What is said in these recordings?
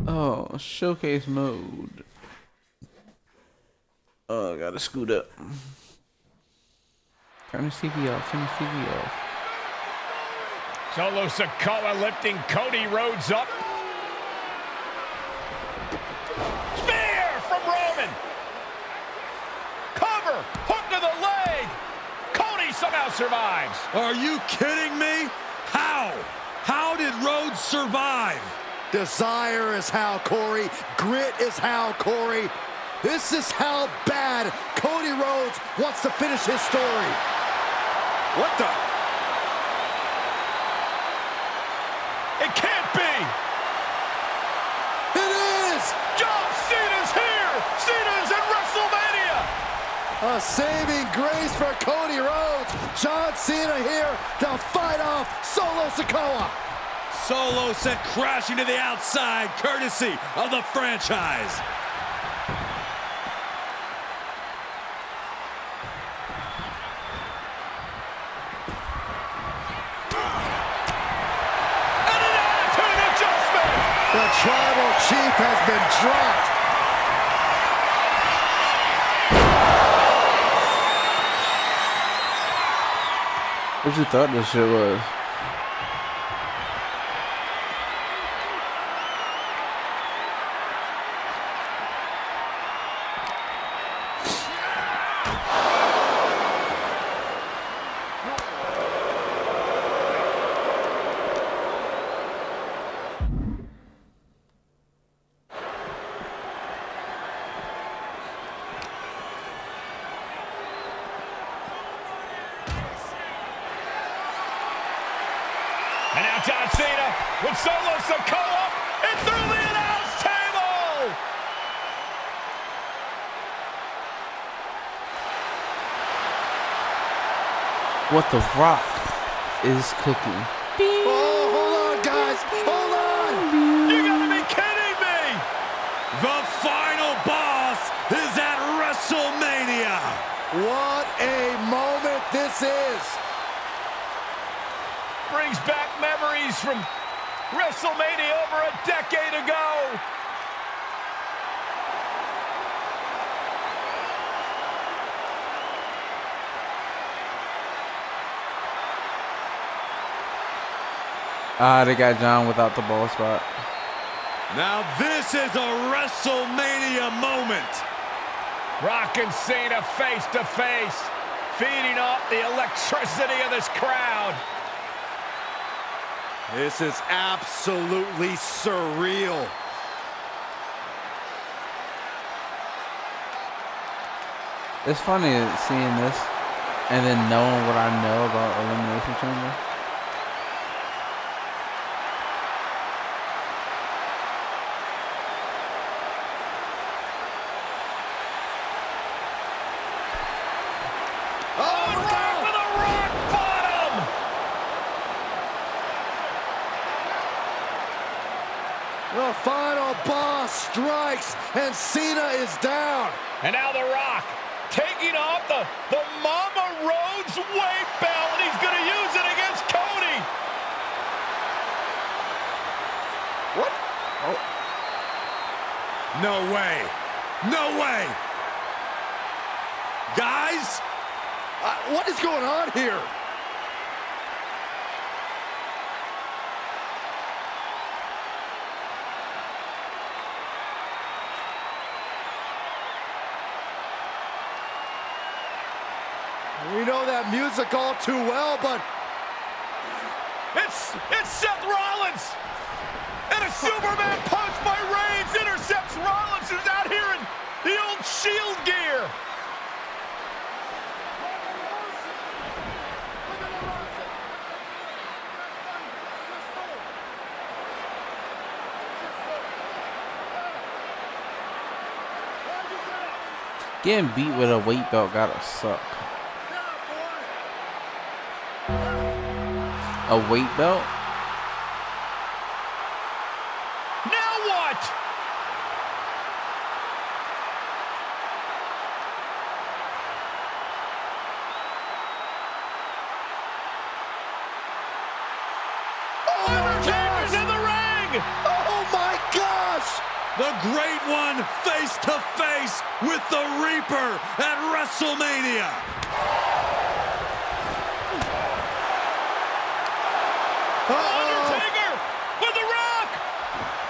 Oh, showcase mode. Oh, I gotta scoot up. Turn the TV off. Turn the TV off. Solo Sikoa lifting Cody Rhodes up. Spear from Roman. Cover. Hook to the leg. Cody somehow survives. Are you kidding me? How? How did Rhodes survive? Desire is how, Corey. Grit is how, Corey. This is how bad Cody Rhodes wants to finish his story. What the? It can't be. It is! John Cena's here. Cena's in WrestleMania. A saving grace for Cody Rhodes. John Cena here to fight off Solo Sikoa. Solo sent crashing to the outside, courtesy of the franchise. And an attitude adjustment. The tribal chief has been dropped. What you thought this shit was? And now John Cena with Solo Sikoa and through the announce table. What the Rock is cooking. Oh, hold on, guys. Hold on. You gotta be kidding me. The final boss is at WrestleMania. What a moment this is. Brings back memories from WrestleMania over a decade ago. Ah, they got John without the ball spot. Now this is a WrestleMania moment. Rock and Cena face to face, feeding off the electricity of this crowd. This is absolutely surreal. It's funny seeing this and then knowing what I know about Elimination Chamber. Oh, Rock with a rock bottom! The final boss strikes and Cena is down. And now The Rock taking off the Mama Rhodes weight belt, and he's going to use it against Cody. What? Oh. No way. No way. Guys, What is going on here? We know that music all too well, but It's Seth Rollins! And a Superman punch by Reigns intercepts Rollins, who's out here in the old Shield gear. Getting beat with a weight belt gotta suck. A weight belt? Now what? oh my Undertaker's gosh! in the ring! Oh The Great One face to face with the Reaper at WrestleMania. Undertaker with the Rock.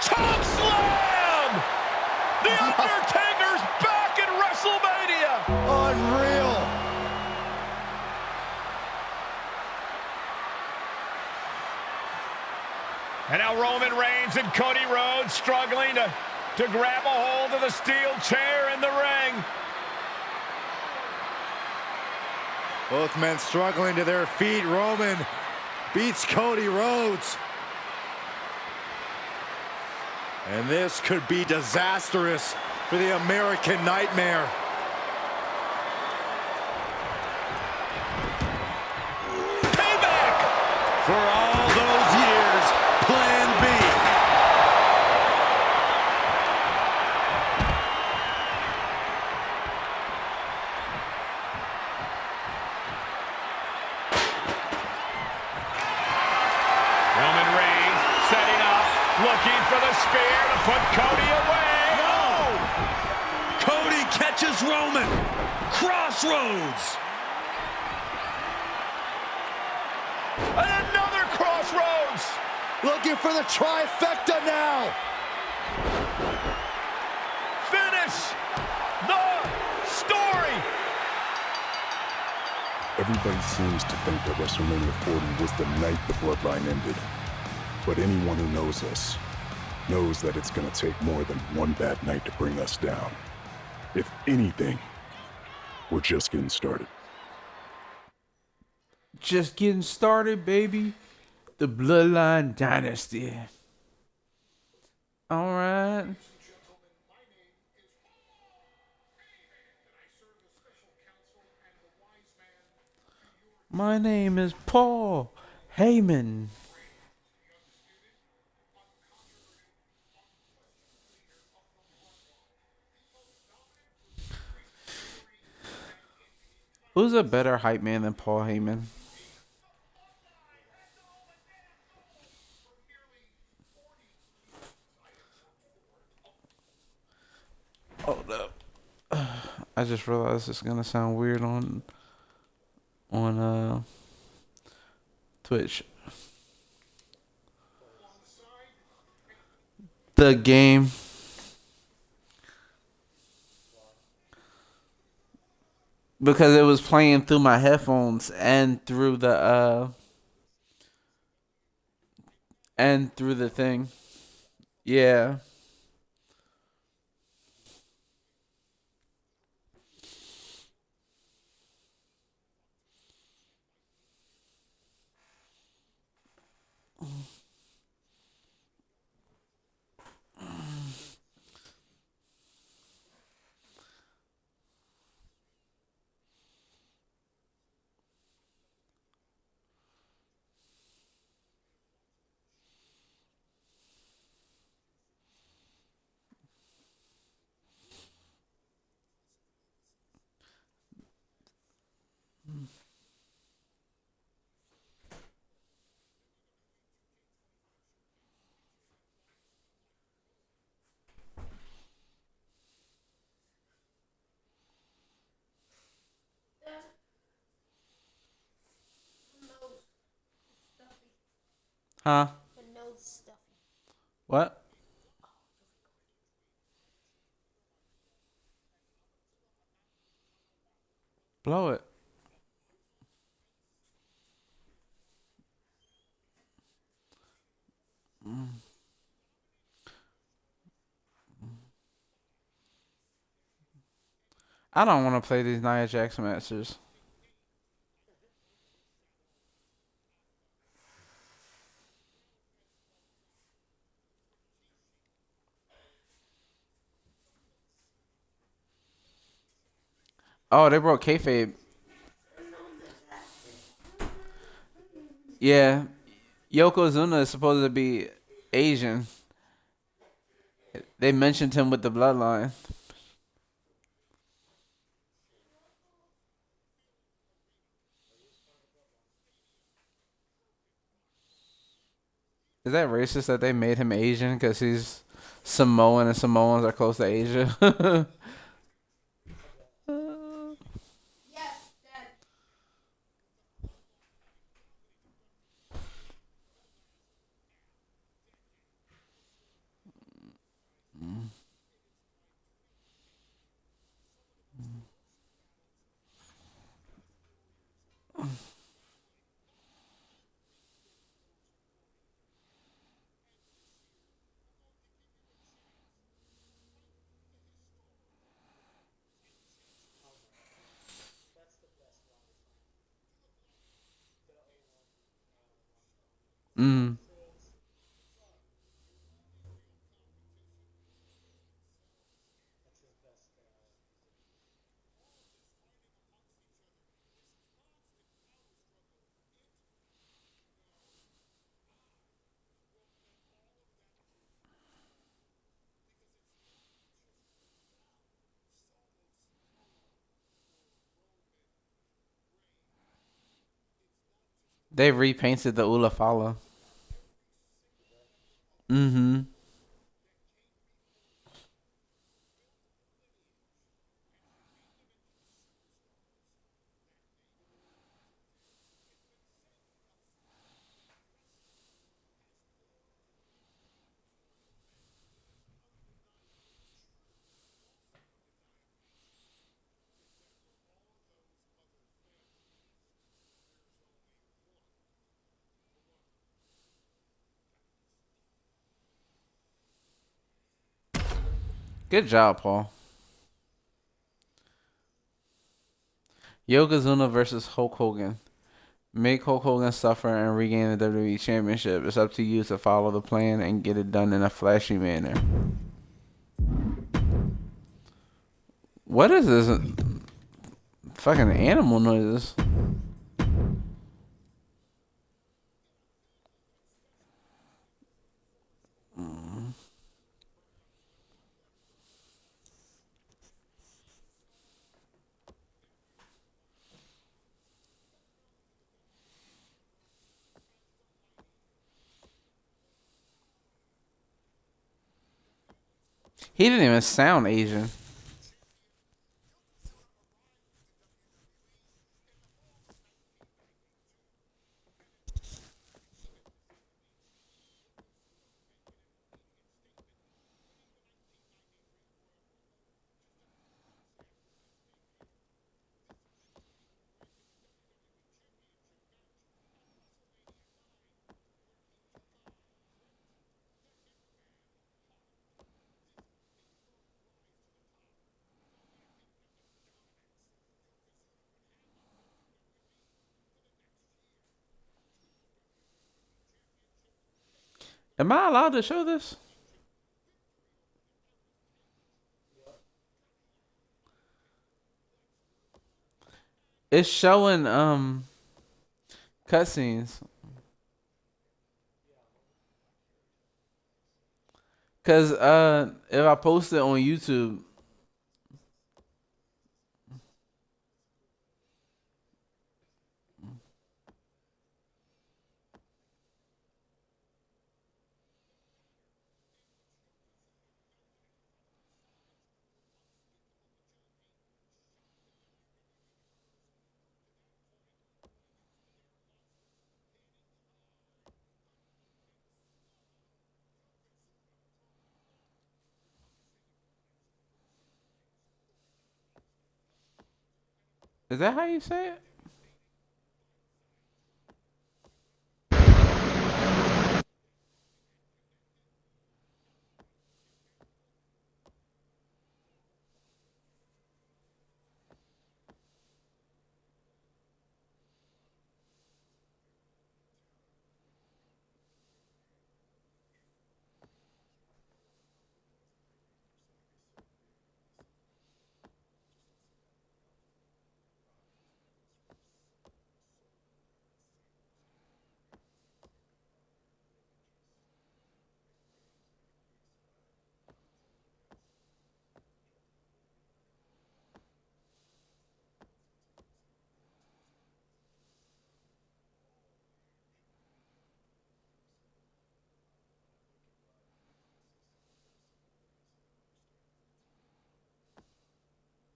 Choke slam. The Undertaker's back in WrestleMania. Unreal. And now Roman Reigns and Cody Rhodes struggling to grab a hold of the steel chair in the ring. Both men struggling to their feet. Roman beats Cody Rhodes. And this could be disastrous for the American Nightmare. Payback! For all those years, Plan B. Roman Reigns setting up, looking for the spear to put Cody away. No! Cody catches Roman. Crossroads. And another crossroads. Looking for the trifecta now. Finish the story. Everybody seems to think that WrestleMania 40 was the night the bloodline ended. But anyone who knows us knows that it's gonna take more than one bad night to bring us down. If anything, we're just getting started. Just getting started, baby. The Bloodline Dynasty. All right. My name is Paul Heyman. Who's a better hype man than Paul Heyman? Hold up. I just realized it's gonna sound weird on Twitch. The game. Because it was playing through my headphones and through the thing. Yeah. Huh? What? Blow it. I don't want to play these Nia Jax matches. Oh, they broke kayfabe. Yeah, Yokozuna is supposed to be Asian. They mentioned him with the bloodline. Is that racist that they made him Asian because he's Samoan and Samoans are close to Asia. Mm. They repainted the Ulafala. Mm-hmm. Good job, Paul. Yokozuna versus Hulk Hogan. Make Hulk Hogan suffer and regain the WWE Championship. It's up to you to follow the plan and get it done in a flashy manner. What is this? Fucking animal noises. He didn't even sound Asian. Am I allowed to show this? It's showing cutscenes. Cause if I post it on YouTube, is that how you say it?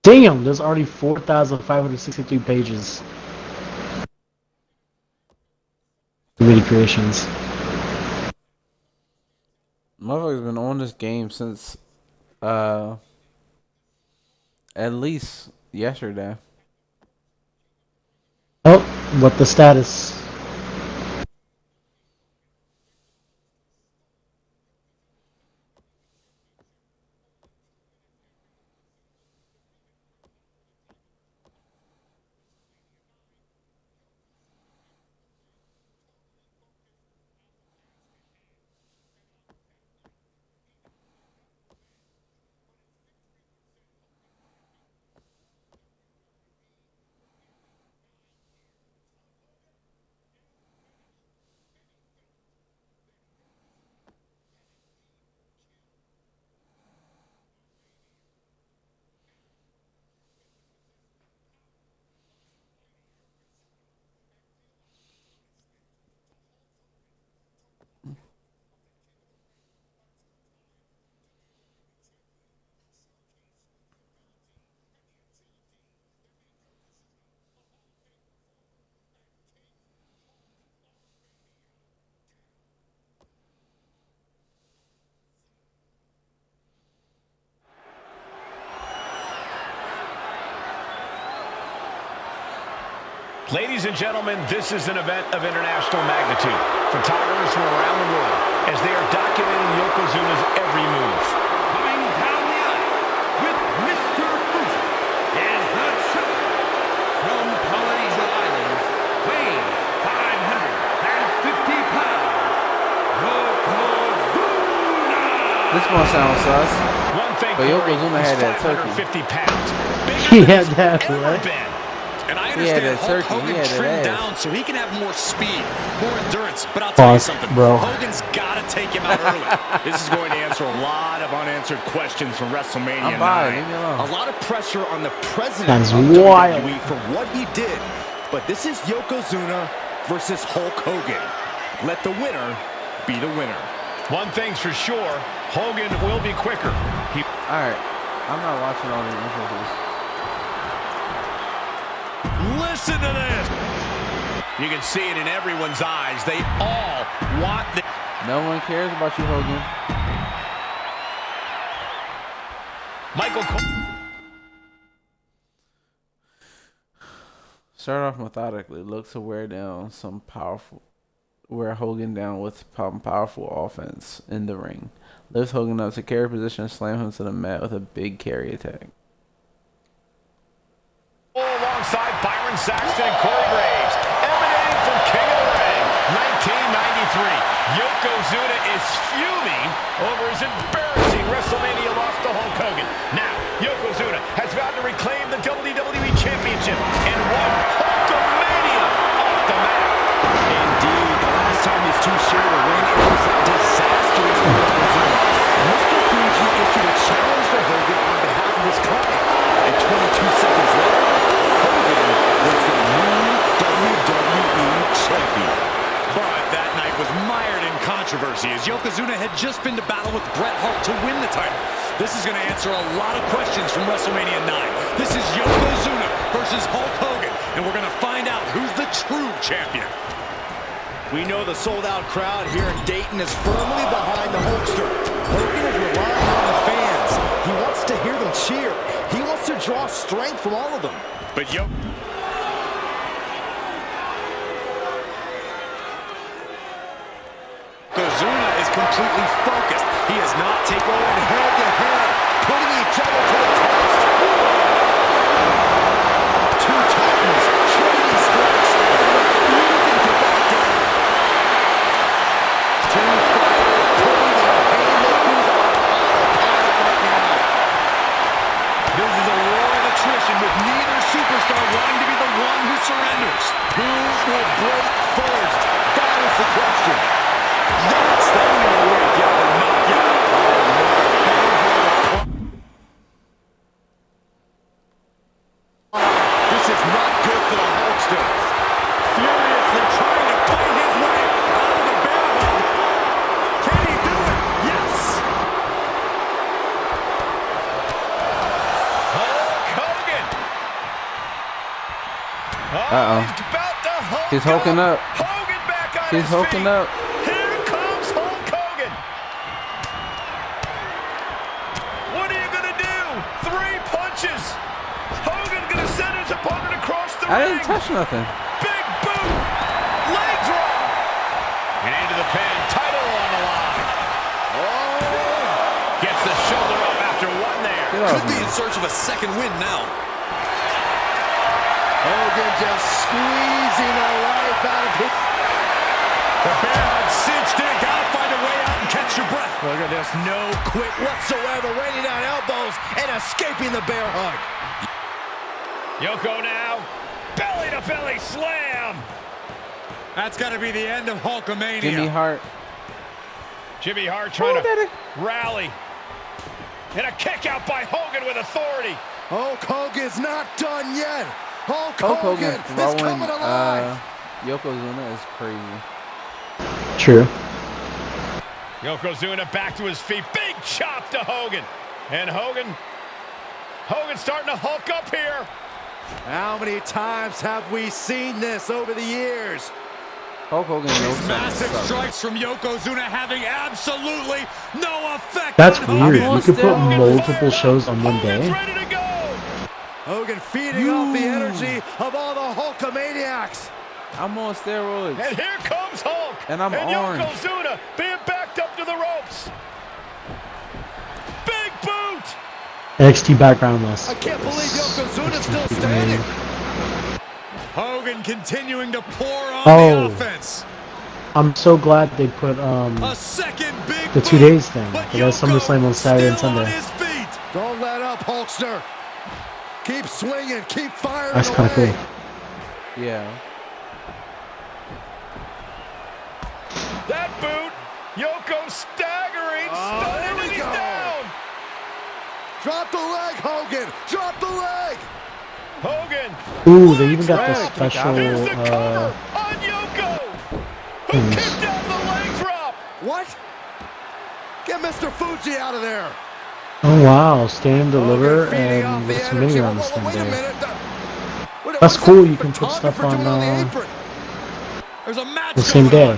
Damn, there's already 4,563 pages. Video creations. Motherfucker's been on this game since at least yesterday. Oh, what the status? Ladies and gentlemen, this is an event of international magnitude. Photographers from around the world as they are documenting Yokozuna's every move. Coming down the aisle with Mr. Fuji is the champ from Polynesia Islands, weighing 550 pounds, Yokozuna! This gonna sound sus, One thing, but Yokozuna had that 550 turkey. pounds. He had that, right? And I He had understand that Hulk turkey, Hogan he had that trimmed ass. down so he can have more speed, more endurance. But I'll tell you Pause, something, bro. Hogan's got to take him out early. This is going to answer a lot of unanswered questions from WrestleMania I'm by 9. it, leave me alone. A lot of pressure on the president That's of wild. WWE for what he did. But this is Yokozuna versus Hulk Hogan. Let the winner be the winner. One thing's for sure, Hogan will be quicker. Alright, I'm not watching all these interviews. Listen to this. You can see it in everyone's eyes. They all want the... No one cares about you, Hogan. Michael Cole. Start off methodically. Look to wear Hogan down with some powerful offense in the ring. Lift Hogan up to carry position and slam him to the mat with a big carry attack. Alongside Byron Saxton and Corey Graves, emanating from King of the Ring, 1993. Yokozuna is fuming over his embarrassing WrestleMania loss to Hulk Hogan. Now, Yokozuna has vowed to reclaim the WWE Championship and won Hulkamania off the mat. Indeed, the last time these two shared a ring, it was disastrous for Yokozuna. Mr. Fuji issued a challenge to Hogan on behalf of his client. And 22 seconds later, Hogan was the new WWE champion. But that night was mired in controversy as Yokozuna had just been to battle with Bret Hart to win the title. This is going to answer a lot of questions from WrestleMania 9. This is Yokozuna versus Hulk Hogan, and we're going to find out who's the true champion. We know the sold-out crowd here in Dayton is firmly behind the Hulkster. Hogan is relying on the fans. He wants to hear them cheer. He wants to draw strength from all of them. But Yokozuna is completely focused. He is not taking Going head-to-head, putting each other to the test. Two titans trading strikes and refusing to back down. Two fighters putting their haymakers on autopilot right now. This is a war of attrition with neither superstar wanting to be the one who surrenders. Who will break first? That is the question. That's the only way to get the knockout. Uh-oh. He's about to Hulk He's hulking up. Hogan back on He's his hulking feet. up. Here comes Hulk Hogan. What are you going to do? 3 punches. Hogan going to send his opponent across the ring. I didn't touch nothing. Big boot. Leg drop. And into the pin. Title on the line. Oh. Gets the shoulder up after one there. Get off Could be me. in search of a second win now. Hogan just squeezing the life out of his... The bear hug cinched in. Gotta find a way out and catch your breath. Look at this, no quit whatsoever, raining down elbows and escaping the bear hug. Yoko now. Belly to belly slam. That's got to be the end of Hulkamania. Jimmy Hart. Jimmy Hart trying to rally. And a kick out by Hogan with authority. Hulk Hogan's not done yet. Hulk Hulk Hogan Hogan is throwing coming alive. Yokozuna is crazy. True. Yokozuna back to his feet. Big chop to Hogan. And Hogan's starting to hulk up here. How many times have we seen this over the years? Hulk Hogan knows These something massive sucks. strikes from Yokozuna having absolutely no effect. That's on weird. Hogan. You Almost could put there. multiple shows on one Hogan's day. ready to go. Hogan feeding off the energy of all the Hulkamaniacs. I'm on steroids. And here comes Hulk. And I'm orange. Yokozuna being backed up to the ropes. Big boot. NXT background list. I can't believe Yokozuna's still standing. Hogan continuing to pour on Oh. the offense. I'm so glad they put A second big the 2 boot, days thing. but They got Yoko SummerSlam on Saturday and still on Sunday. his feet. Don't let up, Hulkster. Keep swinging, keep firing That's kind of away. cool. Yeah. That boot. Yoko staggering. Stunning, there we and he's go. down. Drop the leg, Hogan. Drop the leg. Hogan. Ooh, they even got the Drag. special. Here's the cover on Yoko. Who Hmm. kicked out the leg drop. What? Get Mr. Fuji out of there. Oh wow, Stand Deliver Hogan feeding and off the WrestleMania energy. on the Wait same a day. minute. That's What's cool, that you can put stuff photographer on, doing the apron? There's a match the same going day. on.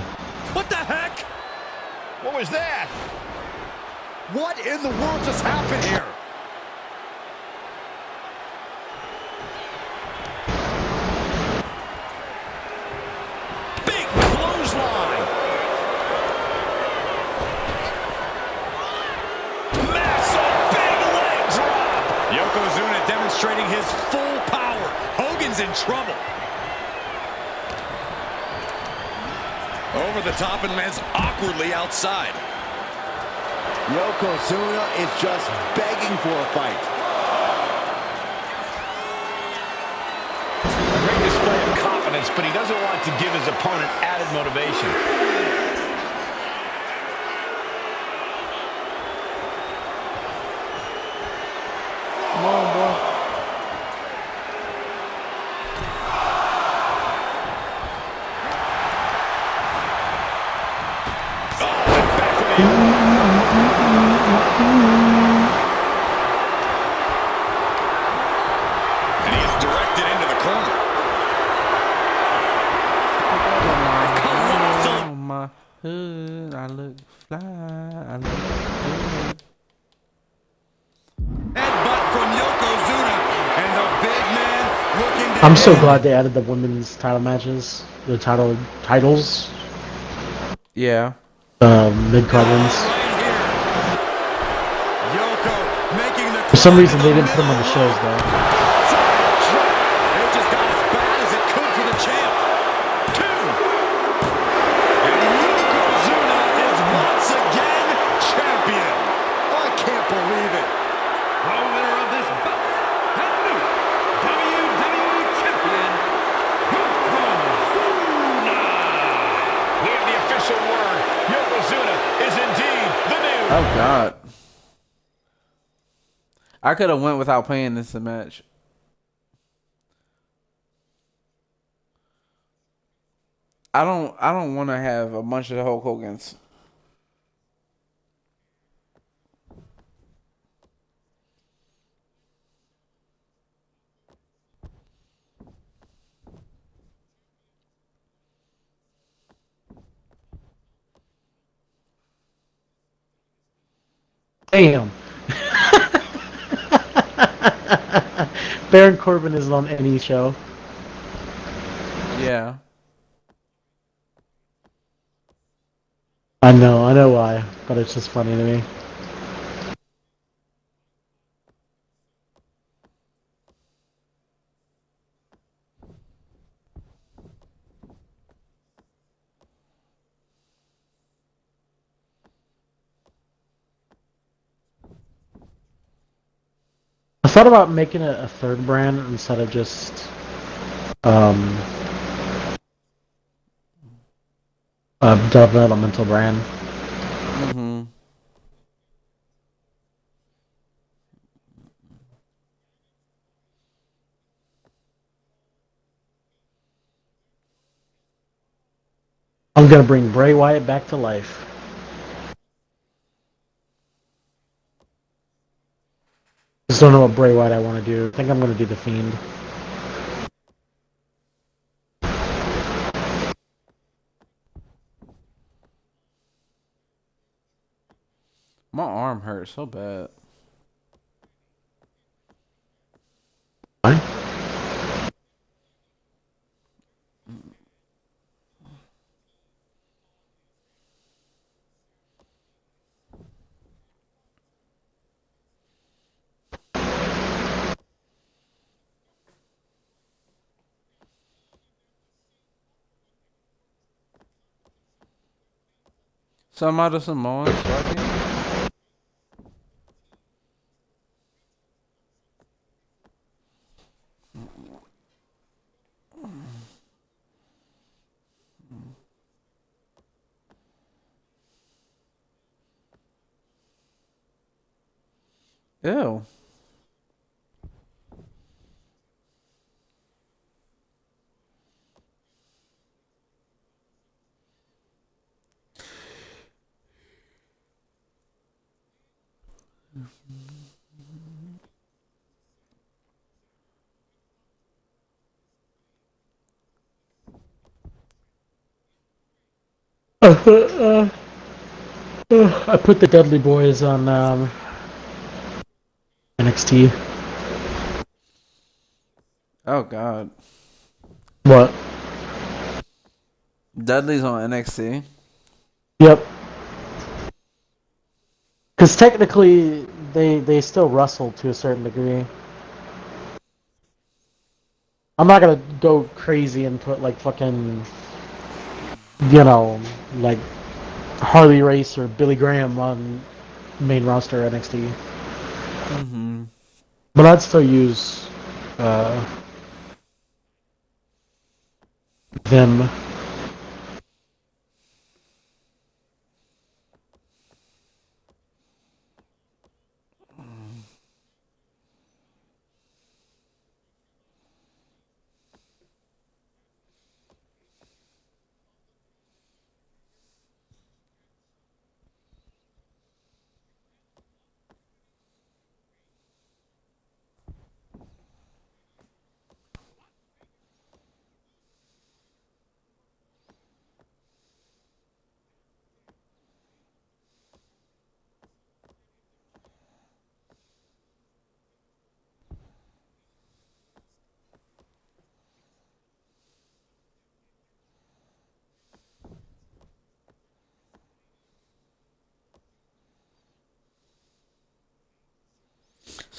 What the heck? What was that? What in the world just happened here? Big clothesline. Massive big leg drop. Yokozuna demonstrating his full power. Hogan's in trouble. Over the top and lands awkwardly outside. Yokozuna is just begging for a fight. A great display of confidence, but he doesn't want to give his opponent added motivation. Come on, boy. And he is directed into the corner. Colossal. On my hood, I look fly. I look good. Headbutt from Yokozuna. And the big man looking to I'm so end. glad they added the women's title matches, the titles, Yeah. mid-card ones. Right here. Yoko making the For some climb reason, to they the didn't put them on the middle. shows though. It just got as bad as it could for the champ. Two. And Yokozuna is once again champion. I can't believe it. The winner of this bout and new WWE Champion, Yokozuna. We have the official word. Yokozuna is indeed the new. Oh God. I could have went without playing this match. I don't want to have a bunch of Hulk Hogan's. Damn. Baron Corbin isn't on any show. Yeah. I know why, but it's just funny to me. I thought about making it a third brand instead of just um, a developmental brand. Mm-hmm. I'm gonna bring Bray Wyatt back to life. Just don't know what Bray Wyatt I want to do. I think I'm gonna do the Fiend. My arm hurts so bad. Why? Some other Samoans watching? Ew. I put the Dudley Boys on NXT. Oh God. What? Dudley's on NXT. Yep. Because technically, they still wrestle to a certain degree. I'm not gonna go crazy and put like fucking, like Harley Race or Billy Graham on main roster NXT. Mm-hmm. But I'd still use uh, them.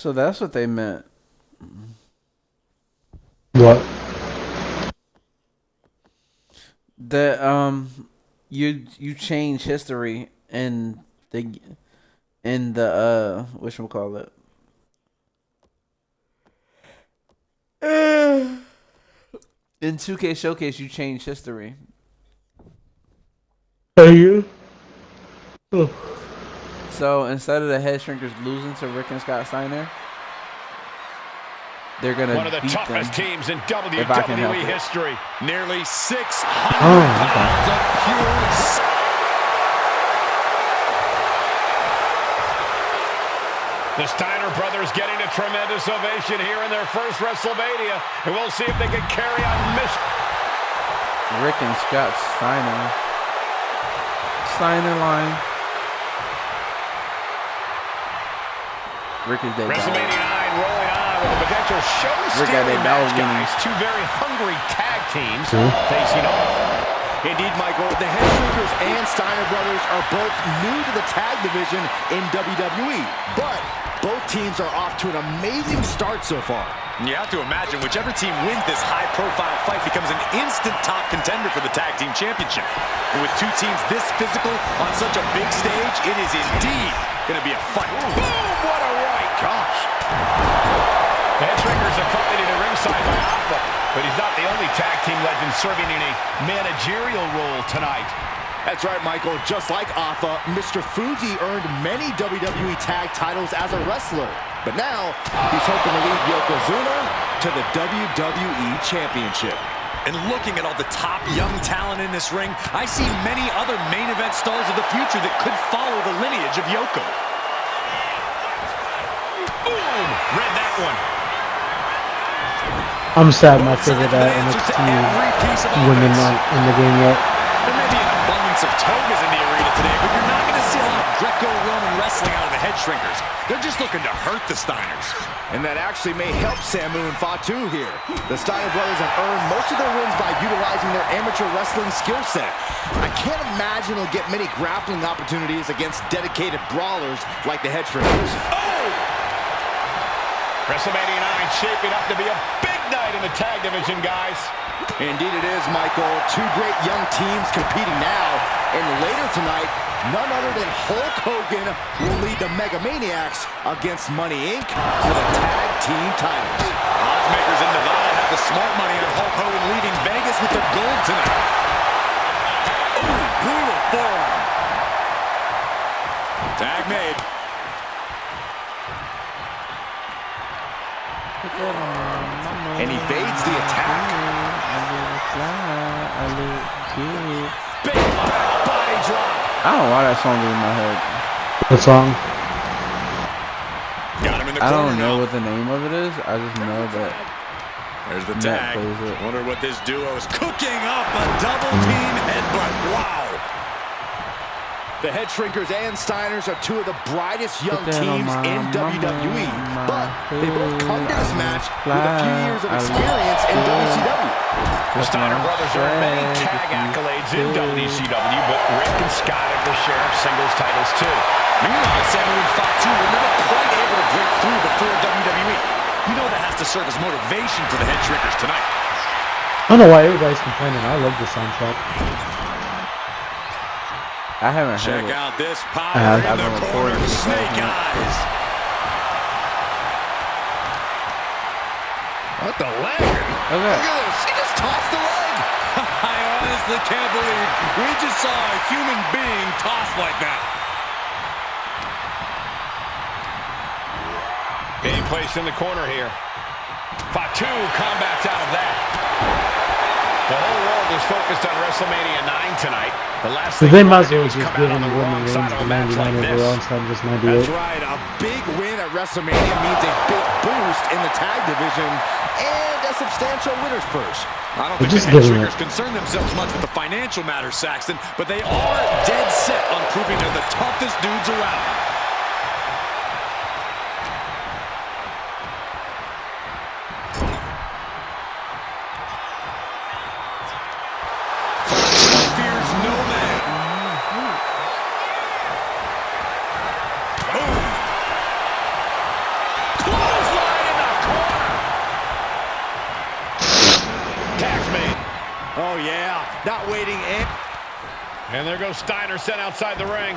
So that's what they meant. What? That you change history the in the whatchamacallit. In 2K Showcase, you change history. Are you? Oh. So instead of the Head Shrinkers losing to Rick and Scott Steiner, they're gonna One of the beat them toughest teams in if I can help WWE it. history. Nearly 600 okay. pounds of pure. The Steiner brothers getting a tremendous ovation here in their first WrestleMania. And we'll see if they can carry on Rick and Scott Steiner line. Rick is that WrestleMania dog. 9 rolling on with a potential Rick got show-stealing that dog match, in him. guys. Two very hungry tag teams facing off. Indeed, Michael, the Headshrinkers and Steiner brothers are both new to the tag division in WWE, but both teams are off to an amazing start so far. You have to imagine whichever team wins this high-profile fight becomes an instant top contender for the tag team championship. And with two teams this physical on such a big stage, it is indeed going to be a fight. Boom! What a right! Gosh! The Headshrinkers accompanied at ringside by Alpha, but he's not the only tag team legend serving in a managerial role tonight. That's right, Michael. Just like Alpha, Mr. Fuji earned many WWE tag titles as a wrestler. But now, he's hoping to lead Yokozuna to the WWE Championship. And looking at all the top young talent in this ring, I see many other main event stars of the future that could follow the lineage of Yoko. Boom! Read that one. I'm sad my favorite NXT women aren't in the game yet. There may be an abundance of togas in the arena today, but you're not going to see a lot of Greco-Roman wrestling out of the Headshrinkers. They're just looking to hurt the Steiners. And that actually may help Samu and Fatu here. The Steiner brothers have earned most of their wins by utilizing their amateur wrestling skill set. I can't imagine they'll get many grappling opportunities against dedicated brawlers like the Headshrinkers. Oh! WrestleMania 9 shaping up to be a big night in the tag division, guys. Indeed it is, Michael. Two great young teams competing now. And later tonight, none other than Hulk Hogan will lead the Mega Maniacs against Money Inc. for the tag team titles. Oddsmakers in Nevada have the smart money on Hulk Hogan leaving Vegas with the gold tonight. Ooh, brutal forearm. Tag made. And he fades the attack. Big body drop. I don't know why that song is in my head. What song? Got him in the I corner don't know now. what the name of it is. I just know that There's the Matt tag. plays it. Wonder what this duo is cooking up. A double team headbutt. Wow. The Headshrinkers and Steiners are two of the brightest young Put that on teams my in WWE, mama, but they both come to this match with a few years of I experience in WCW. The Steiner brothers earned many tag accolades in WCW, but Rick and Scott have their share of singles titles too. Meanwhile, Samu and Fatu were never quite able to break through before WWE. You know that has to serve as motivation for the Headshrinkers tonight. I don't know why everybody's complaining. I love the soundtrack. I haven't heard Check it. out this power I've in the been corner. recording it. Snake eyes. What the leg? Okay. Look at this. He just tossed the leg. I honestly can't believe we just saw a human being tossed like that. Being placed in the corner here. Fatu combats out of that. The whole world is focused on WrestleMania 9 tonight. The last So thing they you might want as to do well is just come give out on him the Roman wrong Reigns side of the a match 99 like this. overall instead of just 98. That's right, a big win at WrestleMania means a big boost in the tag division and a substantial winner's purse. I don't They're think just the giving Headshrinkers concern themselves much with the financial matters, Saxton, but they are dead set on proving they're the toughest dudes around. Fears no man. Boom. Clothesline in the corner. Tag's made. Oh yeah, not waiting and And there goes Steiner sent outside the ring.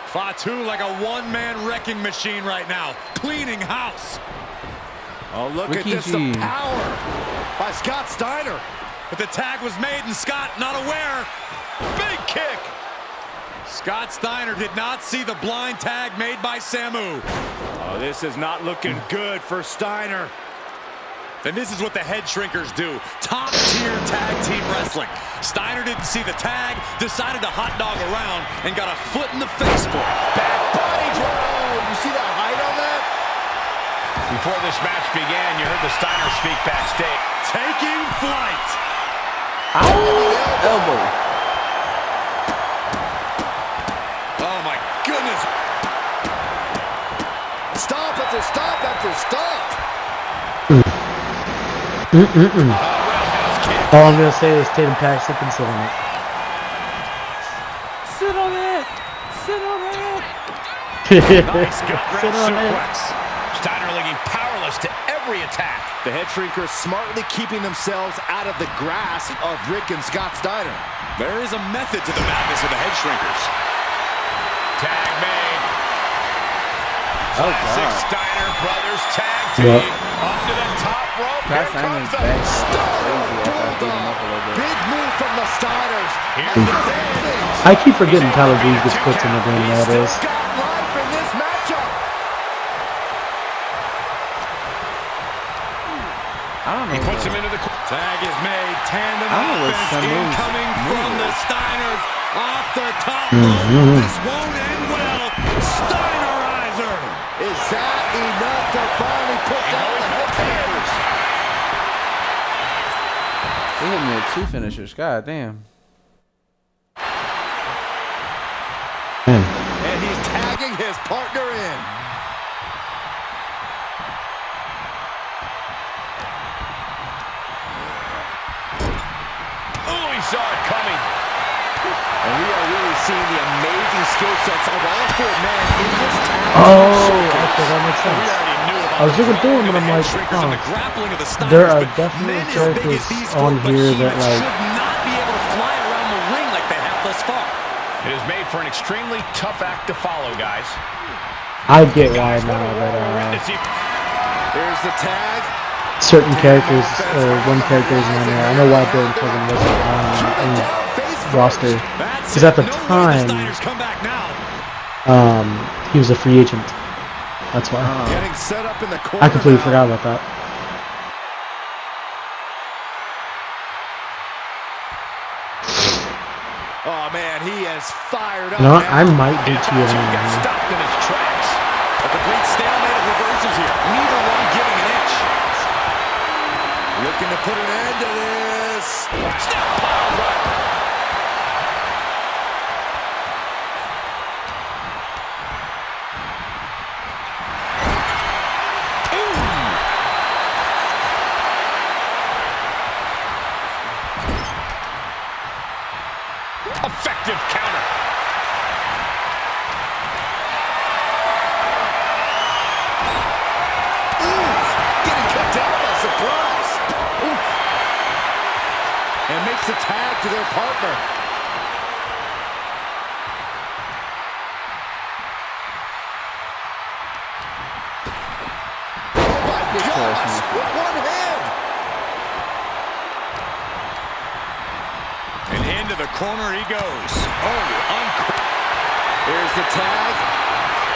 Fatu like a one-man wrecking machine right now, cleaning house. oh look Ricky at this, G. the power by Scott Steiner. But the tag was made and Scott not aware. Big kick. Scott Steiner did not see the blind tag made by Samu. Oh, this is not looking good for Steiner. And this is what the Headshrinkers do. Top-tier tag team wrestling. Steiner didn't see the tag, decided to hot dog around, and got a foot in the face for it. Back body drop. You see that height on that? Before this match began, you heard the Steiner speak backstage. Taking flight. Elbow. Oh, my goodness. Roundhouse kick. All I'm gonna say is Tatum Paxton can sit on it. Sit on it. Sit on it. Nice gut Sit wrench on it. suplex. Steiner looking powerless to every attack. The head shrinkers smartly keeping themselves out of the grasp of Rick and Scott Steiner. There is a method to the madness of the head shrinkers. Tag made. Oh Classic God. Steiner Brothers tag team. Yeah. Up to the top rope. Scott Here Steiner's comes the back. Steiner Crazy after I beat him up a little bit. Big move from the Steiners. Here's the pin. I keep forgetting Tyler Breeze gets put in the ring He's nowadays. still Got life in this matchup. I don't know. He puts him Bro. into the Tag is made. Tandem I don't know what offense some moves incoming from the is. Steiners. Off the top rope. This won't end well. Steinerizer. Is that enough to finally put down the head shrinkers? They hit me with 2 finishers. God damn. And he's tagging his partner in. Oh, he saw it coming. And we are really seeing the amazing skill sets of all 4 men in this tag. Oh, okay, that makes sense. I was looking through them and I'm like, And the oh, grappling of the Steiners, there are but definitely men as big as characters these on four here that behemoths like. should not be able to fly around the ring like they have thus far. It is made for an extremely tough act to follow, guys. I get why Guys, now what a that horrendous Here's the tag. certain characters or one character isn't on there. I know why Baron Corbin wasn't on the roster because at the No way the time Steiners come back now. he was a free agent. That's why. Getting set up in the corner. I completely now. forgot about that. Oh man, he is fired up. You know what? now. I might do Got TNA. stopped in his tracks. A complete stalemate of reversals here. Neither one giving an inch. Looking to put an end to this. Snap pile driver. Effective counter. Getting cut down by surprise. Oof. And makes the tag to their partner. Oh my gosh! With one hand. And into the corner he goes. Here's the tag.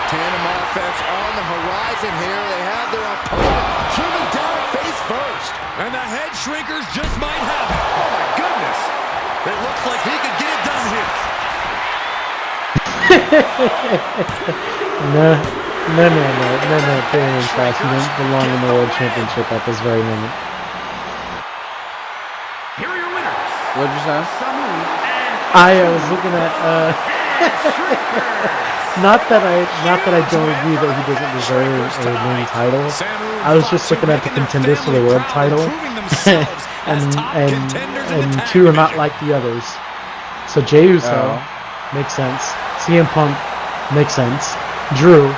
Tandem offense on the horizon here. They have their opponent shooting down face first. And the head shrinkers just might have it. Oh my goodness. It looks like he could get it done here. No, Baron Cross, you don't belong in the World Championship at this very moment. Here are your winners. What'd you say? Samu and I was looking at not that I don't agree that he doesn't deserve a main title. I was just looking at the contenders for the world title, and 2 are not like the others. So Jey Uso makes sense. CM Punk makes sense. Drew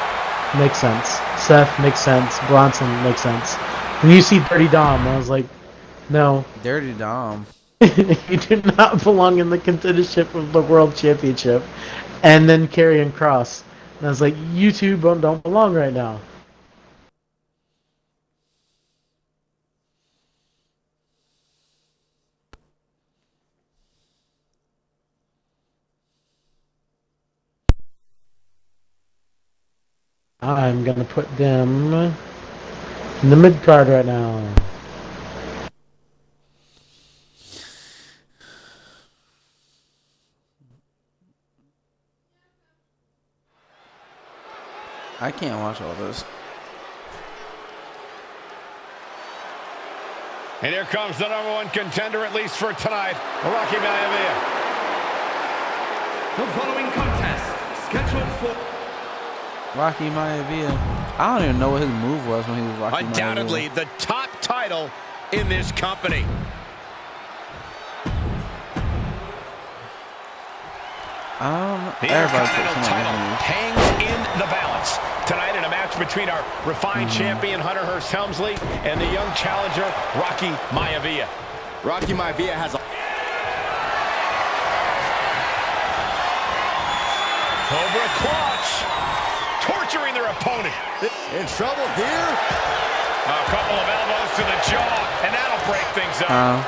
makes sense. Seth makes sense. Bronson makes sense. When you see Dirty Dom, I was like, no, Dirty Dom. you do not belong in the contendership of the World Championship. And then Karrion Kross. And I was like, you two don't belong right now. I'm gonna put them in the mid card right now. I can't watch all this. And here comes the #1 contender, at least for tonight, Rocky Maivia. the following contest scheduled for Rocky Maivia. I don't even know what his move was when he was Rocky Undoubtedly, Maivia. the top title in this company. The Everybody Intercontinental puts title him hangs in the balance tonight in a match between our refined champion Hunter Hearst Helmsley and the young challenger Rocky Maivia. Rocky Maivia has a... Cobra clutch, torturing their opponent. In trouble here. A couple of elbows to the jaw, and that'll break things up.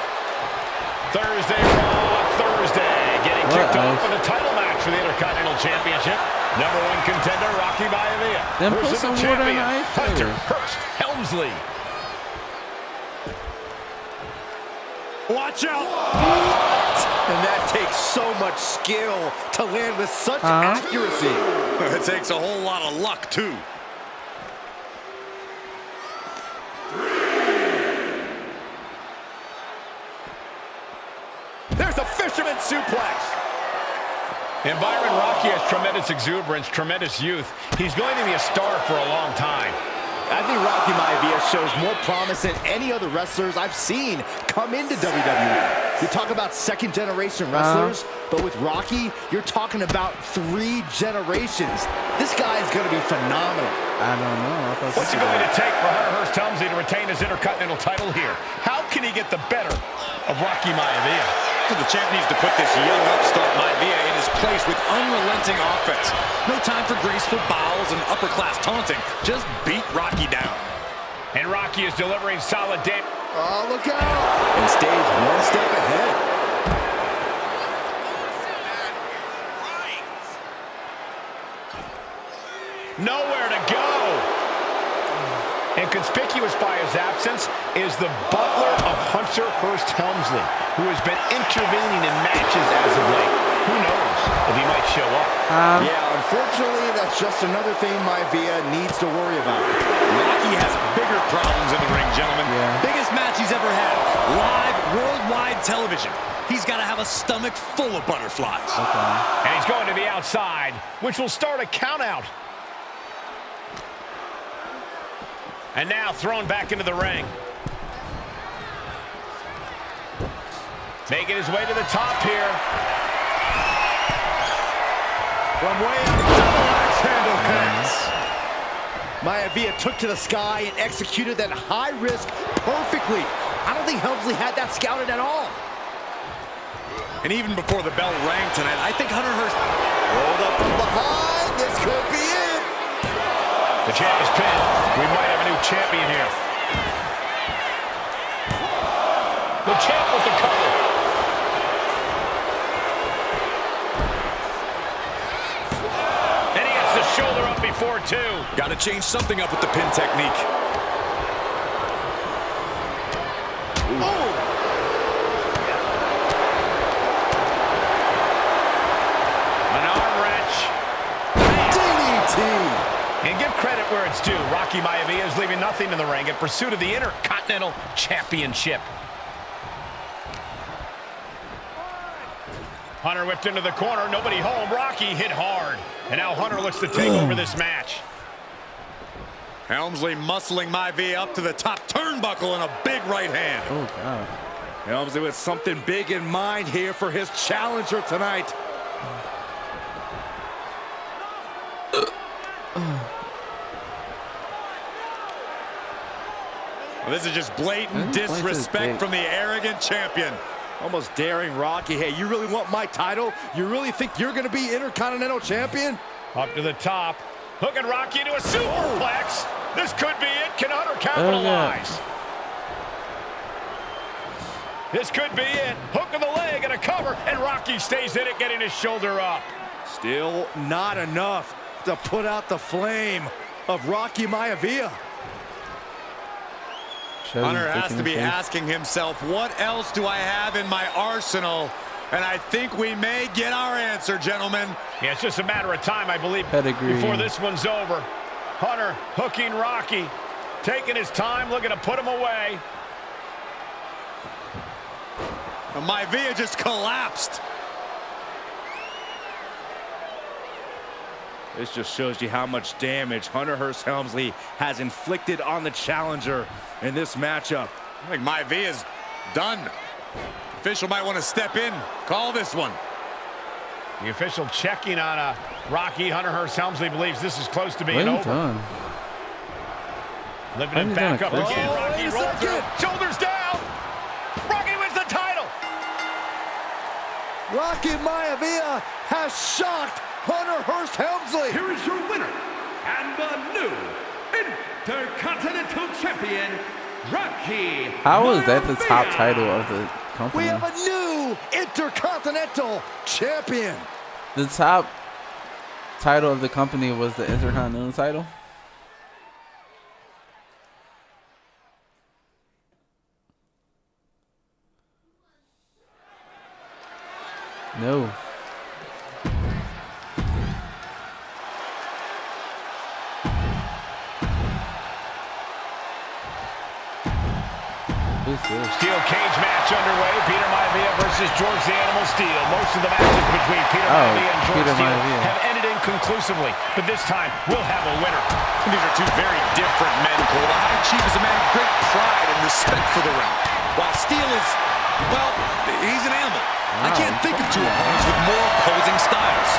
Thursday Raw, Thursday, getting kicked off with a title match for the Intercontinental Championship. Number 1 contender, Rocky Maivia. Then put Versus some the water in champion, the ice Hunter first. Hearst Helmsley. Watch out! And that takes so much skill to land with such accuracy. It takes a whole lot of luck, too. There's a fisherman suplex. And Byron, Rocky has tremendous exuberance, tremendous youth. He's going to be a star for a long time. I think Rocky Maivia shows more promise than any other wrestlers I've seen come into WWE. You talk about second-generation wrestlers, but with Rocky, you're talking about 3 generations. This guy is going to be phenomenal. I don't know. What's it going to take for Hunter Hearst Helmsley to retain his Intercontinental title here? How can he get the better of Rocky Maivia? The champ needs to put this young upstart Maivia in his place with unrelenting offense. No time for graceful bows and upper-class taunting. Just beat Rocky down. And Rocky is delivering solid damage. Oh, look out! And stays 1 step ahead. Nowhere to go. And conspicuous by his absence is the butler of Hunter Hearst Helmsley, who has been intervening in matches as of late. Who knows if he might show up? Yeah, unfortunately, that's just another thing Maivia needs to worry about. Rocky has bigger problems in the ring, gentlemen. Biggest match he's ever had. Live, worldwide television. He's got to have a stomach full of butterflies. And he's going to the outside, which will start a count out. And now thrown back into the ring. Making his way to the top here. From way up, double axe handle connects. Maivia took to the sky and executed that high risk perfectly. I don't think Helmsley had that scouted at all. And even before the bell rang tonight, I think Hunter Hearst Rolled up from behind. This could be it. The champ is pinned. We might have a new champion here. The champ with the cover. And he gets the shoulder up before 2. got to change something up with the pin technique. And give credit where it's due. Rocky Maivia is leaving nothing in the ring in pursuit of the Intercontinental Championship. Hunter whipped into the corner. Nobody home. Rocky hit hard. And now Hunter looks to take over this match. Helmsley muscling Maivia up to the top turnbuckle and a big right hand. Oh, God. Helmsley with something big in mind here for his challenger tonight. Well, this is just blatant disrespect from the arrogant champion. Almost daring Rocky. Hey, you really want my title? You really think you're going to be Intercontinental Champion? Up to the top. Hooking Rocky into a superplex. This could be it. Can Hunter capitalize? This could be it. Hook of the leg and a cover. And Rocky stays in it, getting his shoulder up. Still not enough to put out the flame of Rocky Maivia. Hunter has to be asking himself, what else do I have in my arsenal? And I think we may get our answer, gentlemen. Yeah, it's just a matter of time, I believe, before this one's over. Hunter hooking Rocky, taking his time, looking to put him away. Maivia just collapsed. This just shows you how much damage Hunter Hearst Helmsley has inflicted on the challenger in this matchup. I think Maivia's done. Official might want to step in, call this one. The official checking on Rocky. Hunter Hearst Helmsley believes this is close to being over. Done? Living it back up again. Oh, Rocky rolls through. Shoulders down. Rocky wins the title. Rocky Maivia has shocked Hunter Hearst Helmsley. Here is your winner, and the new Intercontinental Champion, Rocky. How is that the top Maivia. title of the company? We have a new Intercontinental Champion. The top title of the company was the Intercontinental title. No. Who's this? Steel cage match underway. Peter Maivia versus George the Animal Steel. Most of the matches between Peter Maivia and George Peter Steel Maivia. have ended inconclusively, but this time we'll have a winner. These are two very different men, Cole. The High Chief is a man of great pride and respect for the ring, while Steel is, well, he's an animal. I can't think of two opponents with more opposing styles.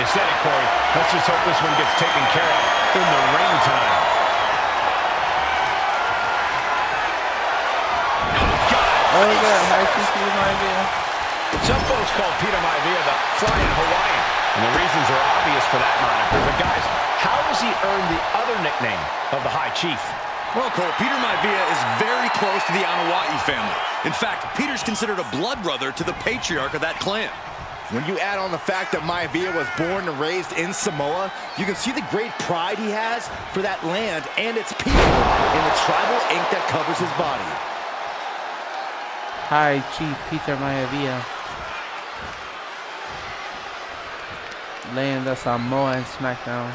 You said it, Corey. Let's just hope this one gets taken care of in the ring time. Oh, yeah, High Chief Peter Maivia. Some folks call Peter Maivia the Flying Hawaiian, and the reasons are obvious for that moniker. But guys, how has he earned the other nickname of the High Chief? Well, Cole, Peter Maivia is very close to the Anawa'i family. In fact, Peter's considered a blood brother to the patriarch of that clan. When you add on the fact that Maivia was born and raised in Samoa, you can see the great pride he has for that land and its people in the tribal ink that covers his body. High Chief Peter Maivia. Land of Samoa and SmackDown.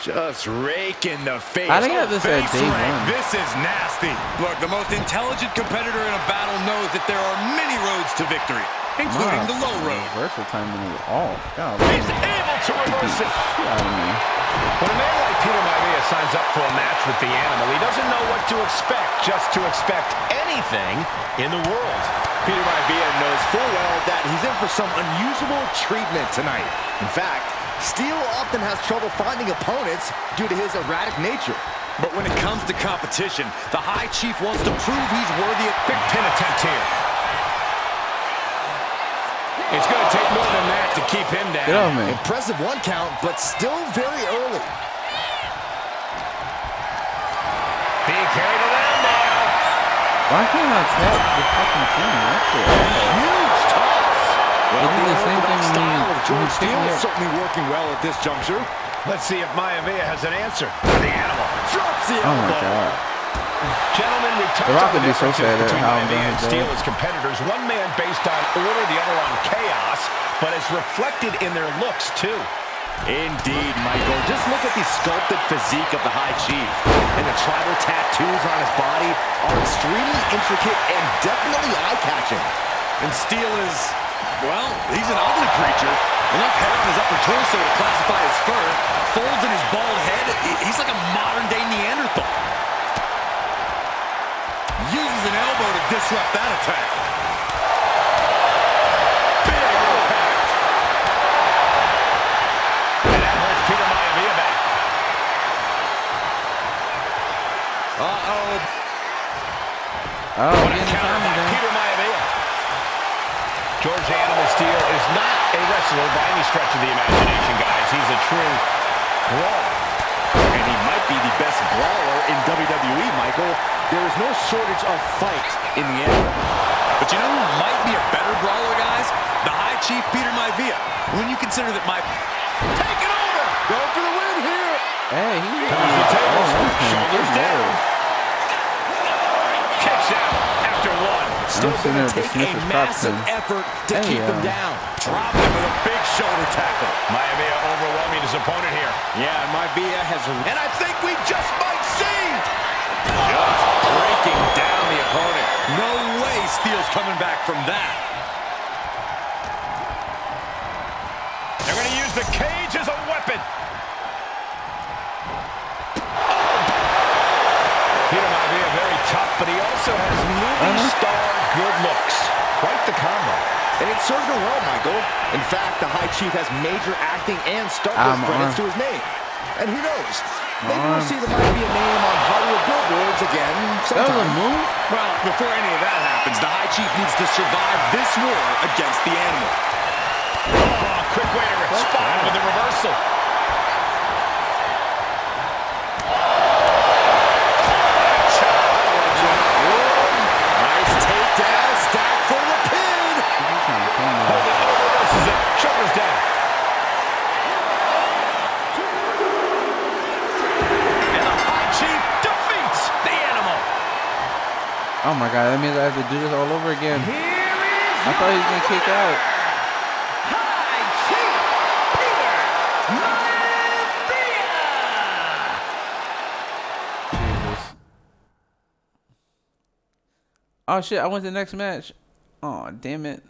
Just rake in the face. How they got this at day one? This is nasty. Look, the most intelligent competitor in a battle knows that there are many roads to victory, including the low road. Reversal time when he was off. God, He's able to reverse it. shit out of me. When a man like Peter Maivia signs up for a match with the Animal, he doesn't know what to expect, just to expect anything in the world. Peter Maivia knows full well that he's in for some unusual treatment tonight. In fact, Steel often has trouble finding opponents due to his erratic nature. But when it comes to competition, the High Chief wants to prove he's worthy of Big pin attempt here. It's going to take more than that to keep him down. Get off me. Impressive one count, but still very early. Being carried around now. Why can't I tap the fucking thing? That's it. Huge toss. They do the same thing when Style of you George pick Steel me is up. certainly working well at this juncture. Let's see if Maivia has an answer for the Animal. Drops the Oh my elbow. god. Gentlemen, we touched The Rock on would be so differences sad at between how Maivia and bad Steel that- as competitors. One man based on order, the other on chaos, but it's reflected in their looks, too. Indeed, Michael. Just look at the sculpted physique of the High Chief. And the tribal tattoos on his body are extremely intricate and definitely eye-catching. And Steel is, well, he's an ugly creature. Enough hair on his upper torso to classify as fur. Folds in his bald head. He's like a modern-day Neanderthal. Uses an elbow to disrupt that attack. Big impact. And that holds Peter Maivia back. Uh-oh. Oh, What a getting the counter timing by down. Peter Maivia. George Animal Steel is not a wrestler by any stretch of the imagination, guys. He's a true brawler. And he might be the best brawler in WWE, Michael. There is no shortage of fight in the end. But you know who might be a better brawler, guys? The High Chief Peter Maivia. When you consider that Take it over. Going for the win here. Hey, he Comes the tables. okay. Shoulders Good down. lord. Kicks out after one. Still I'm sitting going there to with the take a Smithers massive Coxswain. effort to Hey, keep him down. dropped him with a big shoulder tackle. Maivia overwhelming his opponent here. Yeah, and Maivia has... And I think we just might see. Just breaking down the opponent. No way Steel's coming back from that. They're going to use the cage as a weapon. Peter Maivia very tough but he also has movie star good looks. Quite the combo. And it served him well, Michael. In fact, the High Chief has major acting and stunt credits to his name. And who knows? Maybe we'll see there might be a name on Hollywood billboards again sometime. That was a move? Well, before any of that happens, the High Chief needs to survive this war against the animal. Oh, quick way to respond with a reversal. Nice takedown, stack for the pin. Reverses it, shoulders down. And the High Chief defeats the animal. Oh my god, that means I have to do this all over again. I thought he was gonna kick out. Jesus. Oh shit, I went to the next match. Oh damn it.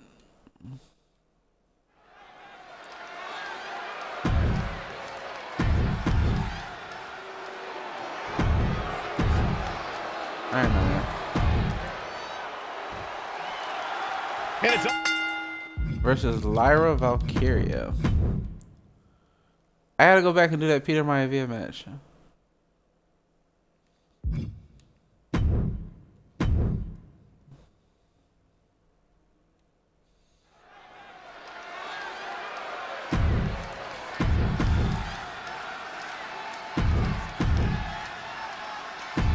I don't know, man. And it's Versus Lyra Valkyria. I gotta go back and do that Peter Maivia match.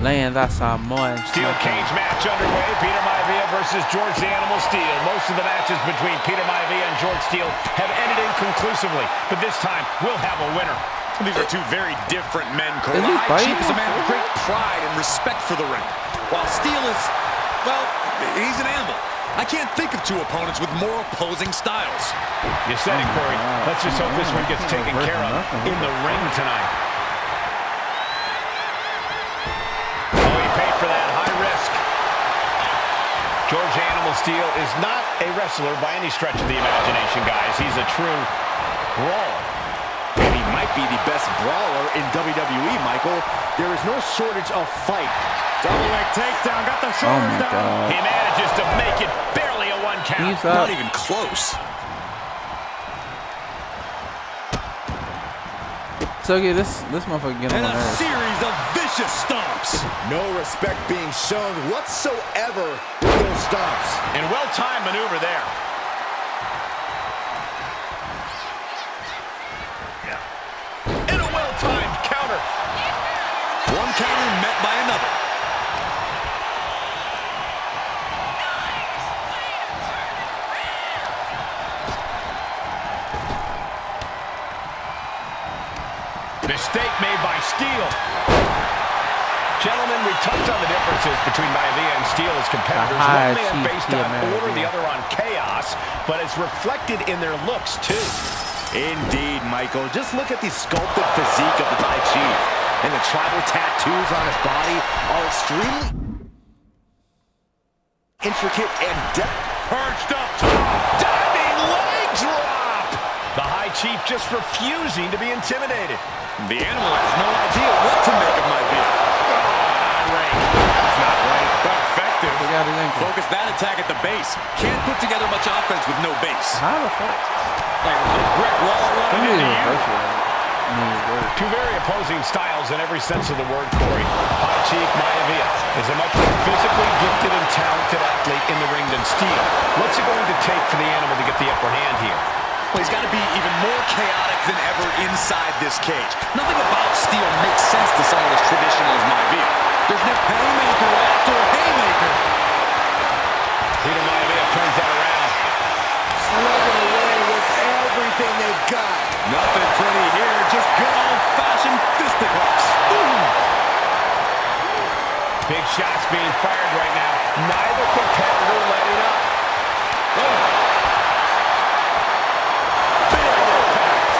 Laying that Samoan steel cage match underway. Peter Maivia versus George the Animal Steele. Most of the matches between Peter Maivia and George Steele have ended inconclusively, but this time we'll have a winner. These are two very different men, Cole. Is The he High Chief biting? is a man with great pride and respect for the ring, while Steele is, well, he's an animal. I can't think of two opponents with more opposing styles. You said it, Corey. Let's just hope this one gets taken care of in the ring tonight. Oh, he paid for that high risk. George Animal Steele is not a wrestler by any stretch of the imagination, guys. He's a true brawler. And he might be the best brawler in WWE, Michael. There is no shortage of fight. Double leg takedown, got the shoulders down. God. He manages to make it barely a one count. He's up. Not even close. So yeah, this motherfucker get on And my a nerves. series of vicious stomps. No respect being shown whatsoever with those stomps. And well-timed maneuver there. And a well-timed counter. One counter met by another. Mistake made by Steele. Gentlemen, we touched on the differences between Maivia and Steele as competitors. One man based on order, the other on chaos, but it's reflected in their looks, too. Indeed, Michael. Just look at the sculpted physique of the High Chief. And the tribal tattoos on his body are extremely intricate and depth. Perched up top. Diving leg drop. The High Chief just refusing to be intimidated. The animal has no idea what to make of Maivia. That's not right, but effective. He got his ankle. Focus that attack at the base. Can't put together much offense with no base. How the fuck? Like a brick wall Let running me into you. reverse it. Two very opposing styles in every sense of the word, Corey. High Chief Maivia is a much more physically gifted and talented athlete in the ring than Steele. What's it going to take for the animal to get the upper hand here? Well, he's got to be even more chaotic than ever inside this cage. Nothing about Steele makes sense to someone as traditional as Maivia. There's no haymaker after haymaker. Peter Maivia turns that around. Slugging away with everything they've got. Nothing pretty here, just good old-fashioned fisticuffs. Big shots being fired right now. Neither competitor letting up. Big impact.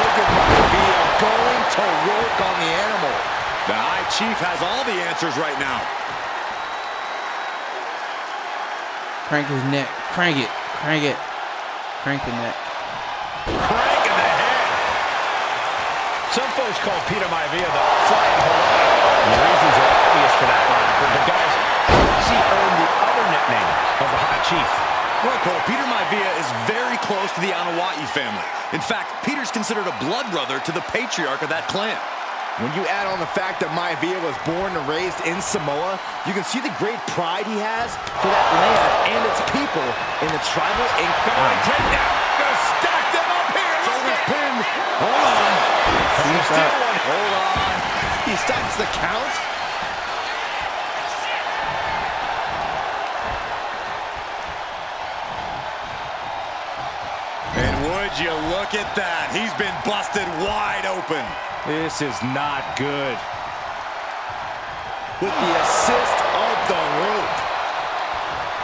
Look at Maivia going to work on the animal. The High Chief has all the answers right now. Crank his neck. Crank it. Crank it. Crank the neck. Crank in the head. Some folks call Peter Maivia the Flying Hawaiian. The reasons are obvious for that, but guys, he earned the other nickname of the High Chief? Well, Cole, Peter Maivia is very close to the Anoa'i family. In fact, Peter's considered a blood brother to the patriarch of that clan. When you add on the fact that Maivia was born and raised in Samoa, you can see the great pride he has for that land and its people in the tribal Takedown. Gonna stack them up here. Look at pin. Hold on. Stop. Hold on. He stops the count. And would you look at that? He's been busted wide open. This is not good. With the assist of the rope.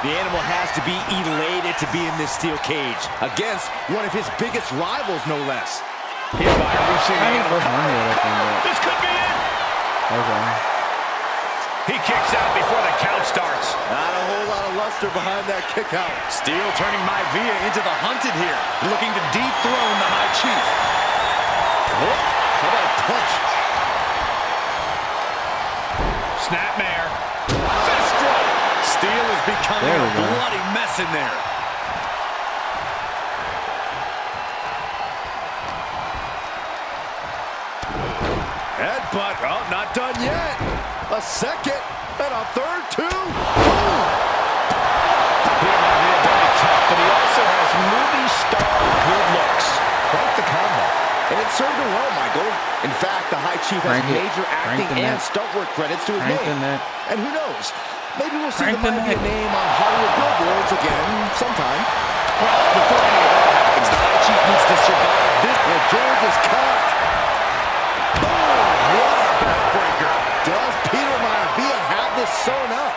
The animal has to be elated to be in this steel cage against one of his biggest rivals, no less. Here, Byron, we've seen I the think animal. both money that thing. This could be it. Okay. He kicks out before the count starts. Not a whole lot of luster behind that kick out. Steele turning Maivia into the hunted here, looking to dethrone the High Chief. Whoop. How about a punch? Snapmare. Fist drop. Steele is becoming There we a go. bloody mess in there. Headbutt. Oh, not done yet. A second and a third, too. Boom. Peter Maivia very tough, but he also has movie star good looks. Quite the combo. And it served him well, Michael. In fact, the High Chief has Crank it. major Crank acting the and neck. stunt work credits to his Crank the name. neck. And who knows? Maybe we'll see Crank the the Maivia neck. name on Hollywood billboards again sometime. Well, before any of that happens, the High Chief needs to survive this. And George is caught. Boom! What a backbreaker. Does Peter Maivia have this sewn up?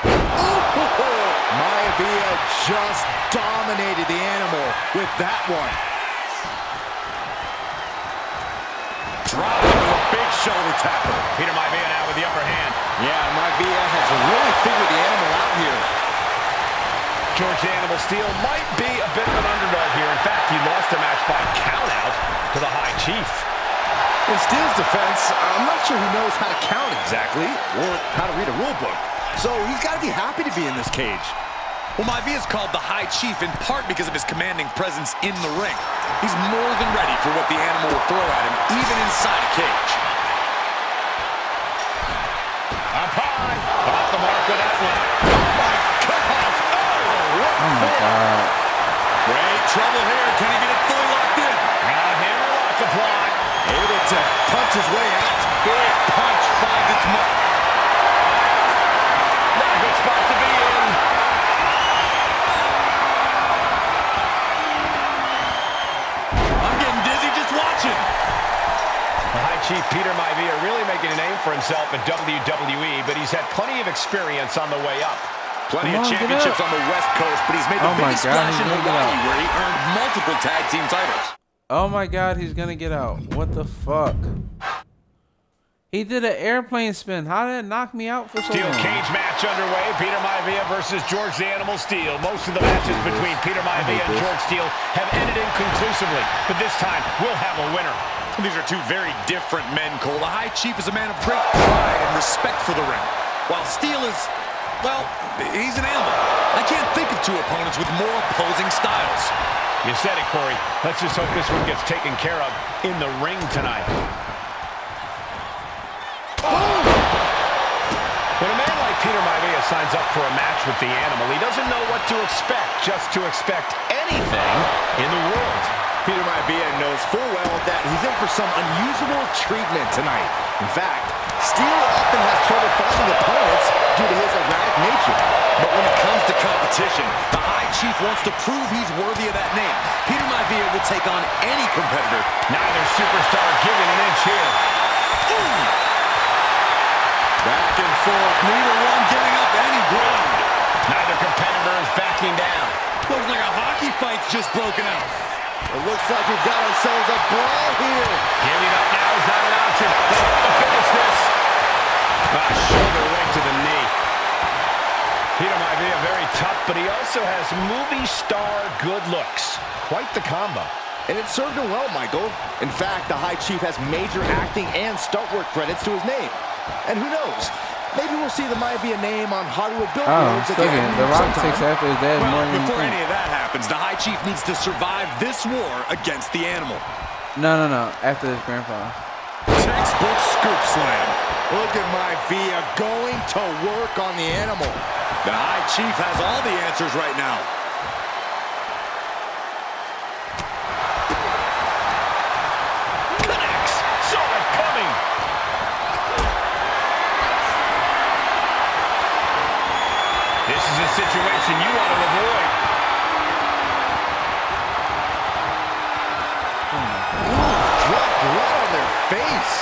Ooh! Maivia just dominated the animal with that one. Dropping with a big shoulder tackle. Peter Maivia now with the upper hand. Yeah, Maivia has really figured the animal out here. George the Animal Steele might be a bit of an underdog here. In fact, he lost the match by countout to the High Chief. In Steele's defense, I'm not sure he knows how to count exactly or how to read a rule book. So he's got to be happy to be in this cage. Well, Maivia is called the High Chief in part because of his commanding presence in the ring. He's more than ready for what the animal will throw at him, even inside a cage. Up high. Off the mark with that one. Oh, my gosh. Oh my God. Great trouble here. Can he get it fully locked in? Hammer lock applied. Able to punch his way out. Big punch finds its mark. Not a good spot to be in. I'm getting dizzy just watching. The High Chief Peter Maivia really making a name for himself at WWE, but he's had plenty of experience on the way up. Plenty Come of on, get championships up. on the West Coast, but he's made the Oh my biggest God, splash he's in gonna get Hawaii, out. where he earned multiple tag team titles. Oh my God, he's gonna get out. What the fuck? He did an airplane spin. How did it knock me out for so Steel long? cage match underway. Peter Maivia versus George the Animal Steele. Most of the matches between Peter Maivia and George Steele have ended inconclusively, but this time we'll have a winner. These are two very different men, Cole. The High Chief is a man of great pride and respect for the ring, while Steele is, well, he's an animal. I can't think of two opponents with more opposing styles. You said it, Corey. Let's just hope this one gets taken care of in the ring tonight. When a man like Peter Maivia signs up for a match with the animal, he doesn't know what to expect, just to expect anything in the world. Peter Maivia knows full well that he's in for some unusual treatment tonight. In fact, Steele often has trouble finding opponents due to his erratic nature. But when it comes to competition, the High Chief wants to prove he's worthy of that name. Peter Maivia will take on any competitor. Neither superstar giving an inch here. Back and forth, neither one giving up any ground. Neither competitor is backing down. Looks like a hockey fight's just broken out. It looks like we've got ourselves a brawl here. Giving up now is not an option. To finish this. Shoulder right to the knee. Peter Maivia very tough, but he also has movie star good looks. Quite the combo. And it served him well, Michael. In fact, the High Chief has major acting and stunt work credits to his name. And who knows? maybe we'll see the Maivia name on Hollywood Oh, billboards still again getting The Rock sometime. takes after his dad more Well, than you before think. any of that happens, the High Chief needs to survive this war against the animal. No. After his grandpa. Textbook scoop slam. Look at Maivia going to work on the animal. The High Chief has all the answers right now. Connects. Saw it coming. This is a situation you want to avoid. Dropped right on their face.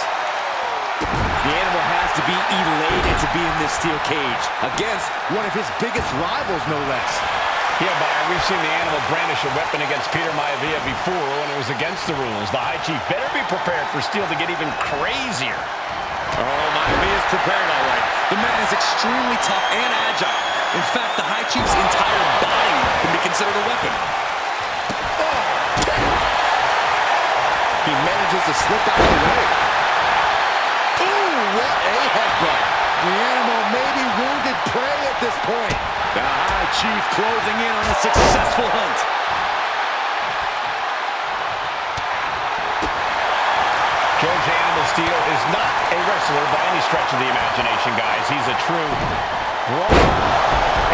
The animal has to be elated to be in this steel cage against one of his biggest rivals, no less. Yeah, Byron, we've seen the animal brandish a weapon against Peter Maivia before when it was against the rules. The High Chief better be prepared for Steel to get even crazier. Oh, Maivia's prepared all right. The man is extremely tough and agile. In fact, the High Chief's entire body can be considered a weapon. He manages to slip out of the way. Ooh, what a headbutt. The animal may be wounded prey at this point. The High Chief closing in on a successful hunt. George Animal Steel is not a wrestler by any stretch of the imagination, guys. He's a true brawler.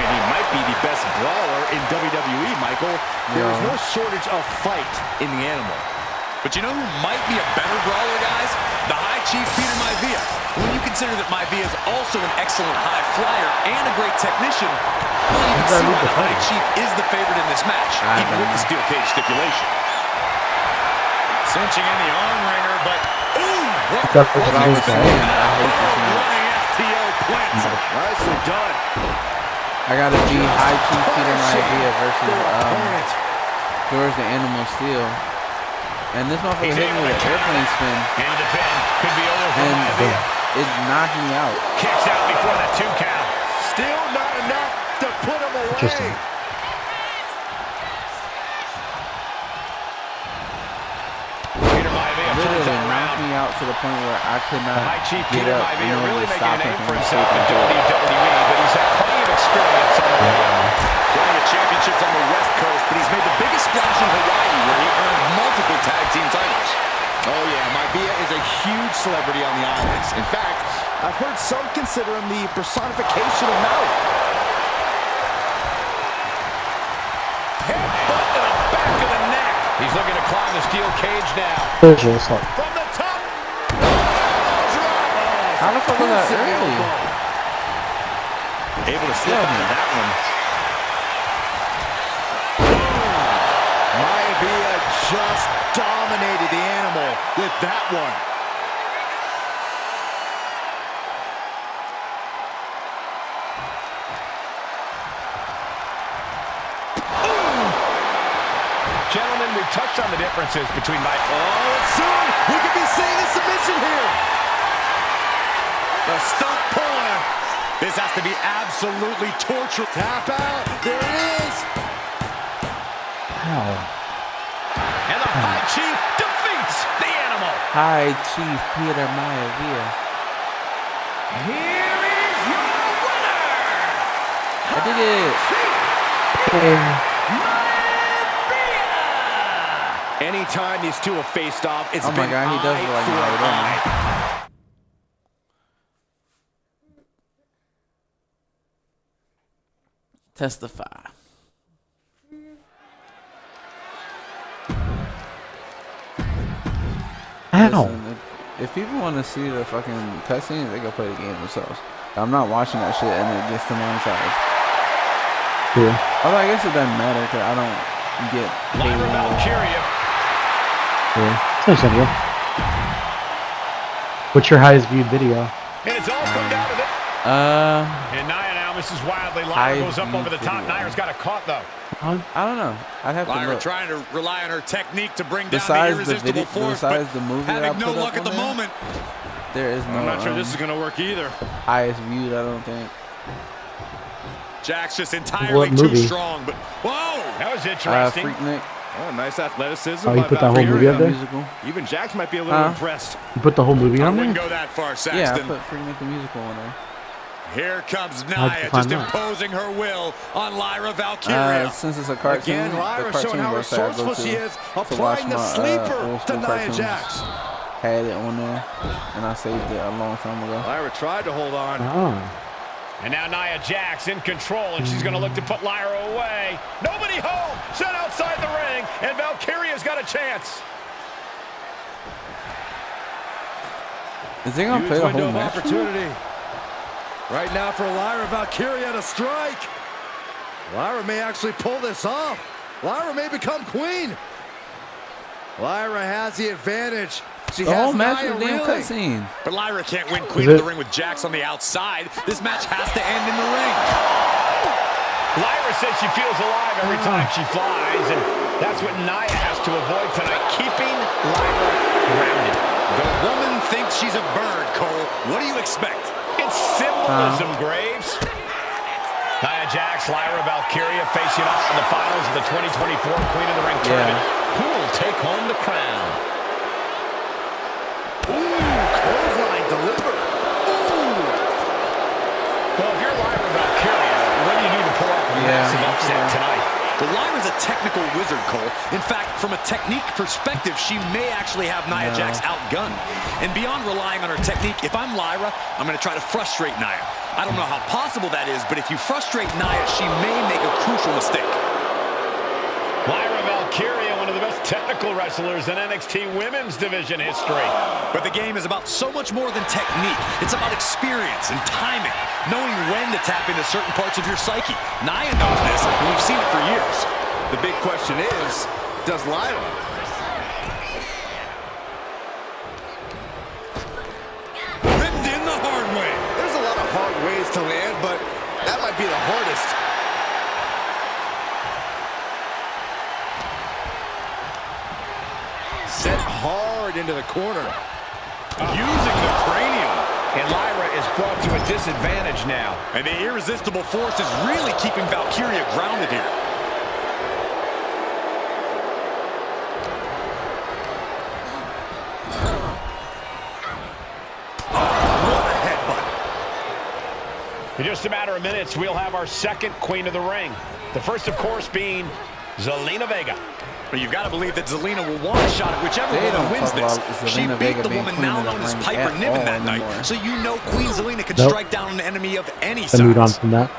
And he might be the best brawler in WWE, Michael. There's no shortage of fight in the animal. But you know who might be a better brawler, guys? The High Chief Peter Maivia. When you consider that Maivia is also an excellent high flyer and a great technician, well, you can see why the High Chief is the favorite in this match, even with the steel cage stipulation. Cinching in the arm wringer, but ooh! That's what I was saying. Running FTO plants. Nicely done. I gotta be High Chief Peter Maivia versus George the Animal Steel. And this motherfucker hit me with an airplane spin. And the pin could be over for And Maivia. it knocked me out. Kicks out before the 2 count. Still not enough to put him away. Interesting. Peter Maivia turns Literally that knocked around. me out to the point where I could The not High Chief get Peter up Maivia in order really to making stop a him name for from himself in escaping. WWE, but he's had plenty of experience on the road. Plenty of championships on the West Coast, but he's made the biggest splash in Hawaii, where he earned multiple tag team titles. Oh yeah, Maivia is a huge celebrity on the islands. In fact, I've heard some consider him the personification of Maui. Headbutt to the back of the neck. He's looking to climb the steel cage now. Visual assault. From the top. How the fuck was that early? Able to slip out of that one. Maivia just dominated the animal with that one. Gentlemen, we've touched on the differences between my... Oh, and soon we could be seeing a submission here. The stump puller. This has to be absolutely torture. Tap out. There it is. Ow. And the High Chief defeats the animal. High Chief Peter Maivia. Here is your winner, I did it. Maivia! Anytime these two have faced off, it's Oh my been God, he does eye look like for Maradona. eye. Testify. Ow. Listen, if people want to see the fucking cutscenes, they go play the game themselves. I'm not watching that shit and it gets demonetized. Cool. Although I guess it doesn't matter because I don't get paid Lyra anymore. Valkyria. Cool. It's understandable. What's your highest viewed video? And it's all come down to this. Uh, And Nia now misses wildly. High Lyra goes up over the top. video. Nia's got a caught, though. I don't know. I'd have to Lyra look. trying to rely on her technique to bring down Besides the the irresistible video- force, besides but the movie that I having no put up luck at on the there? moment. There is no I'm not sure this is going to work either. highest viewed, I don't think. Jack's just entirely What too movie? strong, but whoa! That was interesting. Freaknik, Oh, nice athleticism. Oh, you by put that whole movie Valkyria. up there? musical. Even Jax might be a little Huh? impressed. You put the whole movie I on wouldn't there? go that far, Yeah, I Saxton. put Freaknik the musical on there. Here comes Nia, just imposing her will on Lyra Valkyria. Since it's a cartoon, Again, Lyra showing how resourceful she is, applying the sleeper to Nia Jax. Had it on there, and I saved it a long time ago. Lyra tried to hold on. And now Nia Jax in control, and she's going to look to put Lyra away. Nobody home, set outside the ring, and Valkyria's got a chance. Is they going to play the whole match? Opportunity. Right now for Lyra Valkyria to strike. Lyra may actually pull this off. Lyra may become queen. Lyra has the advantage. She the has whole match Nia was damn cutscene. But Lyra can't win Queen of the Ring with Jax on the outside. This match has to end in the ring. Lyra says she feels alive every time she flies, and that's what Nia has to avoid tonight, keeping Lyra grounded. The woman thinks she's a bird, Cole. What do you expect? It's symbolism, Graves. Nia Jax, Lyra Valkyria facing off in the finals of the 2024 Queen of the Ring tournament. Who will take home the crown? Clothesline delivered. Well, if you're Lyra Valkyria, what do you do to pull off a massive upset tonight? Well, Lyra's a technical wizard, Cole. In fact, from a technique perspective, she may actually have Nia Jax outgunned. And beyond relying on her technique, if I'm Lyra, I'm going to try to frustrate Nia. I don't know how possible that is, but if you frustrate Nia, she may make a crucial mistake. Lyra Valkyria, one of the best technical wrestlers in NXT Women's Division history. But the game is about so much more than technique. It's about experience and timing, knowing when to tap into certain parts of your psyche. Nia knows this, and we've seen it for years. The big question is, does Lyra? Ripped in the hard way. There's a lot of hard ways to land, but that might be the hardest. Set hard into the corner. Using the cranium. And Lyra is brought to a disadvantage now. And the irresistible force is really keeping Valkyria grounded here. What a headbutt. In just a matter of minutes, we'll have our second Queen of the Ring. The first, of course, being Zelina Vega. But you've got to believe that Zelina will want a shot at whichever woman wins this. She beat the woman now known as Piper Niven that night, so you know Queen Zelina can strike down an enemy of any size. Move on from that.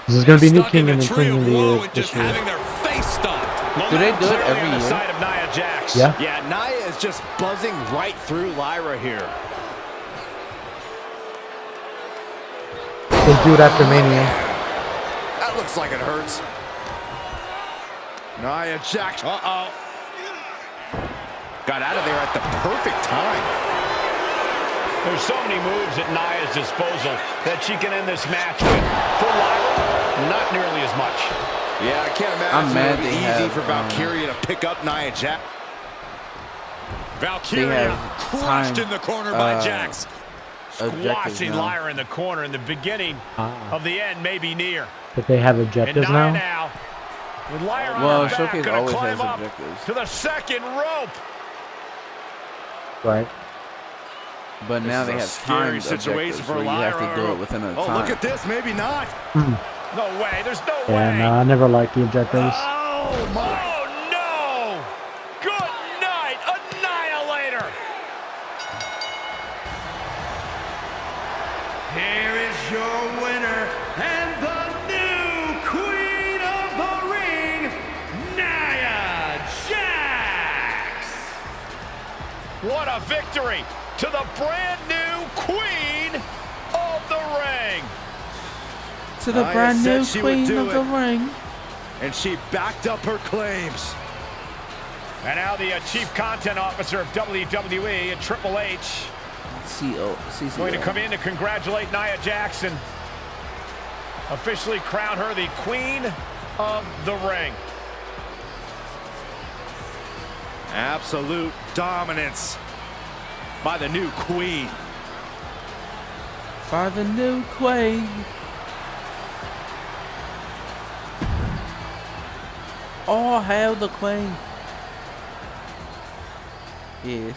This is going to be New King and Queen of the Year this year. Do they do it every year? Side of Nia Jax. Yeah. Yeah, Nia is just buzzing right through Lyra here. They do it after Mania. That looks like it hurts. Nia Jax. Uh-oh. Got out of there at the perfect time. There's so many moves at Nia's disposal that she can end this match with. For Lyra, not nearly as much. Yeah, I can't imagine it would be easy for Valkyria to pick up Nia Jax. Valkyria crushed in the corner by Jax. Squashing Lyra in the corner, in the beginning of the end may be near. But they have objectives and now? With Lyra on Well, her back, Showcase gonna always climb has up objectives. to the second rope. Right. But now they have timed objectives where you have to do it within a time. Oh, look at this. Maybe not. No way. There's no way. Yeah, no, I never liked the objectives. Oh, my. Oh, no. Good night, Annihilator. Here is your winner and the new Queen of the Ring, Nia Jax. What a victory to the brand new Queen of the Ring. To the brand new Queen of the Ring. And she backed up her claims. And now the Chief Content Officer of WWE and Triple H CCO. going to come in to congratulate Nia Jax, officially crown her the Queen of the Ring. Absolute dominance by the new Queen. By the new Queen. All hail the Queen. Yes.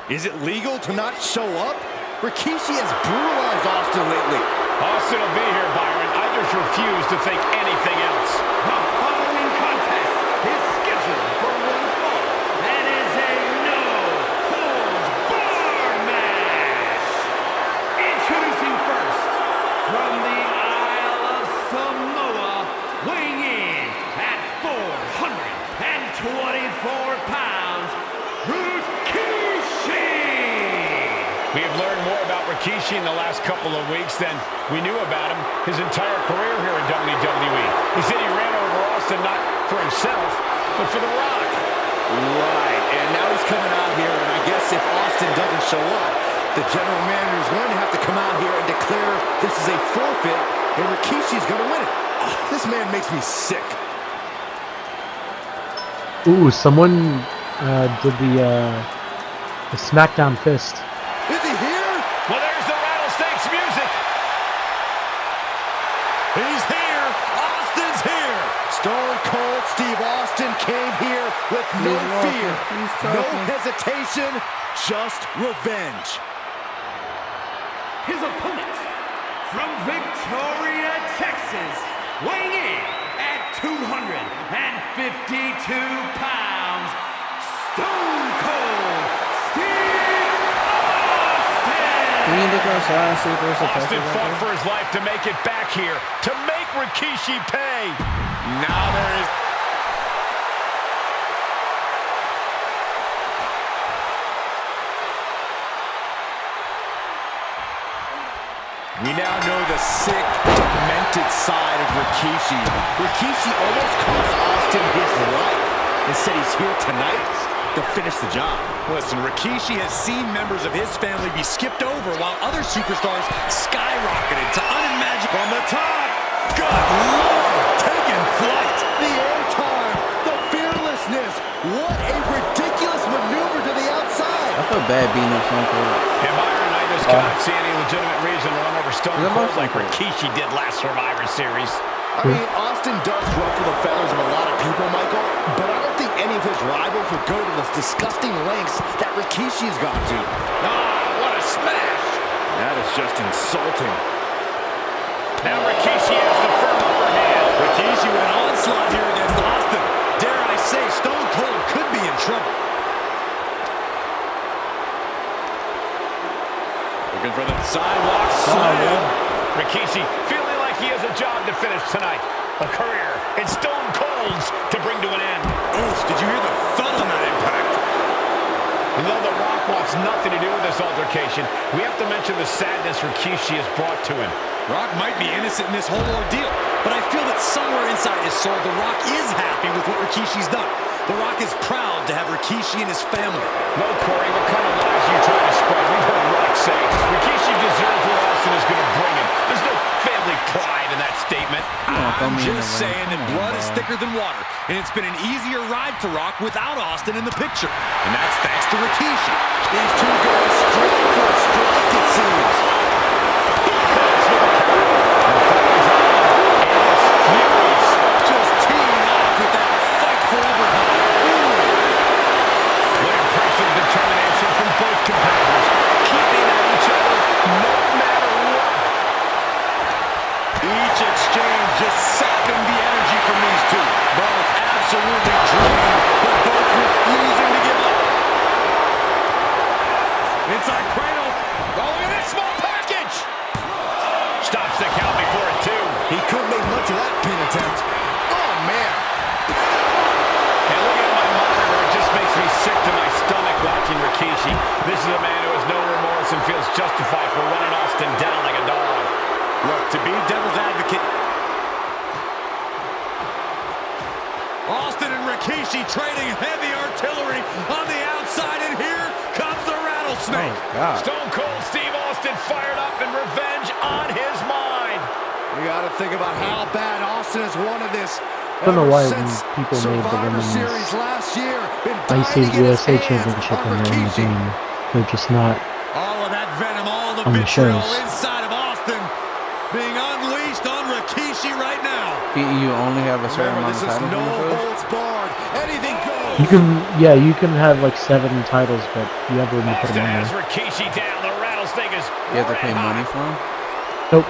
Is it legal to not show up? Rikishi has brutalized Austin lately. Austin will be here, Byron. I just refuse to think anything else. The following contest is scheduled for one fall and is a no-holds-barred match. Introducing first, from the Isle of Samoa, weighing in at 424 pounds, Rikishi! We have learned more about Rikishi in the last couple of weeks than we knew about him his entire career here in WWE. He said he ran over Austin not for himself, but for The Rock. Right, and now he's coming out here, and I guess if Austin doesn't show up, the general manager is going to have to come out here and declare this is a forfeit, and Rikishi's going to win it. This man makes me sick. Ooh, someone did the SmackDown fist. Is he here? Well, there's the Rattlesnakes music. He's here. Austin's here. Stone Cold Steve Austin came here with no fear, no hesitation, just revenge. His opponent, from Victoria, Texas, weighing in at 252 pounds, Stone Cold Steve Austin! Can you look outside and see if there's a Austin pepper fought right for his life to make it back here, to make Rikishi pay. Now there is... We now know the sick, demented side of Rikishi. Rikishi almost cost Austin his life and said he's here tonight to finish the job. Listen, Rikishi has seen members of his family be skipped over while other superstars skyrocketed to unimaginable. From the top, good Lord, taking flight. The airtime, the fearlessness. What a ridiculous maneuver to the outside. I feel bad beating up Stone Cold. And Byron, I just cannot see any legitimate reason to run over Stone Yeah, Cold most like of it. Rikishi did last Survivor Series. I mean, Austin does ruffle the feathers of a lot of people, Michael, but I don't think any of his rivals would go to the disgusting lengths that Rikishi's gone to. What a smash! That is just insulting. Now Rikishi has the firm upper hand. Rikishi with an onslaught here against Austin. Dare I say, Stone Cold could be in trouble. Looking for the sidewalk slam. Rikishi feeling like he has a job to finish tonight. A career in Stone Cold's to bring to an end. Oof, did you hear the thud on that impact? And though The Rock wants nothing to do with this altercation, we have to mention the sadness Rikishi has brought to him. Rock might be innocent in this whole ordeal, but I feel that somewhere inside his soul, The Rock is happy with what Rikishi's done. The Rock is proud to have Rikishi and his family. No, Corey, what kind of lies are you trying to spread? We've heard Rock say Rikishi deserves what Austin is going to bring him. There's no family pride in that statement. I'm just saying that blood is thicker than water, and it's been an easier ride for Rock without Austin in the picture. And that's thanks to Rikishi. These two going straight for a strike, it seems. Just teeing off with that fight forever. What impressive determination from both competitors, keeping at each other no matter what. Each exchange just sapping the energy from these two. Both absolutely drained, but both refusing to give up. Inside cradle, rolling in a small package. Stops the count before a 2. He couldn't make much of that pin attempt. Oh, man. And looking at my monitor, it just makes me sick to my stomach watching Rikishi. This is a man who has no remorse and feels justified for running Austin down like a dog. Look, to be devil's advocate. Austin and Rikishi trading heavy artillery on the outside, and here comes the rattlesnake. God. Stone Cold Steve Austin fired up and revenge on his mind. We got to think about how bad Austin has wanted this. I don't know why since people made the Survivor women's Series last year. IC USA Championship when they're in the game. They're just not All of that venom, all the on the vitriol shows. inside of Austin being unleashed on Rikishi right now. You only have a certain Remember, amount this of is titles no in the shows. holds barred. Anything goes. You can have like 7 titles, but you have room to put Austin them on has there. Rikishi down. The rattlesnake is You have to pay red hot. money for him? Nope.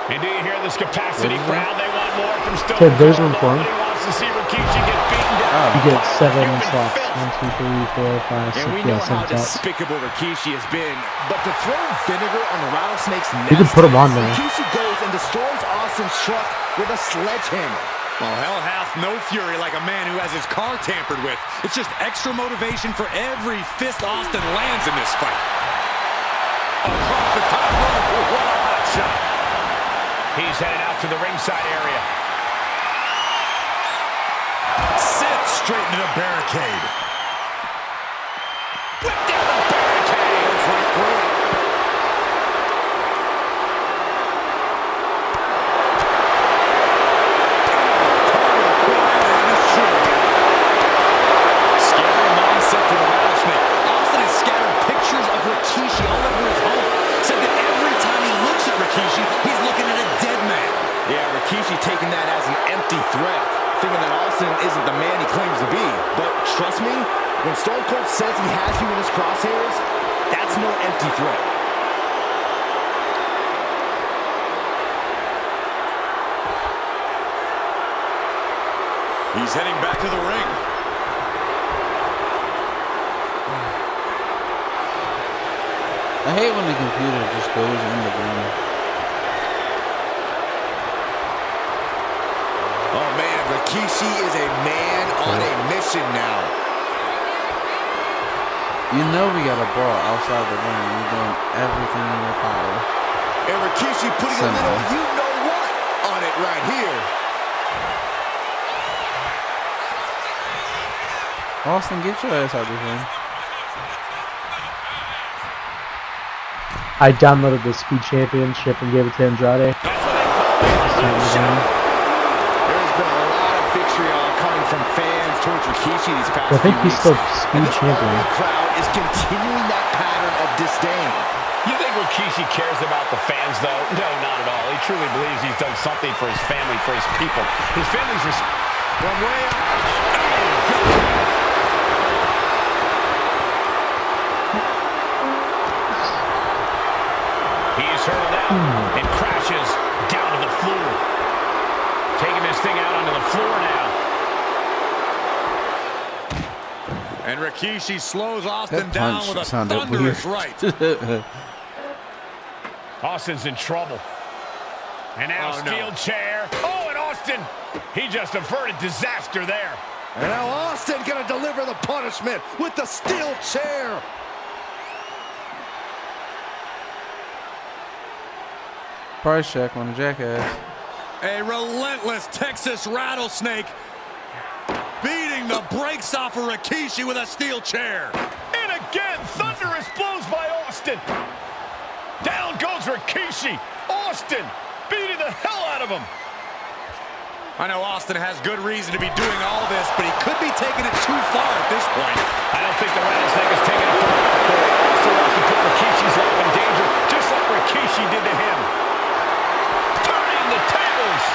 And do you hear this capacity What is crowd? They want more from Stone Kid, there's Cold. room for him. Nobody wants to see Rikishi get beaten down. You get 7 Human slots. filth. 1, 2, 3, 4, 5, 6. And we Yeah, know 7 how slots. despicable Rikishi has been, but to throw vinegar on the rattlesnake's nest, You can put him on there. Rikishi goes and destroys Austin's truck with a sledgehammer. Well, hell hath no fury like a man who has his car tampered with. It's just extra motivation for every fist Austin lands in this fight. Across the top rope, what a hot shot. He's headed out to the ringside area. Sent straight into the barricade. Whip down the barricade. Goes right through it. Scary mindset for the rattlesnake. Austin has scattered pictures of Rikishi all over his home. Said that every time he looks at Rikishi, he's looking at a dead man. Yeah, Rikishi taking that as an empty threat, thinking that Austin isn't the man he claims to be. But trust me, when Stone Cold says he has you in his crosshairs, that's no empty threat. He's heading back to the ring. I hate when the computer just goes in the room. Oh man, Rikishi is a man on a mission now. You know we got a brawl outside the ring. You're doing everything in your power. And Rikishi putting a little you know what on it right here. Austin, get your ass out of here. I downloaded the Speed Championship and gave it to Andrade. That's what they call it. There's been a lot of vitriol coming from fans towards Rikishi these past I think few he's weeks. still And Speed this Champion. All crowd is continuing that pattern of disdain. You think Rikishi cares about the fans, though? No, not at all. He truly believes he's done something for his family, for his people. His family's From way up. He's hurled out and crashes down to the floor. Taking this thing out onto the floor now. And Rikishi slows Austin That down punch with a sounded thunderous weird. right. Austin's in trouble. And now Oh, no. steel chair. Oh, and Austin, he just averted disaster there. And now Austin gonna deliver the punishment with the steel chair. Price check on the jackass. A relentless Texas rattlesnake beating the brakes off of Rikishi with a steel chair. And again, thunderous blows by Austin. Down goes Rikishi. Austin beating the hell out of him. I know Austin has good reason to be doing all this, but he could be taking it too far at this point. I don't think the rattlesnake is taking it far enough. Austin wants to put Rikishi's life in danger, just like Rikishi did to him. Turning the tables.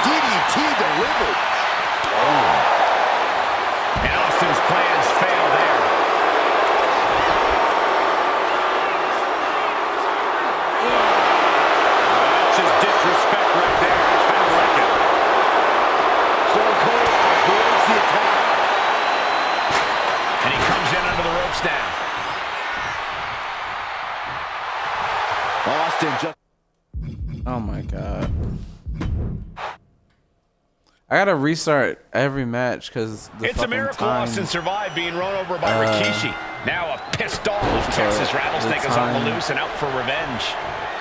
DDT delivered. And Austin's plans fail there. That's just disrespect right there. I kind of like it. Stone Cold avoids the attack. And he comes in under the ropes now. Austin just... Oh my god. I gotta restart every match because the It's a fucking miracle time. Austin survived being run over by Rikishi. Now a pissed off Texas rattlesnake is on the loose and out for revenge.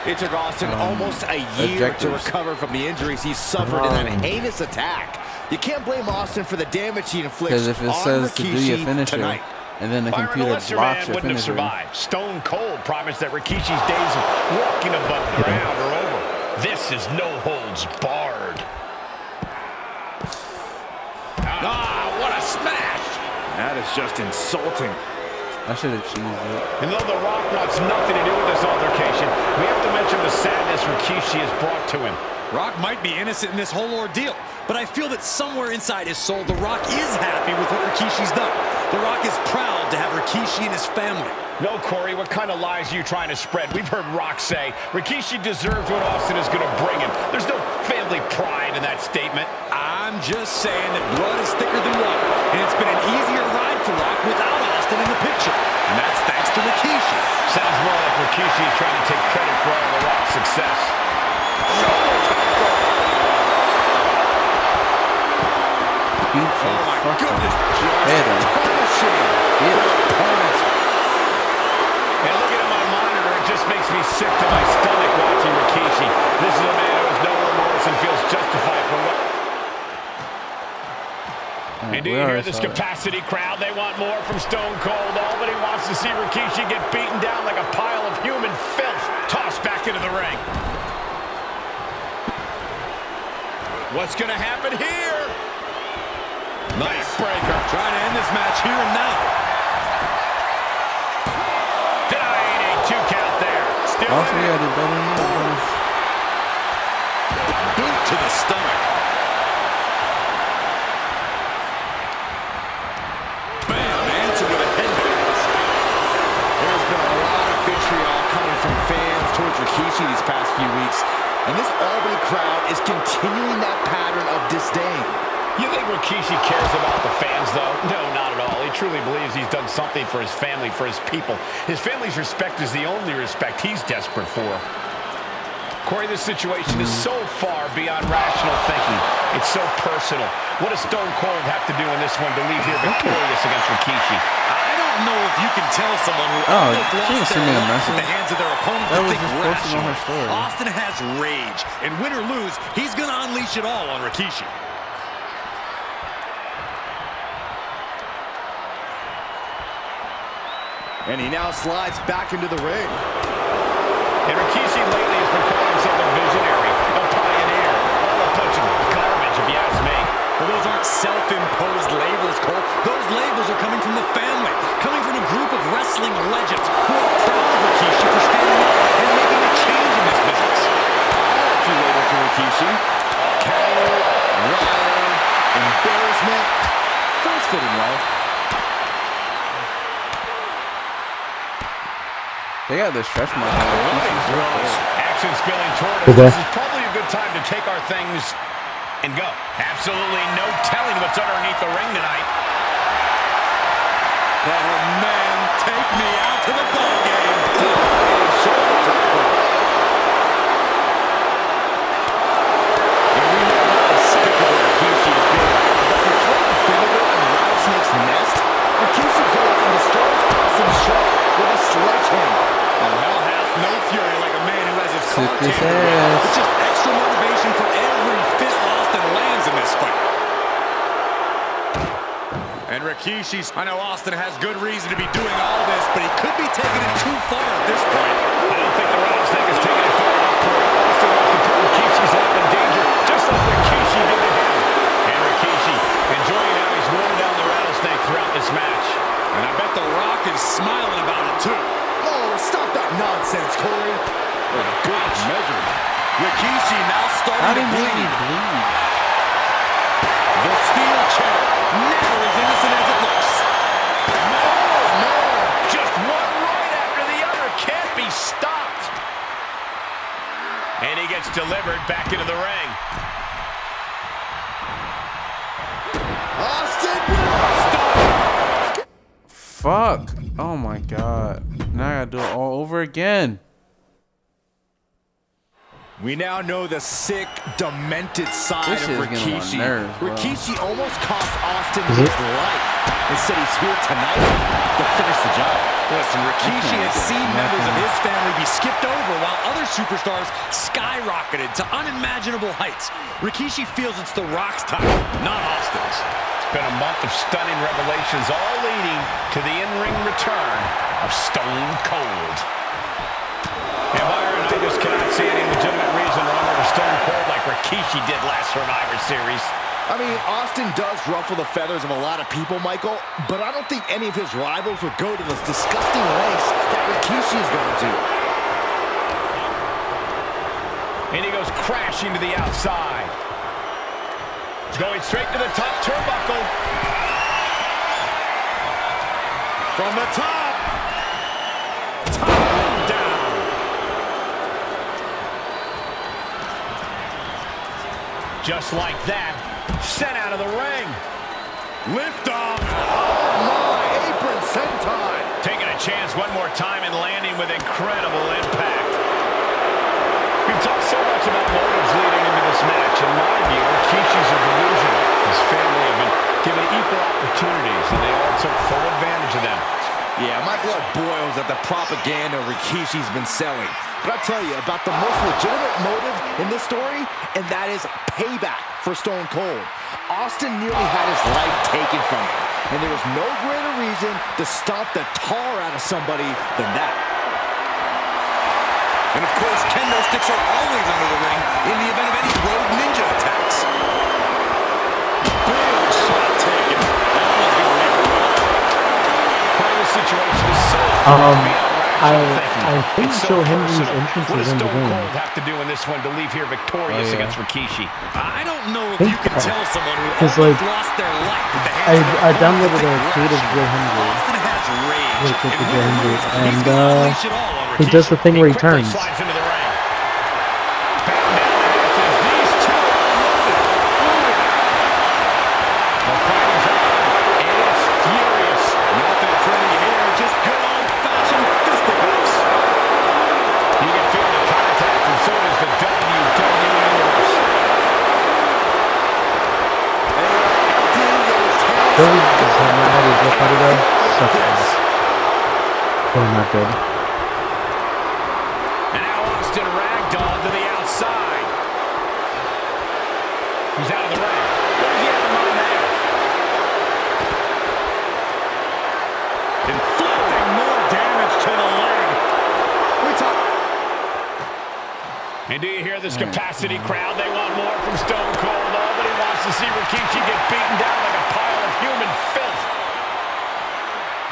It took Austin almost a year to objectives. recover from the injuries he suffered in that heinous attack. You can't blame Austin for the damage he inflicts Because if it on says to do your Rikishi finisher, tonight. and then the Byron, a computer lesser blocks man your wouldn't have finisher. survived. Stone Cold promised that Rikishi's days of walking above ground are over. This is no holds barred. Ah, what a smash! That is just insulting. I should have cheesed it. And though The Rock wants nothing to do with this altercation, we have to mention the sadness Rikishi has brought to him. Rock might be innocent in this whole ordeal, but I feel that somewhere inside his soul, The Rock is happy with what Rikishi's done. The Rock is proud to have Rikishi and his family. No, Corey, what kind of lies are you trying to spread? We've heard Rock say Rikishi deserves what Austin is going to bring him. There's no family pride in that statement. I'm just saying that blood is thicker than water, and it's been an easier ride for Rock without Austin in the picture. And that's thanks to Rikishi. Sounds more like Rikishi is trying to take credit for all of The Rock's success. Beats Oh my goodness. head on. And looking at my monitor, it just makes me sick to my stomach watching Rikishi. This is a man who has no remorse and feels justified for what... And do you hear this capacity crowd? They want more from Stone Cold. Nobody wants to see Rikishi get beaten down like a pile of human filth tossed back into the ring. What's going to happen here? Nice breaker. Trying to end this match here and now. Denying a 2 count there. Still Also, yeah, the better than Boot to the stomach. Bam, answer with a headbutt. There's been a lot of vitriol coming from fans towards Rikishi these past few weeks, and this Albany crowd is continuing that pattern of disdain. You think Rikishi cares about the fans, though? No, not at all. He truly believes he's done something for his family, for his people. His family's respect is the only respect he's desperate for. Corey, this situation is so far beyond rational thinking. It's so personal. What does Stone Cold have to do in this one to leave here victorious against Rikishi? I don't know if you can tell someone who almost lost their life at the hands of their opponent to think rationally. Austin has rage, and win or lose, he's going to unleash it all on Rikishi. And he now slides back into the ring. And Rikishi lately has been calling himself a visionary, a pioneer, all a bunch of garbage, if you ask me. Well, those aren't self-imposed labels, Cole. Those labels are coming from the family, coming from a group of wrestling legends who are proud of Rikishi for standing up and making a change in this business. A few labels for Rikishi. Coward, liar, embarrassment. First fitting well. They got the stretch mark. Action spilling toward us. This is probably a good time to take our things and go. Absolutely no telling what's underneath the ring tonight. Oh, man, take me out to the ballgame. And we know how despicable Rikishi has been. But to throw a finger in the rattlesnake's nest, Rikishi goes and destroys Austin's show with a sledgehammer. Well, hell hath no fury like a man who has his cards his handed. ass. It's just extra motivation for every fist Austin lands in this fight. And Rikishi's, I know Austin has good reason to be doing all this, but he could be taking it too far at this point. I don't think the rattlesnake is taking it far enough. Austin wants to put Rikishi's life in danger, just like Rikishi did to him. And Rikishi enjoying how he's worn down the rattlesnake throughout this match. And I bet The Rock is smiling about it, too. Oh, stop that nonsense, Corey. Good measure. Rikishi now starting to bleed. The steel chair, never as innocent as it looks. No, just one right after the other. Can't be stopped. And he gets delivered back into the ring. Austin! Stop. Fuck. Oh my god. Now I gotta do it all over again. We now know the sick, demented side This of shit is getting on my Rikishi. nerves, bro. Rikishi almost cost Austin his life. Instead, he's here tonight to finish the job. Listen, Rikishi has seen members of his family be skipped over while other superstars skyrocketed to unimaginable heights. Rikishi feels it's The Rock's time, not Austin's. It's been a month of stunning revelations, all leading to the in-ring return of Stone Cold. And Byron, I just cannot see any legitimate reason to run over Stone Cold like Rikishi did last Survivor Series. I mean, Austin does ruffle the feathers of a lot of people, Michael, but I don't think any of his rivals would go to those disgusting lengths that Rikishi is going to. And he goes crashing to the outside. Going straight to the top turnbuckle. From the top. Top down. Just like that, sent out of the ring. Lift off. Oh my, apron senton. Taking a chance one more time and landing with incredible impact. We've talked so much about motives leading into this match. In my view, Rikishi's a delusion. His family have been given equal opportunities, and they all took full advantage of them. Yeah, my blood boils at the propaganda Rikishi's been selling. But I'll tell you about the most legitimate motive in this story, and that is payback for Stone Cold. Austin nearly had his life taken from him, and there was no greater reason to stomp the tar out of somebody than that. And of course, kendo sticks are always under the ring in the event of any road ninja attacks. Big shot taken. That one's gonna leave a mark. Part of the situation is so I think Joe Henry's entrance What is does in the Stone ring. Cold have to do in this one to leave here victorious against Rikishi? I don't know if you can tell someone who Because, almost like, lost their life at the hands of I their downloaded a opponent tweet of that Joe Henry. Austin has rage. Really quick And with Joe when Henry, he's and gonna unleash it all on he Rikishi. does the thing where he Quickly turns. slides into the ring. Back down the hatches. These two are loaded. The fight is on, and it's furious. Nothing pretty here, just good old-fashioned fisticuffs. You can feel the contact, and so does the WWE Universe. Joey does not know how to get out of there. Sucks ass. Oh, not good. And now Austin ragdolled to the outside. He's out of the ring. What does he have in mind there? Inflicting more damage to the leg. And do you hear this capacity crowd? They want more from Stone Cold. Nobody wants to see Rikishi get beaten down like a pile of human filth.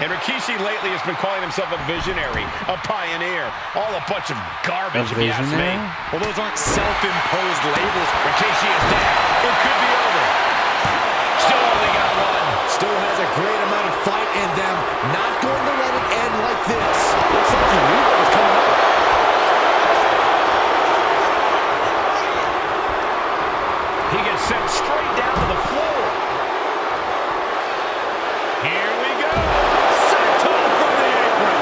And Rikishi lately has been calling himself a visionary, a pioneer. All a bunch of garbage, if you ask me. Well, those aren't self-imposed labels. Rikishi is down. It could be over. Still only got one. Still has a great amount of fight in them. Not going to let it end like this. Looks like he knew what was coming up. He gets sent straight down to the floor. Here we go. Senton from the apron.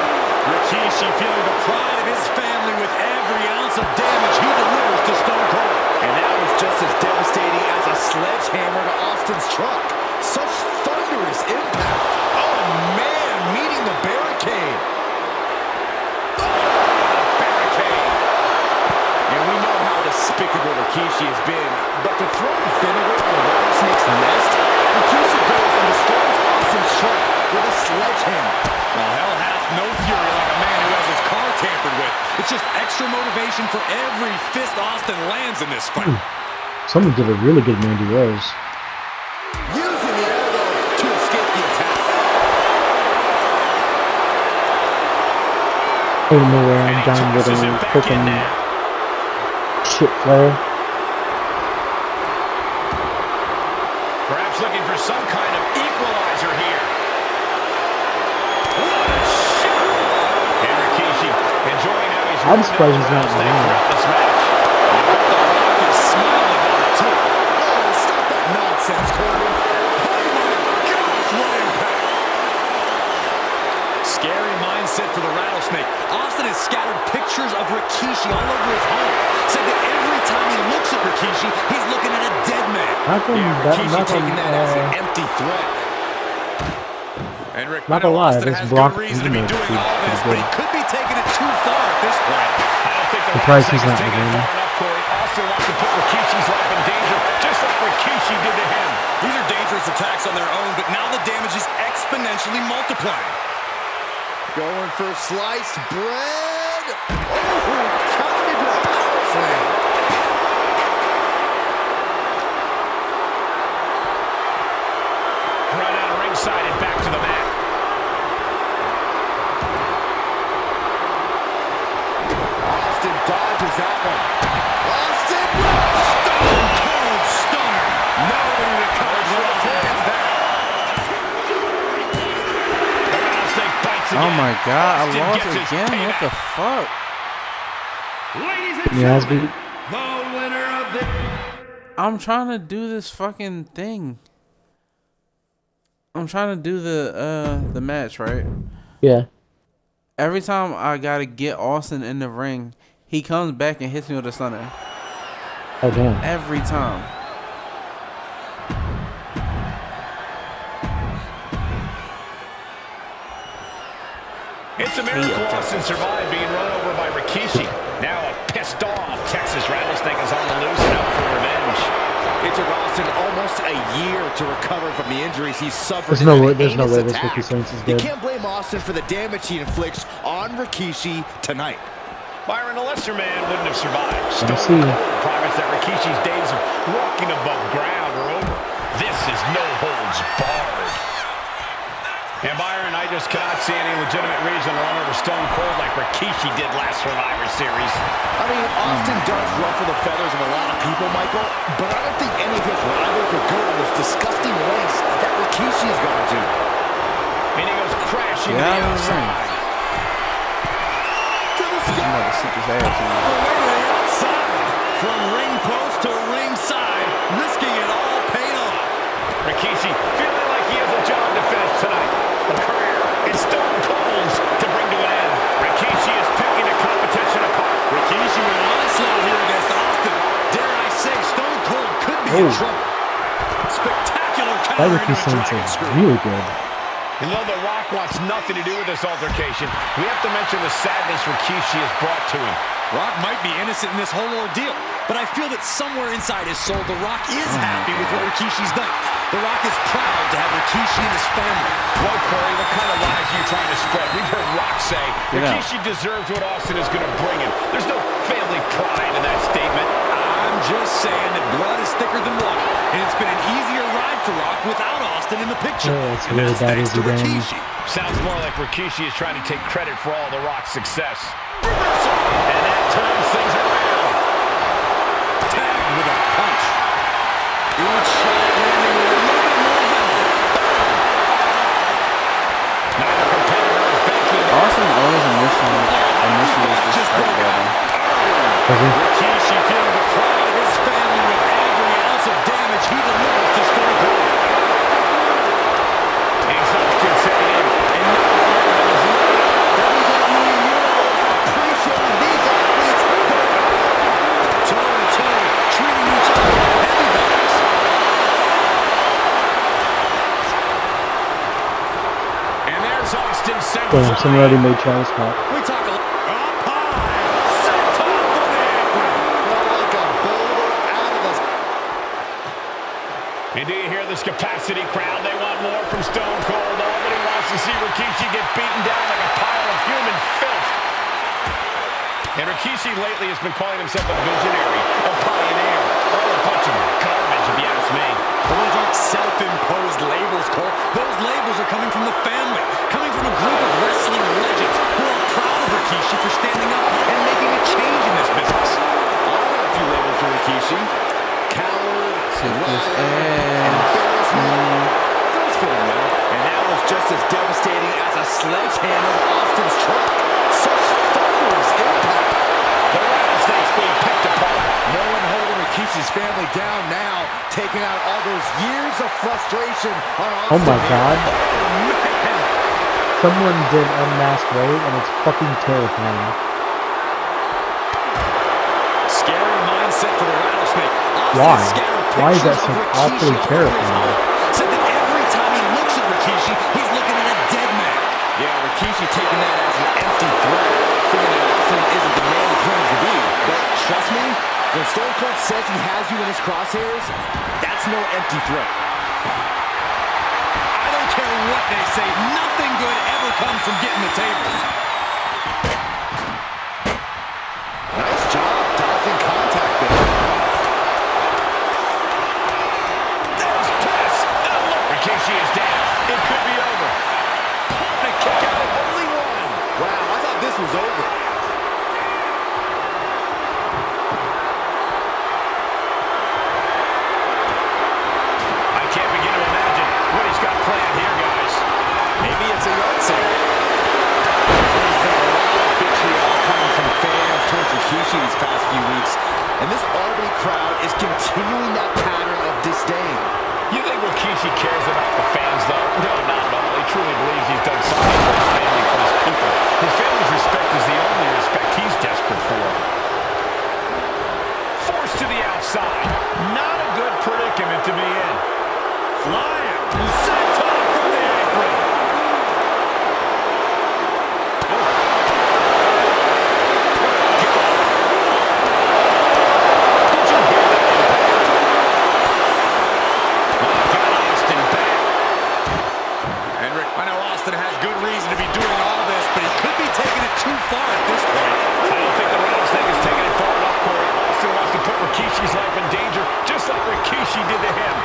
Rikishi feeling the pride of his family with every ounce of damage he delivers to Stone Cold. And that was just as devastating as a sledgehammer to Austin's truck. Such thunderous impact. Oh, man, meeting the barricade. Barricade. And we know how despicable Rikishi has been, but to throw vinegar on a rattlesnake's nest, Rikishi goes and destroys Austin's truck with a sledgehammer. Well, hell hath no fury like a man who has his car tampered with. It's just extra motivation for every fist Austin lands in this fight. Someone did a really good Mandy Rose. Using the elbow to escape the attack. Out of nowhere, I'm down with a freaking shit flare. Perhaps looking for some kind of equalizer here. What a shot! And Rikishi enjoying how he's I'm surprised he's not in the ring. throughout this match. The Rock is smiling about it, too. Oh, stop that nonsense, Corey. Oh, my gosh, what impact. Scary mindset for the Rattlesnake. Austin has scattered pictures of Rikishi all over his home. Said that every time he looks at Rikishi, he's looking at a dead man. Not Taking that as an empty threat. And Rick, Not gonna lie, Austin this has Brock good reason to be Lesnar doing feud all is this, good. but he could be taking it too far at this point. I don't think the Surprised he's Rattlesnake not is taking in it the far enough, Corey. Austin wants to put Rikishi's life in danger, just like Rikishi did to him. These are dangerous attacks on their own, but now the damage is exponentially multiplying. Going for sliced bread. Oh, countered into a power slam. Run out of ringside and back to the mat. Austin dodges that one. Austin Oh my God, I Austin lost gets his again. What the payback. fuck? Ladies and Yeah, it's gentlemen, the winner of the... I'm trying to do this fucking thing. I'm trying to do the match, right? Yeah. Every time I gotta get Austin in the ring, he comes back and hits me with a stunner. Oh damn. Every time. It's a miracle Austin survived being run over by Rikishi. Now a pissed off Texas Rattlesnake is on the loose and out for revenge. It took Austin almost a year to recover from the injuries he suffered. There's no way in that heinous this attack. Ricky Saints is You good. can't blame Austin for the damage he inflicts on Rikishi tonight. Byron, a lesser man wouldn't have survived. Let me Stone see. Cold promised that Rikishi's days of walking above ground are over. This is no holds barred. And Byron, I just cannot see any legitimate reason to run over Stone Cold like Rikishi did last Survivor Series. I mean, Austin does ruffle the feathers of a lot of people, Michael, but I don't think any of his rivals would go to those disgusting lengths that Rikishi is going to. And he goes crashing to Yeah, the I'm outside. I'm about to sit this ass in. Outside, from ring post to ringside, risking it all paid off. Rikishi feeling like he has a job to finish tonight. A career in Stone Cold's to bring to an end. Rikishi is picking the competition apart. Rikishi with an onslaught here against Austin. Dare I say, Stone Cold could be in Oh. trouble. Spectacular That counter Ricky into a Saints dragon is screw. really good. And though The Rock wants nothing to do with this altercation, we have to mention the sadness Rikishi has brought to him. Rock might be innocent in this whole ordeal, but I feel that somewhere inside his soul, The Rock is happy with what Rikishi's done. The Rock is proud to have Rikishi and his family. Well, Corey, what kind of lies are you trying to spread? We've heard Rock say Get out. Rikishi deserves what Austin is going to bring him. There's no family pride in that statement. I'm just saying that blood is thicker than water, and it's been an easier ride for Rock without Austin in the picture. Oh, it's And really that's bad thanks as to you damn. Rikishi. Sounds more like Rikishi is trying to take credit for all The Rock's success. Reversal. And that turns things around. Tagged with a punch. Each shot landing with a little bit more venom. Neither competitor is banking. Austin always initiates the strike button. Does he? Rikishi feeling the pride of his family with every ounce of damage he delivers to Stone Cold. Exhaustion setting in. And now the momentum is low. WWE Universe appreciating these athletes. Toe to toe, treating each other like heavy bags. And there's Austin sent Damn, someone already made Charles Scott. We talk a lot. Up high. Set up for the apron. Like a boulder out of the... And do you hear this capacity crowd? They want more from Stone Cold. Nobody wants to see Rikishi get beaten down like a pile of human filth. And Rikishi lately has been calling himself a visionary, a pioneer. All a bunch of garbage, if you ask me. Those aren't self-imposed labels, Cole. Those labels are coming from the family, coming from a group of wrestling legends who are proud of Rikishi for standing up and making a change in this business. I have a few labels for Rikishi. Coward, Sit this liar, ass. embarrassment. Those fit him well. And that was just as devastating as a sledgehammer to Austin's truck. Such thunderous impact. The rattlesnake's being picked apart. No one holding Rikishi's family down now, taking out all those years of frustration on Oh Austin. my God. Man. Someone did Unmasked Raid, and it's fucking terrifying. Scary mindset for the rattlesnake. Austin Why? scattered Why is that pictures so of Rikishi awfully all over his terrifying? wall. Said that every time he looks at Rikishi, he's looking at a dead man. Yeah, Rikishi taking that as an empty threat, thinking that Austin isn't the man he claims to be. But trust me, when Stone Cold says he has you in his crosshairs, that's no empty threat. I don't care what they say. Nothing good ever comes from getting the tables. Nice job dodging contact there. There's press. Oh, look, Rikishi is down. It could be over. What a kick out. Only one. Wow, I thought this was over. I can't begin to imagine what he's got planned here, guys. Maybe it's a yard sale. And this Albany crowd is continuing that pattern of disdain. You think Rikishi cares about the fans, though? No, not at all. He truly believes he's done something for his family, for his people. His family's respect is the only respect he's desperate for. Forced to the outside. Not a good predicament to be in. Flying. Senton from the apron. Rikishi's life in danger, just like Rikishi did to him.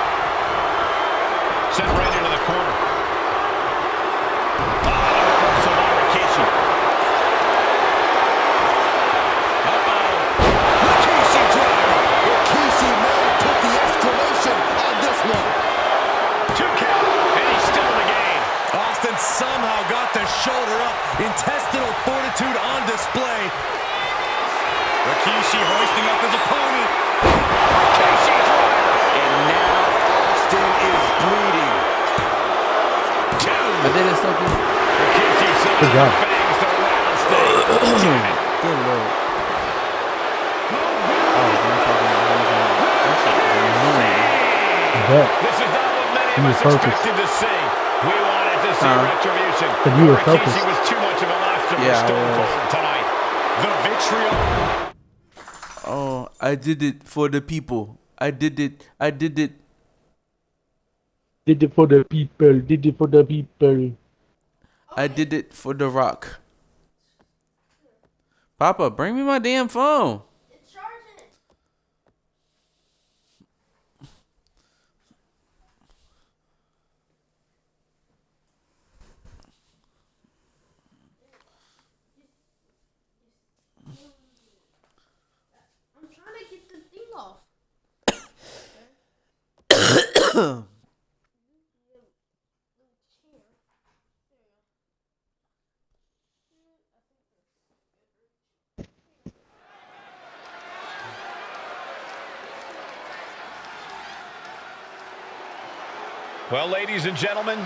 Sent right into the corner. Reversal by Rikishi. Rikishi driver. Rikishi may put the exclamation on this one. 2 count, and he's still in the game. Austin somehow got the shoulder up. Intestinal fortitude on display. Rikishi hoisting up his opponent. Rikishi driver. And now Austin is bleeding. 2. I did it something. Rikishi seeing Good job. fangs the round stage. Good lord. Oh, I'm talking about that shit is annoying. I bet. This is not what many of You us were focused. expected to see. We wanted to see retribution. But you were Rikishi focused. was too much of a master Yeah, I for Stone was. Cold tonight. The vitriol. Oh, I did it for the people. I did it. Did it for the people. Did it for the people. I did it for The Rock. Papa, bring me my damn phone. It's charging. I'm trying to get the thing off. Well, ladies and gentlemen,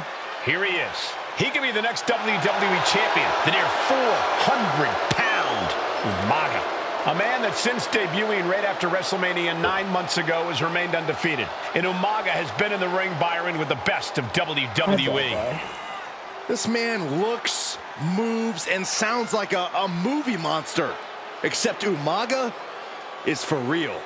here he is. He can be the next WWE champion, the near 400-pound Umaga. A man that since debuting right after WrestleMania 9 months ago has remained undefeated. And Umaga has been in the ring, Byron, with the best of WWE. This man looks, moves, and sounds like a movie monster. Except Umaga is for real.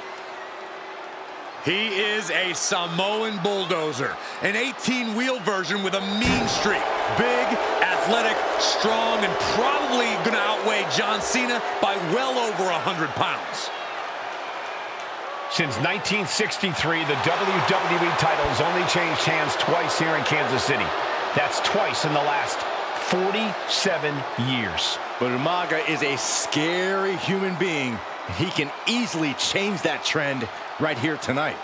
He is a Samoan bulldozer, an 18-wheel version with a mean streak. Big, athletic, strong, and probably going to outweigh John Cena by well over 100 pounds. Since 1963, the WWE title has only changed hands twice here in Kansas City. That's twice in the last 47 years. But Umaga is a scary human being. He can easily change that trend right here tonight.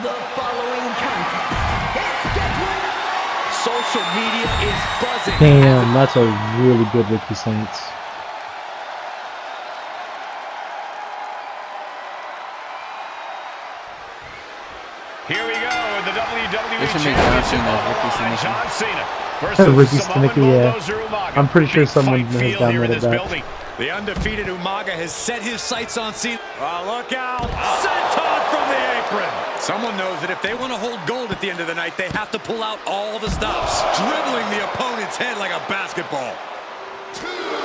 The following contest is scheduled. Social media is buzzing. Damn, that's a really good Ricky Saints. Here we go with the WWE They should make John Championship Cena on the Ricky line. Sneaky. John Cena versus Ricky Samoan Sneaky, yeah. Bulldozer Umaga. I'm pretty sure Big someone fight has feel here in downloaded this that. building. The undefeated Umaga has set his sights on Cena. Oh, look out. Senton from the apron. Someone knows that if they want to hold gold at the end of the night, they have to pull out all the stops, dribbling the opponent's head like a basketball.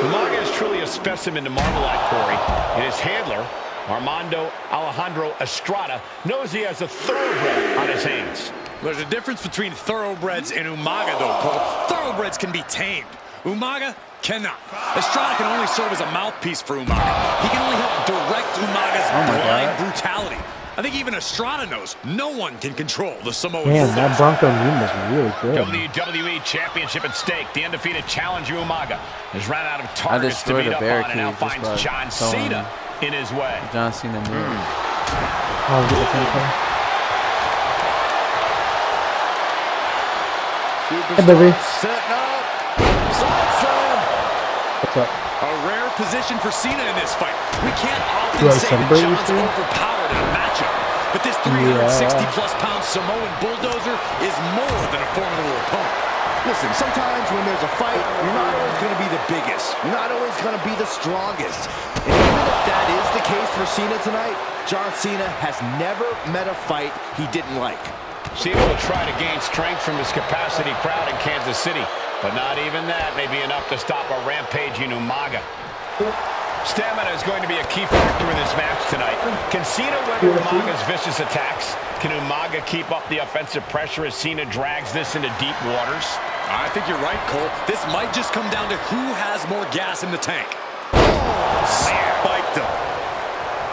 Umaga is truly a specimen to marvel at, Corey. And his handler, Armando Alejandro Estrada, knows he has a thoroughbred on his hands. There's a difference between thoroughbreds and Umaga, though, Cole. Thoroughbreds can be tamed. Umaga cannot. Estrada can only serve as a mouthpiece for Umaga. He can only help direct Umaga's blind brutality. I think even Estrada knows no one can control the Samoan. Man, that Bronco Moon was really good. WWE Championship at stake. The undefeated challenger Umaga has run out of targets to destroyed beat a up on and now barricade finds just by John throwing Cena in his way. John Cena knew it. Oh, get the pinnacle. Hey, baby. Setting up. Slam. What's up? A rare position for Cena in this fight. We can't often Do I say that celebrate John's with you? overpowered in a matchup, but this 360-plus pound Samoan bulldozer is more than a formidable opponent. Listen, sometimes when there's a fight, you're not always going to be the biggest. You're not always going to be the strongest. And even if that is the case for Cena tonight, John Cena has never met a fight he didn't like. Cena will try to gain strength from his capacity crowd in Kansas City, but not even that may be enough to stop a rampaging Umaga. Stamina is going to be a key factor in this match tonight. Can Cena weather Umaga's vicious attacks? Can Umaga keep up the offensive pressure as Cena drags this into deep waters? I think you're right, Cole. This might just come down to who has more gas in the tank. Spiked him.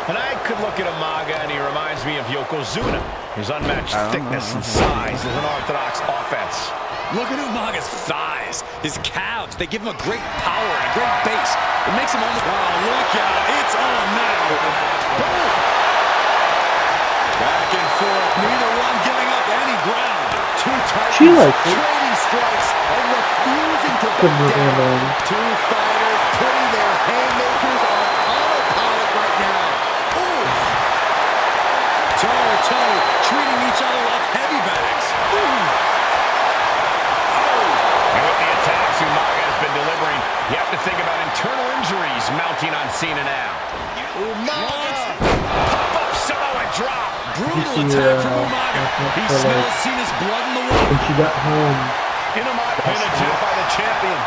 And I could look at Umaga and he reminds me of Yokozuna. His unmatched thickness and size is an orthodox offense. Look at Umaga's thighs, his calves. They give him a great power and a great base. It makes him almost... Oh, look out. It's on now. Boom. Back and forth. Neither one giving up any ground. Two She titans likes it. trading strikes and refusing to Good back move, down. Amber. Two fighters putting their haymakers on autopilot right now. Ooh. Toe-to-toe, treating each other like heavy bags. And with the attacks Umaga has been delivering, you have to think about internal injuries mounting on Cena now. Umaga. Pop-up Samoa drop. Brutal attack from Umaga. He smells Cena's blood in the water. When she got home, Umaga pin attempt by the champion.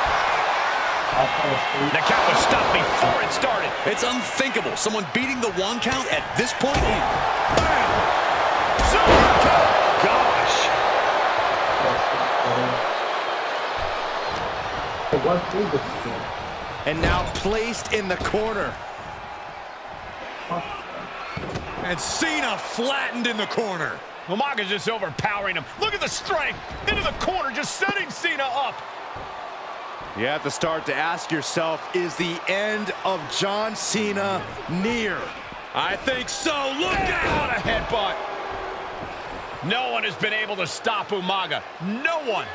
The count was stopped before it started. It's unthinkable. Someone beating the 1 count at this point. Bam! Super kick. Gosh. And now placed in the corner. And Cena flattened in the corner. Umaga's just overpowering him. Look at the strength. Into the corner, just setting Cena up. You have to start to ask yourself, is the end of John Cena near? I think so. Look out! What a headbutt. No one has been able to stop Umaga. No one.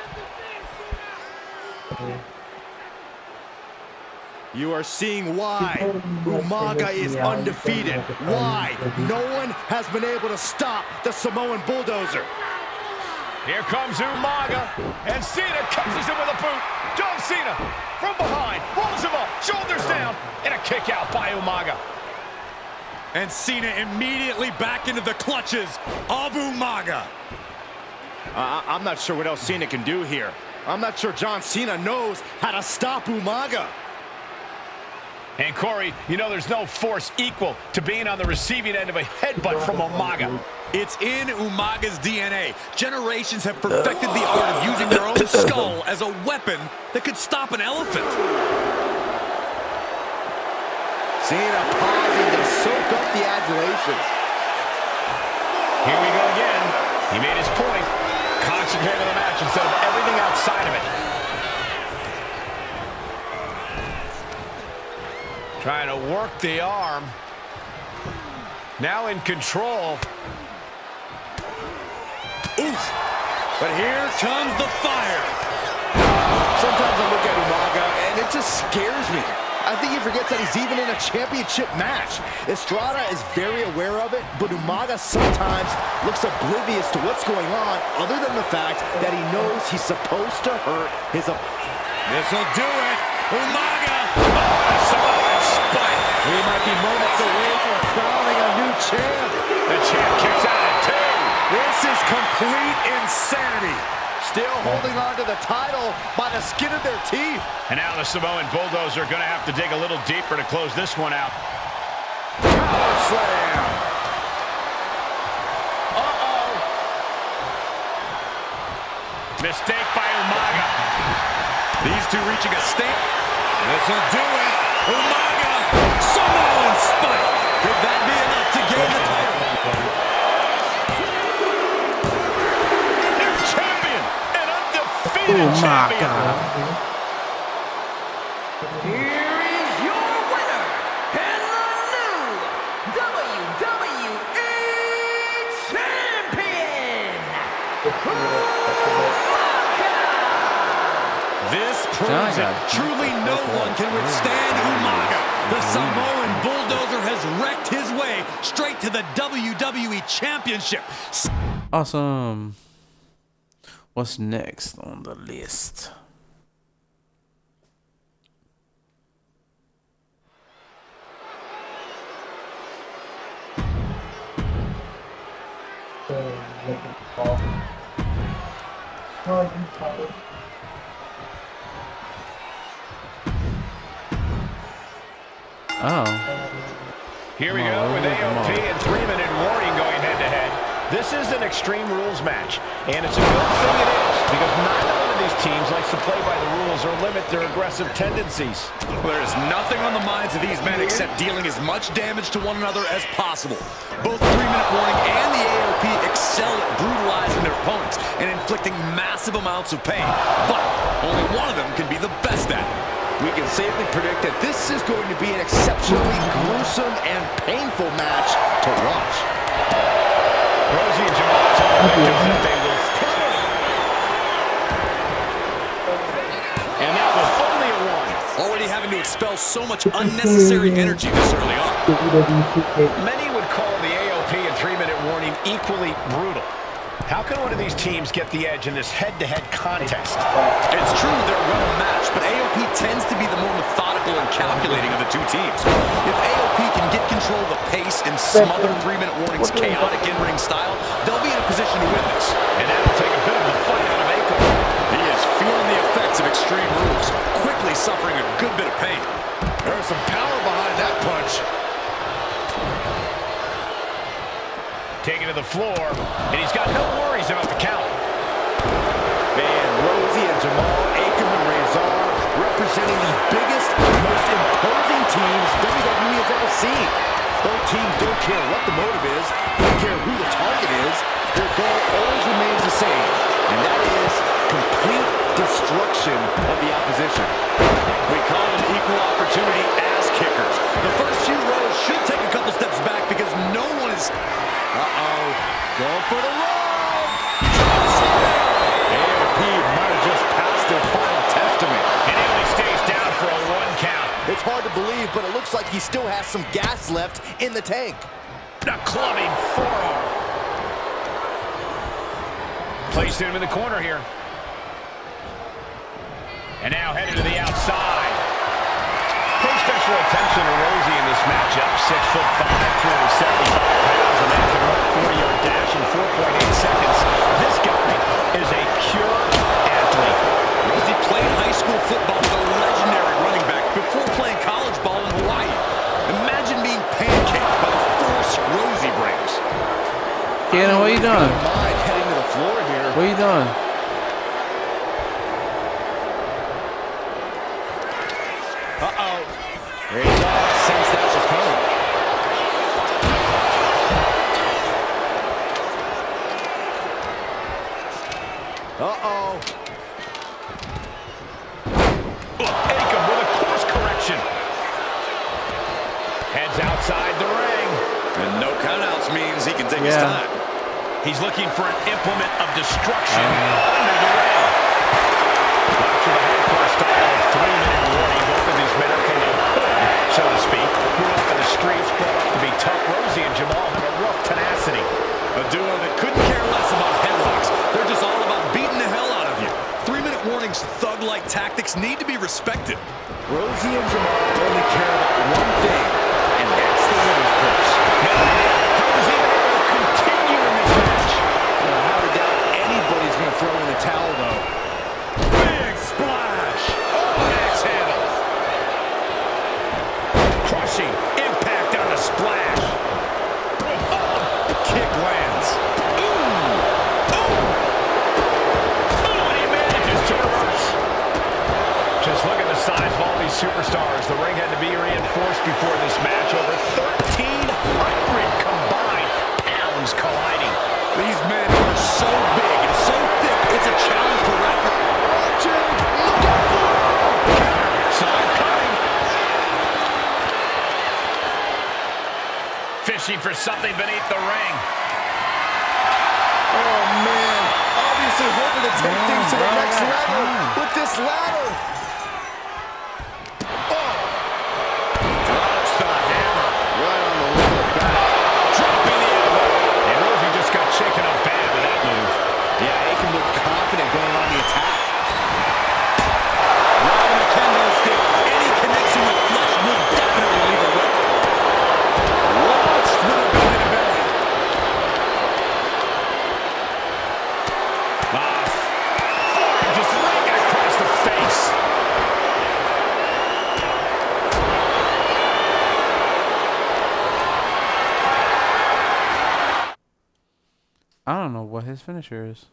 You are seeing why Umaga is undefeated. Why no one has been able to stop the Samoan bulldozer. Here comes Umaga, and Cena catches him with a boot. John Cena from behind, rolls him up, shoulders down, and a kick out by Umaga. And Cena immediately back into the clutches of Umaga. I'm not sure what else Cena can do here. I'm not sure John Cena knows how to stop Umaga. And Corey, you know there's no force equal to being on the receiving end of a headbutt from Umaga. It's in Umaga's DNA. Generations have perfected the art of using their own skull as a weapon that could stop an elephant. Cena pausing to soak up the adulations. Here we go again. He made his point. Concentrate on the match instead of everything outside of it. Trying to work the arm. Now in control. Oof. But here comes the fire. Sometimes I look at Umaga and it just scares me. I think he forgets that he's even in a championship match. Estrada is very aware of it, but Umaga sometimes looks oblivious to what's going on, other than the fact that he knows he's supposed to hurt his opponent. This'll do it. Umaga. Samoan spike. We might be moments away from crowning a new champ. The champ kicks out at 2. This is complete insanity. Still holding on to the title by the skin of their teeth. And now the Samoan Bulldozer are going to have to dig a little deeper to close this one out. Power slam. Uh-oh. Mistake by Umaga. These two reaching a stake. This'll do it. Umaga. Samoan spike. Could that be enough to gain the title? United my Champion. God. Here is your winner and the new WWE Champion, This proves it. Truly no one can withstand Umaga. The Samoan bulldozer has wrecked his way straight to the WWE Championship. Awesome. What's next on the list? Oh. Here we go with AOP and 3-minute warning going head-to-head. This is an Extreme Rules match, and it's a good thing it is, because neither one of these teams likes to play by the rules or limit their aggressive tendencies. Well, there's nothing on the minds of these men except dealing as much damage to one another as possible. Both 3-minute warning and the AOP excel at brutalizing their opponents and inflicting massive amounts of pain. But only one of them can be the best at it. We can safely predict that this is going to be an exceptionally gruesome and painful match to watch. Rosie and Jamal tell the victims that they will. And that was only a one. Already having to expel so much unnecessary energy this early on. Many would call the AOP and 3-minute warning equally brutal. How can one of these teams get the edge in this head-to-head contest? It's true they're well matched, but AOP tends to be the more methodical and calculating of the two teams. If AOP can get control of the pace and smother 3-minute warning's chaotic in-ring style, they'll be in a position to win this. And that'll take a bit of the fight out of Aiko. He is feeling the effects of Extreme Rules, quickly suffering a good bit of pain. There's some power behind that punch. Taken to the floor, and he's got no worries about the count. Man, Rosie and Jamal, Akam and Razor representing the biggest, most imposing teams WWE has ever seen. Both teams don't care what the motive is, don't care who the target is. Their goal always remains the same, and that is complete destruction of the opposition. We call them equal opportunity ass kickers. The first few rows should take a couple steps back because no one is... Going for the roll! AOP might have just passed their final testament. And he only stays down for a 1 count. It's hard to believe, but it looks like he still has some gas left in the tank. A clubbing forearm. Placed him in the corner here. And now headed to the outside. Pay special attention to Rosie in this matchup. 6'5", 275 pounds. A man can run a 40-yard dash in 4.8 seconds. This guy is a pure athlete. Rosie played high school football with a legendary running back before playing college ball in Hawaii. Imagine being pancaked by the force Rosie brings. Kenan, what are you doing? Mind heading to the floor here. What are you doing? There you go. Sense that was coming. Akam with a course correction. Heads outside the ring. And no countouts means he can take his time. He's looking for an implement of destruction under the ring. After the hardcore style of 3-minute warning, both of these men are kind of hood, so to speak. Grew up in the streets, brought up to be tough. Rosie and Jamal have a rough tenacity. A duo that couldn't care less about headlocks. They're just all about beating the hell out of you. 3-minute warning's thug-like tactics need to be respected. Rosie and Jamal only care about one thing, and that's the winner's purse. How is he able to continue in this match? How to doubt anybody's going to throw in the towel, though. Big splash! Axe handle. Crushing impact on the splash. Kick lands. And he manages to reverse. Just look at the size of all these superstars. The ring had to be reinforced before this match. Over 1,300 combined pounds colliding. These men are so big and so thick, it's a challenge for record. Reaching for something beneath the ring. Oh, man. Obviously hoping to take things to the next level with this ladder. Oh. Drops the hammer. Right on the lower back. Dropping the elbow. And Rosie just got shaken up bad with that move. Yeah, Aiken looked confident going on the attack. Riding the kendo stick. Any connection with flesh would definitely leave a rip. Launched with a belly to belly. Just right across the face. I don't know what his finisher is.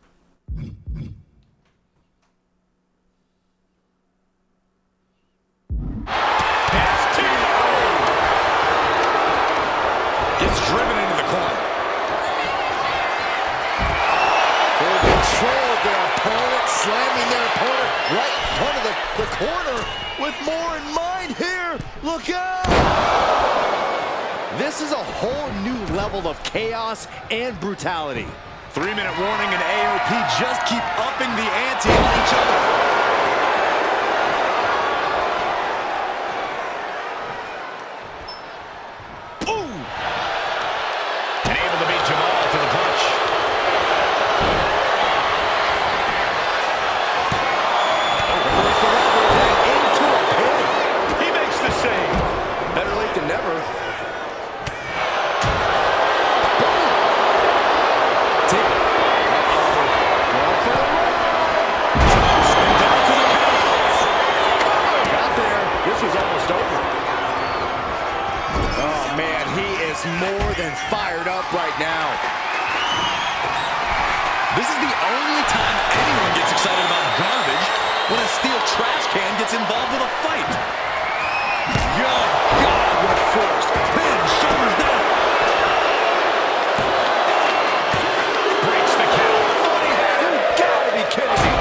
Gets driven into the corner. Full control of their opponent, slamming their opponent right in front of the corner with more in mind here. Look out! This is a whole new level of chaos and brutality. 3-minute warning, and AOP just keep upping the ante on each other. More than fired up right now. This is the only time anyone gets excited about garbage, when a steel trash can gets involved with a fight. Good God, what force. Pin, shoulders down. Breaks the count. You gotta be kidding me.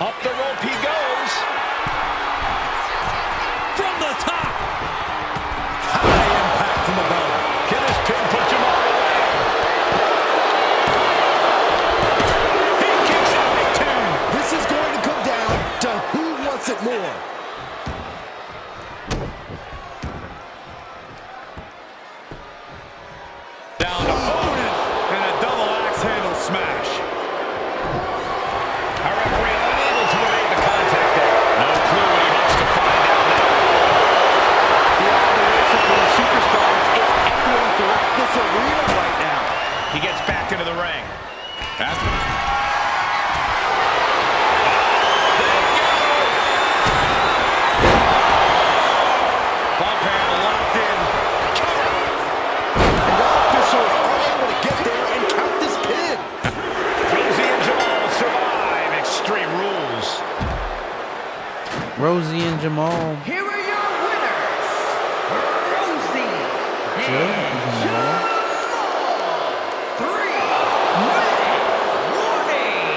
Up the rope he goes. From the top. From the belly. Can this pin put Jamal away? He kicks out at 2. This is going to come down to who wants it more. Down to Otis and a double axe handle smash. Our referee unable to evade the contact there. No clue what he wants to find out now. The operation for the superstars is echoing throughout this arena right now. He gets back into the ring. Bump handle locked in. And the officials are able to get there and count this pin. Rosie and Jamal survive Extreme Rules. Rosie and Jamal. Here are your winners, Rosie and Jamal. 3-minute warning.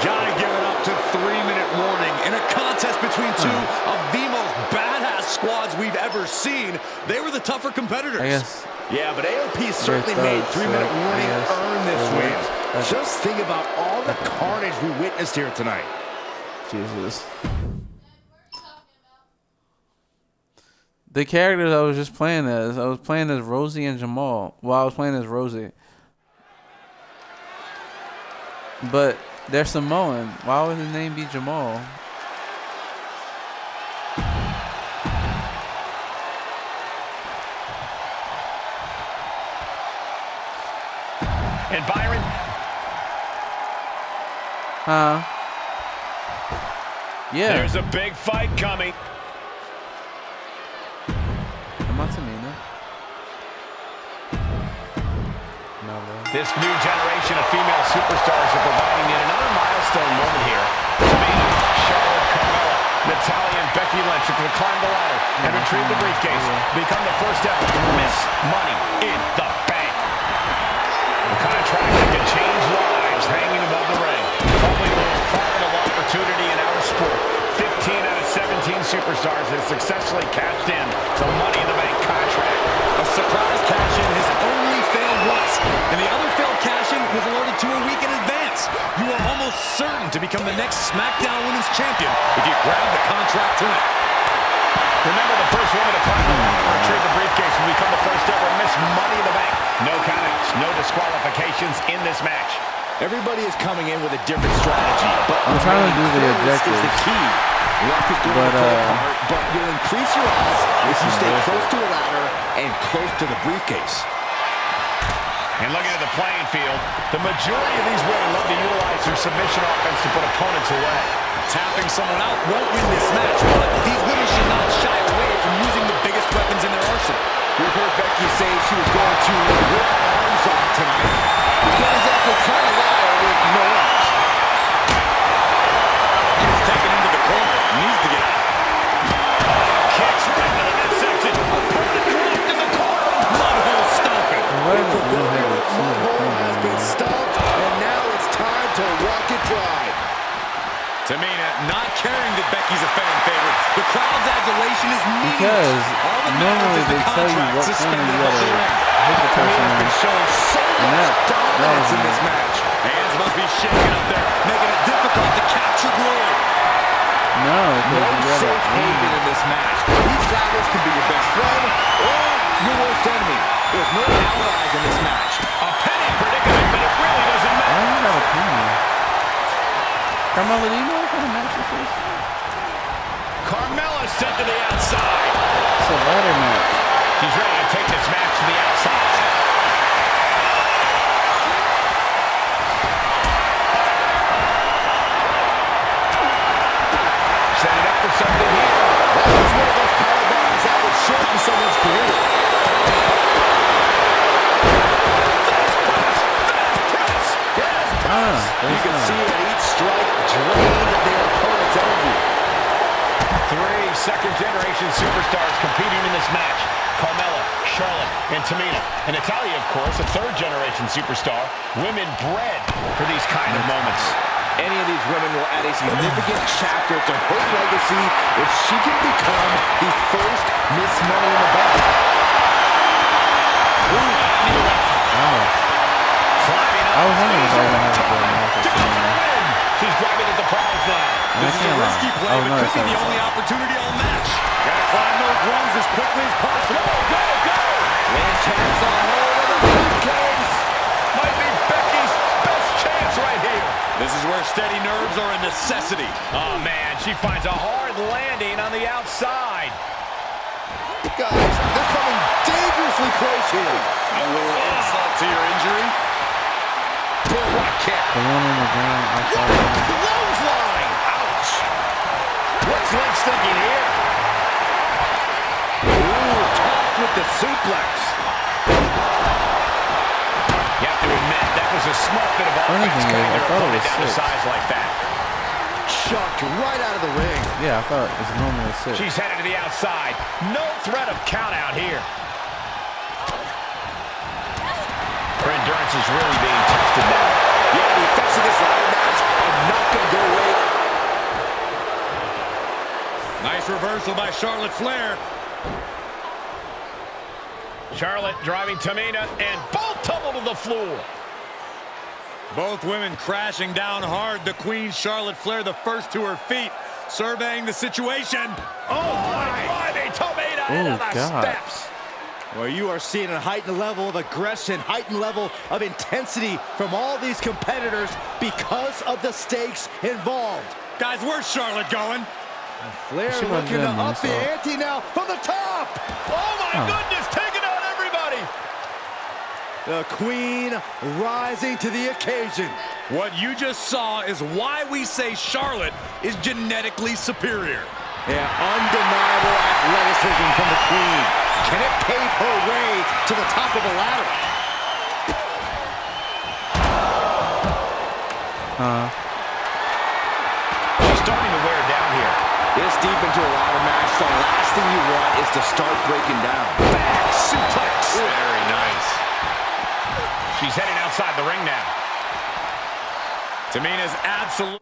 Gotta give it up to 3-minute warning. In a contest between two of the most badass squads we've ever seen, they were the tougher competitors. I guess. Yeah, but AOP certainly thugs, made 3-minute so warning I guess earn this it win. works. Just think about all the carnage we witnessed here tonight. Jesus. The characters I was just playing as, I was playing as Rosie and Jamal. Well, I was playing as Rosie. But they're Samoan. Why would his name be Jamal? And Byron. Huh? Yeah. There's a big fight coming. Matamina. This new generation of female superstars are providing yet another milestone moment here. Tamina, Charlotte, Carmella, Natalya, and Becky Lynch are going to climb the ladder and retrieve the briefcase. Become the first ever Miss Money in the Bank. The contract that can change lives hanging above the ring. Probably the most profitable opportunity in our sport. 15 out of 17 superstars has successfully cashed in the Money in the Bank contract. A surprise cash-in has only failed once, and the other failed cash-in was alerted to a week in advance. You are almost certain to become the next SmackDown Women's Champion if you grab the contract tonight. Remember, the first woman to climb the ladder or trade the briefcase will become the first ever Miss Money in the Bank. No countouts, no disqualifications in this match. Everybody is coming in with a different strategy, but I'm trying to do the objectives, is the key. Luck is going to play a part, but you'll increase your odds if you stay close to a ladder and close to the briefcase. And looking at the playing field, the majority of these women love to utilize their submission offense to put opponents away. Tapping someone out won't win this match, but these women should not shy away from using the biggest weapons in their arsenal. We've heard Becky say she was going to rip arms off tonight. You can't exactly climb a ladder with no arms. He's taken into the corner. Needs to get out. Kicks right into the midsection. Opponent dropped in the corner. Mudhole stomping. Why is it blue headed? Mudhole has been stomped, and now it's time to walk it dry. Tamina not caring that Becky's a fan favorite. The crowd's adulation is meaningless. Because All that normally matters is they the tell you contract what corner suspended you above gotta the ring. hit the person Tamina has in. been showing so And much that dominance was in this match. Hands must be shaking up there, making it difficult to capture glory. No, No because you safe gotta haven in this match. These ladders can be your best friend or your worst enemy. There's no allies in this match. A penny predicament, but it really doesn't Why matter. you got a penny? Carmella, do you know what kind of match this is? Carmella sent to the outside. It's a ladder match. She's ready to take this match to the outside. Setting up for something here. That was one of those power bombs that would shorten someone's career. You can see that each strike drained their opponent's energy. 3 second-generation superstars competing in this match. Carmella, Charlotte, and Tamina. And Natalya, of course, a third-generation superstar. Women bred for these kind of moments. Any of these women will add a significant chapter to her legacy if she can become the first Miss Money in the Bank. I was wondering if I was going to have a good match or something. She's grabbing at the prize now. This is a risky play, Oh, but no, could be sorry. the only opportunity all match. Gotta climb those rungs as quickly as possible. Go, go! Lanterns on hold of the briefcase. Might be Becky's best chance right here. This is where steady nerves are a necessity. Oh, man, she finds a hard landing on the outside. Guys, they're coming dangerously close here. A little insult to your injury. What kick? The one on the ground outside. Clothesline! Ouch! What's Lynch thinking here? Ooh, topped with the suplex. You have to admit, that was a smart bit of Funny offense thing cutting is, I their thought it opponent was down to 6. size like that. Chucked right out of the ring. Yeah, I thought it's normally 6. She's headed to the outside. No threat of count out here. Her endurance is really being tested now. Yeah, the effects of this ladder match are not going to go away. Nice reversal by Charlotte Flair. Charlotte driving Tamina, and both tumble to the floor. Both women crashing down hard. The Queen, Charlotte Flair, the first to her feet, surveying the situation. Oh, my! Driving Tamina into the God. steps. Well, you are seeing a heightened level of aggression, heightened level of intensity from all these competitors because of the stakes involved. Guys, where's Charlotte going? Flair She wasn't looking to doing up the this, ante now from the top. Oh, my goodness, taking out everybody. The Queen rising to the occasion. What you just saw is why we say Charlotte is genetically superior. Yeah, undeniable athleticism from the Queen. Can it pave her way to the top of the ladder? She's starting to wear down here. This deep into a ladder match, the last thing you want is to start breaking down. Back suplex. Very nice. She's heading outside the ring now. Tamina's absolute.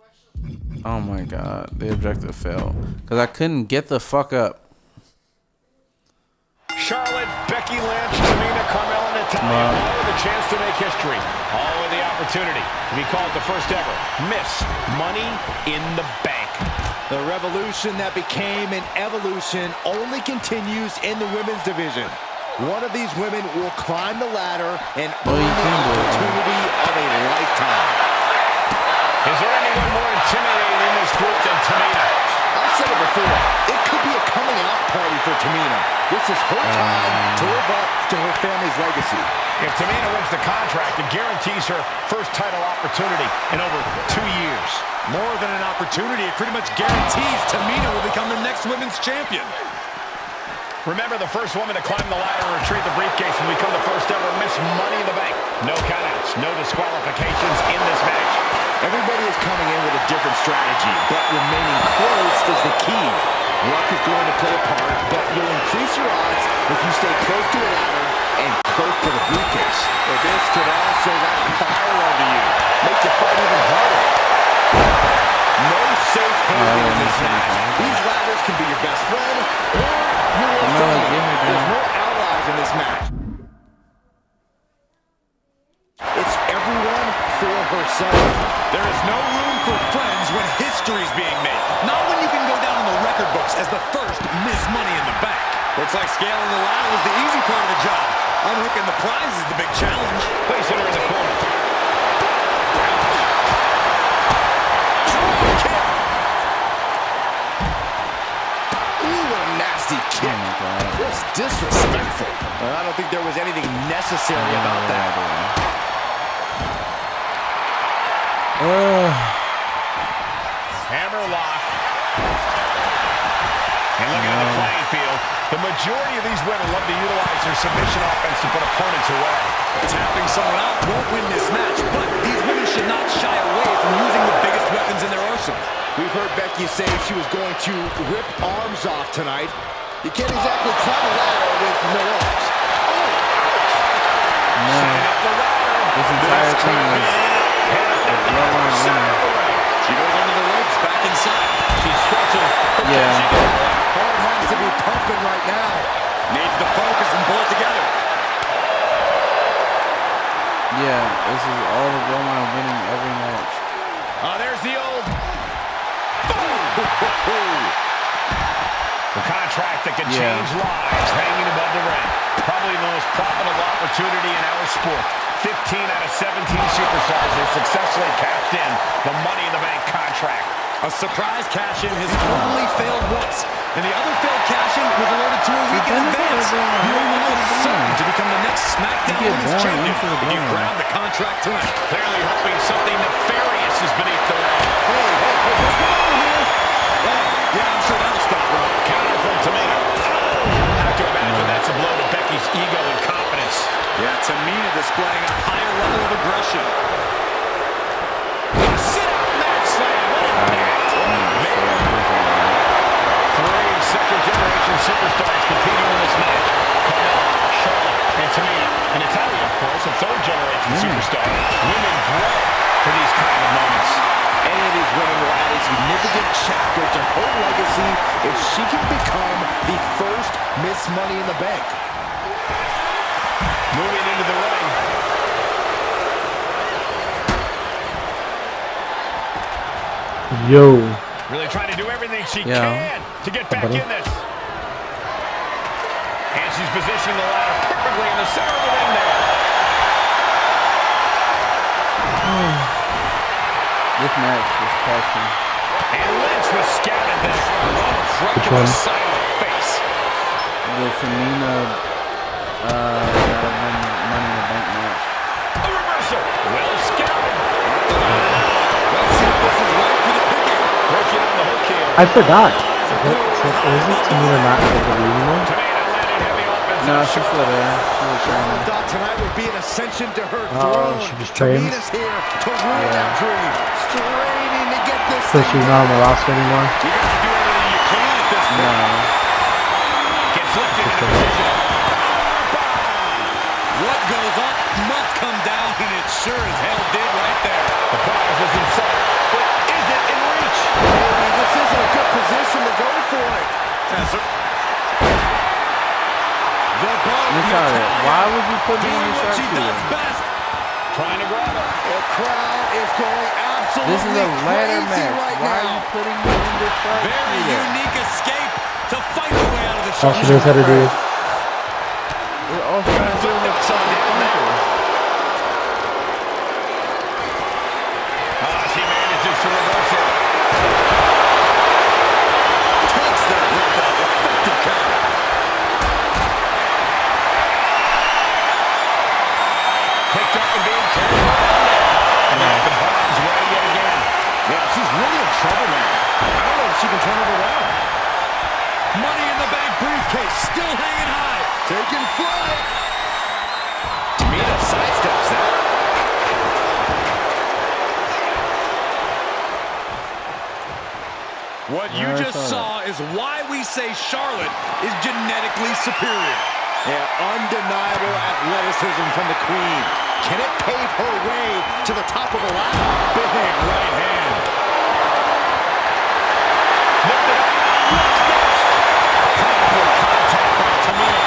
Oh my god, the objective failed because I couldn't get the fuck up. Charlotte, Becky Lynch, Tamina, Carmella, Natalya, all with a chance to make history. All with the opportunity to be called the first ever Miss Money in the Bank. The revolution that became an evolution only continues in the women's division. One of these women will climb the ladder and earn the opportunity of a lifetime. Is there anyone more intimidating in this group than Tamina? I've said it before, it could be a coming out party for Tamina. This is her time to live up to her family's legacy. If Tamina wins the contract, it guarantees her first title opportunity in over 2 years. More than an opportunity, it pretty much guarantees Tamina will become the next women's champion. Remember, the first woman to climb the ladder and retrieve the briefcase will become the first ever Miss Money in the Bank. No countouts, no disqualifications in this match. Everybody is coming in with a different strategy, but remaining close is the key. Luck is going to play a part, but you'll increase your odds if you stay close to the ladder and close to the briefcase. But this could also light a fire under you, make the fight even harder. No safe haven in this match. These ladders can be your best friend or your worst enemy. There's no allies in this match. It's everyone for herself. There is no room for friends when history's being made. Not when you can go down in the record books as the first Miss Money in the Bank. Looks like scaling the ladder was the easy part of the job. Unhooking the prize is the big challenge. Placing her in the corner. Kick. Just disrespectful. Well, I don't think there was anything necessary about that. Hammer lock. And looking at the playing field, the majority of these women love to utilize their submission offense to put opponents away. Tapping someone out won't win this match, but these women should not shy away from using the biggest weapons in their arsenal. We've heard Becky say she was going to rip arms off tonight. You can't exactly climb a ladder with no arms. No. This entire thing was a bloodline winner. She goes under the ropes, back inside. She's stretching. Yeah. Heart has to be pumping right now. Needs to focus and pull it together. Yeah, this is all the bloodline winning every match. There's the old... The contract that could change lives hanging above the ring. Probably the most profitable opportunity in our sport. 15 out of 17 superstars have successfully cashed in the Money in the Bank contract. A surprise cash-in has only failed once, and the other failed cash-in was alerted to a week in advance. You are almost certain to become the next SmackDown Women's Champion if you grab the contract tonight. Clearly hoping something nefarious is beneath the ring. Hey, what's going on here? Yeah, I'm sure that'll stop her. Counter from Tamina. Have to imagine that's a blow to Becky's ego and confidence. Yeah, Tamina displaying a higher level of aggression. Sit-out match slam. Three second-generation superstars competing in this match. Carmella, Charlotte, and Tamina. And Natalya, of course, a third-generation superstar. Women grow for these kind of moments. Any of these women will add a significant chapter to her legacy if she can become the first Miss Money in the Bank. Moving into the ring. Yo. Really trying to do everything she can to get back in this. And she's positioning the ladder perfectly in the center of the ring there. This match was touching. And Lynch was scattered there. Which one? Face. The Tamina Money in the Bank match. A reversal. Well scouted. Let's see if this is right for the picking. Working on the hook here. I forgot. Isn't Tamina not in the WWE anymore? Tamina landing heavy offense. No, she's still there. She was trying I to. thought tonight would be an ascension to her Oh, throne. she just trained? Tamina's here to ruin that dream. Straining to get this So she's not on the roster anymore? You got to do everything you can at this point. No. Gets lifted into position. What goes up must come down, and it sure as hell did right there. The prize is in sight, but is it in reach? Why would you put me in the sharpshooter? Trying to grab it. The crowd is going absolutely This is a ladder crazy match. right Why now. are you putting me in the Very sharpshooter? unique escape to fight the way out of the All she sharpshooter. knows how to do. We're all trying to do is She manages to reverse it. Takes that with that effective counter. Picked up and being carried around. And the bomb's ready yet again. Yeah, she's really in trouble now. I don't know if she can turn it around. Money in the Bank briefcase still hanging high. Taking flight. Tamina sidesteps that. What you just saw is why we say Charlotte is genetically superior. Yeah, undeniable athleticism from the Queen. Can it pave her way to the top of the ladder? Big right hand. Lift it up. Powerful contact by Tamina.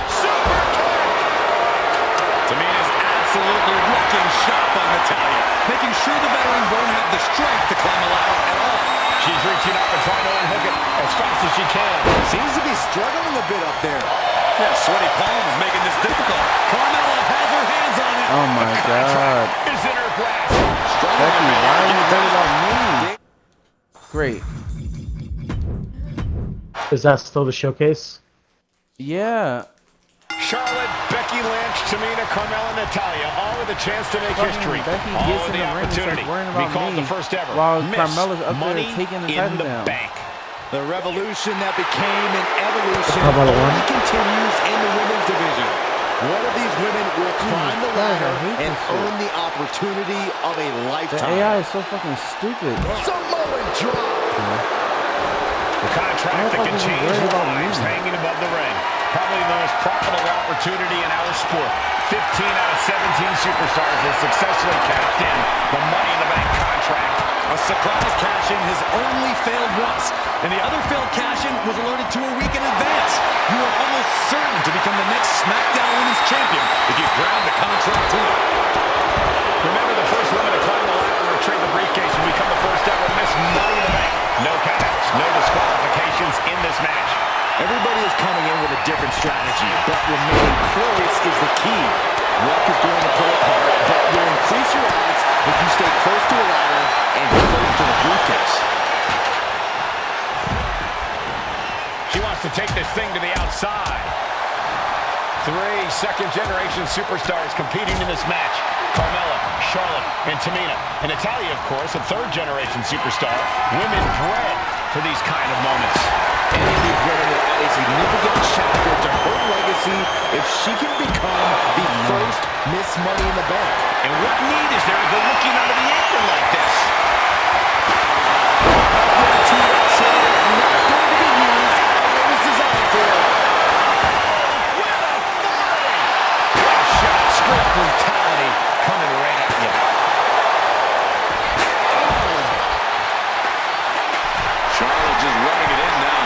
Super kick. Tamina's absolutely wrecking shop on Natalya, making sure the veteran won't have the strength to climb a ladder at all. She's reaching up and trying to unhook it as fast as she can. Seems to be struggling a bit up there. Yeah, sweaty palms making this difficult. Carmella has her hands on it. Oh my God. Is in her grasp. Becky, why are you worried about me? Great. Is that still the showcase? Yeah. Charlotte, Becky Lynch, Tamina, Carmella, Natalya, all with a chance to make history. Becky All gets with in the the ring and starts opportunity worrying to be about called me the first ever. while Miss Carmella's up there Money taking the in title the down. bank. The revolution that became an evolution Carmella won. only continues in the women's division. One of these women will climb the God, I ladder hate and this shit. earn the opportunity of a The lifetime. AI is so fucking stupid. Samoan drop. The contract that can Motherfuckers is change worried about lives me. hanging above the ring. Probably the most profitable opportunity in our sport. 15 out of 17 superstars have successfully cashed in the Money in the Bank contract. A surprise cash-in has only failed once, and the other failed cash-in was alerted to a week in advance. You are almost certain to become the next SmackDown Women's Champion if you grab the contract tonight. Remember, the first woman to climb the ladder and retrieve the briefcase will become the first ever Miss Money in the Bank. No countouts, no disqualifications in this match. Everybody is coming in with a different strategy, but remaining close is the key. Luck is going to play a part, but will increase your odds if you stay close to a ladder and close to the briefcase. She wants to take this thing to the outside. 3 second-generation superstars competing in this match. Carmella, Charlotte, and Tamina. And Natalya, of course, a third-generation superstar. Women bred for these kind of moments. Any of these women will add a significant chapter to her legacy if she can become the first Miss Money in the Bank. And what need is there to go looking under the apron like this? Guaranteed that chair is not going to be used as it was designed for. What a shot, straight brutality coming right at you. Charlotte just running it in now.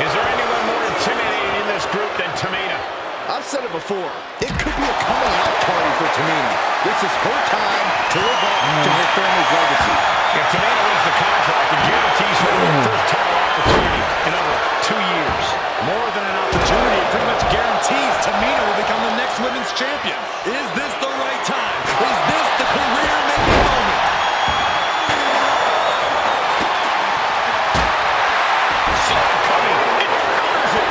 Is there anyone more intimidating in this group than Tamina? I've said it before. It could be a coming out party for Tamina. This is her time to live up to her family's legacy. If Tamina wins the contract, it guarantees her her first title opportunity in over 2 years. More than an opportunity, it pretty much guarantees Tamina will become the next women's champion. Is this the right time? Is this the career-making moment? Saw it coming. It counters it.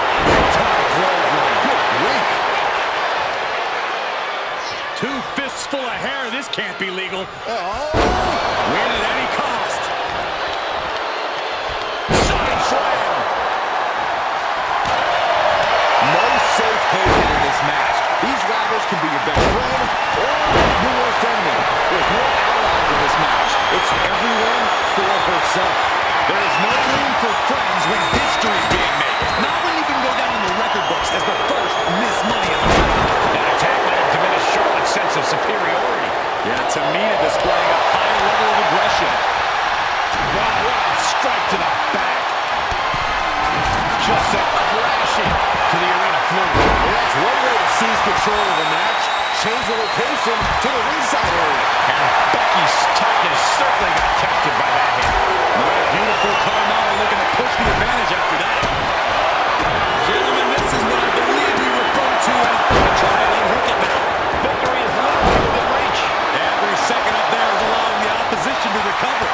Top clothesline. Good grief. 2 fists full of hair. This can't be legal. Oh. Win at any cost. Side slam. No safe haven in this match. These rivals can be your best friend or your worst enemy. There's no allies in this match. It's everyone for herself. There is no room for friends when history is being made. Not when you can go down in the record books as the first Miss Money in the Bank. That attack might have diminished Charlotte's sense of superiority. Yeah, Tamina displaying a high level of aggression. Wow, what a strike to the back. Just a crashing to the arena floor. Well, that's one way to seize control of the match. Change the location to the ringside area. And Becky's toughness certainly got tested by that hit. Beautiful Carmella looking to push the advantage after that. Gentlemen, this is what I believe we refer to as try and unhook it now. Victory is literally within reach. Every second up there is allowing the opposition to recover.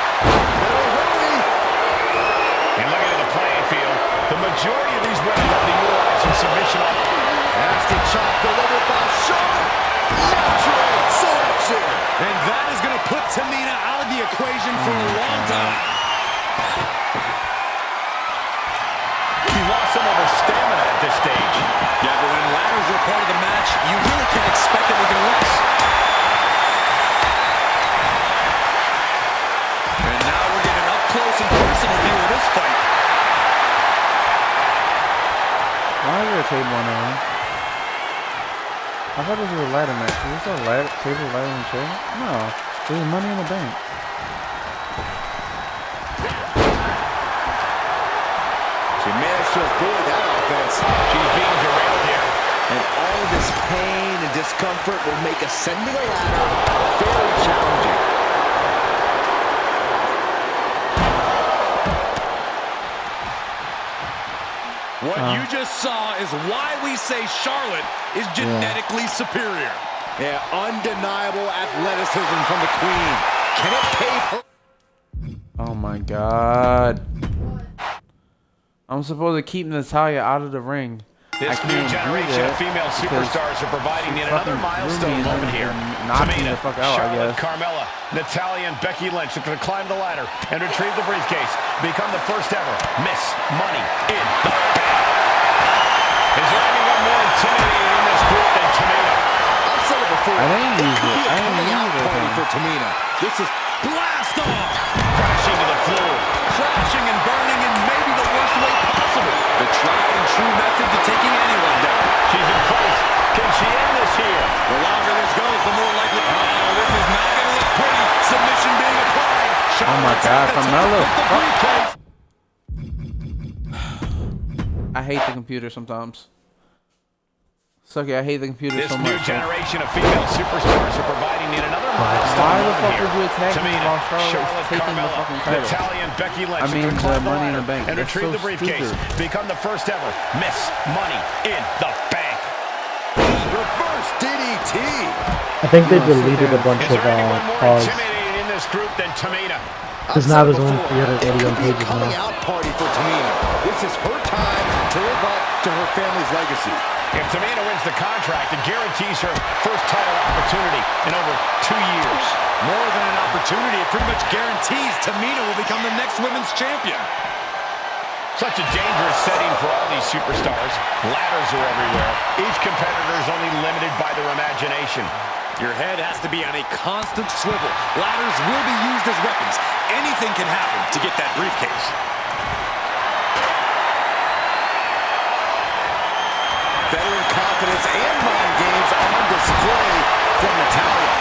And looking at the playing field, the majority of these women love to utilize some submission on. Nasty chop delivered by Charlotte. Natural selection. And that is going to put Tamina out of the equation for a long time. She lost some of her stamina at this stage. Yeah, but when ladders are part of the match, you really can't expect anything less. And now we're getting up close and personal view of this fight. Why is there a table on there? I thought this was a ladder match. Is this a ladder, table, ladder, and chair? No. This is Money in the Bank. She managed to avoid that offense. She's being derailed here. And all of this pain and discomfort will make ascending a ladder very challenging. What you just saw is why we say Charlotte is genetically superior. Yeah, undeniable athleticism from the Queen. Can it pave her? Oh my God. I'm supposed to keep Natalya out of the ring. This new generation of female superstars are providing yet another milestone moment here. Knocking Tamina, the fuck out, I Charlotte, guess. Natalya, and Becky Lynch looking to climb the ladder and retrieve the briefcase. Become the first ever Miss Money in the Bank. Is there anyone more intimidating in this group than Tamina? I've said it before. I didn't use it. I didn't Coming out use it. party for Tamina. This is Blast off! Crashing to the floor. Crashing and burning in maybe the worst way possible. The tried and true method to taking anyone down. She's in place. Can she end this here? The longer this goes, the more likely. Oh, this is not going to look pretty. Submission being applied. Oh my God, Carmella. I hate the computer sometimes. Suck it, I hate the computer This so new much. generation of female superstars are providing yet another milestone. Why the moment fuck here. would you attack me Tamina, while Charlotte's taking the Carmella, fucking title? Natalya and Becky Lynch I mean, can the climb the Money in the ladder Bank. and That's retrieve so the briefcase. stupid. Become the first ever Miss Money in the Bank. reverse DDT. I think they deleted a bunch Is of there anyone more pause. intimidating in this group than Tamina? Because now there's only 381 pages Coming now. out party for Tamina. This is her time to live up to her family's legacy. If Tamina wins the contract, it guarantees her first title opportunity in over 2 years. More than an opportunity, it pretty much guarantees Tamina will become the next women's champion. Such a dangerous setting for all these superstars. Ladders are everywhere. Each competitor is only limited by their imagination. Your head has to be on a constant swivel. Ladders will be used as weapons. Anything can happen to get that briefcase. Veteran confidence and mind games on display from Natalya.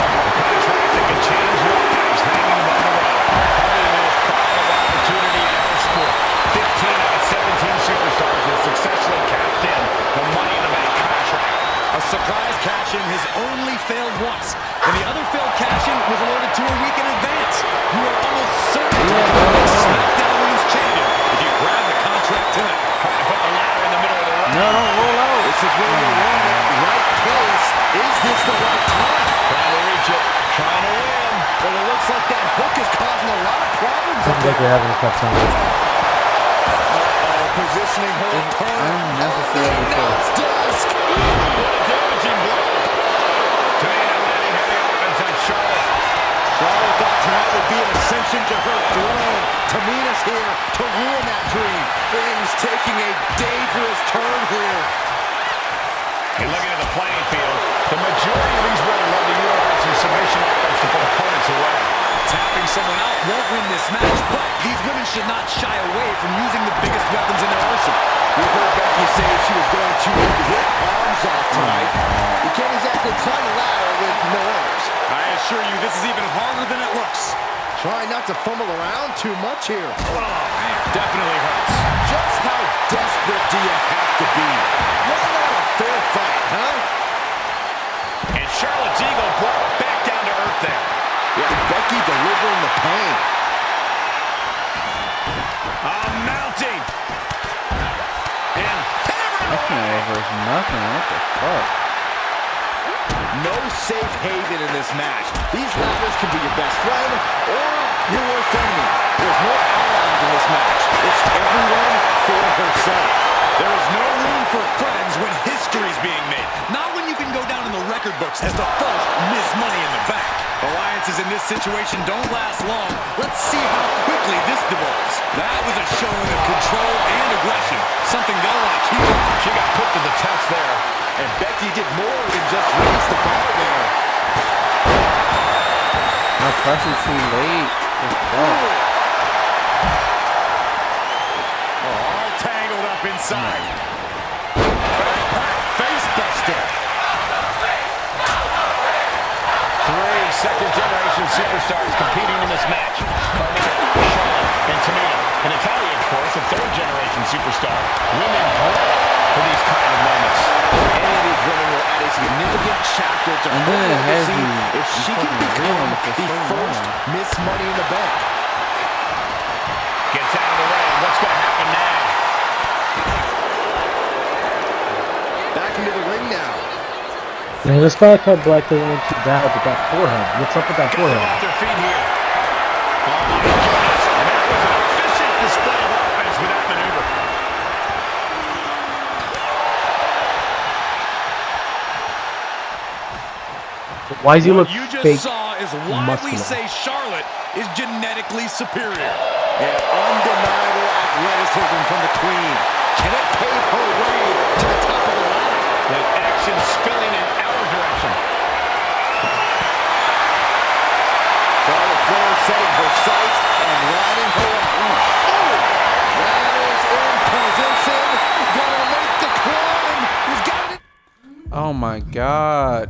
A contract that can change lives hanging above the ring. Probably the most profitable opportunity in our sport. 15 out of 17 superstars have successfully capped in the Money in the Bank contract. A surprise cash-in has only failed once, and the other failed cash-in was awarded to a week in advance. You are almost certain to become the SmackDown Women's Champion if you grab the contract tonight. Trying to put the ladder in the middle of the ring. No, don't roll out. This is where you want it. Right place. Is this the right time? Trying to reach it. Trying to win. Well, it looks like that hook is causing a lot of problems. Sounds like they're having a tough time. Positioning her It's opponent. unnecessarily close. Desk. Damaging blow. Tamina landing heavy offense on Charlotte. Charlotte thought tonight would be an ascension to her throne. Tamina's here to ruin that dream. Things taking a dangerous turn here. And looking at the playing field, the majority of these women love to utilize some submission offense to put opponents away. Tapping someone out won't win this match, but these women should not shy away from using the biggest weapons in their arsenal. We heard Becky say she was going to rip arms off tonight. You can't exactly climb a ladder with no arms. I assure you, this is even harder than it looks. Try not to fumble around too much here. Oh, man, definitely hurts. Just how desperate do you have to be? Why not a fair fight, huh? And Charlotte's ego brought back down to earth there. Yeah, Becky delivering the pain. Mounting. And I can't reverse nothing. What the fuck? No safe haven in this match. These ladders can be your best friend or your worst enemy. There's no allies in this match. It's everyone for herself. There is no room for friends when history's being made. Not when you can go down in the record books as the first Miss Money in the Bank. Alliances in this situation don't last long. Let's see how quickly this devolves. That was a showing of control and aggression. Something they'll want to keep up. she got put to the test there. And Becky did more than just raise the bar there. No pressure too late. All tangled up inside. Face buster. 3 second-generation superstars competing in this match. Carmella, Charlotte, and Tamina. And Natalya, of course, a third-generation superstar. Women bred for these kind of moments. Any of these women will add a significant chapter to And her then it has legacy you if she can fucking become reeling for the so first long. Miss Money in the Bank. Gets out of the way. What's going to happen now? Back into the ring now. Man, this guy cut Black doesn't look too bad with that forehead. What's up with that Get them forehead? off their feet here. Oh, my goodness. And that was an efficient display of offense with that maneuver. Why does he look What you just fake? saw is why we muscular? say Charlotte is genetically superior. And undeniable athleticism from the Queen. Can it pave her way to the top of the ladder? With action spilling in our direction. Charlotte Flair setting her sights and riding her up. Ladders in position. Gonna make the climb. He's got it. Oh my god.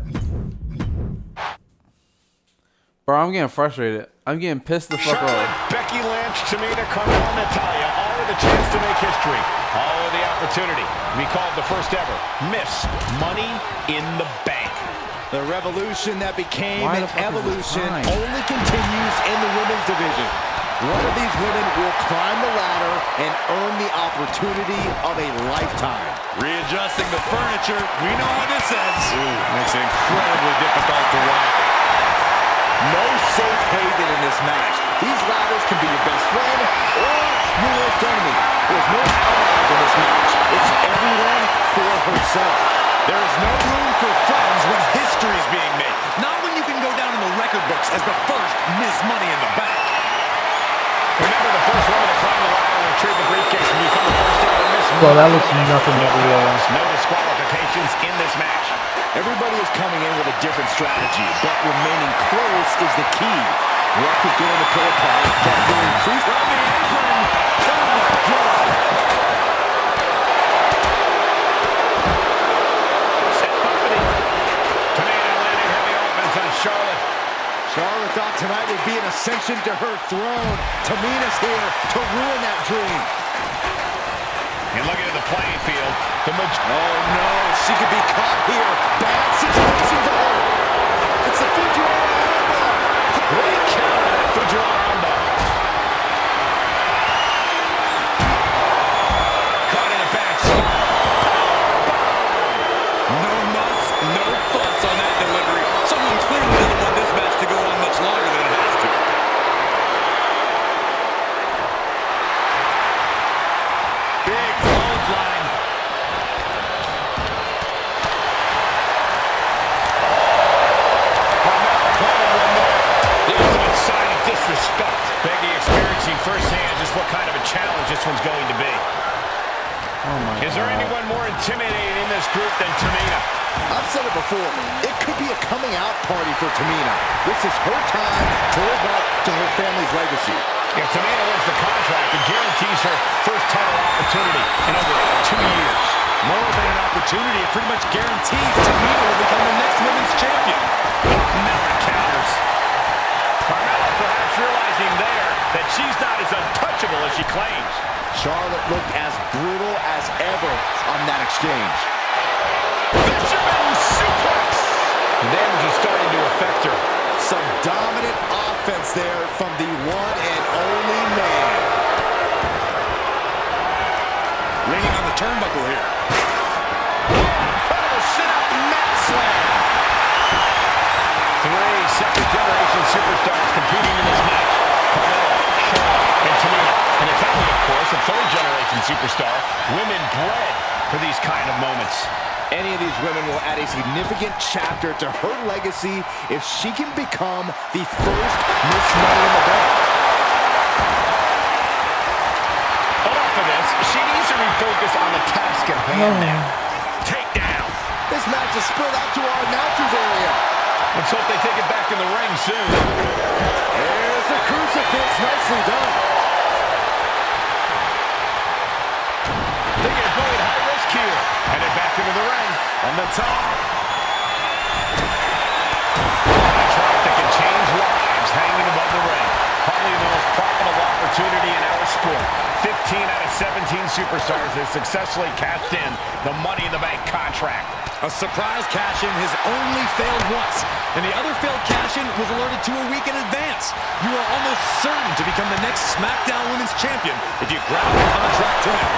Bro, I'm getting frustrated. I'm getting pissed the fuck Charlotte, off. Becky Lynch, Tamina, Carmella, Natalya, all with a chance to make history. All with the opportunity to be called the first ever Miss Money in the Bank. The revolution that became Why an the fuck is this evolution time? only continues in the women's division. One of these women will climb the ladder and earn the opportunity of a lifetime. Readjusting the furniture. We know how this ends. Makes it incredibly difficult to walk. No safe haven in this match. These ladders can be your best friend or your worst enemy. There's no allies in this match. It's everyone for herself. There is no room for friends when history is being made. Not when you can go down in the record books as the first Miss Money in the Bank. Remember, the first woman to climb the ladder and retrieve the briefcase and become the first ever Miss Money. Well, that looks nothing but real. No disqualifications in this match. Everybody is coming in with a different strategy, but remaining close is the key. What is going to pull apart that will increase on the apron? Oh my God! Set opening. Tamina landing heavy offense on Charlotte. Charlotte thought tonight would be an ascension to her throne. Tamina's here to ruin that dream. And looking at the playing field, Oh no, she could be caught here. Bad situation for her. It's the Fujiwara elbow. great counter that Fujiwara elbow. Caught in a bad spot. No muss, no fuss on that delivery. Someone clearly doesn't want this match to go on much longer than it has to. Big clothesline. The ultimate sign of disrespect. Becky experiencing firsthand just what kind of a challenge this one's going to be. Oh my Is there god. anyone more intimidating in this group than Tamina? I've said it before, it could be a coming out party for Tamina. This is her time to live up to her family's legacy. If Tamina wins the contract, it guarantees her first title opportunity in over 2 years. More than an opportunity, it pretty much guarantees Tamina will become the next women's champion. Now it counters. Carmella perhaps realizing there that she's not as untouchable as she claims. Charlotte looked as brutal as ever on that exchange. Fisherman suplex. The damage is starting to affect her. Some dominant offense there from the one and only man. Leaning on the turnbuckle here. Incredible sit-up mat slam. 3 second-generation superstars competing in this match. Carmella, Charlotte, and Tamina. And it's only, of course, a third-generation superstar. Women bred for these kind of moments. Any of these women will add a significant chapter to her legacy if she can become the first Miss Money in the Bank. Enough of this. She needs to refocus on the task at hand now. Takedown. This match is spread out to our announcers area. Let's hope they take it back in the ring soon. There's a crucifix. Nicely done. They get going high risk here. Headed back into the ring. On the top. Contract that can change lives hanging above the ring. Probably the most profitable opportunity in our sport. 15 out of 17 superstars have successfully cashed in the Money in the Bank contract. A surprise cash-in has only failed once, and the other failed cash-in was alerted to a week in advance. You are almost certain to become the next SmackDown Women's Champion if you grab the contract tonight.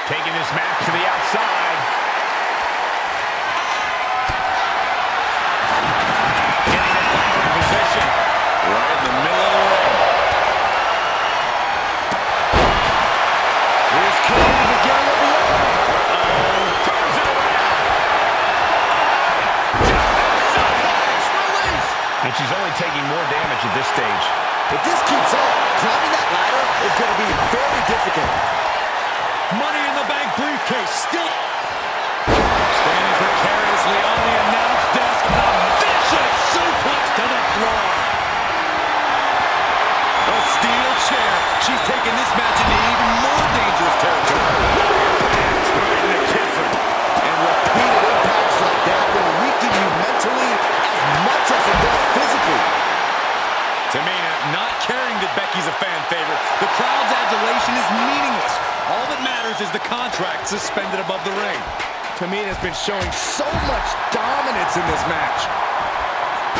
Taking this match to the outside. Getting it back in position. Right in the middle of the ring. Here's Cody to get it over. Turns it around. Suplex release. And she's only taking more damage at this stage. If this keeps up, climbing that ladder is going to be very difficult. Money in the Bank briefcase still standing precariously on the announce desk. A vicious suplex to the floor. A steel chair. She's taking this match into even more dangerous territory. It's starting to kiss her. And repeated impacts like that will weaken you mentally as much as it does physically. Tamina not caring that Becky's a fan favorite. The crowd's adulation is meaningless. All that matters is the contract suspended above the ring. Tamina's been showing so much dominance in this match.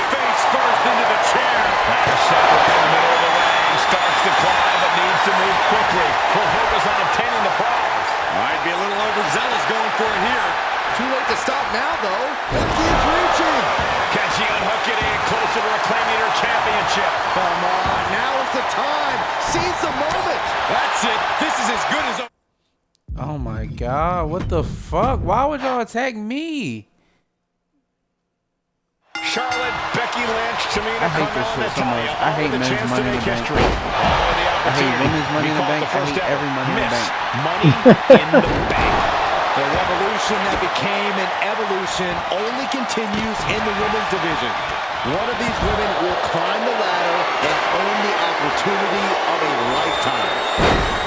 Face first into the chair. Ladder set right in the middle of the ring. Starts to climb, but needs to move quickly. Will focus on obtaining the prize. Might be a little overzealous going for it here. Too late to stop now, though. Becky is reaching. Can she unhook it and closer to reclaiming her championship? Come on, now is the time. Seize the moment. That's it. This is as good as... Oh my god, what the fuck? Why would y'all attack me? Charlotte, Becky Lynch, Tamina, I hate this shit so much. I hate men's Money in the Bank. I hate women's Money in the Bank. I hate every Money in the Bank. Money in the Bank. The revolution that became an evolution only continues in the women's division. One of these women will climb the ladder and own the opportunity of a lifetime.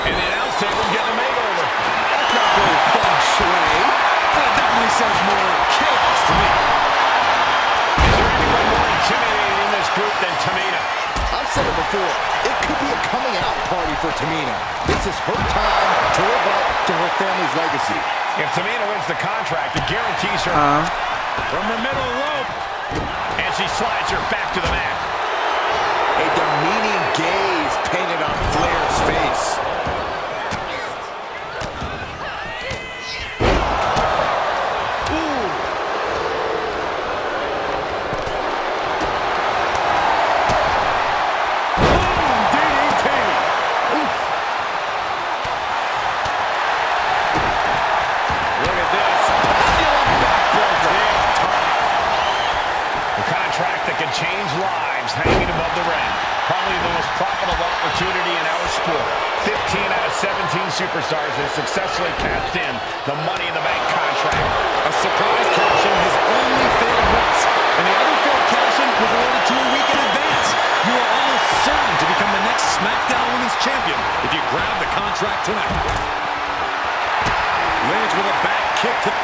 And the announce table getting a makeover. That's not very feng shui. That definitely sounds more chaos to me. Is there anyone more intimidating in this group than Tamina? I've said it before, it could be a coming out party for Tamina. This is her time to live up to her family's legacy. If Tamina wins the contract, it guarantees her from the middle rope. And she slides her back to the mat. A demeaning gaze painted on Flair's face. Change lives hanging above the ring. Probably the most most profitable opportunity in our sport. 15 out of 17 superstars have successfully cashed in the Money in the Bank contract. A surprise cash-in has only failed once, and the other failed cash-in was awarded to a week in advance. You are almost certain to become the next SmackDown Women's Champion if you grab the contract tonight. Lynch with a back kick to...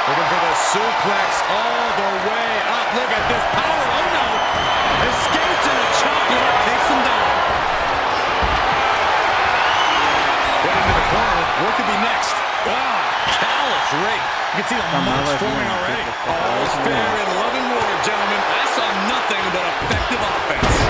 Looking for the suplex all the way up. Look at this power. Oh, no. Escapes and a chop block takes him down. Put into the corner. What could be next? Ah, callous rake. You can see the marks forming already. All's fair in love and war, gentlemen. I saw nothing but effective offense.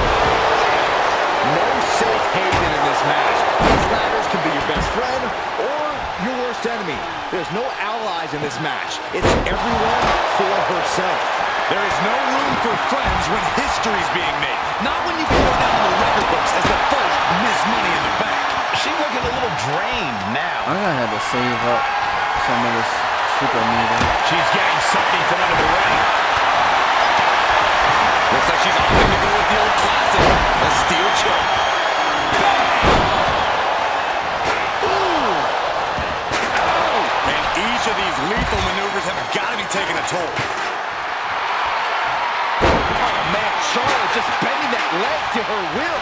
No safe haven in this match. These ladders can be your best friend or your worst enemy. There's no allies in this match. It's everyone for herself. There is no room for friends when history's being made. Not when you can go down the record books as the first Miss Money in the Bank. She's looking a little drained now. I'm gonna have to save up some of this super meter. She's getting something from under the ring. Looks like she's opting to go with the old classic, a steel choke. And each of these lethal maneuvers have got to be taking a toll. Oh, man, Charlotte just bending that leg to her will.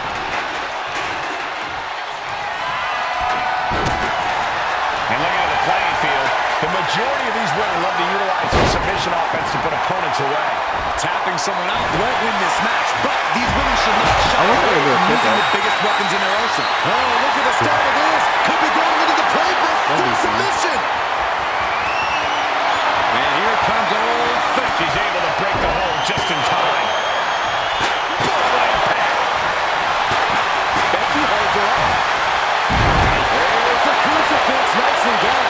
And looking at the playing field, the majority of these women love to utilize their submission offense to put opponents away. Tapping someone out won't win this match, but these women should not shy I wonder away if from they'll using pick the biggest weapons in their arsenal. Oh, look at the start of this. Could be going into the playbook for a submission. And here comes old Fink. She's able to break the hold just in time. Becky holds her off. There's the crucifix. Nicely done.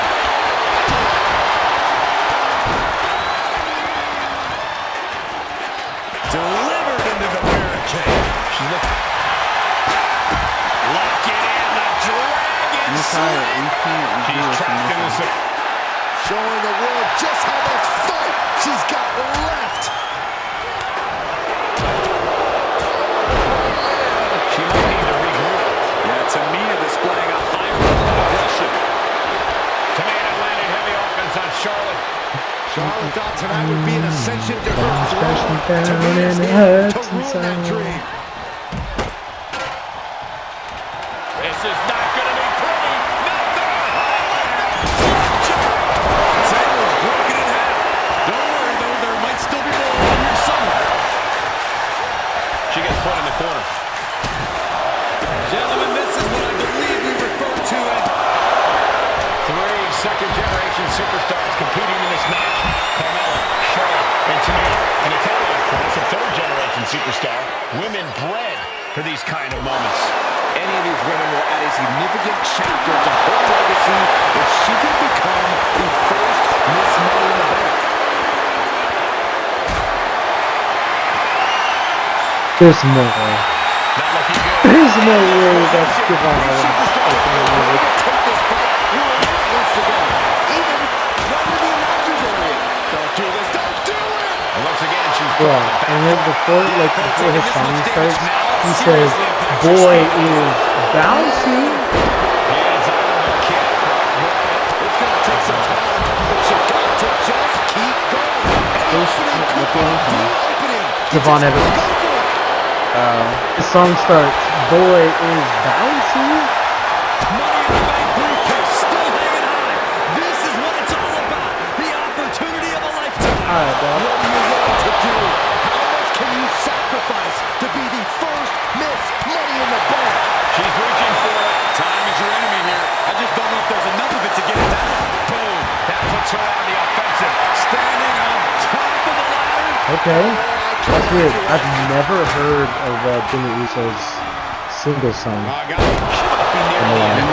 Delivered into the barricade. Lock it in, the Dragon Sleep. She's trapped in this. Showing the world just how much fight she's got left. She might need to regroup. Yeah, Tamina displaying a high level of aggression. Tamina landing heavy offense on Charlotte. Charlotte thought tonight would be an ascension to her Especially throne. down Tamina's in the here to hurts ruin that inside. dream. This is not going to be pretty. Nothing. Table's broken in half. Don't worry, though, there might still be more in here somewhere. She gets put in the corner. Gentlemen, this is what I believe we refer to as... 3 second-generation superstars competing in this match. Carmella, Charlotte, and Tamina. And to tell you, that's a third-generation superstar. Women bred for these kind of moments. Any of these women will add a significant chapter to her legacy if she can become the first Miss Money in the Bank. There's no way. Not looking good. There's no way that's Devon Owens. Take this fight wherever it wants to go. Even right into the announcer's area. Don't do this. Don't do it! And once again, she's Yeah, and then before his song starts, he says, "Boy is bouncy." hands on the kick. It's going to take some time, but you got to just keep going. Opening. Devon Evans. Go for it. The song starts, "Boy is bouncy." Money in the Bank briefcase still hanging high. This is what it's all about. The opportunity of a lifetime. All right, dog. What are you willing to do? How much can you sacrifice to be the first Miss Money in the Bank? She's reaching for it. Time is your enemy here. I just don't know if there's enough of it to get it down. Boom. That puts her on the offensive. Standing on top of the ladder. Okay, that's weird. I've never heard of Jimmy Uso's single song. Got it. Chopping near the end.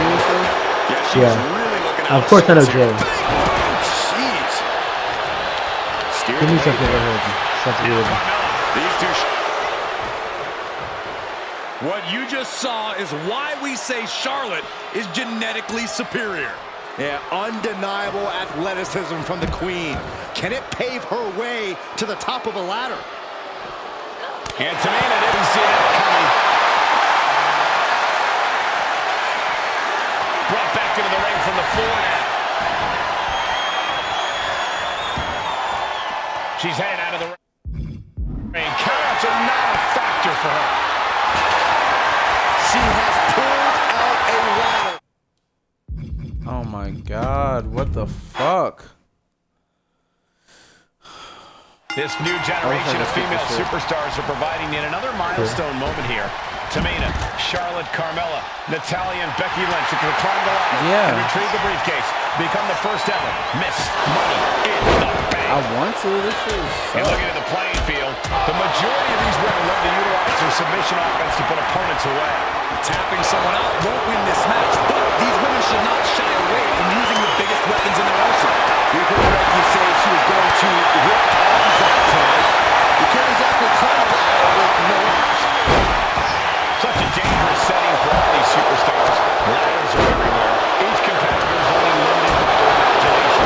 Yeah, she's Yeah. really looking out. Of course I know sorts here. Jay. Jeez. Steered Jimmy's away. I've never heard. That's weird. These two. What you just saw is why we say Charlotte is genetically superior. Yeah, undeniable athleticism from the Queen. Can it pave her way to the top of a ladder? And Tamina didn't see that coming. the floor now. She's headed out of the ring. Countouts are not a factor for her. She has pulled out a ladder. Oh my God, what the fuck? This new generation of female superstars are providing yet another milestone moment here. Tamina, Charlotte, Carmella, Natalya, and Becky Lynch to climb the ladder and retrieve the briefcase. Become the first ever Miss Money in the Bank. I want to. This is. And looking at the playing field, the majority of these women love to utilize their submission offense to put opponents away. Tapping someone out won't win this match, but these women should not shy away from using the biggest weapons in their arsenal. You heard Becky say she was going to rip arms out tonight. You can't exactly climb a ladder with no arms. Such a dangerous setting for all these superstars. Ladders are everywhere. Each competitor is only limited by their imagination.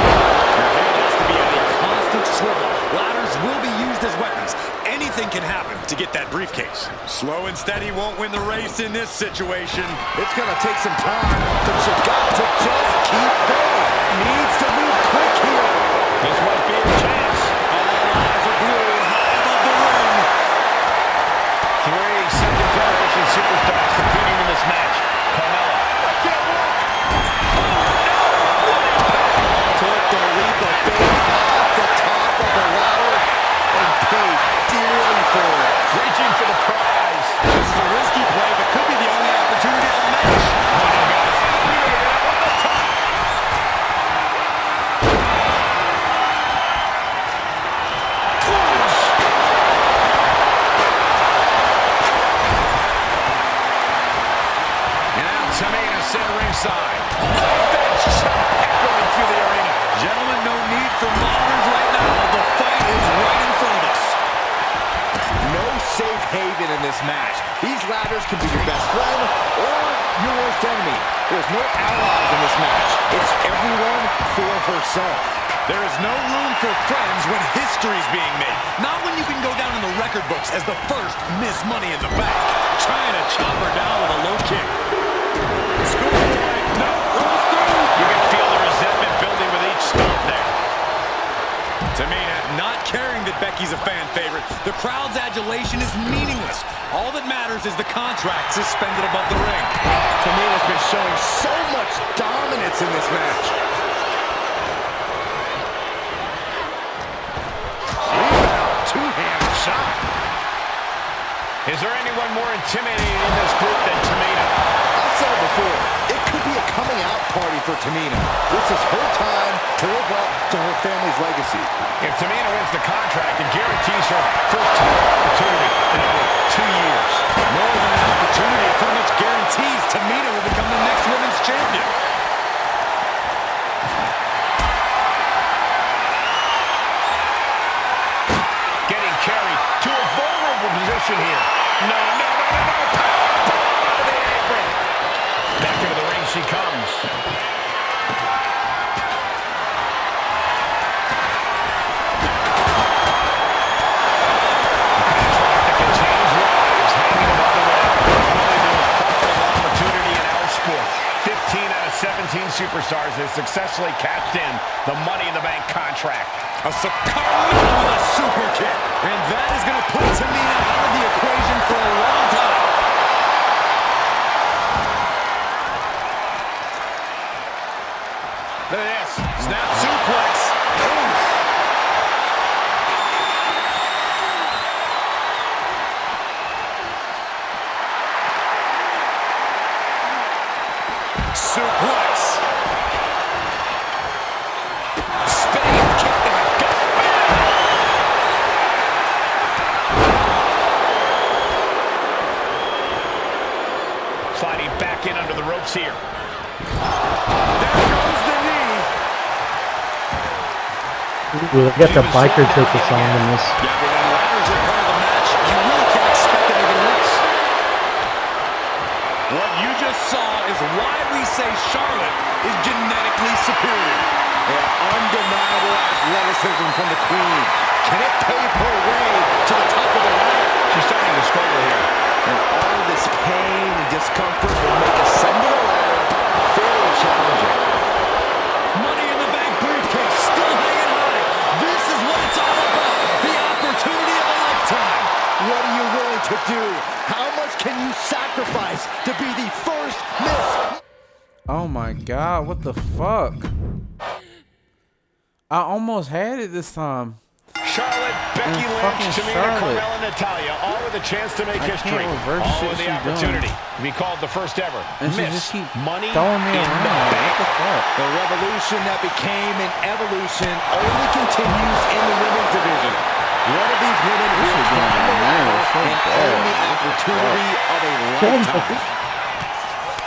Your head has to be at a constant swivel. Ladders will be used as weapons. Anything can happen to get that briefcase. Slow and steady won't win the race in this situation. It's going to take some time, but you got to just keep going. Needs to move quick here. This might be a chance. All eyes are glued high above the ring. Three second-generation superstars competing in this match. Carmella. Took the leap of faith off the top of the ladder and paid dearly for it. Reaching for the prize. This is a risky play, but could be the only opportunity of the match. Tamina set ringside. Offense echoing through the arena. Gentlemen, no need for monitors right now. The fight is right in front of us. No safe haven in this match. These ladders can be your best friend or your worst enemy. There's no allies in this match. It's everyone for herself. There is no room for friends when history's being made. Not when you can go down in the record books as the first Miss Money in the Bank. Trying to chop her down with a low kick. No, rolls through. You can feel the resentment building with each stomp there. Tamina not caring that Becky's a fan favorite. The crowd's adulation is meaningless. All that matters is the contract suspended above the ring. Tamina's been showing so much dominance in this match. Two-hand shot. Is there anyone more intimidating in this group than Tamina? I've said it before, it could be a coming out party for Tamina. This is her time to live up to her family's legacy. If Tamina wins the contract, it guarantees her first title opportunity in over 2 years. More than an opportunity, it pretty much guarantees Tamina will become the next women's champion. Getting carried to a vulnerable position here. No. The apron. Back into the ring she comes. Superstars have successfully cashed in the Money in the Bank contract. A Carmella with a super kick. And that is going to put Tamina out of the equation for a long time. Look at this. Snap suplex. Suplex. Spinning kick to the gut. Sliding back in under the ropes here. There goes the knee. Ooh, they got the biker ticket song in this. Yeah, but when ladders are part of the match, you really can't expect anything less. What you just saw is why we say Charlotte is genetically superior. Yeah, undeniable athleticism from the Queen. Can it pave her way to the top of the ladder? She's starting to struggle here. And all this pain and discomfort will make ascending the ladder very challenging. What are you willing to do? How much can you sacrifice to be the first Miss? Oh my God, what the fuck? I almost had it this time. Charlotte, Becky Lynch, Tamina, Carmella, Natalya, all with a chance to make history. All with the opportunity to be called the first ever Miss Money in the Bank. The revolution that became an evolution only continues in the women's division. One of these women will find the the opportunity of a lifetime.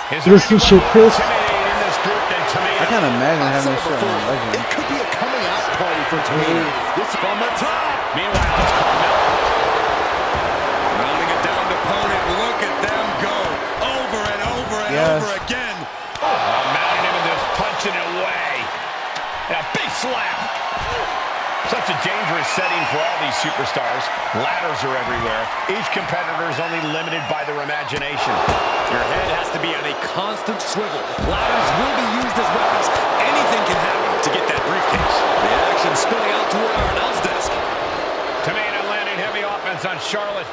This is shit, Chris. I can't imagine having this shit on Legend. It could be a coming out party for Tamina. This is from the top. Meanwhile, it's Carmella. Mounting it down to opponent. Look at them go. Over and over and over again. Mounting him and just punching it away. And a big slap. Such a dangerous setting for all these superstars. Ladders are everywhere. Each competitor is only limited by their imagination. Your head has to be on a constant swivel. Ladders will be used as weapons. Anything can happen to get that briefcase. The action spilling out toward our announce desk. Tamina landing heavy offense on Charlotte.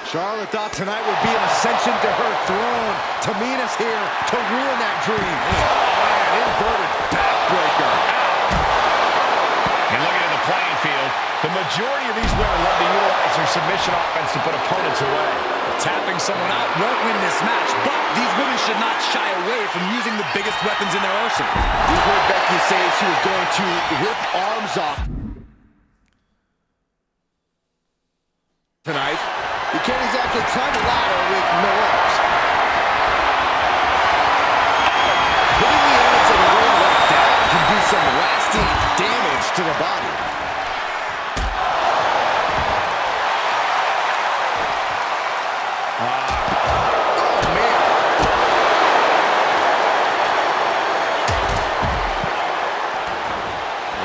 Charlotte thought tonight would be an ascension to her throne. Tamina's here to ruin that dream. Oh, man, inverted backbreaker. And looking at the playing field, the majority of these women love to utilize their submission offense to put opponents away. Tapping someone out won't win this match, but these women should not shy away from using the biggest weapons in their arsenal. We heard Becky say she was going to rip arms off tonight. You can't exactly climb a ladder with no arms. Hitting the ends of the ring like that can do some lasting damage to the body.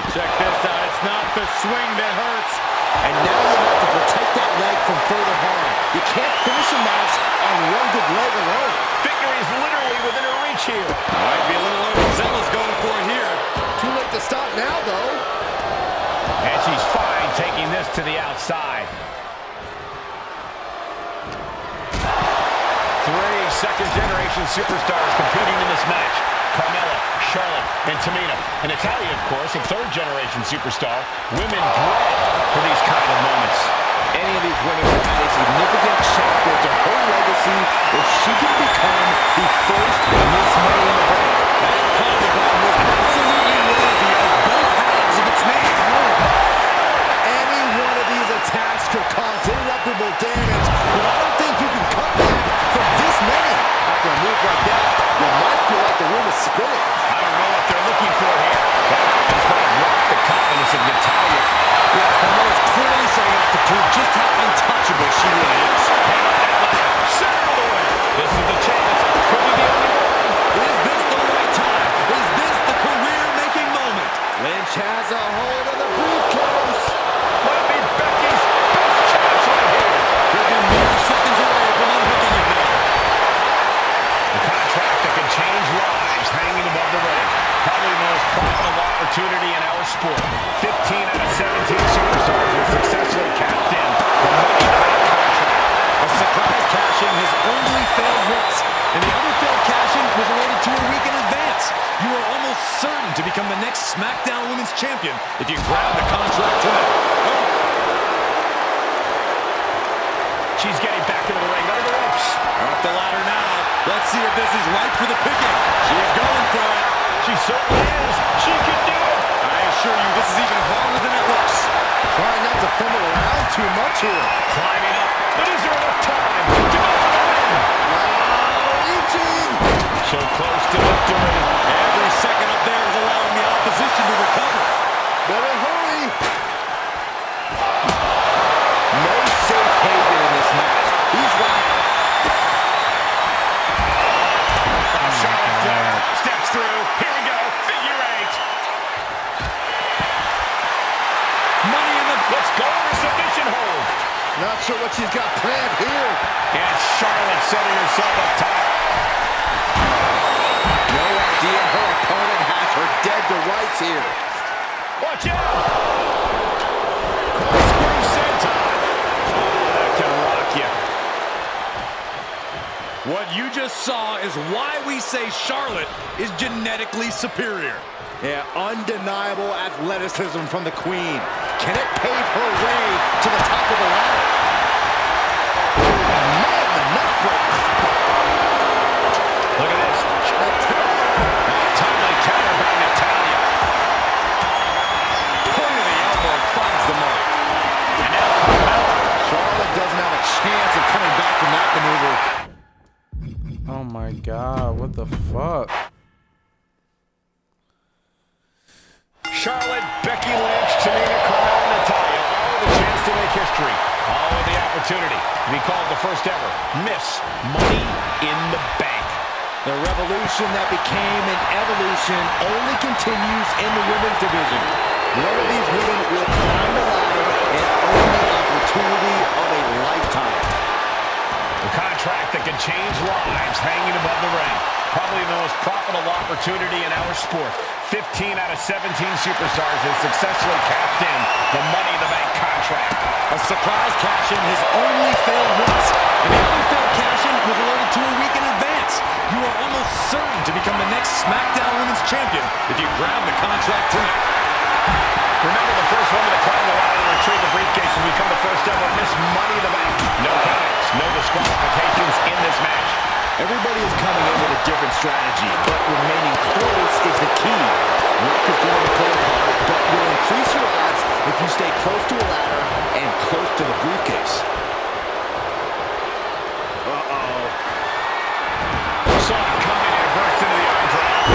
Check this out. It's not the swing that hurts. And now you have to protect that leg from further harm. You can't finish a match on one good leg alone. Victory is literally within her reach here. Might be a little overzealous going for it here. Too late to stop now, though. And she's fine taking this to the outside. 3 second-generation superstars competing in this match. Carmella, Charlotte, and Tamina. And Natalya, of course, a third-generation superstar. Women bred for these kind of moments. Any of these women will add a significant chapter to her legacy if she can become the first Miss Money in the Bank. That powerbomb was absolutely worthy of both halves of its name. Any one of these attacks could cause irreparable damage, but I don't think you can come back from this many. After a move like that, you might feel like the room is spinning. I don't know what they're looking for here. That is going to rock the confidence of Natalya. Yes, Carmella's clearly setting up to prove just how untouchable she really is. This is the chance. Could be the only one. Is this the right time? Is this the career-making moment? Lynch has a hold of the briefcase. Might be Becky's best chance right here. Could be mere seconds away from unhooking it now. The contract that can change lives hanging above the ring. Probably the most profitable opportunity in our sport. 15 out of 17 superstars have successfully capped in the Money Bank contract. A surprise cash-in has only failed once, and the other failed cash-in was awarded to a week in advance. You are almost certain to become the next SmackDown Women's Champion if you grab the contract tonight. Oh. She's getting back into the ring under the ropes. Up the ladder now. Let's see if this is right for the picking. She's going for it. She certainly is. She can do it. I assure you, this is even harder than it looks. Trying not to fumble around too much here. Climbing up, but is there enough time to go for the win? Reaching. So close to victory. Every second up there is allowing the opposition to recover. Better hurry. No safe haven in this match. He's right. Charlotte Flair steps through. Here we go. Figure 8. Money in the... Let's go for submission hold. Not sure what she's got planned here. And Charlotte setting herself up top. No idea her opponent has her dead to rights here. Watch out. Corkscrew senton. Oh, that can What you just saw is why we say Charlotte is genetically superior. Yeah, undeniable athleticism from the Queen. Can it pave her way to the top of the ladder? Man, the neck breaker. Look at this. Timely counter by Natalya. Point of the elbow finds the mark. And now Carmella. Charlotte doesn't have a chance of coming back from that maneuver. Oh my God, what the fuck? Charlotte, Becky Lynch, Tamina, Carmella, Natalya, all with a chance to make history. All with the opportunity to be called the first ever Miss Money in the Bank. The revolution that became an evolution only continues in the women's division. One of these women will climb the ladder and earn the opportunity of a lifetime. The contract that can change lives hanging above the ring. Probably the most profitable opportunity in our sport. 15 out of 17 superstars have successfully cashed in the Money in the Bank contract. A surprise cash-in has only failed once, and the other failed cash-in was alerted to a week in advance. You are almost certain to become the next SmackDown Women's Champion if you grab the contract tonight. Remember, the first woman to climb the ladder and retrieve the briefcase will become the first ever Miss Money in the Bank. No counts, no disqualifications in this match. Everybody is coming in with a different strategy, but remaining close is the key. Luck is going to play a part, but will increase your odds if you stay close to a ladder and close to the briefcase. Uh-oh. Saw it coming and burst into the arm drag.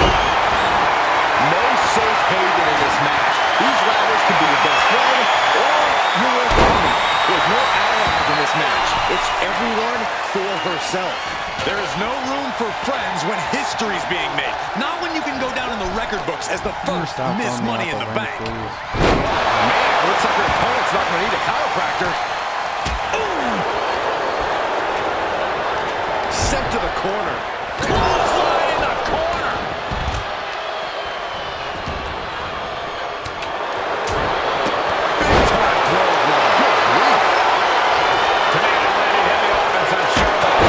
No safe haven in this match. These ladders can be your best friend or your worst enemy. There's no allies in this match. It's everyone for herself. There is no room for friends when history's being made. Not when you can go down in the record books as the first Miss Money in the Bank. Man, looks like her opponent's not going to need a chiropractor. Ooh. Sent to the corner. Clothesline in the corner. Big time clothesline. Good grief. Tamina landing heavy offense on Charlotte.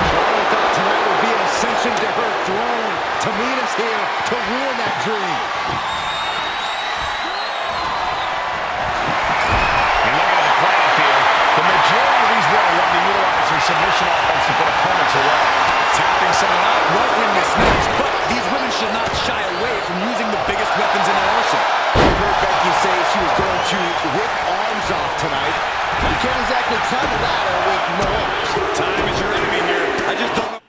Charlotte thought tonight would be an ascension to her throne. Tamina's here to ruin that dream. And looking at the playing field, the majority of these women love to utilize their submission offense to put opponents away. Tapping someone out won't win this match, but these women should not shy away from using the biggest weapons in their arsenal. We heard Becky say she was going to rip arms off tonight. You can't exactly climb a ladder with no arms. Time is your enemy here. I just don't know.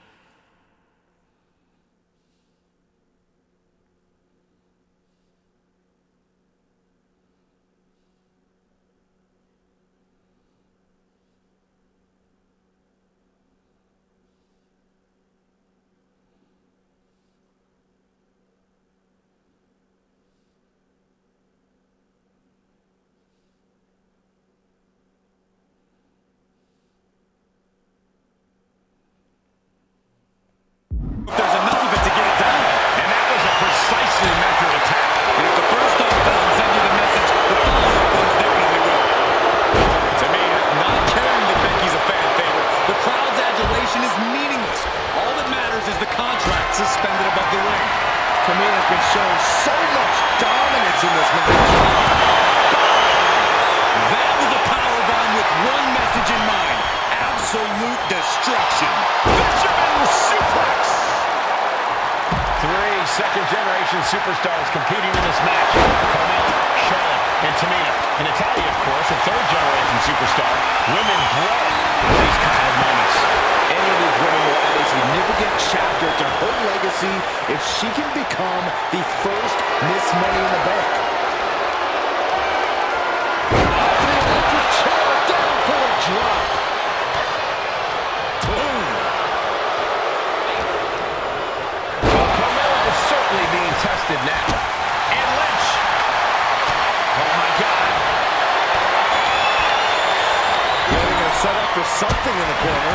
There's enough of it to get it done. And that was a precisely measured attack. And if the first off doesn't send you the message, the follow-up ones definitely will. Tamina not caring that Becky's a fan favorite. The crowd's adulation is meaningless. All that matters is the contract suspended above the ring. Tamina's been showing so much dominance in this match. That was a powerbomb with one message in mind. Absolute destruction. Fisherman suplex. Three second-generation superstars competing in this match. Carmella, Charlotte, and Tamina. And Natalya, of course, a third-generation superstar. Women grow in these kind of moments. Any of these women will add a significant chapter to her legacy if she can become the first Miss Money in the Bank. Off the electric chair, down for a drop. Boom. Well, Carmella is certainly being tested now. And Lynch. Oh, my God. Getting her set up for something in the corner.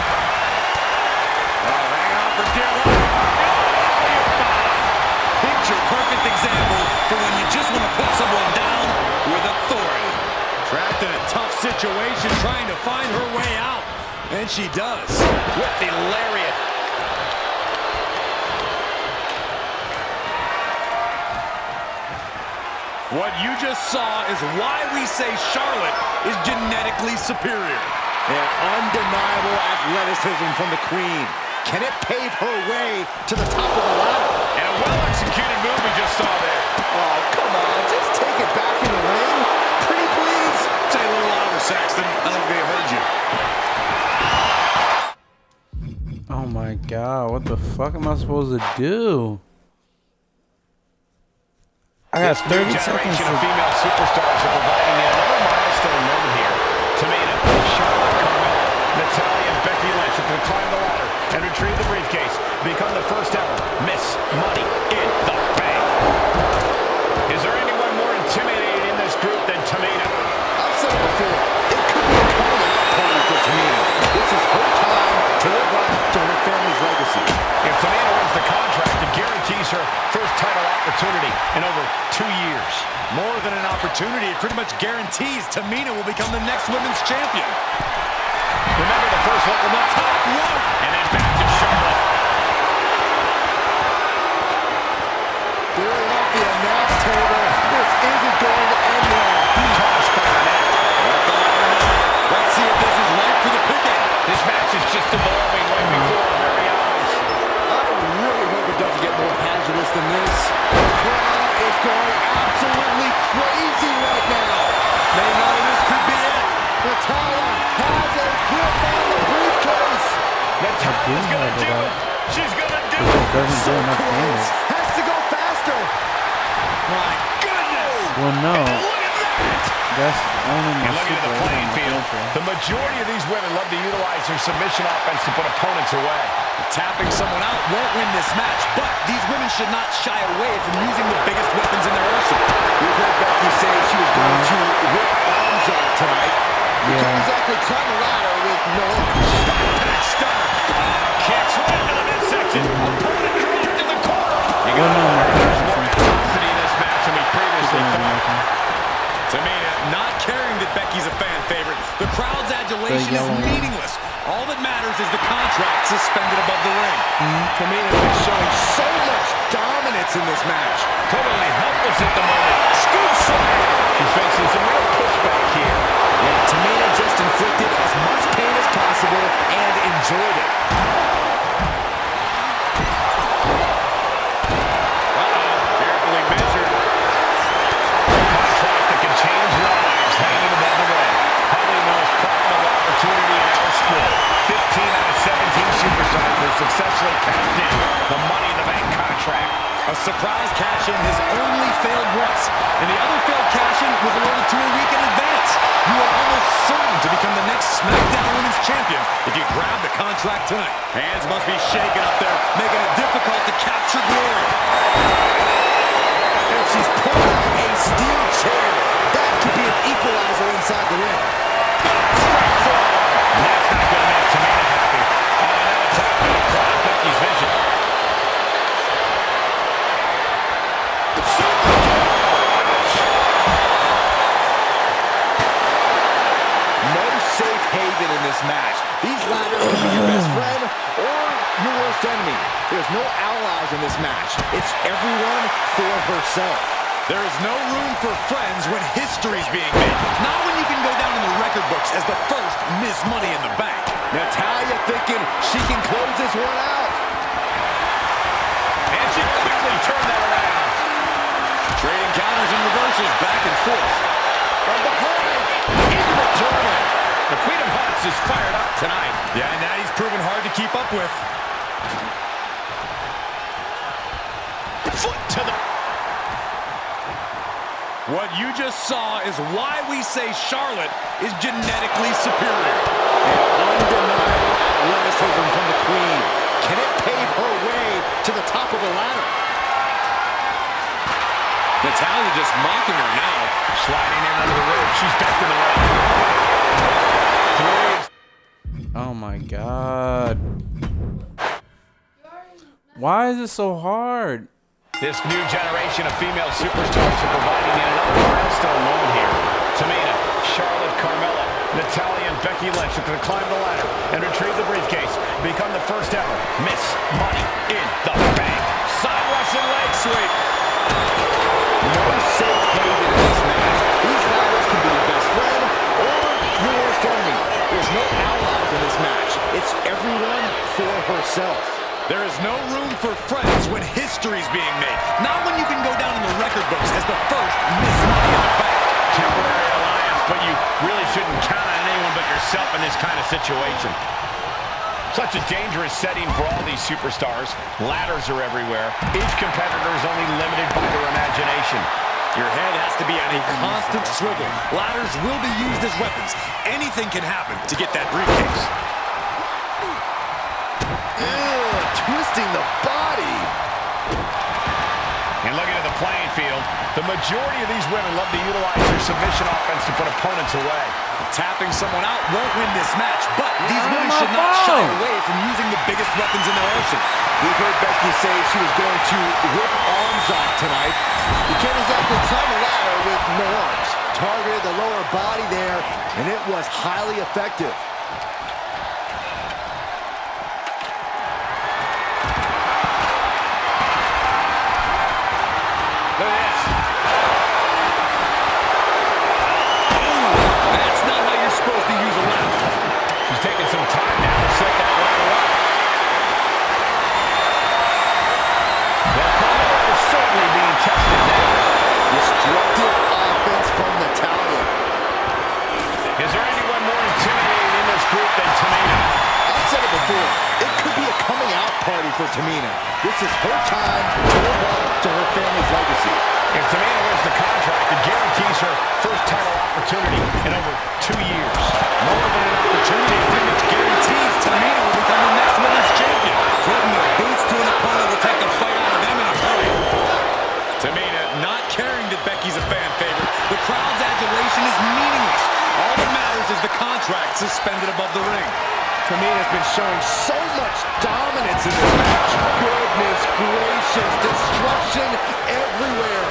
Hang on for dear life. Picture-perfect example for when you just want to put someone down with authority. Trapped in a tough situation, trying to find her way out. And she does. With the lariat. What you just saw is why we say Charlotte is genetically superior. And undeniable athleticism from the Queen. Can it pave her way to the top of the ladder? And a well-executed move we just saw there. Oh, come on. Just take it back in the ring. Pretty please. Say a little louder, Saxton. I don't think they heard you. Oh my god, what the fuck am I supposed to do? I got 30 seconds Generation to... of female superstars are providing yet another milestone moment here. Tamina, Charlotte, Carmella, Natalya, and Becky Lynch have climbed the ladder and retrieve the briefcase, become the first ever Miss Money in the Bank. Is there anyone more intimidating in this group than Tamina? I've said it before. It could be a coming out party for Tamina. This is her time to live up to her family's legacy. If Tamina wins the contract, it guarantees her first title opportunity in over 2 years. More than an opportunity, it pretty much guarantees Tamina will become the next women's champion. Remember the first look on the top rope, and then back to Charlotte. Clearing up the announce table. This isn't going to end well. Tossed by the net. Let's see if this is right for the picking. This match is just evolving right before our very eyes. I really hope it doesn't get more hazardous than this. The crowd is going absolutely crazy right now. They know this could be it. Natalya has a grip on the briefcase. Natalya's gonna do it. She's gonna do it. It doesn't do enough damage. Has to go faster. My goodness. Well, no. Look at that. That's only my And looking at the super. playing field, the majority of these women love to utilize their submission offense to put opponents away. Tapping someone out won't win this match, but these women should not shy away from using the biggest weapons in their arsenal. We've heard Becky say she was going to rip arms out tonight. You can't exactly climb a ladder with no arms. Back stunner. Kicks right into the midsection. Opponent dropped in the corner. You Well, no, my There's more intensity in this match than we previously thought. Tamina not caring that Becky's a fan favorite. The crowd's adulation is meaningless. All that matters is the contract suspended above the ring. Tamina is showing so much dominance in this match. Totally helpless at the moment. Scoop slam. She's facing some real pushback here. Yeah, Tamina just inflicted as much pain as possible and enjoyed it. Carefully measured. A contract that can change lives hanging above the ring. Probably the most profitable opportunity in our sport. 15 out of 17 superstars have successfully cashed in the Money in the Bank contract. A surprise cash-in has only failed once, and the other failed cash-in was awarded to a week in advance. You are almost certain to become the next SmackDown Women's Champion if you grab the contract tonight. Hands must be shaking up there, making it difficult to capture glory. And she's pulling a steel chair. That could be an equalizer inside the ring. And that's not going to make Tamina happy. Oh, now it's happening to cloud Becky's vision. No safe haven in this match. These ladders can be your best friend or your worst enemy. There's no allies in this match. It's everyone for herself. There is no room for friends when history's being made. Not when you can go down in the record books as the first Miss Money in the Bank. Natalya thinking she can close this one out. And she quickly turned that around. Trading counters and reversals back and forth. From behind, into the tournament. The Queen of Hearts is fired up tonight. Yeah, now he's proven hard to keep up with. Foot to the... What you just saw is why we say Charlotte is genetically superior. And undeniable athleticism from the Queen. Can it pave her way to the top of the ladder? Natalya just mocking her now. Sliding in under the rope. She's back in the ring. Oh my god. Why is it so hard? This new generation of female superstars are providing yet another milestone moment here. Tamina, Charlotte, Carmella, Natalya, and Becky Lynch are going to climb the ladder and retrieve the briefcase. Become the first ever Miss Money in the Bank. Side Russian leg sweep. No safe haven herself. There is no room for friends when history's being made. Not when you can go down in the record books as the first Miss Money in the Bank. Temporary alliance, but you really shouldn't count on anyone but yourself in this kind of situation. Such a dangerous setting for all these superstars. Ladders are everywhere. Each competitor is only limited by their imagination. Your head has to be on a constant swivel. Ladders will be used as weapons. Anything can happen to get that briefcase. Twisting the body. And looking at the playing field, the majority of these women love to utilize their submission offense to put opponents away. Tapping someone out won't win this match, but these women should not shy away from using the biggest weapons in their arsenal. We've heard Becky say she was going to rip arms off tonight. You can't exactly climb a ladder with no arms. Targeted the lower body there, and it was highly effective. Look at this. That's not how you're supposed to use a ladder. She's taking some time now to set that ladder up. The opponent is certainly being tested now. Destructive offense from Natalya. Is there anyone more intimidating in this group than Tamina? I've said it before. It could be a coming out party for Tamina. This is her time to live up to her family's legacy. If Tamina wins the contract, it guarantees her first title opportunity in over 2 years. More than an opportunity, I think it guarantees Tamina will become the next women's champion. Putting their boots to an opponent will take the fight out of them in a hurry. Tamina not caring that Becky's a fan favorite. The crowd's adulation is meaningless. All that matters is the contract suspended above the ring. Tamina's been showing so much dominance in this match. Goodness gracious, destruction everywhere.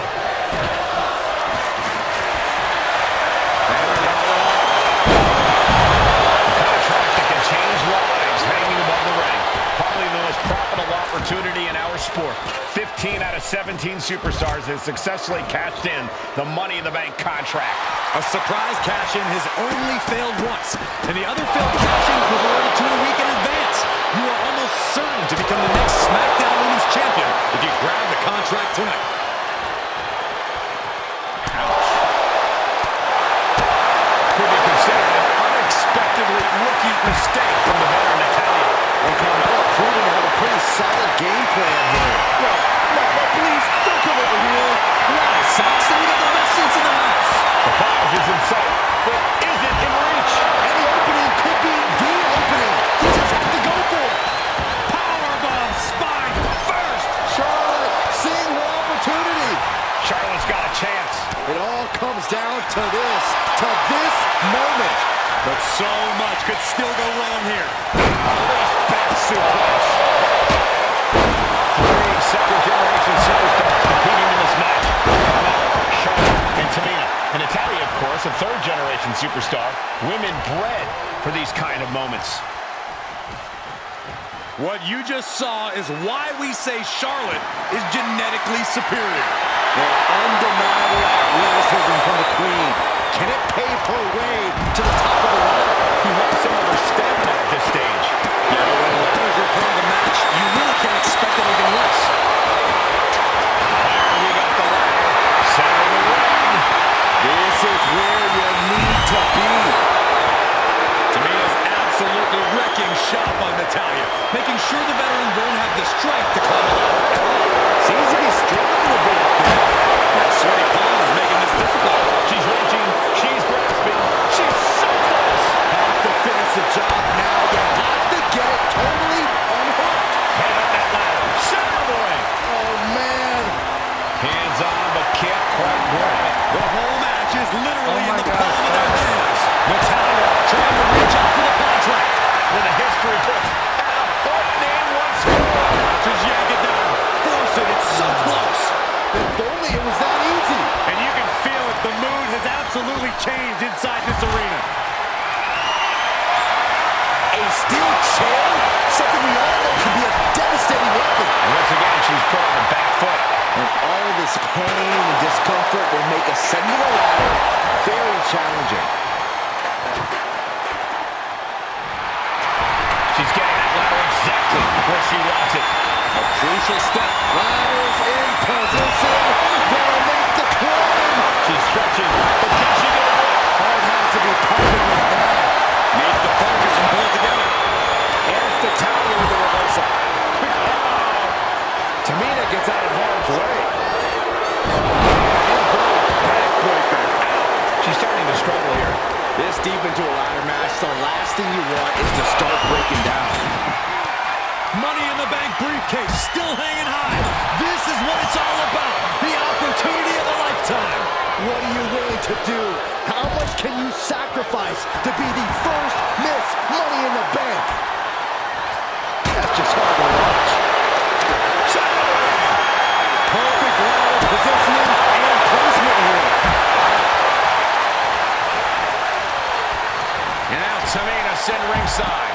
Contract that can change lives hanging above the ring. Probably the most profitable opportunity in our sport. 15 out of 17 superstars have successfully cashed in the Money in the Bank contract. A surprise cash-in has only failed once, and the other failed cash-in was ordered to a week in advance. You are almost certain to become the next SmackDown Women's Champion if you grab the contract tonight. Could be considered an unexpectedly rookie mistake from the veteran Natalya. And Carmella proving to have a pretty solid game plan here. No, please, don't come over here. Why, Saxton? We got the best seats in the house. The prize is in sight, but is it in reach? And the opening could be the opening. You just have to go for it. Powerbomb spine first. Charlotte seeing her opportunity. Charlotte's got a chance. It all comes down to this moment. But so much could still go wrong here. Back suplex. 3 second-generation superstars competing in this match. Charlotte and Tamina. And Natalya, of course, a third-generation superstar. Women bred for these kind of moments. What you just saw is why we say Charlotte is genetically superior. Undeniable athleticism from the Queen. Can it pave her way to the top of the ladder? He wants some of her stamina at this stage. Yeah, but when ladders are part of the match, you really can't expect anything less. We got the ladder. Center of the ring. This is where you need to be. Tamina's absolutely wrecking shop on Natalya, making sure the veteran won't have the strength to climb the ladder. Seems to be struggling a bit up there. Sweaty palm is making this difficult. She's reaching. She's grasping. She's so close. Have to finish the job now. You have to get it totally unhooked. Head up that ladder. Center of the ring. Oh, man. Hands on, but can't quite grab it. The whole match is literally in the palm of their hands. Natalya trying to reach out for the contract. With a history book. And a point one score. Just yank it down. Force it. It's so close. If only it was that easy. And you can feel it. The mood has absolutely changed inside this arena. A steel chair? Something we all know can be a devastating weapon. And once again, she's put on the back foot. And all of this pain and discomfort will make ascending the ladder very challenging. She's getting that ladder exactly quickly. Well, she wants it. A crucial step. Ladders in position. Gonna make the climb. She's stretching, but can she get it? Heart has to be pumping right now. Needs to focus and pull it together. Here's the towel with the reversal. Tamina gets out of harm's way. Backbreaker. She's starting to struggle here. This deep into a ladder match, the last thing you want is to start breaking down. Money in the Bank briefcase still hanging high. This is what it's all about. The opportunity of a lifetime. What are you willing to do? How much can you sacrifice to be the first Miss Money in the Bank? That's just hard to watch. Perfect ladder positioning and placement here. And now Tamina sent ringside.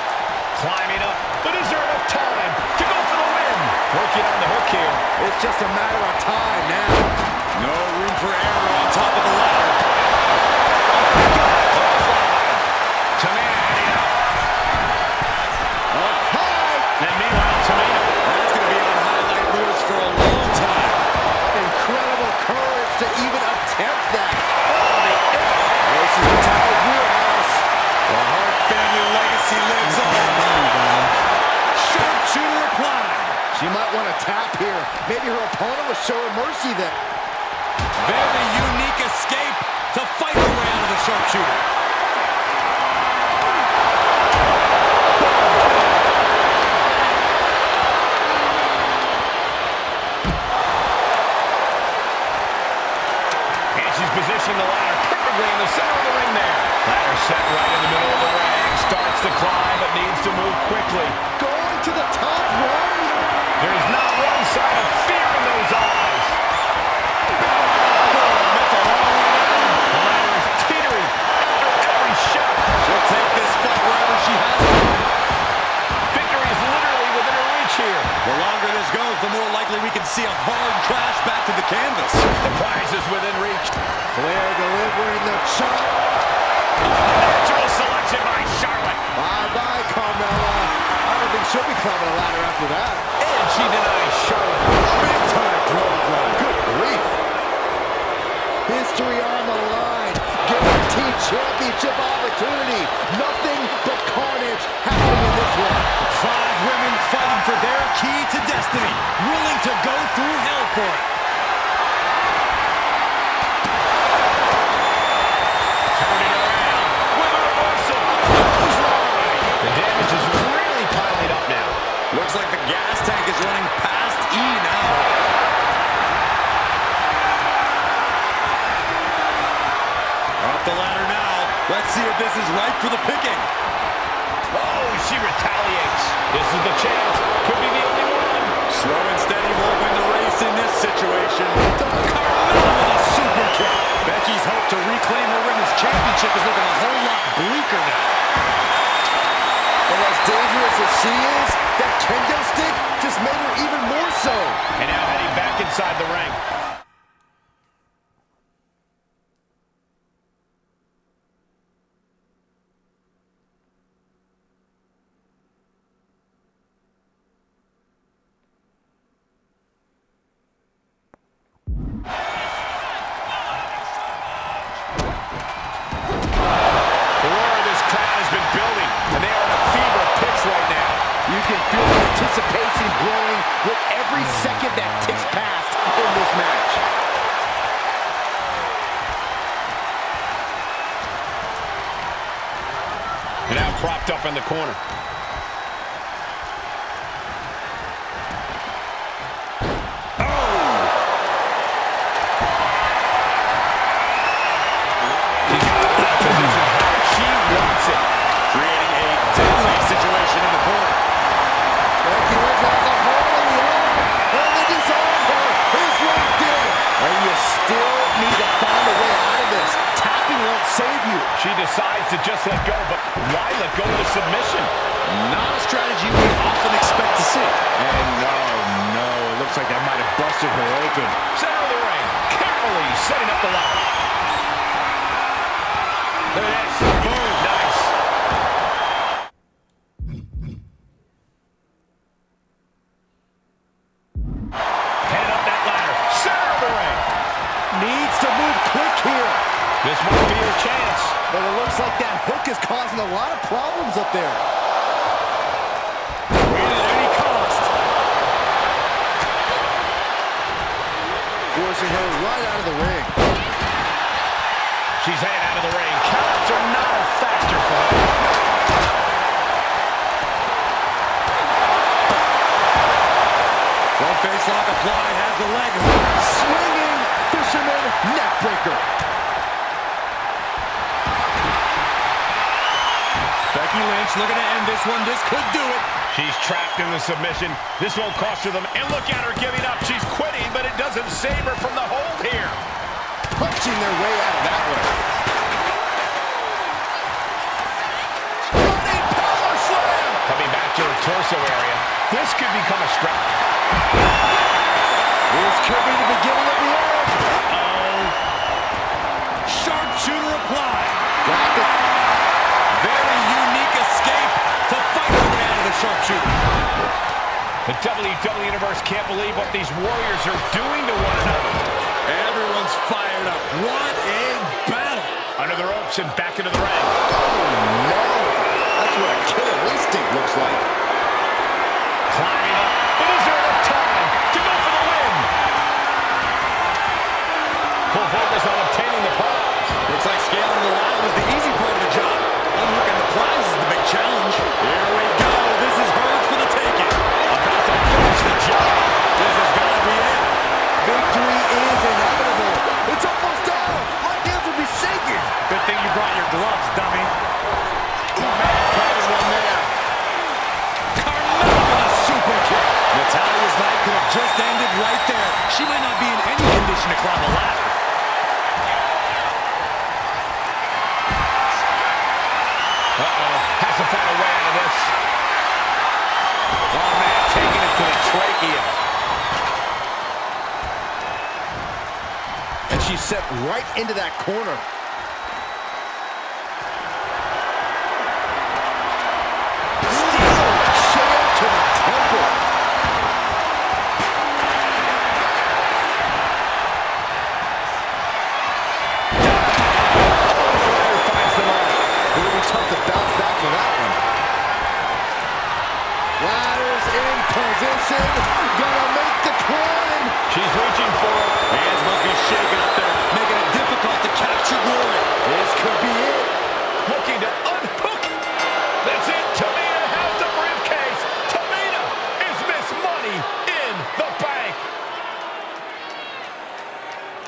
Climbing up, but is there enough time to go for the win? Working on the hook here. It's just a matter of time now. No room for error on top of the ladder. Tamina heading up. Up high. And meanwhile, Tamina. That's going to be on highlight reels for a long time. Incredible courage to even attempt that. This is the Towers wheelhouse. The Hart family legacy lives on. Sharpshooter applied. She might want to tap here. Maybe her opponent will show her mercy then. Very unique escape to fight her way out of the sharpshooter. And she's positioning the ladder perfectly in the center of the ring there. Ladder set right in the middle of the ring. Starts to climb, but needs to move quickly. Going to the top rope. There's not one sign of fear in those eyes. That's a long way down. The ladder is teetering after every shot. She'll take this fight wherever she has to. Victory is literally within her reach here. The longer this goes, the more likely we can see a hard crash back to the canvas. The prize is within reach. Flair delivering the chop. Natural selection by Charlotte. Bye-bye, Carmella. I don't think she'll be climbing a ladder after that. And she denies Charlotte. Big time clothesline. Good grief. History on the line. Guaranteed championship opportunity. Nothing but carnage happening in this one. 5 women fighting for their key to destiny, willing to go through hell for it. Turning around with a reversal. Clothesline. The damage is really piling up now. Looks like the gas tank is running past E now. Up the ladder now. Let's see if this is ripe for the picking. Oh, she retaliates. This is the chance. Could be the only one. Slow and steady won't win the race in this situation. Carmella with a super kick. Becky's hope to reclaim her women's championship is looking a whole lot bleaker now. And as dangerous as she is, that kendo stick just made her even more so. And now heading back inside the ring. The roar of this crowd has been building, and they are in a fever pitch right now. You can feel the anticipation growing with every second that ticks past in this match. And now propped up in the corner. She decides to just let go, but why let go of the submission? Not a strategy we often expect to see. And no, it looks like that might have busted her open. Center of the ring, carefully setting up the lock. There it is. Boom, nice. is causing a lot of problems up there. Win at any cost. Forcing her right out of the ring. She's heading out of the ring. Counts are not a factor for her. Front face lock applied, has the leg hook. Swinging fisherman neckbreaker. Becky Lynch looking to end this one. This could do it. She's trapped in the submission. This won't cost her them. And look at her giving up. She's quitting, but it doesn't save her from the hold here. Punching their way out of that one. Running power slam. Coming back to her torso area. This could become a strap. This could be the beginning of the end. Uh-oh. Sharpshooter applied. Dropped it. Very unique escape to fight her way out of the sharpshooter. The WWE Universe can't believe what these warriors are doing to one another. Everyone's fired up. What a battle. Under the ropes and back into the ring. Oh, no. That's what a killer instinct looks like. Climbing up. But is there enough time to go for the win? Full focus on obtaining the prize. Looks like scaling the ladder was the easy part of the job. Unhooking the prize is the big challenge. Here we go. This is hers for the taking. About to finish the job. This has got to be it. Victory is inevitable. It's almost done. My hands will be shaking. Good thing you brought your gloves, dummy. Probably one there. Carmella super kick. Natalia's night could have just ended right there. She might not be in any condition to climb a ladder. Has to find a way out of this. Oh, man, taking it to the trachea. And she's set right into that corner. Steel chair to the temple. Finds the mark. It'll be tough to bounce back from that one. Ladders in position. Gonna make the climb. She's reaching for it. Hands must be shaking up there, making it difficult to capture glory. This could be it. Looking to unhook. That's it. Tamina has the briefcase. Tamina is Miss Money in the Bank.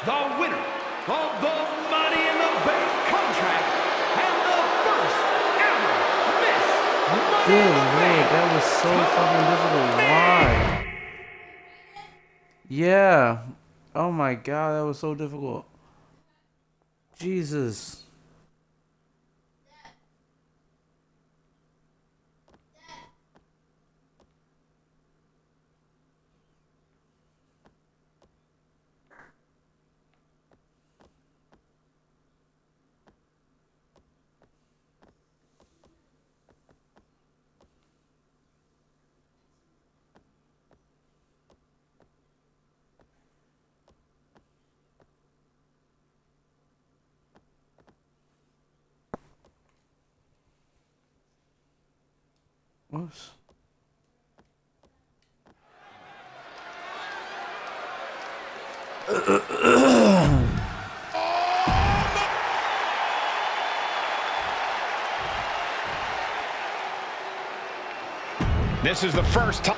The winner of the Money in the Bank contract and the first ever Miss Money Good in the Lord, Bank. that was so fucking difficult. Why? Yeah. Oh my God, that was so difficult. Jesus. Whoops. This is the first time.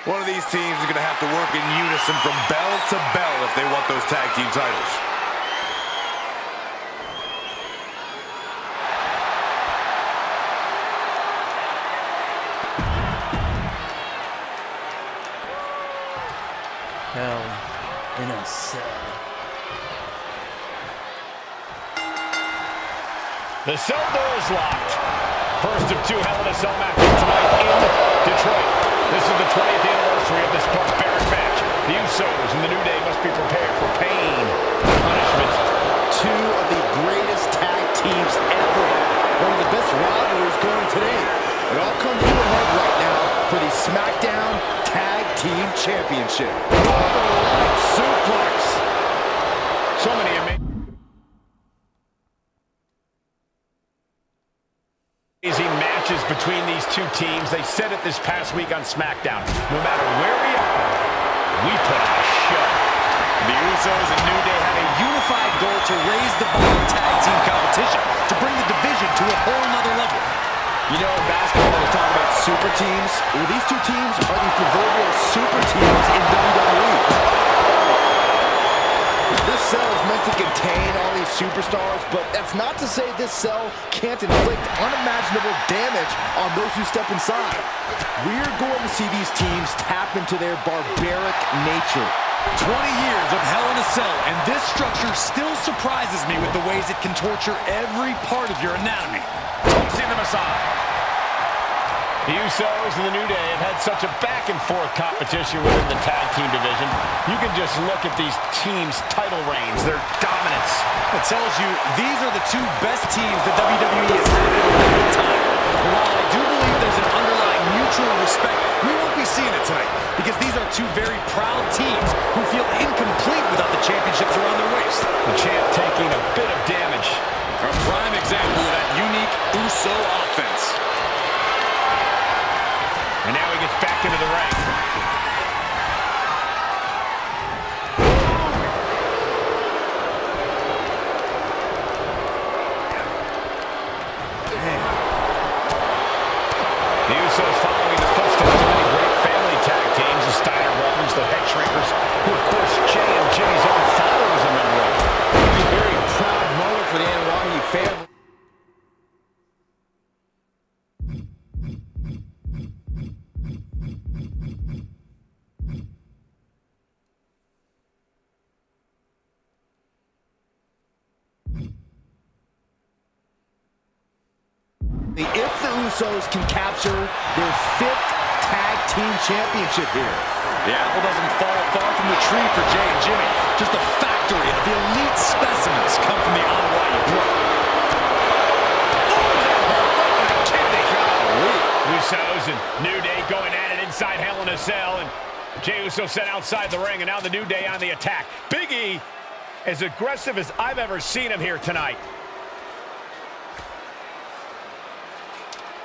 One of these teams is going to have to work in unison from bell to bell if they want those tag team titles. Hell in a cell. The cell door is locked. First of two Hell in a Cell matches tonight in Detroit. This is the 20th anniversary of this barbaric match. The Usos and the New Day must be prepared for pain, punishment. Two of the greatest tag teams ever. One of the best rivalries going today. It all comes to a head right now for the SmackDown Tag Team Championship. Suplex. So many amazing matches between these two teams. They said it this past week on SmackDown. No matter where we are, we put on a show. The Usos and New Day have a unified goal to raise the bar of tag team competition, to bring the division to a whole nother level. You know, in basketball, they talk about super teams. Well, these two teams are the proverbial super teams in WWE. This cell is meant to contain all these superstars, but that's not to say this cell can't inflict unimaginable damage on those who step inside. We're going to see these teams tap into their barbaric nature. 20 years of Hell in a Cell, and this structure still surprises me with the ways it can torture every part of your anatomy. Tossing them aside. The Usos and the New Day have had such a back-and-forth competition within the tag team division. You can just look at these teams' title reigns, their dominance. It tells you these are the two best teams that WWE has had in a long time. And while I do believe there's an underlying mutual respect, we won't be seeing it tonight, because these are two very proud teams who feel incomplete without the championships around their waist. The champ taking a bit of damage. A prime example of that unique Uso offense. And now he gets back into the ring. The Usos following the footsteps of many great family tag teams, the Steiner Brothers, the Head Shrinkers, who of course Jay and Jimmy's own father was a member of. A very proud moment for the Anwani family. If the Usos can capture their 5th tag team championship here. The apple doesn't fall far from the tree for Jay and Jimmy. Just a factory of the elite specimens come from the Anwani group. Usos and New Day going at it inside Hell in a Cell, and Jey Uso sent outside the ring, and now the New Day on the attack. Big E, as aggressive as I've ever seen him here tonight.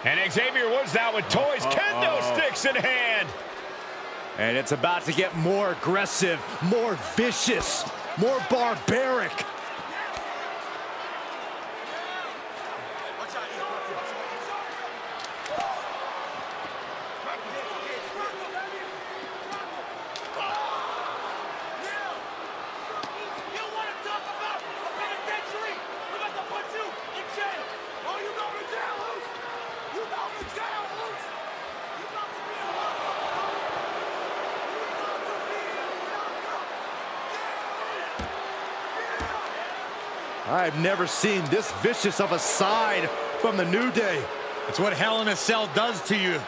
And Xavier Woods now with toys, kendo sticks in hand. And it's about to get more aggressive, more vicious, more barbaric. I've never seen this vicious of a side from the New Day. It's what Hell in a Cell does to you.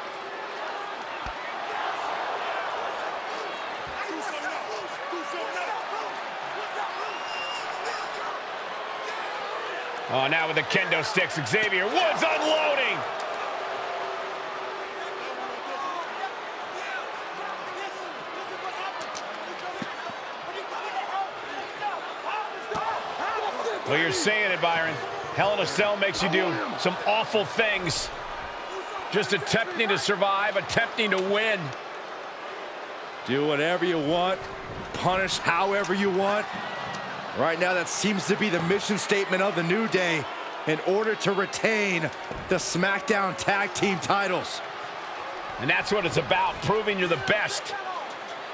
Oh, now with the kendo sticks, Xavier Woods unloading. Well, you're saying it, Byron. Hell in a Cell makes you do some awful things. Just attempting to survive, attempting to win. Do whatever you want, punish however you want. Right now, that seems to be the mission statement of the New Day in order to retain the SmackDown Tag Team titles. And that's what it's about, proving you're the best.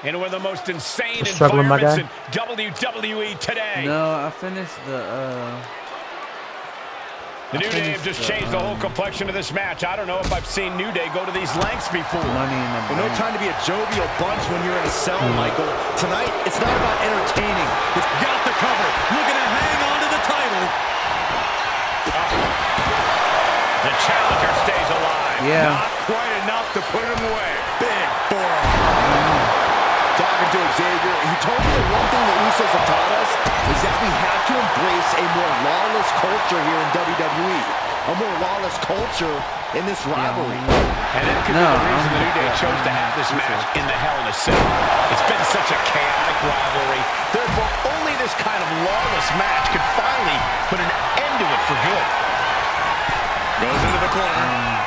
In one of the most insane Struggling, environments in WWE today. No, I finished the New Day have just changed the whole complexion of this match. I don't know if I've seen New Day go to these lengths before. Money in the Well, no Bank. time to be a jovial bunch when you're in a cell, Michael. Tonight, it's not about entertaining. It's got the cover, looking to hang on to the title. The challenger stays alive. Yeah. Not quite enough to put him away. Big forearm. Talking to Xavier, he told me that one thing the Usos have taught us is that we have to embrace a more lawless culture here in WWE. A more lawless culture in this rivalry. And that could be the reason the New Day chose to have this match in the Hell in a Cell. It's been such a chaotic rivalry. Therefore, only this kind of lawless match could finally put an end to it for good. Goes into the corner.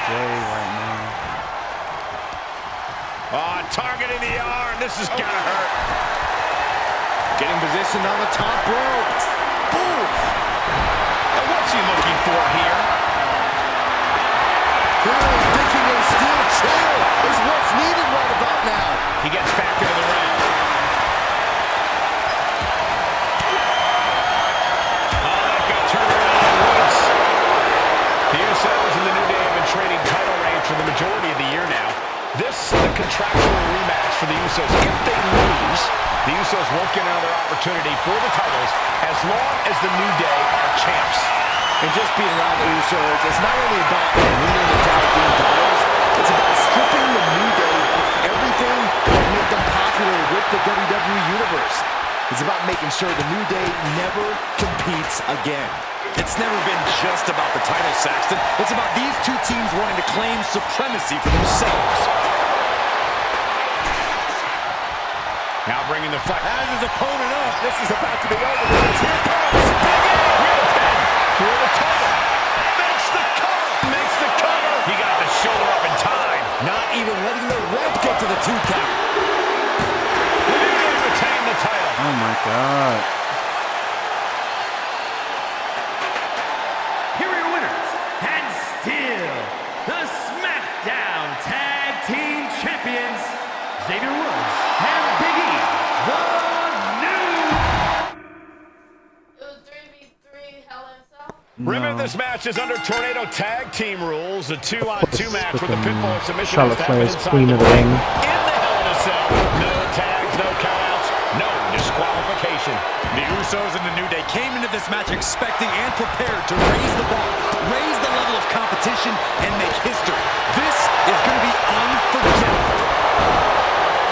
Jay right now. Oh, targeting the arm. This is gonna hurt. Getting positioned on the top rope. Oof. And what's he looking for here? Clearly thinking a steel chair is what's needed right about now. He gets back into the ring. Oh, that got turned around once. The Usos and the New Day have been trading title reigns for the majority of the year now. This is the contractual rematch for the Usos. If they lose, the Usos won't get another opportunity for the titles as long as the New Day are champs. And just being around the Usos, it's not only about winning the tag team titles, it's about stripping the New Day of everything that made them popular with the WWE Universe. It's about making sure the New Day never competes again. It's never been just about the title, Saxton. It's about these two teams wanting to claim supremacy for themselves. Now bringing the fight. As his opponent up, this is about to be over. Here it comes. For the title. Makes the cover. Makes the cover. He got the shoulder up in time. Not even letting the ref get to the 2 count. The New Day retain the title. Oh my God. Here are your winners, and still the SmackDown Tag Team Champions, Xavier Woods and Big E, the New. It was 3v3 Hell in a Cell. Remember, this match is under Tornado Tag Team rules, a 2-on-2 match with the pinfall and submission. Charlotte Flair is inside queen of the ring. In the Hell in a Cell, no tags, no countouts, no disqualification. The Usos and the New Day came into this match expecting and prepared to raise the bar, raise the level of competition, and make history. This is going to be unforgettable.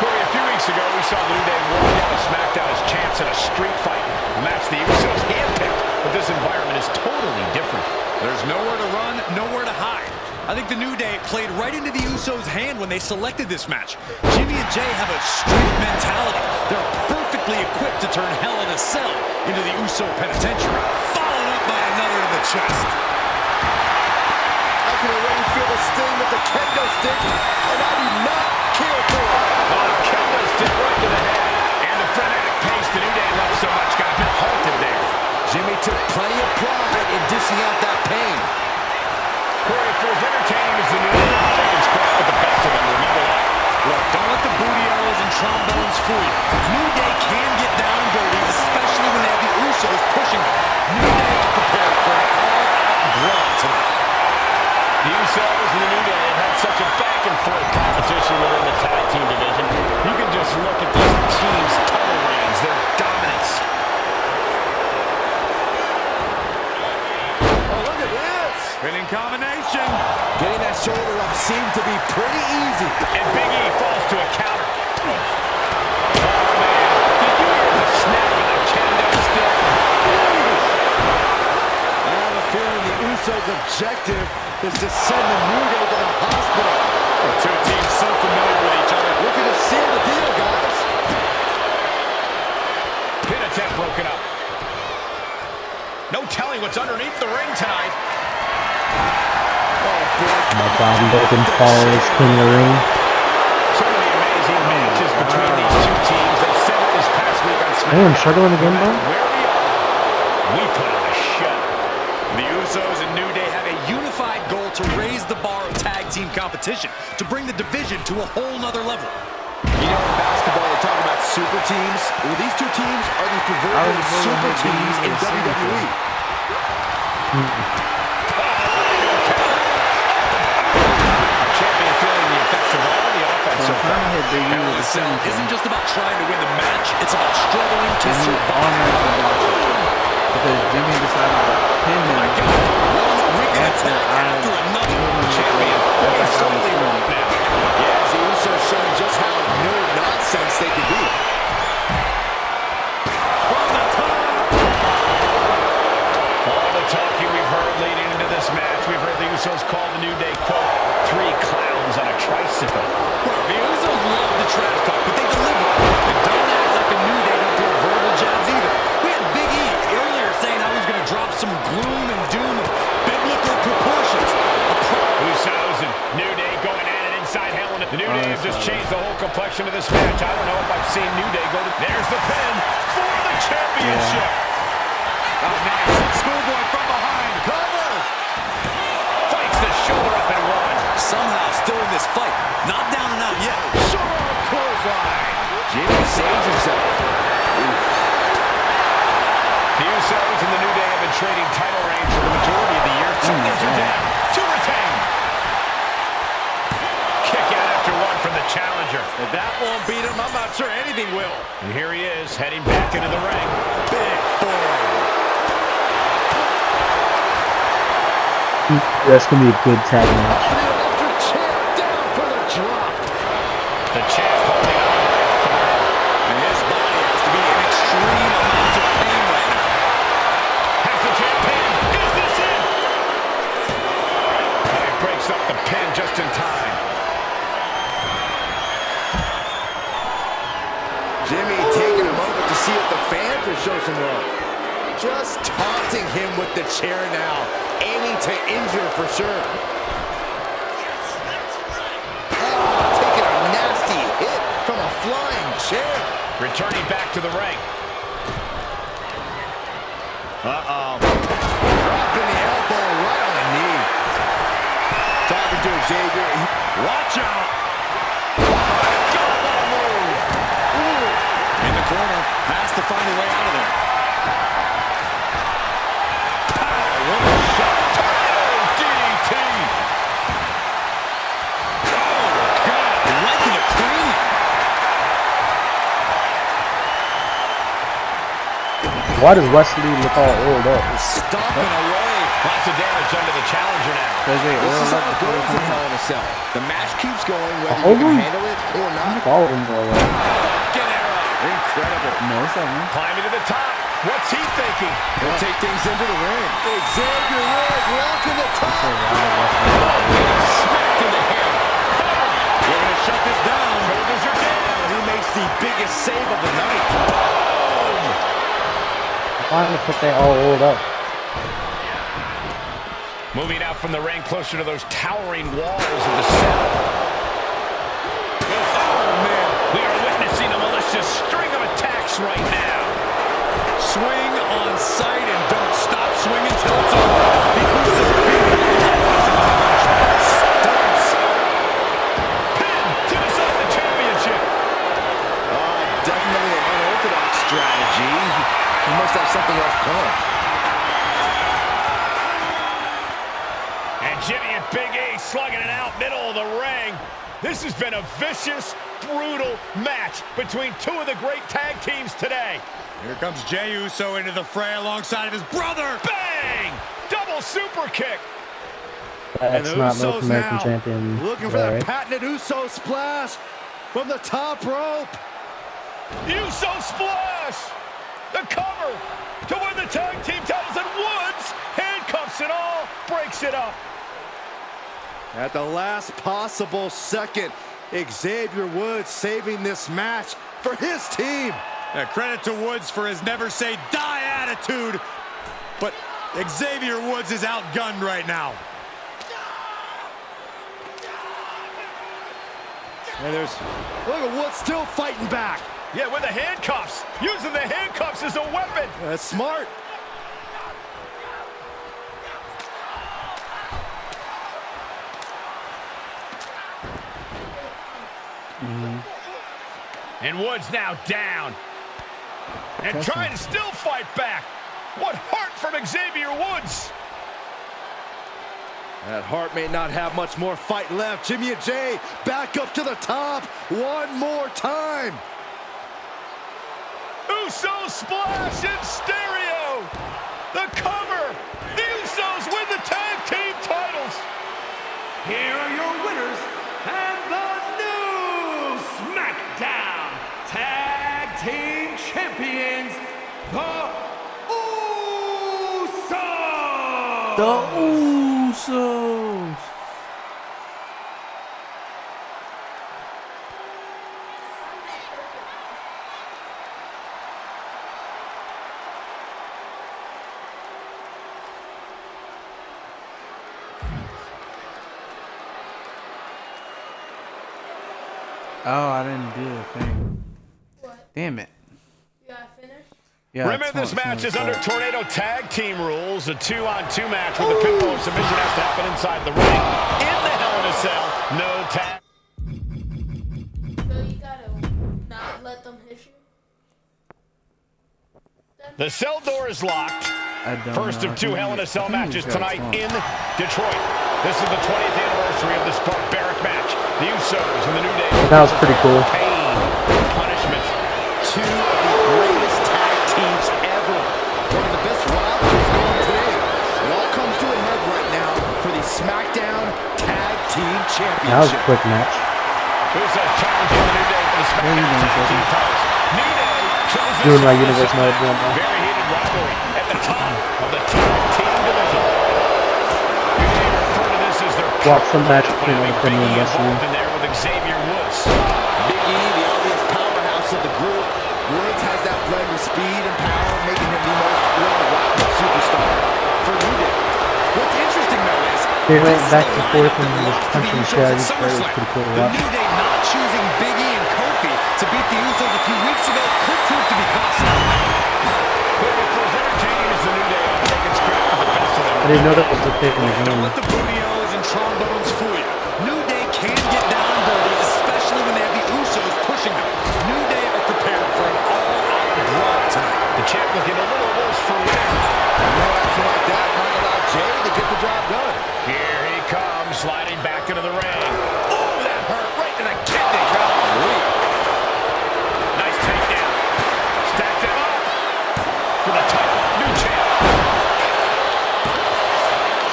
Corey, a few weeks ago, we saw the New Day walk out of SmackDown as champs in a street fight. A match the Usos handpicked, but this environment is totally different. There's nowhere to run, nowhere to hide. I think the New Day played right into the Usos' hand when they selected this match. Jimmy and Jay have a street mentality. They're perfectly equipped to turn Hell in a Cell into the Uso Penitentiary. Followed up by another to the chest. I can already feel the sting of the kendo stick, and I do not care for it. Kendo stick right to the head. And the frenetic pace the New Day loved so much got a bit halted there. Jimmy took plenty of pride in dishing out that pain. Corey, for as entertaining as the New Day are, they can scrap with the best of them. Remember that. Look, don't let the booty arrows and trombones fool you. New Day can get down and dirty, especially when they have the Usos pushing them. New Day are prepared for an all-out brawl tonight. The Usos and the New Day have had such a back-and-forth competition within the tag team division. You can just look at these teams' title reigns, their dominance. Oh, look at this. Spinning combination. Getting that shoulder up seemed to be pretty easy. And Big E falls to a counter. Oh, man. Did you hear the snap of the kendo stick? I have a feeling the Usos' objective is to send the New Day to the hospital. The two teams so familiar with each other. Looking to seal the deal, guys. Pin attempt broken up. No telling what's underneath the ring tonight. My God, Logan Paul is king of the ring. So many amazing matches between these two teams. They said it this past week on SmackDown. Damn, struggling again, bro. Where we are, we put on a show. The Usos and New Day have a unified goal to raise the bar of tag team competition, to bring the division to a whole nother level. You know, in basketball, we're talking about super teams. Well, these two teams are the proverbial super teams in WWE. Champion feeling the effects of all the offense so far. Hell in a Cell isn't just about trying to win the match, it's about struggling to survive. Because Jimmy decided to pin him. One wicked attack after another. Champion looking slightly wrong now. Yeah, as the Usos showing just how no nonsense they can be. From the top. All the talking we've heard leading into this match, we've heard the Usos call the New Day, quote, gloom and doom of biblical proportions. Usos and New Day going at it inside Hell in a... The New Day have just changed the whole complexion of this match. I don't know if I've seen New Day go to... There's the pin for the championship. Oh, nice. Schoolboy from behind. Cover. Fights the shoulder up and one. Somehow still in this fight. Not down and out yet. Sure, clothesline. Jimmy saves himself. The Usos and the New Day have been trading title reigns for the majority of the year. Two names are down to retain. Kick out after one from the challenger. If that won't beat him, I'm not sure anything will. And here he is, heading back into the ring. Big forearm. That's going to be a good tag match. Down for the drop. The champ holding on. And his body has to be in extreme amounts of pain right now. Has the champ pinned. Is this it? And he breaks up the pin just in time. Jimmy taking a moment to see if the fans will show some love. Just taunting him with the chair now, aiming to injure for sure. Taking a nasty hit from a flying chair. Returning back to the ring. Uh-oh. Dropping the elbow right on the knee. Talking to Xavier. Watch out. In the corner. Has to find a way out of there. Why does Wesley look all oiled up? Stomping away. Lots of damage under the challenger now. Because they This oil is up how it before they goes in come Hell out. in a Cell. The match keeps going whether Hold you can on. handle it or not. Followed him all right. Incredible. No, it's not. Climbing to the top. What's he thinking? He'll take things into the ring. Xavier Woods rocking the top. Smacked in the head. We're going to shut this down. Shoulders are down. He makes the biggest save of the night. Finally put that all oiled up. Moving out from the ring closer to those towering walls of the cell. Oh, man. We are witnessing a malicious string of attacks right now. Swing on sight and don't stop swinging till it's over. The Usos stunts. Pin to decide the championship. Definitely an unorthodox strategy. He must have something else planned. And Jimmy and Big E slugging it out middle of the ring. This has been a vicious, brutal match between two of the great tag teams today. Here comes Jey Uso into the fray alongside of his brother. Bang! Double super kick. That's the not Usos North American now champion. looking for right? that patented Uso splash from the top rope. Uso splash! The cover to win the tag team titles, and Woods handcuffs it all, breaks it up. At the last possible second, Xavier Woods saving this match for his team. Credit to Woods for his never say die attitude. But Xavier Woods is outgunned right now. And look at Woods still fighting back. Yeah, with the handcuffs. Using the handcuffs as a weapon. That's smart. And Woods now down. And trying to still fight back. What heart from Xavier Woods. That Hart may not have much more fight left. Jimmy and Jay back up to the top one more time. Uso splash in stereo. The cover. The Usos win the tag team titles. Here are your winners and the new SmackDown Tag Team Champions, the Usos! The Usos. Oh, I didn't do the thing. What? Damn it. You gotta finish? Yeah. Remember, this match is under Tornado Tag Team rules. A 2-on-2 match with the pinfall submission has to happen inside the ring. In the Hell in a Cell, no tag. So you gotta not let them hit you? The cell door is locked. First of 2 Hell in a Cell matches tonight in Detroit. This is the 20th anniversary of this barbaric match. The Usos and the New Day. That was pretty cool. Pain, punishment. Two of the greatest tag teams ever. One of the best rivalries going today. It all comes to a head right now for the SmackDown Tag Team Championship. That was a quick match. Usos challenging the New Day for the SmackDown Tag Team titles. New Day chooses Doing my universe mode one now. very heated rivalry at the top of the tag team division. New Day refer to this as their Watch the match between Big Anthony and E Wesley. involved in there with Xavier Woods. Big E, the obvious powerhouse of the group. Woods has that blend of speed and power, making him the most well-rounded superstar for New Day. What's interesting, though, is They went this back is and the forth lineup and that was lost to the punching Usos Shaggy. at That was SummerSlam. pretty cool to The watch. New Day not choosing Big E and Kofi to beat the Usos a few weeks ago could prove to be costly. But if as entertaining as the New Day are, they can scrap with the best of them. I didn't know that was a pick in the Don't game. let the booty-os and trombones fool you. New Day can get down and dirty, especially when they have the Usos pushing them. New Day are prepared for an all-out brawl tonight. The champ looking a little worse for wear. No action like that might allow Jay to get the job done. Here he comes, sliding back into the ring. Oh, that hurt right to the kidney. Nice takedown. Stacked him up for the title. New champ.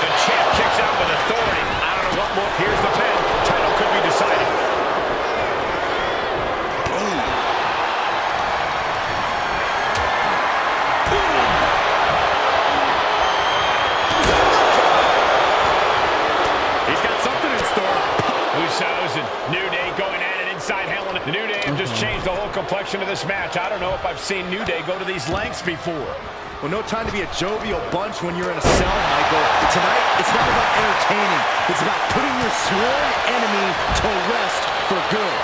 The champ kicks out with authority. I don't know what more. Here's the pin. Title could be decided. He's got something in store. Usos and New Day going at it inside Hell in a... The New Day have just changed the whole complexion of this match. I don't know if I've seen New Day go to these lengths before. Well, no time to be a jovial bunch when you're in a cell, Michael. Tonight, it's not about entertaining. It's about putting your sworn enemy to rest for good.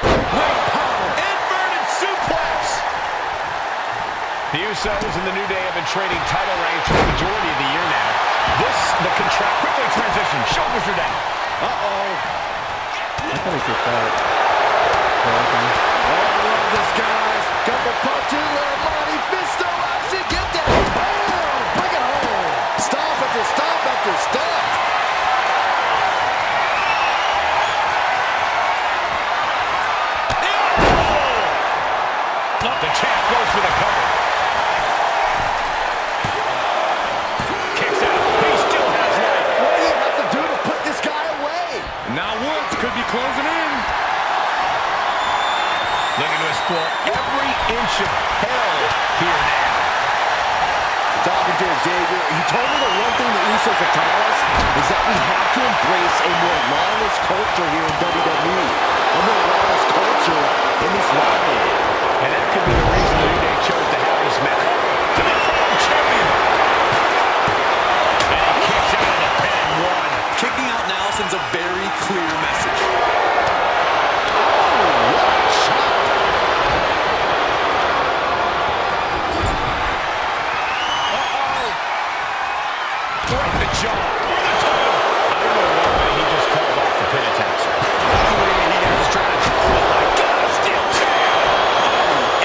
Great power. Inverted suplex. The Usos and the New Day have been trading title reigns for the majority of the year now. The contract quickly transition. Shoulders are down. Uh-oh. I thought he kicked out. Oh, I love this, guys. Couple punches, little Monty Fisto action. Get down. Bam! Bring it home. Stop after stop after stop. The champ goes for the cover. Kicks out. He still has life. What do you have to do to put this guy away? Now Woods could be closing in. Looking to explore every inch of hell here now. Talking to Xavier, he told me the one thing the Usos have taught us is that we have to embrace a more lawless culture here in WWE. A more lawless culture in this rivalry. And that could be the reason the New Day chose to have this match. To the World Champion. And he kicks out of the pin. One. Kicking out now sends a very clear message. Right in the jaw. For the title. I don't know why he just called off the pin attacks. That's the way he has trying to... Oh my God, steel chair.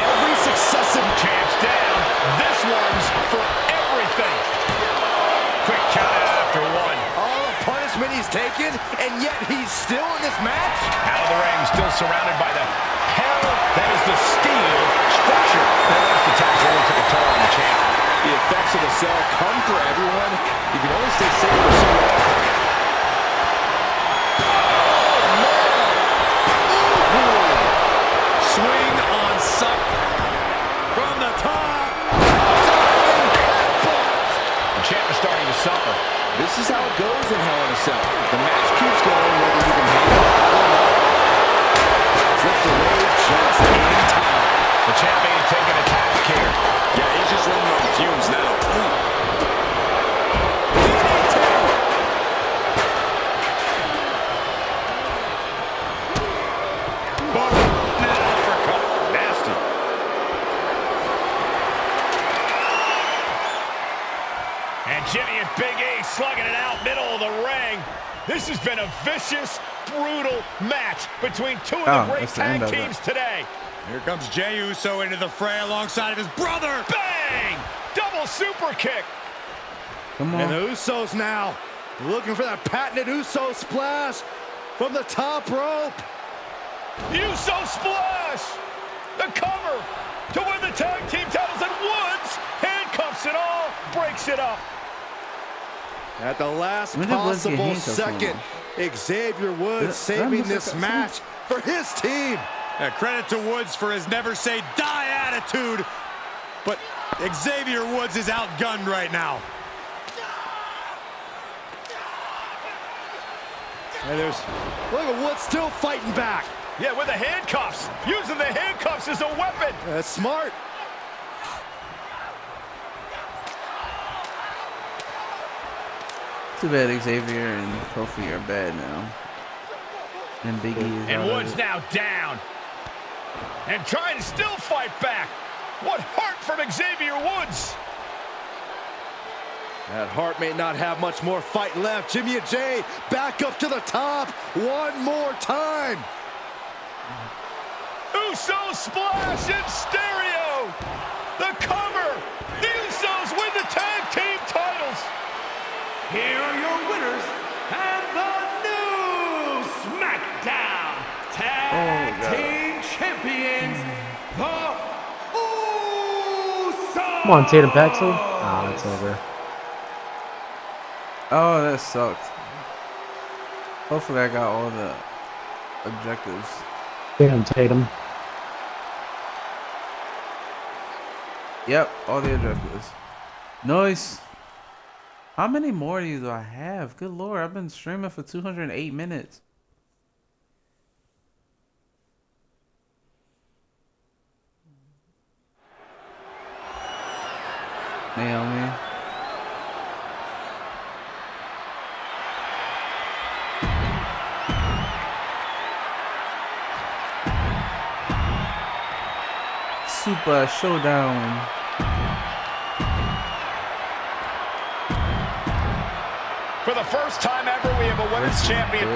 Every successive champ's down. This one's for everything. Quick count out after one. All the punishment he's taken, and yet he's still in this match? Out of the ring, still surrounded by the hell that is the steel structure. That last attack really took a toll on the champ. The effects of the cell come for everyone. You can only stay safe for so long. Swing on Suck from the top. The champ is starting to suffer. This is how it goes in Hell in a Cell. The match keeps going whether you can handle it or not. Slips away just in time. The champ ain't taking a task here. Yeah, he's just running on fumes now. Jimmy and Big E slugging it out middle of the ring. This has been a vicious, brutal match between two of the great tag teams today. Here comes Jey Uso into the fray alongside of his brother. Bang! Double super kick. Come on. And the Usos now looking for that patented Uso splash from the top rope. Uso splash. The cover to win the tag team titles, and Woods handcuffs it all, breaks it up. At the last possible second, Xavier Woods saving this match for his team. Credit to Woods for his never say die attitude, but Xavier Woods is outgunned right now. And look at Woods still fighting back. Yeah, with the handcuffs, using the handcuffs as a weapon. That's smart. Too bad Xavier and Kofi are bad now. And Big E is and Woods now down. And trying to still fight back. What heart from Xavier Woods. That Hart may not have much more fight left. Jimmy and Jey back up to the top one more time. Uso splash in stereo. The cover. The Usos win the tag team titles. Here are your winners and the new SmackDown Tag Team Champions, the Usos. Come on, Tatum Paxley. Ah, it's over. Oh, that sucked. Hopefully I got all the objectives. Damn, Tatum. Yep, all the objectives. Nice. How many more of you do I have? Good lord, I've been streaming for 208 minutes. Naomi. Super Showdown. For the first time ever, we have a women's champion.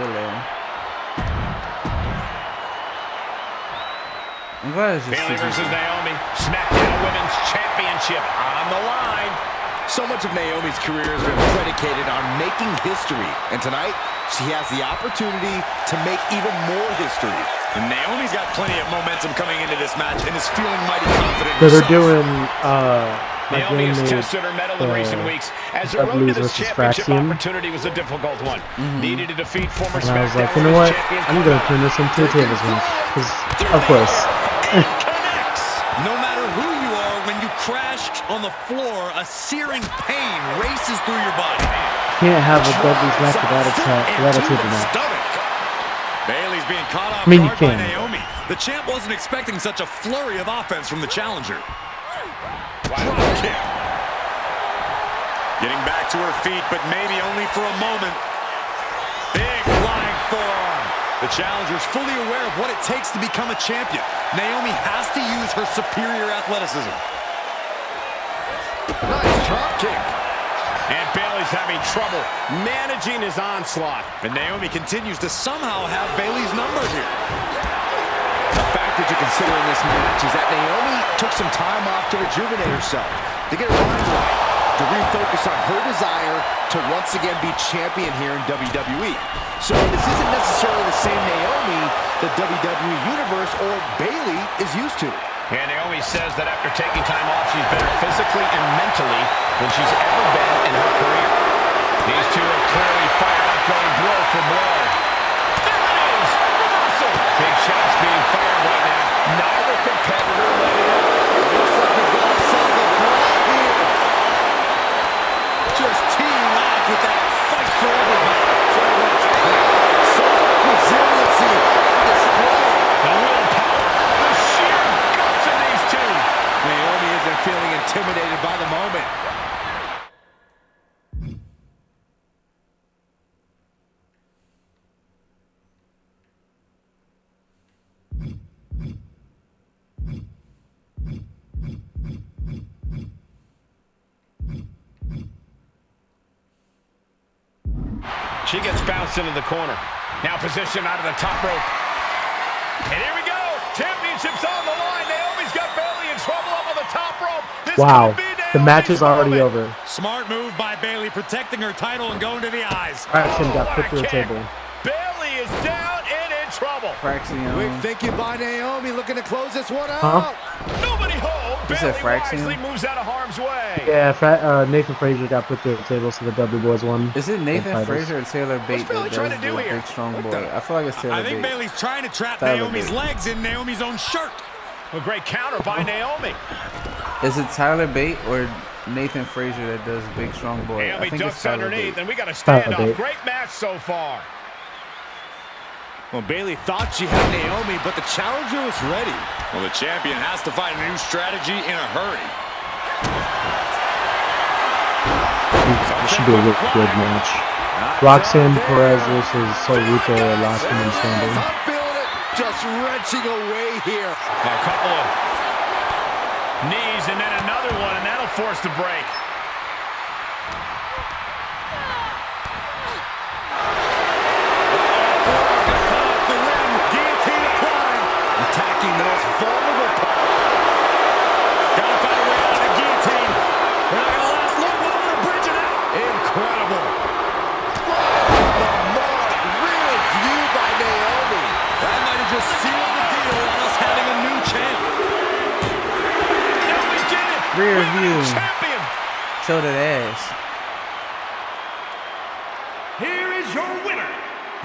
I'm glad it's just Bayley versus Naomi. SmackDown Women's Championship on the line. So much of Naomi's career has been predicated on making history. And tonight, she has the opportunity to make even more history. And Naomi's got plenty of momentum coming into this match and is feeling mighty confident So they're herself. doing Naomi has tested her mettle in recent weeks, as her road to this championship opportunity was a difficult one. Needed to defeat former and I was like, SmackDown you know what? Women's Champion. I'm gonna turn this into a tables match. Because, of course. Connects. No matter who you are, when you crash on the floor, a searing pain races through your body. Can't have a Dudley's attitude match. Bayley's being caught off I mean, you guard by can. Naomi. The champ wasn't expecting such a flurry of offense from the challenger. Wow. Kick. Getting back to her feet, but maybe only for a moment. Big flying forearm. The challenger's fully aware of what it takes to become a champion. Naomi has to use her superior athleticism. Nice drop kick. And Bayley's having trouble managing his onslaught. And Naomi continues to somehow have Bayley's number here. The factor to consider in this match is that Naomi took some time off to rejuvenate herself, to get her mind right, to refocus on her desire to once again be champion here in WWE. So this isn't necessarily the same Naomi the WWE Universe or Bayley is used to. And Naomi says that after taking time off, she's better physically and mentally than she's ever been in her career. These two are clearly fired up, going blow for blow. There it is! Reversal! Big shots being fired right now. Neither competitor letting up. Looks like we've got ourselves a brawl here. Just teeing off with that fight for everybody. So resiliency display. The willpower, the sheer guts of these two. Naomi isn't feeling intimidated by the moment. She gets bounced into the corner. Now positioned out of the top rope. And here we go. Championship's on the line. Naomi's got Bayley in trouble up on the top rope. This Wow, could be the match is already moment. over. Smart move by Bayley, protecting her title and going to the eyes. Fraction got what put a through the kick. table. Bayley is down and in trouble. Fraction. Quick thinking by Naomi, looking to close this one out. Huh? Nobody home. You said Bayley Fraction? wisely moves out of harm's way. Yeah, Nathan Frazier got put through the table, so the Dudley Boys won. Is it Nathan titles. Frazier or Taylor Bate Bayley that trying does to do the here? big strong boy? I feel like it's Taylor I think Bate. Bayley's trying to trap Tyler Naomi's Bate. legs in Naomi's own shirt. A great counter by Naomi. Is it Tyler Bate or Nathan Frazier that does big strong boy? Naomi I think it's ducks Tyler underneath, Bate. and we got a Tyler standoff. Bate. Great match so far. Well, Bayley thought she had Naomi, but the challenger was ready. Well, the champion has to find a new strategy in a hurry. This should be a really good match. Roxanne Perez versus Solita, last woman standing. I'm feeling it. Just wrenching away here. A couple of knees and then another one, and that'll force the break. Attacking the most vulnerable part. Gotta find a way out of the guillotine. They're not gonna last long. Look at bridge it out. Incredible. The mark. Real view by Naomi. That might have just sealed the deal on us having a new champ. Naomi did it. Rear Women's view. champion. Show that ass. Here is your winner,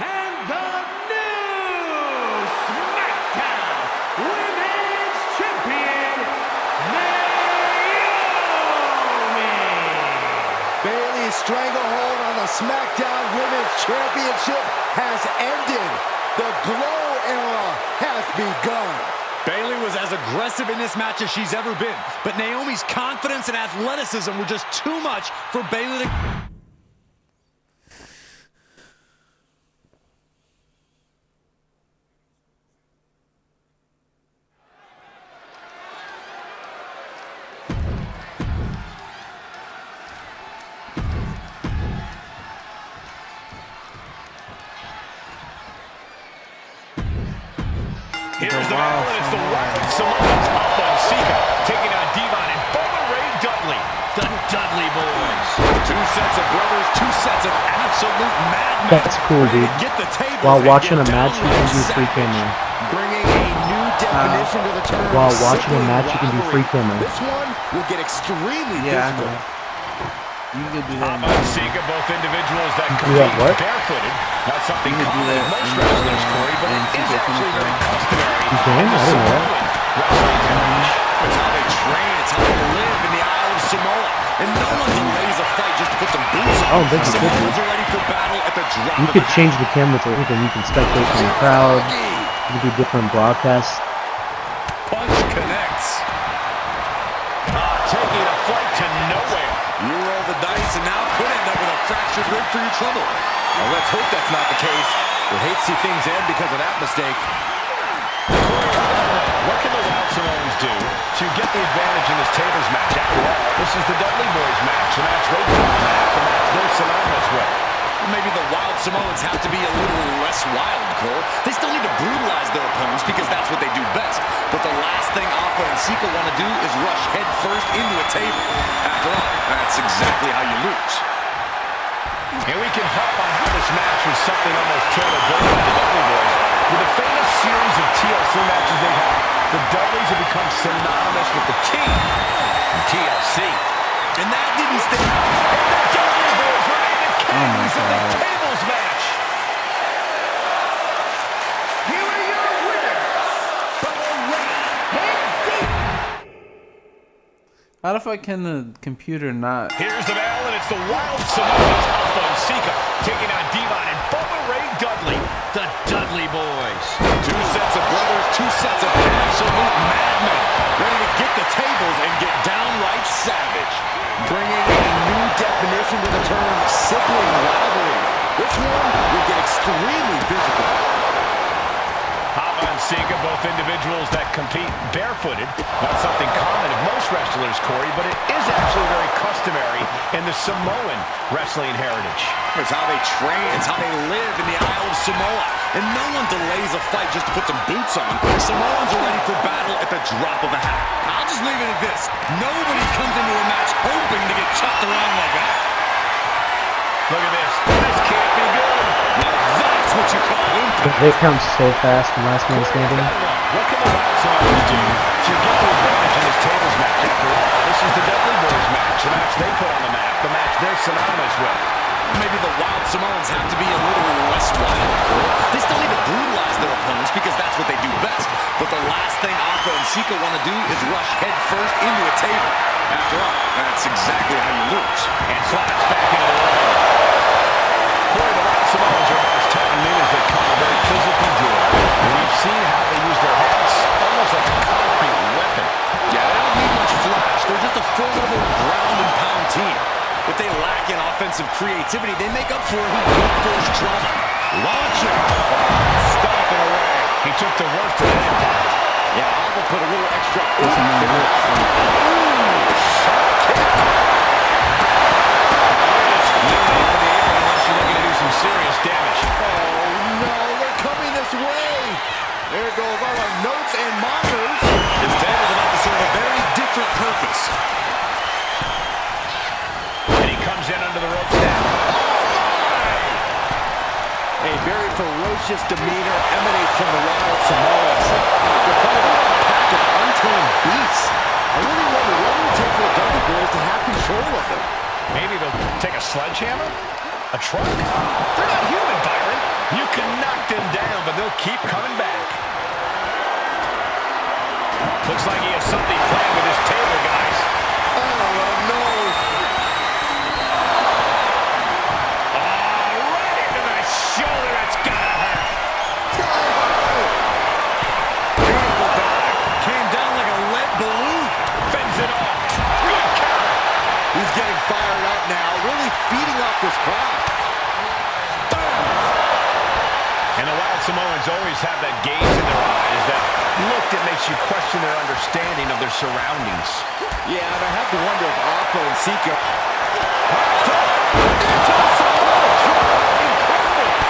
and the new SmackDown Women's Champion, Naomi. Bayley's stranglehold on the SmackDown Women's Championship has ended. The Glow era has begun. Bayley was as aggressive in this match as she's ever been, but Naomi's confidence and athleticism were just too much for Bayley to... Here's the battle, and it's the Wild Samoans up on Sika, taking on Devon and Bowman Ray Dudley, the Dudley Boys. Two sets of brothers, two sets of absolute madmen. That's cool, dude. Get the tables While and watching get a match, you down can like do free savage. camera. Bringing a new definition to the term. While watching a simply match, you can do free rivalry. camera. This one will get extremely Yeah, I physical. know. You can do that. Hama and Sika, both individuals that do that compete what? barefooted. Not something You can do common that with most in wrestlers, Corey, but in it is Sika actually very Finish. customary. You can? I didn't know that. Wrestling match. It's how they train, it's how they live in the Isle of Samoa. And no one delays a fight just to put some boots on. I don't think you could, Samoans dude. are ready for battle at the drop You of could a change the camera to anything. You can spectate from the crowd. You can do different broadcasts. punch connects. Taking a flight to nowhere. You roll the dice and now could end up with a fractured rib for your trouble. Well, let's hope that's not the case. We'll hate to see things end because of that mistake. What can the Wild Samoans do to get the advantage in this tables match? After all, this is the Dudley Boys match, a match they dominate, a match they're synonymous with. Maybe the Wild Samoans have to be a little less wild, Cole. They still need to brutalize their opponents because that's what they do best. But the last thing Alpha and Sika want to do is rush head first into a table. After all, that's exactly how you lose. And we can harp on how this match was something almost tailor-built by the Dudley Boys. With the famous series of TLC matches they've had, the Dudleys have become synonymous with the King in TLC. And that didn't stay. And the Dudley Boys remain the kings of the God. tables match. Here are your winners, Bowman Ray and Devon. How the fuck can the computer not? Here's the bell, and it's the Wild Samoans Alpha and Sika taking on Devon and Bowman Ray Dudley, the Dudley Boys. Two sets of brothers, two sets of absolute madmen, ready to get the tables and get downright savage. Bringing a new definition to the term sibling rivalry. This one will get extremely physical. Hama and Sika, both individuals individuals that compete barefooted. Not something common of most wrestlers, Corey, but it is actually very customary in the Samoan wrestling heritage. It's how they train. It's how they live in the Isle of Samoa. And no one delays a fight just to put some boots on. Samoans are ready for battle at the drop of a hat. I'll just leave it at this. Nobody comes into a match hoping to get chopped around like that. Look at this. This can't be good. Now that's what you call impact. They come so fast from last man standing. What can the Wild Samoans do to get the advantage in this tables match? After all, this is the Dudley Boys match, the match they put on the map, the match they're synonymous with. Maybe the Wild Samoans have to be a little less wild. They still need to brutalize their opponents because that's what they do best. But the last thing Akko and Sika want to do is rush head first into a table. After all, that's exactly how you lose. And slides back into the ring. Corey, the Wild Samoans are about as tough and mean as they come. A very physical duo. And we've seen how they use their heads almost like a concrete weapon. Yeah, they don't need much flash. They're just a formidable ground and pound team. If they lack in offensive creativity, they make up for it with brute force trauma. Launching. Stomping away. He took the worst of that impact. Yeah, Akko put a little extra oomph Listen, in it. Shot kick. Eliminated from the air unless you're looking to do some serious damage. Oh, no, they're coming this way. There goes all our notes and monitors. This table's about to serve a very different purpose. And he comes in under the ropes now. A very ferocious demeanor emanates from the Wild Samoans. They're kind of a pack of untamed beasts. I really wonder what it would take for the Dudley Boys to have control of them. Maybe they'll take a sledgehammer? A truck? They're not human, Byron. You can knock them down, but they'll keep coming back. Looks like he has something planned with his table, guys. Oh, no. Right into the shoulder. It's gotta hurt. Beautiful dive. Came down like a lead balloon. Fends it off. Good counter. He's getting fired up now, really feeding off this crowd. And the Wild Samoans always have that gaze in their eyes, that look that makes you question their understanding of their surroundings. Yeah, and I have to wonder if Akko and Sika...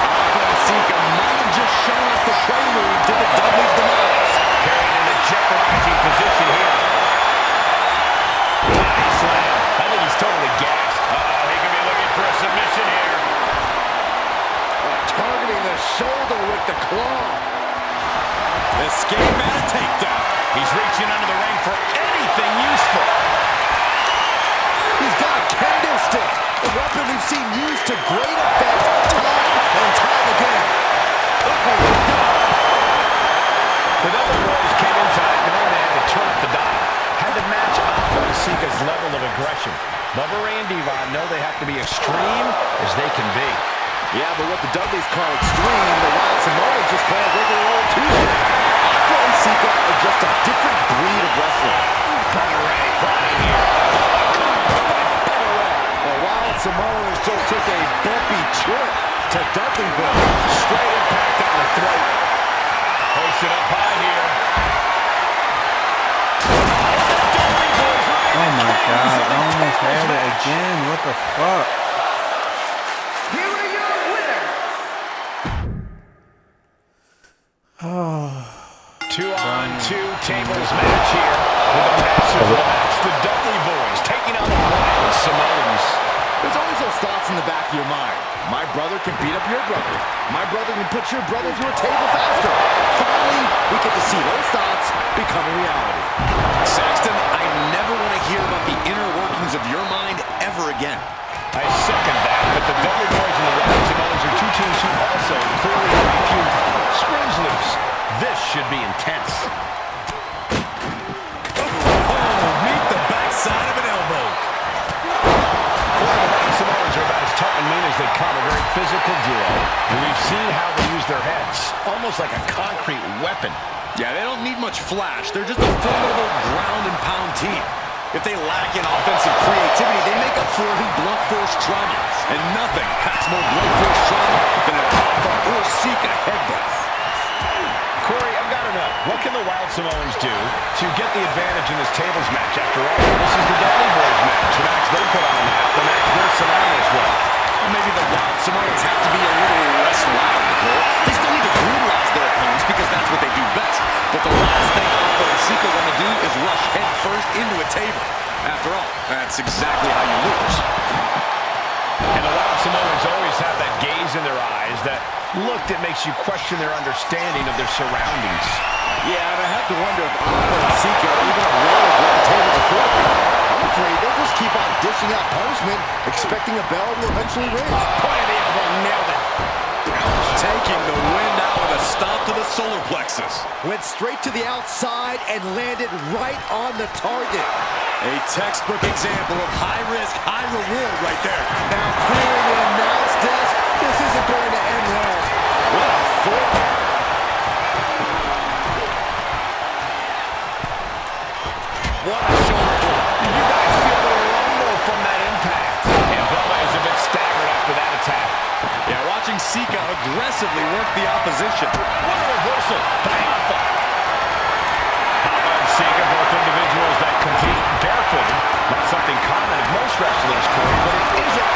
Akko and Sika might have just shown us the prelude to the Dudley's demise. Carrying in a jeopardizing position here. Body slam. I think he's totally gassed. Uh-oh, he could be looking for a submission here. Targeting the shoulder with the claw. Escape and a takedown. He's reaching under the ring for anything useful. He's got a kendo stick, a weapon we've seen used to great effect time and time again. The Dudley Boys came in tight, knowing they had to turn up the dial. Had to match Akko and Sika's level of aggression. Bubba Ray and Devon know they have to be extreme as they can be. Yeah, but what the Dudleys call extreme, the Wild Samoans just call regular old Tuesday. Akko and Sika are just a different breed of wrestler. Bubba Ray fighting here. The Wild Samoans just took a bumpy trip to Dudley Boys. Straight impact on the throat. Posted up high here. Oh my God, I almost had it again. What the fuck? Here are your winners. 2-on-2 tables match here with a massive match. The Dudley Boys taking on the Wild Samoans. There's always those thoughts in the back of your mind. My brother can beat up your brother. My brother can put your brother through a table faster. Finally, we get to see those thoughts become a reality. Saxton, I never want to hear about the inner workings of your mind ever again. I second that, but the Dudley Boys and the Wild Samoans are two teams who also clearly have a few screws loose. This should be intense. Meet the backside of an elbow. Well, the Wild Samoans are about as tough and mean as they come, a very physical duo. And we've seen how they use their heads, almost like a concrete weapon. Yeah, they don't need much flash. They're just a formidable ground and pound team. If they lack in offensive creativity, they make up for it in blunt force trauma. And nothing packs more blunt force trauma than an Akko or Sika headbutt. Corey, I've got to gotta know, what can the Wild Samoans do to get the advantage in this tables match? After all, this is the Dudley Boys match, the match they put on the map, the match they're synonymous with. Well, maybe the Wild Samoans have to be a little less loud, Cole. They still need to brutalize their opponents because that's what they do best. But the last thing Alpha and Sika want to do is rush head first into a table. After all, that's exactly how you lose. And the Wild Samoans always have that gaze in their eyes, that look that makes you question their understanding of their surroundings. Yeah, and I have to wonder if Alpha and Sika are even aware of what the table before them. I'm afraid they'll just keep on dishing out punishment, expecting a bell to eventually ring. Point of the elbow, nailed it. Taking the wind out with a stop to the solar plexus. Went straight to the outside and landed right on the target. A textbook example of high risk, high reward right there. Now clearing the announce desk, this isn't going to end well. What a forearm. What a shoulder blow. You guys feel the rumble from that impact. And Bubba is a bit staggered after that attack. Yeah, watching Sika aggressively work the opposition. What a reversal by Alpha. Alpha and Sika, both individuals that compete barefooted. Not something common in most wrestlers, Corey, but it isn't.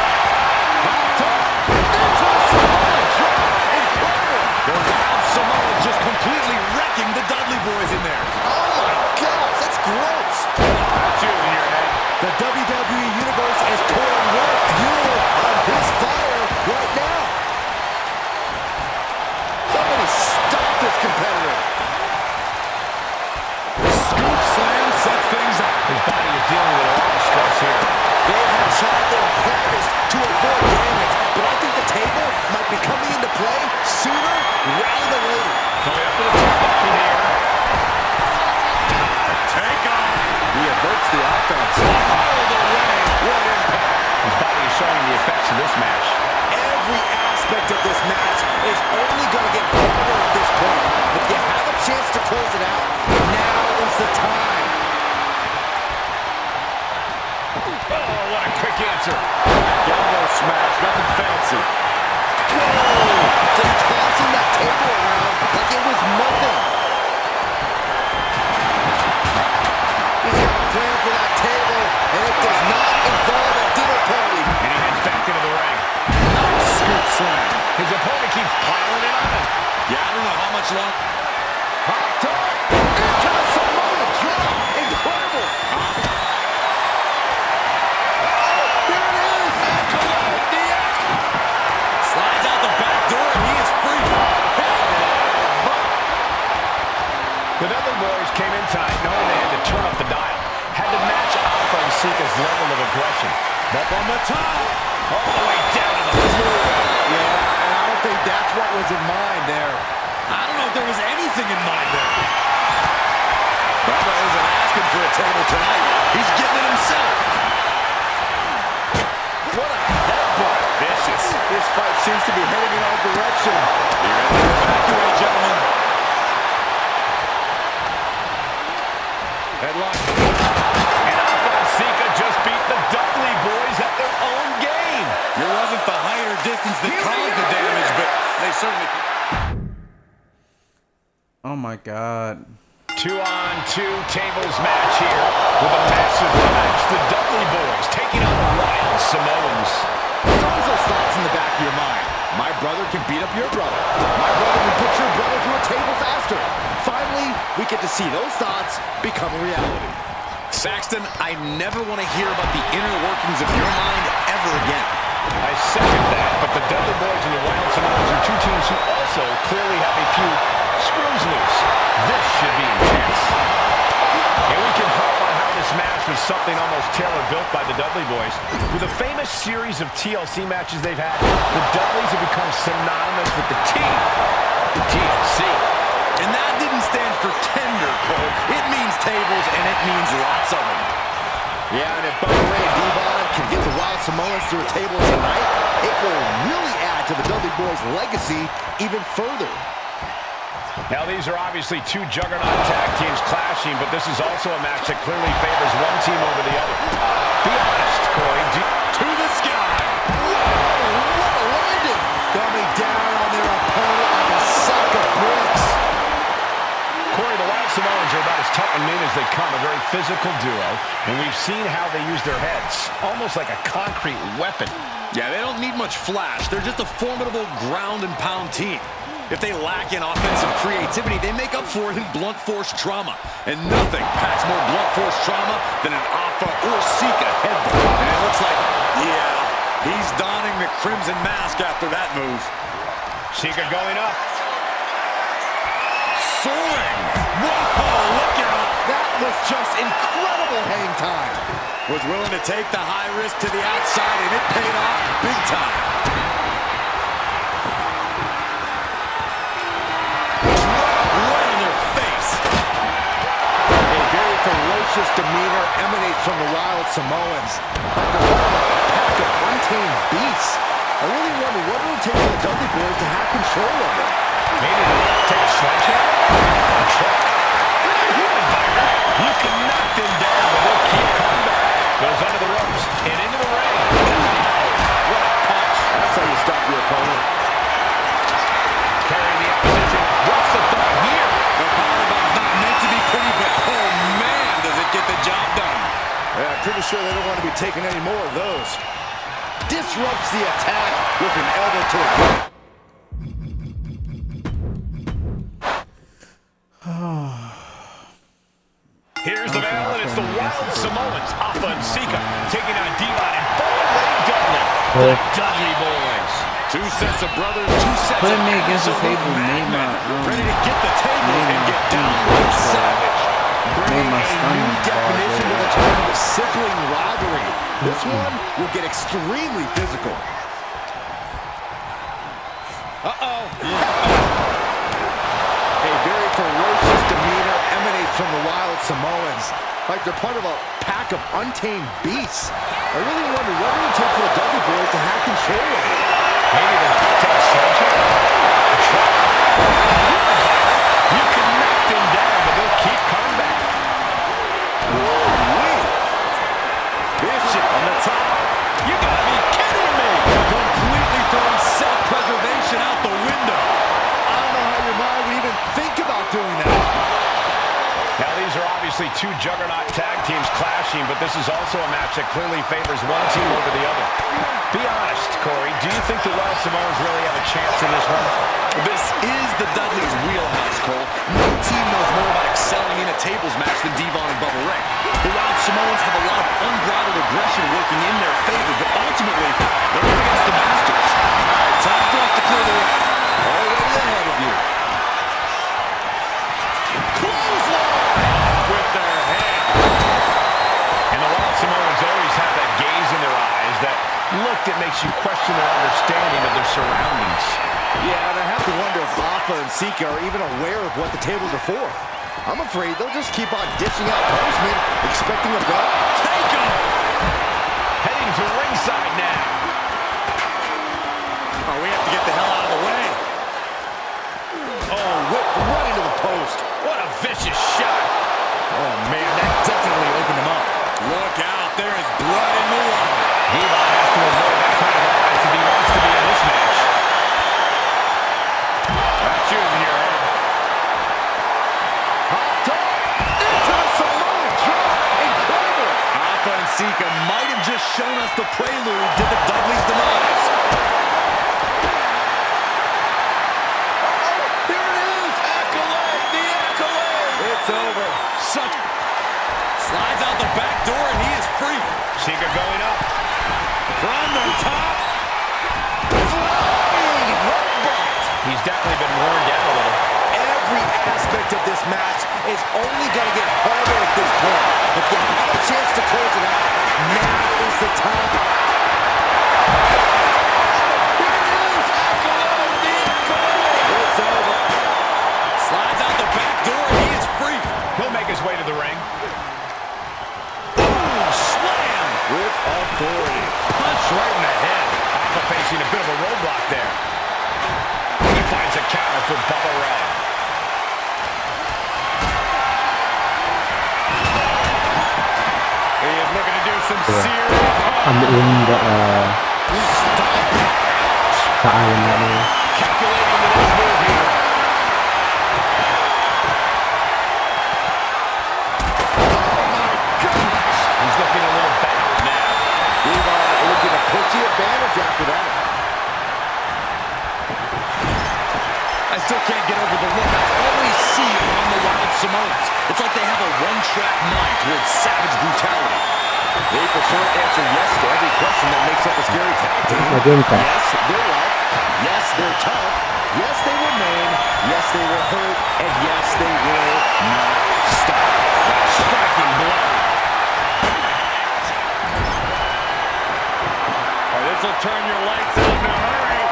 The Wild Samoan just completely wrecking the Dudley Boys in there. Oh my gosh, that's gross. That's you in your head. The WWE Universe is pouring more fuel on this fire right now. Somebody stop this competitor. Scoop slam sets things up. His body is dealing with a lot of stress here. They have tried their hardest to avoid damage, but I think the table might be coming into play sooner rather than later. Coming up to the turnbuckle here. Take off. He averts the offense. All the way. What impact. His body is showing the effects of this match. Every aspect of this match is only going to get better at this point. If you have a chance to close it out, now is the time. Oh, what a quick answer. Elbow smash, nothing fancy. Whoa! Just tossing that table around like it was nothing. He's got a plan for that table, and it does not involve a dinner party. And he heads back into the ring. Nice scoop slam. His opponent keeps piling it on him. Yeah, I don't know how much longer. Hot top. Into the Samoa drop. Incredible. There it is. Slides out the back door and he is free. The Dudley Boys came in tight, knowing they had to turn up the dial. Had to match Alpha and Sika's level of aggression. Up on the top. All the way down to the floor. Yeah, and I don't think that's what was in mind there. I don't know if there was anything in mind there. Bubba isn't asking for a table tonight. He's getting it himself. What a headbutt. Vicious. This fight seems to be heading in our direction. You ready to evacuate, gentlemen? Headlock. And Alpha and Sika just beat the Dudley Boys at their own game. It wasn't the height or distance that caused the damage, but they certainly... Oh my God. 2-on-2 tables match here with a massive match. The Dudley Boys taking on the Wild Samoans. There's always those thoughts in the back of your mind. My brother can beat up your brother. My brother can put your brother through a table faster. Finally, we get to see those thoughts become a reality. Saxton, I never want to hear about the inner workings of your mind ever again. I second that, but the Dudley Boys and the Wild Samoans are two teams who also clearly have a few screws loose. This should be intense. And we can harp on how this match was something almost tailor-built by the Dudley Boys. With a famous series of TLC matches they've had, the Dudleys have become synonymous with the team, the TLC. And that didn't stand for tender, Cole. It means tables, and it means lots of them. Yeah, and if Bubba Ray and Devon can get the Wild Samoans through a table tonight, it will really add to the Dudley Boys' legacy even further. Now, these are obviously two juggernaut tag teams clashing, but this is also a match that clearly favors one team over the other. Be honest, Corey. To the sky. Whoa, what a landing! Coming down on their opponent like a sack of bricks. become a very physical duo, and we've seen how they use their heads, almost like a concrete weapon. Yeah, they don't need much flash. They're just a formidable ground and pound team. If they lack in offensive creativity, they make up for it in blunt force trauma. And nothing packs more blunt force trauma than an Alpha or Sika headbutt. And it looks like, yeah, he's donning the crimson mask after that move. Sika going up. Soaring. Whoa, look out. That was just incredible hang time. Was willing to take the high risk to the outside, and it paid off big time. Right in their face. A very ferocious demeanor emanates from the Wild Samoans. A pack of untamed beasts. I really wonder what it will take for the Dudley Boys to have control of them. Maybe they'll take a sledgehammer. A truck. You can knock them down, but they'll keep coming back. Goes under the ropes and into the ring. What a punch. That's how you stop your opponent. Carrying the opposition. What's the thought here? The powerbomb's not meant to be pretty, but oh man, does it get the job done. Yeah, pretty sure they don't want to be taking any more of those. Disrupts the attack with an elbow to the gut. Here's the battle, and it's the Wild Samoans, Alpha and Sika, taking on Devon and Dudley. The Dudley Boys. Two sets of brothers, two sets of Putting me against the table made my ready to get the tables and get down like savage. made my stomach Definition of the term of sibling rivalry. This one will get extremely physical. Uh-oh. A very ferocious demeanor emanates from the Wild Samoans, like they're part of a pack of untamed beasts. I really wonder what it will take for the Dudley Boys to have control of it. Maybe they'll take a sledgehammer. A truck. You can knock them down, but they'll keep coming back. Bishop on the top. You gotta be kidding me. Completely throwing self-preservation out the window. I don't know how your mind would even think about doing that. Now, these are obviously two juggernaut tag teams clashing, but this is also a match that clearly favors one team over the other. Be honest, Corey, do you think the Wild Samoans really have a chance in this one? This is the Dudley's wheelhouse, Cole. No team knows more about excelling in a tables match than Devon and Bubba Ray. The Wild Samoans have a lot of unbridled aggression working in their favor, but ultimately, they're up against the Masters. Time for us to clear the way. Already ahead of you. With their head. And the Wild Samoans always have that gaze in their eyes, that look that makes you question their understanding of their surroundings. Yeah, and I have to wonder if Alpha and Sika are even aware of what the tables are for. I'm afraid they'll just keep on dishing out punishment, expecting a belt. Take him! Heading to ringside now. Oh, we have to get the hell out of the way. Oh, whipped right into the post. What a vicious shot. Oh, man, that definitely opened him up. Look out, there is blood in the water. Devon has to avoid that kind of offense if he wants to be in this match. That's using your head. Hot top, into the Samoan drop. Incredible. Alpha and Sika might have just shown us the prelude to the Dudley's demise. Here it is. Accolade, the accolade. It's over. Slides out the back door and he is free. Sika going up. From the top. Flying headbutt. He's definitely been worn down a little. Every aspect of this match is only going to get harder at this point. If you have a chance to close it out, now is the time. Here it is. Accolade, the accolade. It's over. Slides out the back door and he is free. He'll make his way to the ring. Slam. With authority. Punch right in the head. Alpha facing a bit of a roadblock there. He finds a counter for Bubba Ray. He is looking to do some serious. I'm in the iron right now. Calculating the next move here. advantage after that. I still can't get over the look I always see on the Wild Samoans. It's like they have a one-track mind towards savage brutality. They for sure answer yes to every question that makes up a scary tag team. Yes, they're rough. Yes, they're tough. Yes, they remain. Yes, they will hurt. And yes, they will not stop. Striking blow. Oh, this will turn your lights out in a hurry.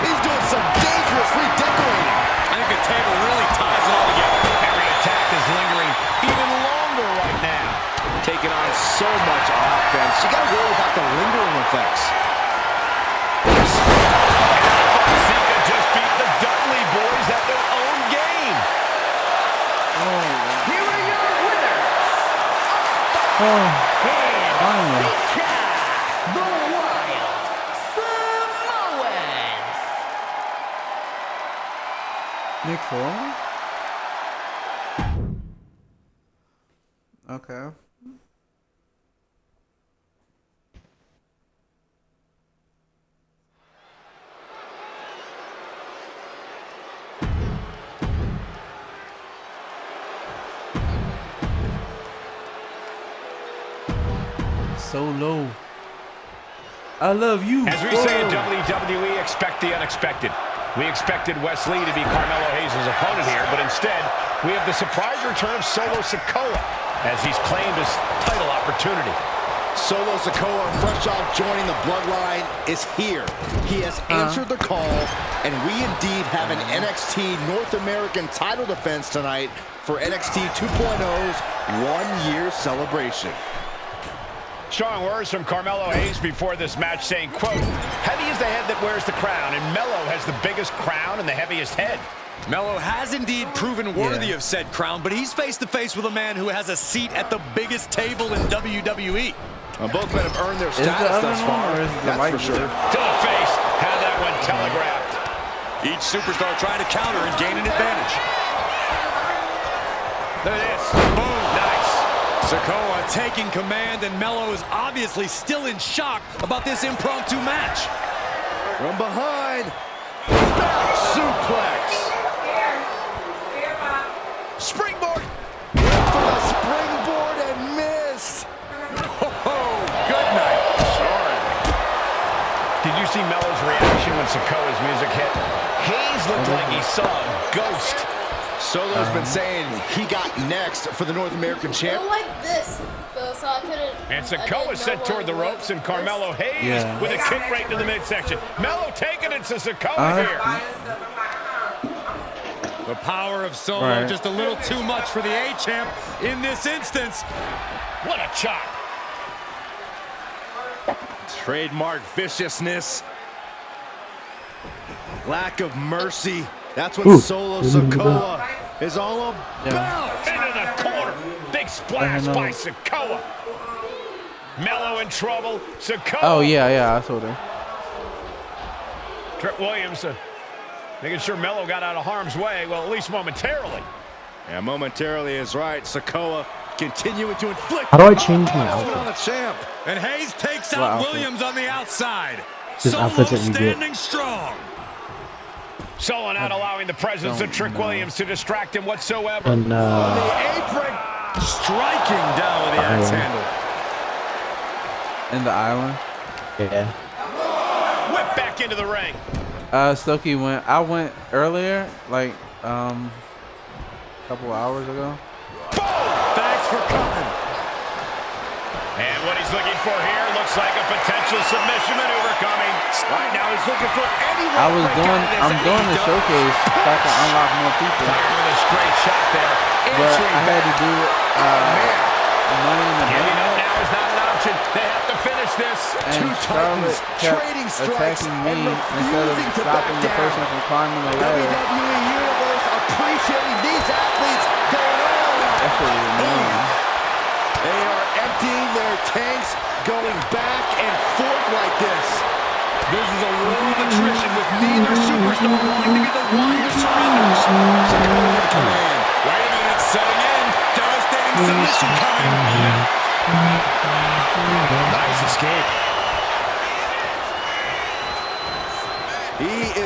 He's doing some dangerous redecorating. I think the table really ties it all together. Every attack is lingering even longer right now. Taking on so much offense. You got to worry about the lingering effects. Zika just beat the Dudley boys at their own game. Here are your winners. Finally. The Wild Samoans. Nick Fuller? Okay. So low. I love you. As we say in WWE, expect the unexpected. We expected Wes Lee to be Carmelo Hayes' opponent here, but instead, we have the surprise return of Solo Sikoa as he's claimed his title opportunity. Solo Sikoa, fresh off joining the Bloodline, is here. He has answered the call, and we indeed have an NXT North American title defense tonight for NXT 2.0's one-year celebration. Strong words from Carmelo Hayes before this match saying, quote, heavy is the head that wears the crown, and Melo has the biggest crown and the heaviest head. Melo has indeed proven worthy of said crown, but he's face-to-face with a man who has a seat at the biggest table in WWE. Both men have earned their Is the status other thus one, far, or is it the that's white for sure. To the face, had that one telegraphed. Each superstar trying to counter and gain an advantage. Look at this. Boom. Nice. Sikoa taking command, and Melo is obviously still in shock about this impromptu match. From behind, back suplex. Springboard. Went for the springboard and missed. Oh, good night. Sorry. Did you see Melo's reaction when Sikoa's music hit? Hayes looked like he saw a ghost. Solo's been saying he got next for the North American champ. Go like this, so I couldn't. And Sikoa sent toward the ropes, and Carmelo Hayes with a kick right to the midsection. Melo taking it to Sikoa here. The power of Solo just a little too much for the A-Champ in this instance. What a chop. Trademark viciousness. Lack of mercy. That's what Solo Sikoa is all about. Into the corner. Big splash by Sikoa. Melo in trouble. Sikoa. Oh, yeah, I saw that. Trick Williams making sure Melo got out of harm's way, well, at least momentarily. Yeah, momentarily is right. Sikoa continuing to inflict. How do I change my on outfit? the champ. And Hayes takes What out outfit? Williams on the outside. This Solo outfit that you get. standing strong. Solo not allowing the presence of Trick Williams to distract him whatsoever. And The apron. Striking down with the axe handle. In the island. yeah. Whip back into the ring. Stokey went. I went earlier, like a couple hours ago. Thanks for coming. And what he's looking for here looks like a potential submission maneuver coming. Right now he's looking for anyone. I'm doing the showcase so I can unlock more people. Fired with a straight shot there. But I had to do Money in the Giving Bank. up now is not an option. They have to finish this. And Charlotte kept attacking me instead of stopping the person from climbing the ladder. WWE Universe appreciating these athletes going all out. That's what it means. They are emptying their tanks, going back and forth like this. This is a war of attrition with neither superstar wanting to be the one who surrenders. Sikoa in command. Wait a minute, setting in. Devastating submission coming. Nice escape.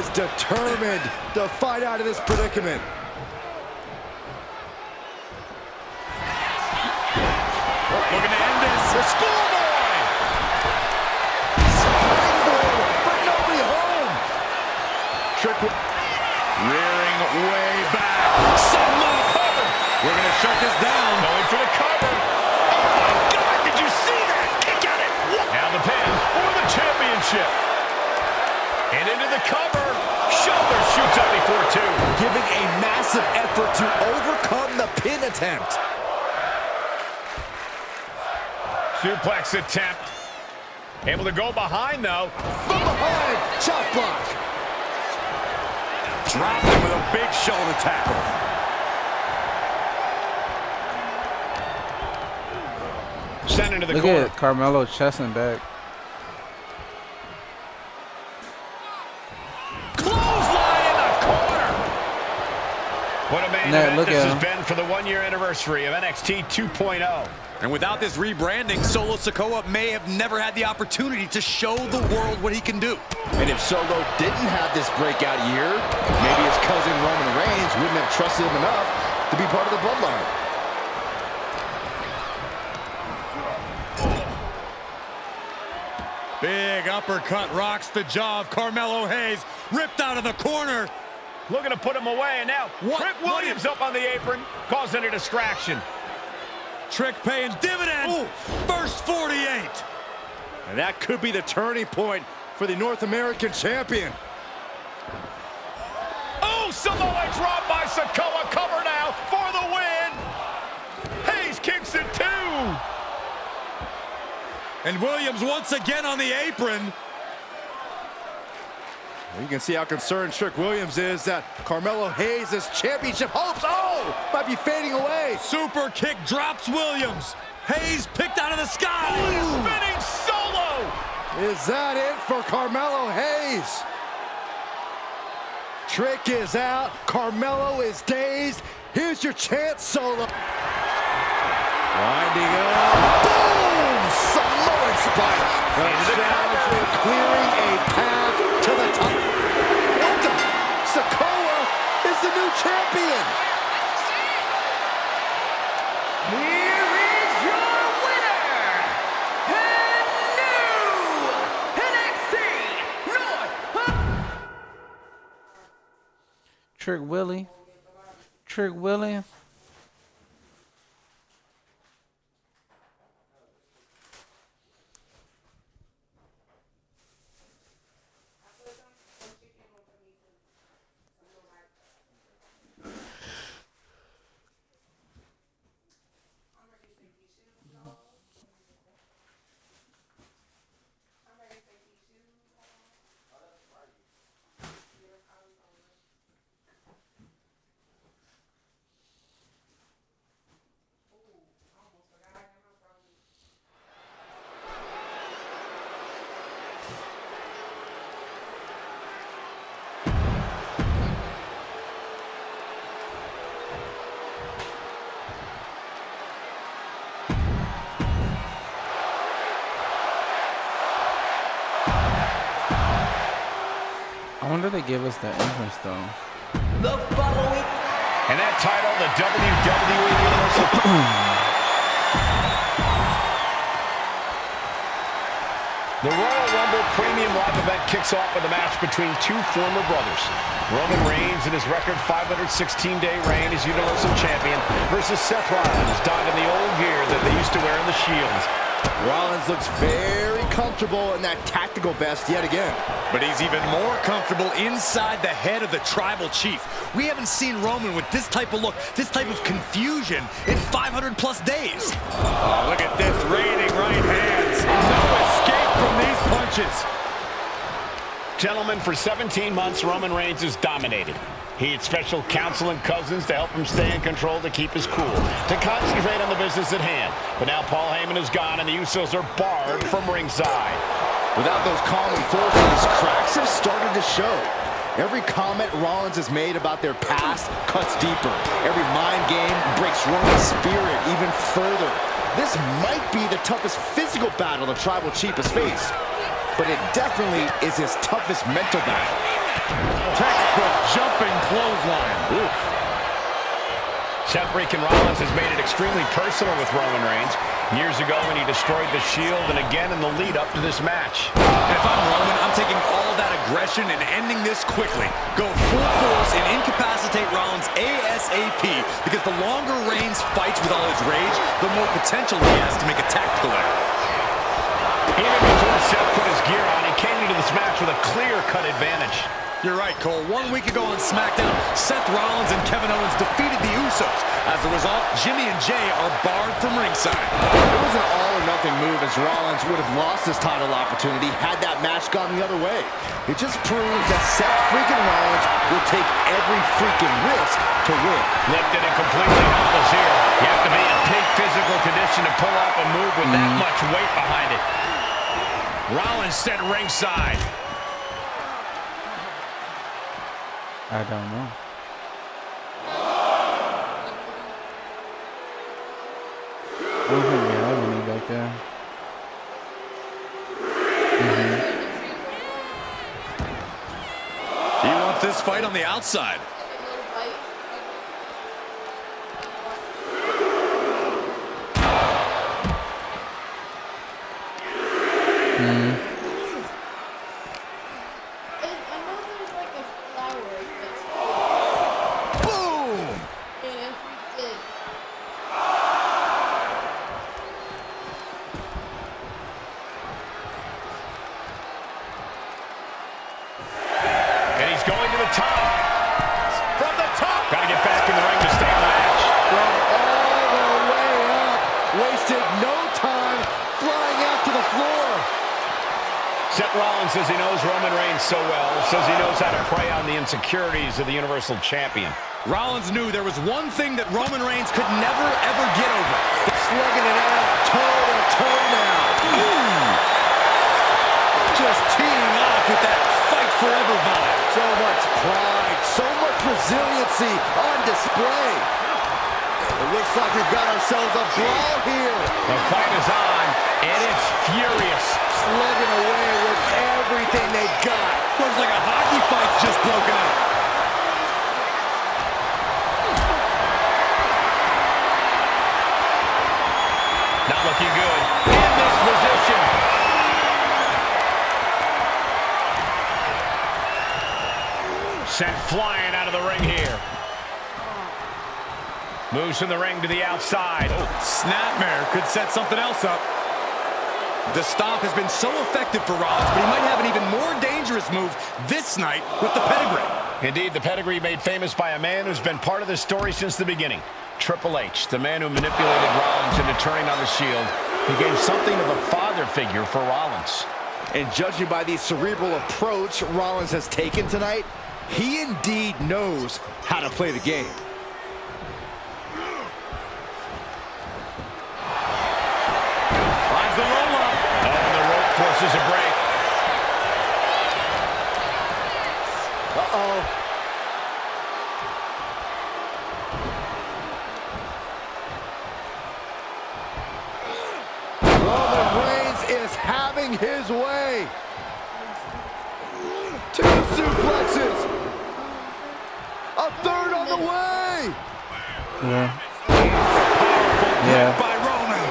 is determined to fight out of this predicament. Looking to end this. The schoolboy! Springboard, but nobody home. Trick rearing way back. Samoa cover. We're going to shut this down. Going for the cover. Oh my God, did you see that? Kick out it. Now the pin for the championship. And into the cover. Shoulder shoots out before two. Giving a massive effort to overcome the pin attempt. Suplex attempt. Able to go behind, though. From behind, chop block. Dropped him with a big shoulder tackle. Sent into the Look corner. at Carmelo chesting back. Clothesline in the corner. What a main event Look this at has him. been for the one-year anniversary of NXT 2.0. And without this rebranding, Solo Sikoa may have never had the opportunity to show the world what he can do. And if Solo didn't have this breakout year, maybe his cousin Roman Reigns wouldn't have trusted him enough to be part of the bloodline. Big uppercut rocks the jaw of Carmelo Hayes. Ripped out of the corner. Looking to put him away, and now Trick Williams up on the apron, causing a distraction. Trick paying dividends. Ooh. First 48. And that could be the turning point for the North American champion. Oh, Samoa drop by Sikoa. Cover now for the win. Hayes kicks it too. And Williams once again on the apron. You can see how concerned Trick Williams is that Carmelo Hayes' championship hopes, might be fading away. Super kick drops Williams. Hayes picked out of the sky. Spinning solo. Is that it for Carmelo Hayes? Trick is out. Carmelo is dazed. Here's your chance, Solo. Winding up. Boom! Samoan spike. The challenger clearing a path to the top. What the? Sikoa is the new champion. Here is your winner, and new NXT North. Trick Willie. Trick Willie. I wonder if they give us the entrance though. The following. And that title, the WWE Universal. The Royal Rumble Premium Live event kicks off with a match between two former brothers. Roman Reigns in his record 516-day reign as Universal Champion versus Seth Rollins, donned in the old gear that they used to wear in the Shield. Rollins looks very comfortable in that tactical vest yet again. But he's even more comfortable inside the head of the tribal chief. We haven't seen Roman with this type of look, this type of confusion in 500+ days. Oh, look at this, reigning right hands. No escape from these punches. Gentlemen, for 17 months, Roman Reigns has dominated. He had special counsel and cousins to help him stay in control, to keep his cool, to concentrate on the business at hand. But now Paul Heyman is gone, and the Usos are barred from ringside. Without those calming forces, cracks have started to show. Every comment Rollins has made about their past cuts deeper. Every mind game breaks Roman's spirit even further. This might be the toughest physical battle the tribal chief has faced, but it definitely is his toughest mental battle. Textbook jumping clothesline. Oof. Seth freaking Rollins has made it extremely personal with Roman Reigns. Years ago when he destroyed the Shield, and again in the lead up to this match. If I'm Roman, I'm taking all that aggression and ending this quickly. Go full force and incapacitate Rollins ASAP, because the longer Reigns fights with all his rage, the more potential he has to make a tactical error. Even before Seth put his gear on, he came into this match with a clear-cut advantage. You're right, Cole. 1 week ago on SmackDown, Seth Rollins and Kevin Owens defeated the Usos. As a result, Jimmy and Jay are barred from ringside. It was an all-or-nothing move, as Rollins would have lost his title opportunity had that match gone the other way. It just proves that Seth freaking Rollins will take every freaking risk to win. Lifted and completely helpless here. You have to be in peak physical condition to pull off a move with that much weight behind it. Rollins sent ringside. I don't know. I don't think we have any back there. He wants this fight on the outside. Says he knows Roman Reigns so well, says he knows how to prey on the insecurities of the Universal Champion. Rollins knew there was one thing that Roman Reigns could never, ever get over. Slugging it out toe-to-toe now. Just teeing off with that fight forever vibe. So much pride, so much resiliency on display. It looks like we've got ourselves a brawl here. The fight is on, and it's furious. Slugging away with everything they've got. Looks like a hockey fight's just broken out. Not looking good in this position. Sent flying out of the ring here. Moves from the ring to the outside. Oh, snapmare could set something else up. The stomp has been so effective for Rollins, but he might have an even more dangerous move this night with the pedigree. Indeed, the pedigree made famous by a man who's been part of the story since the beginning. Triple H, the man who manipulated Rollins into turning on the Shield, became something of a father figure for Rollins. And judging by the cerebral approach Rollins has taken tonight, he indeed knows how to play the game. Finds the roll-up. Oh, and the rope forces a break. Uh-oh. Roman Reigns is having his way. 2 suplexes. A third on the way. Yeah. By Roman.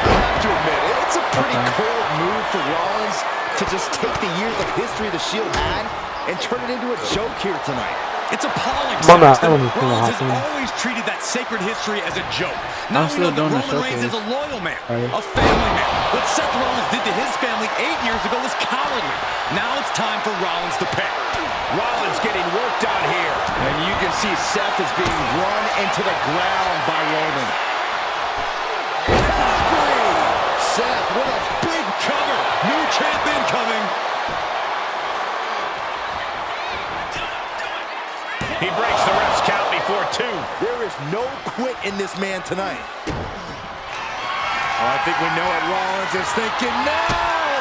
I have to admit, it's a pretty cold move for Rollins to just take the years of history the Shield had and turn it into a joke here tonight. It's appalling. Rollins Rollins has always treated that sacred history as a joke. Now we know that Roman Reigns is a loyal man, a family man. What Seth Rollins did to his family 8 years ago was cowardly. Now it's time for Rollins to pay. Rollins getting worked on here. And you can see Seth is being run into the ground by Roman. Seth with a big cover. New champ incoming. He breaks the ref's count before 2. There is no quit in this man tonight. Oh, I think we know what Rollins is thinking now.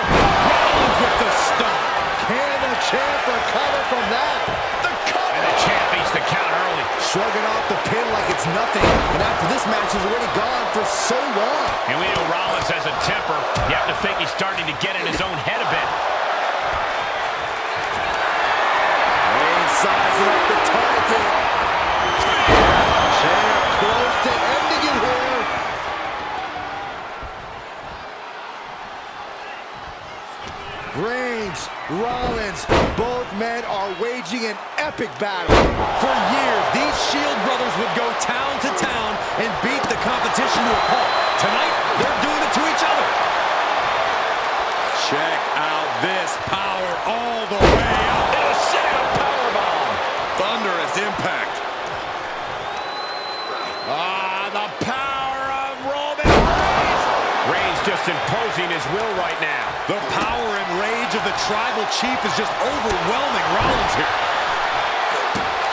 Rollins with the stomp. Can the champ recover from that? The cover. And the champ beats the count early. Shrugging off the pin like it's nothing. And after this match is already gone for so long. And we know Rollins has a temper. You have to think he's starting to get in his own head a bit. Reigns, Rollins, both men are waging an epic battle. For years, these Shield brothers would go town to town and beat the competition to a pulp. Tonight, they're doing it to each other. Check out this power all the way up. And a sit-out powerbomb. Thunderous impact. The power of Roman Reigns. Reigns just imposing his will right now. The power and rage of the Tribal Chief is just overwhelming Rollins here.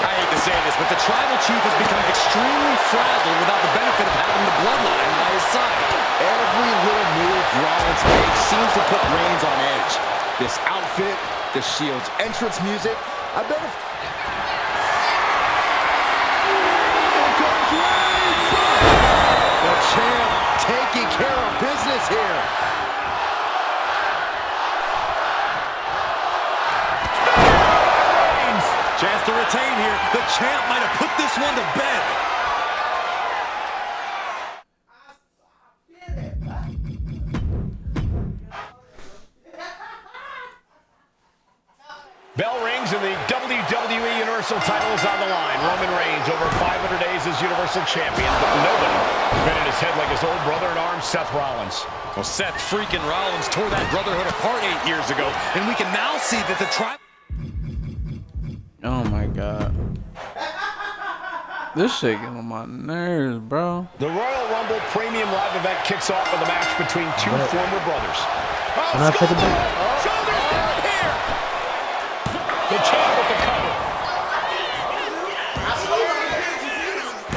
I hate to say this, but the Tribal Chief has become extremely frazzled without the benefit of having the Bloodline by his side. Every little move Rollins makes seems to put Reigns on edge. This outfit, the Shield's entrance music, I bet if... Here comes Reigns! The champ taking care of business here. Chance to retain here. The champ might have put this one to bed. Bell rings and the WWE Universal title is on the line. Roman Reigns over 500 days as Universal Champion, but nobody been in his head like his old brother-in-arms, Seth Rollins. Well, Seth freaking Rollins tore that brotherhood apart 8 years ago, and we can now see that the tribe... Oh my god. This shit getting on my nerves, bro. The Royal Rumble Premium Live event kicks off with a match between two former brothers. And I take it back. Shoulders down here. The champ with the cover.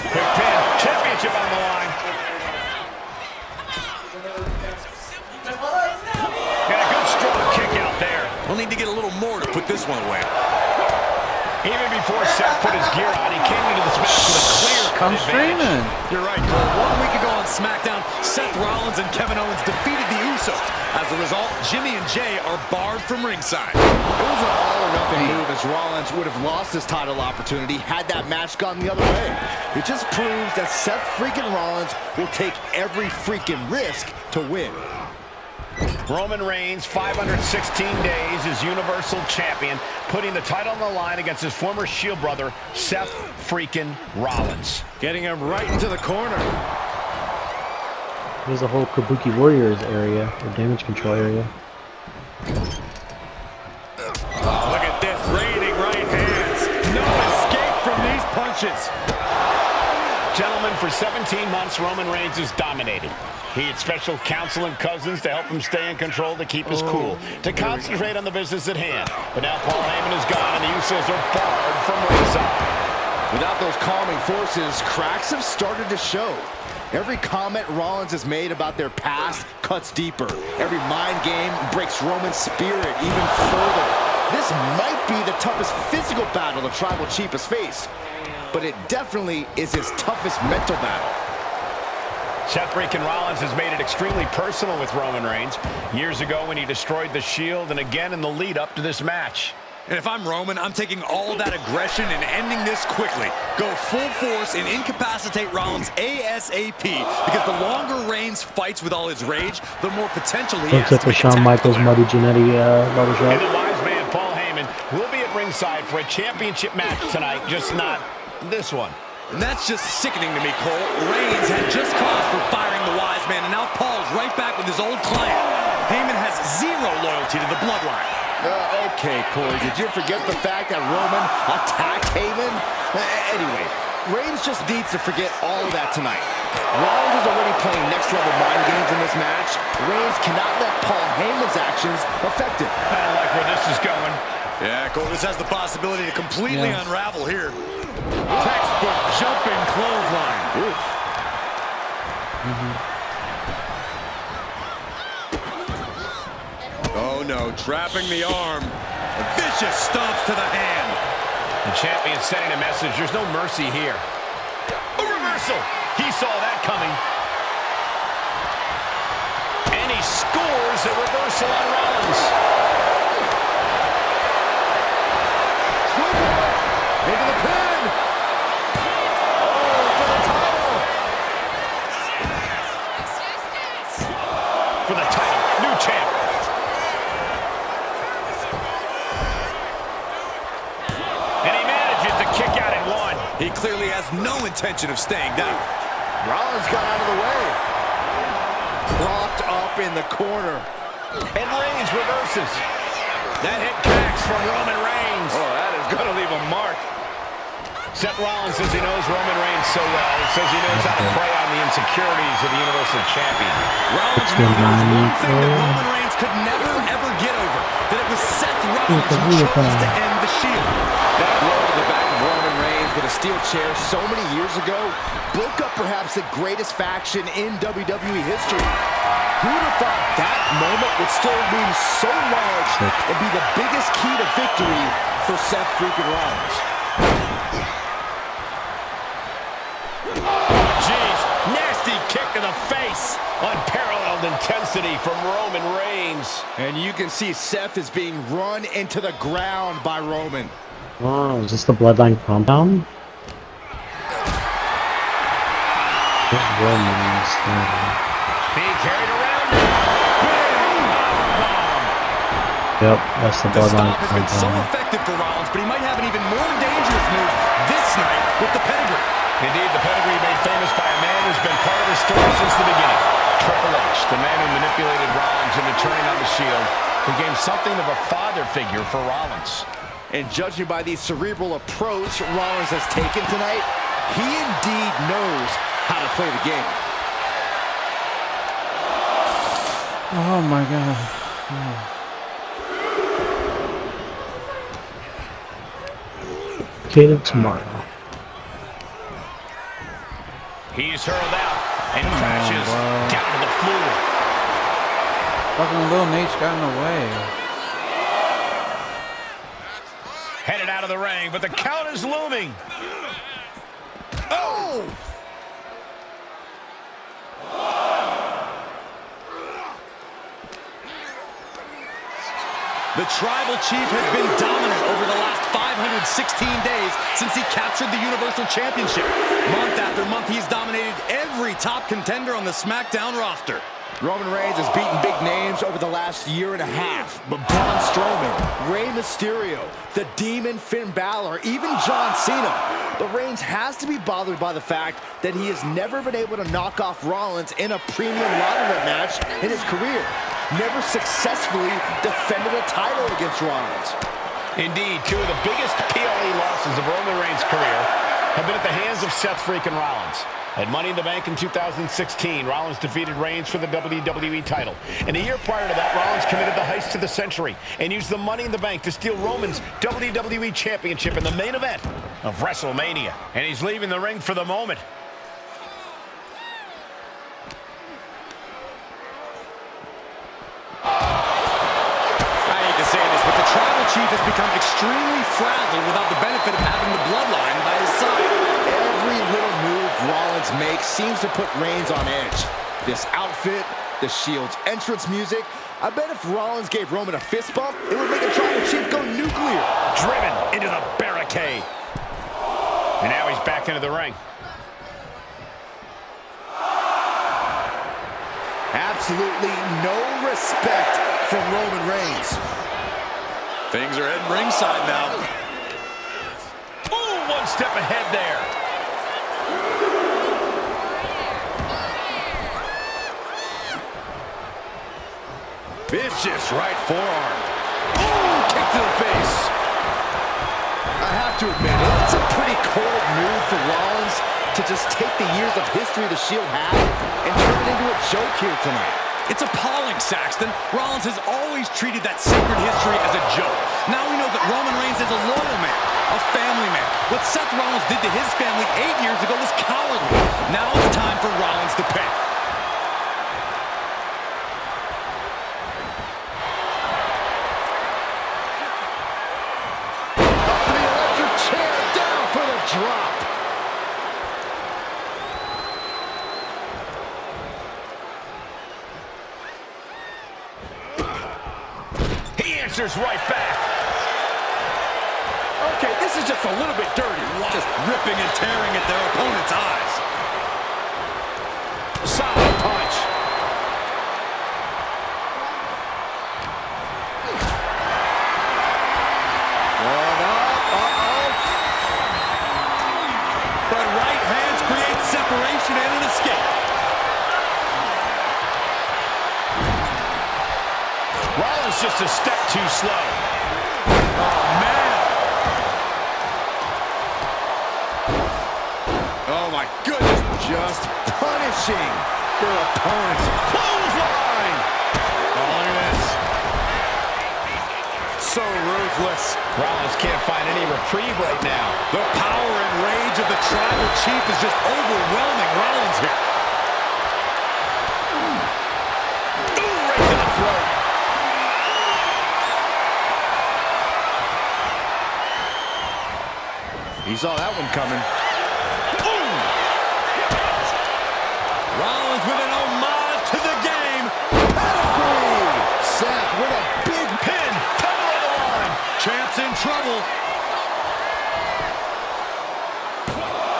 Quick pin. Championship on the line. And a good strong kick out there. We'll need to get a little more to put this one away. Even before Seth put his gear on, he came into this match with a clear-cut I'm advantage. streaming. You're right, Cole. 1 week ago on SmackDown, Seth Rollins and Kevin Owens defeated the Usos. As a result, Jimmy and Jay are barred from ringside. It was an all-or-nothing move as Rollins would have lost his title opportunity had that match gone the other way. It just proves that Seth freaking Rollins will take every freaking risk to win. Roman Reigns, 516 days as Universal Champion, putting the title on the line against his former Shield brother, Seth freaking Rollins. Getting him right into the corner. There's a whole Kabuki Warriors area, or damage control area. Look at this, raining right hands. No escape from these punches. Gentlemen, for 17 months, Roman Reigns has dominated. He had special counsel and cousins to help him stay in control, to keep his cool, to concentrate on the business at hand. But now Paul Heyman is gone, and the Usos are barred from ringside. Without those calming forces, cracks have started to show. Every comment Rollins has made about their past cuts deeper. Every mind game breaks Roman's spirit even further. This might be the toughest physical battle the Tribal Chief has faced, but it definitely is his toughest mental battle. Seth freaking Rollins has made it extremely personal with Roman Reigns. Years ago when he destroyed the Shield, and again in the lead up to this match. And if I'm Roman, I'm taking all that aggression and ending this quickly. Go full force and incapacitate Rollins ASAP, because the longer Reigns fights with all his rage, the more potential he has Looks like to the make Shawn a Michaels, tackle. Marty Jannetty And barbershop. the wise man, Paul Heyman, will be at ringside for a championship match tonight, just not this one. And that's just sickening to me, Cole. Reigns had just cause for firing the wise man, and now Paul's right back with his old client. Heyman has zero loyalty to the bloodline. Okay, Corey, did you forget the fact that Roman attacked Heyman? Anyway, Reigns just needs to forget all of that tonight. Rollins is already playing next-level mind games in this match. Reigns cannot let Paul Heyman's actions affect him. I don't like where this is going. Yeah, Cole, this has the possibility to completely unravel here. Textbook jumping clothesline. Oof. Oh no, trapping the arm. Vicious stomps to the hand. The champion sending a message. There's no mercy here. A reversal. He saw that coming. And he scores a reversal on Rollins. Into the pin. Oh, for the title. For the title. New champ. He clearly has no intention of staying down. Rollins got out of the way. Propped up in the corner. And Reigns reverses. That hit connects from Roman Reigns. Oh, that is going to leave a mark. Seth Rollins says he knows Roman Reigns so well. He says he knows how to prey on the insecurities of the Universal Champion. Rollins knew there was one thing that Roman Reigns could never, ever get over. That it was Seth Rollins who chose to end the Shield. That blow to the back of Roman Reigns with a steel chair so many years ago broke up perhaps the greatest faction in WWE history. Who would have thought that moment would still loom so large and be the biggest key to victory for Seth freaking Rollins? Jeez, nasty kick to the face. Unparalleled intensity from Roman Reigns. And you can see Seth is being run into the ground by Roman. Oh, is this the Bloodline compound? Being carried around. Yep, that's the The Bloodline stop has been so compound. effective for Rollins, but he might have an even more dangerous move this night with the pedigree. Indeed, the pedigree made famous by a man who's been part of the story since the beginning. Triple H, the man who manipulated Rollins into turning on the Shield, became something of a father figure for Rollins. And judging by the cerebral approach Rollins has taken tonight, he indeed knows how to play the game. Oh my God. Cater tomorrow. He's hurled out and crashes down to the floor. Fucking Lil Nate's got in the way. Headed out of the ring, but the count is looming. Oh! The Tribal Chief has been dominant over the last 516 days since he captured the Universal Championship. Month after month, he's dominated every top contender on the SmackDown roster. Roman Reigns has beaten big names over the last year and a half. But Braun Strowman, Rey Mysterio, the Demon Finn Balor, even John Cena. But Reigns has to be bothered by the fact that he has never been able to knock off Rollins in a premium ladder match in his career. Never successfully defended a title against Rollins. Indeed, two of the biggest PLE losses of Roman Reigns' career have been at the hands of Seth freaking Rollins. At Money in the Bank in 2016, Rollins defeated Reigns for the WWE title. And a year prior to that, Rollins committed the heist of the century and used the Money in the Bank to steal Roman's WWE Championship in the main event of WrestleMania. And he's leaving the ring for the moment. I hate to say this, but the Tribal Chief has become extremely frazzled without the benefit of having the Bloodline by his side. Every little move Rollins makes seems to put Reigns on edge. This outfit, the Shield's entrance music. I bet if Rollins gave Roman a fist bump, it would make the Tribal Chief go nuclear. Driven into the barricade. And now he's back into the ring. Absolutely no respect from Roman Reigns. Things are heading ringside now. Ooh, one step ahead there. Vicious right forearm. Ooh, kick to the face. I have to admit, it's a pretty cold move for Rollins to just take the years of history the Shield had and turn it into a joke here tonight. It's appalling, Saxton. Rollins has always treated that sacred history as a joke. Now we know that Roman Reigns is a loyal man, a family man. What Seth Rollins did to his family 8 years ago was cowardly. Now it's time for Rollins to pay. Up for the electric chair, down for the drop. He answers right back. Okay, this is just a little bit dirty. Just ripping and tearing at their opponent's eyes. Solid punch. One up, Rollins just a step too slow. Oh, man. Oh, my goodness. Just punishing their opponent. Clothesline! Oh, look at this. So ruthless. Rollins can't find any reprieve right now. The power and rage of the Tribal Chief is just overwhelming Rollins here. Ooh, right to the throat. He saw that one coming. Rollins with an homage to the game. Pedigree! Seth with a big Pin, title on the line. Champ's in trouble.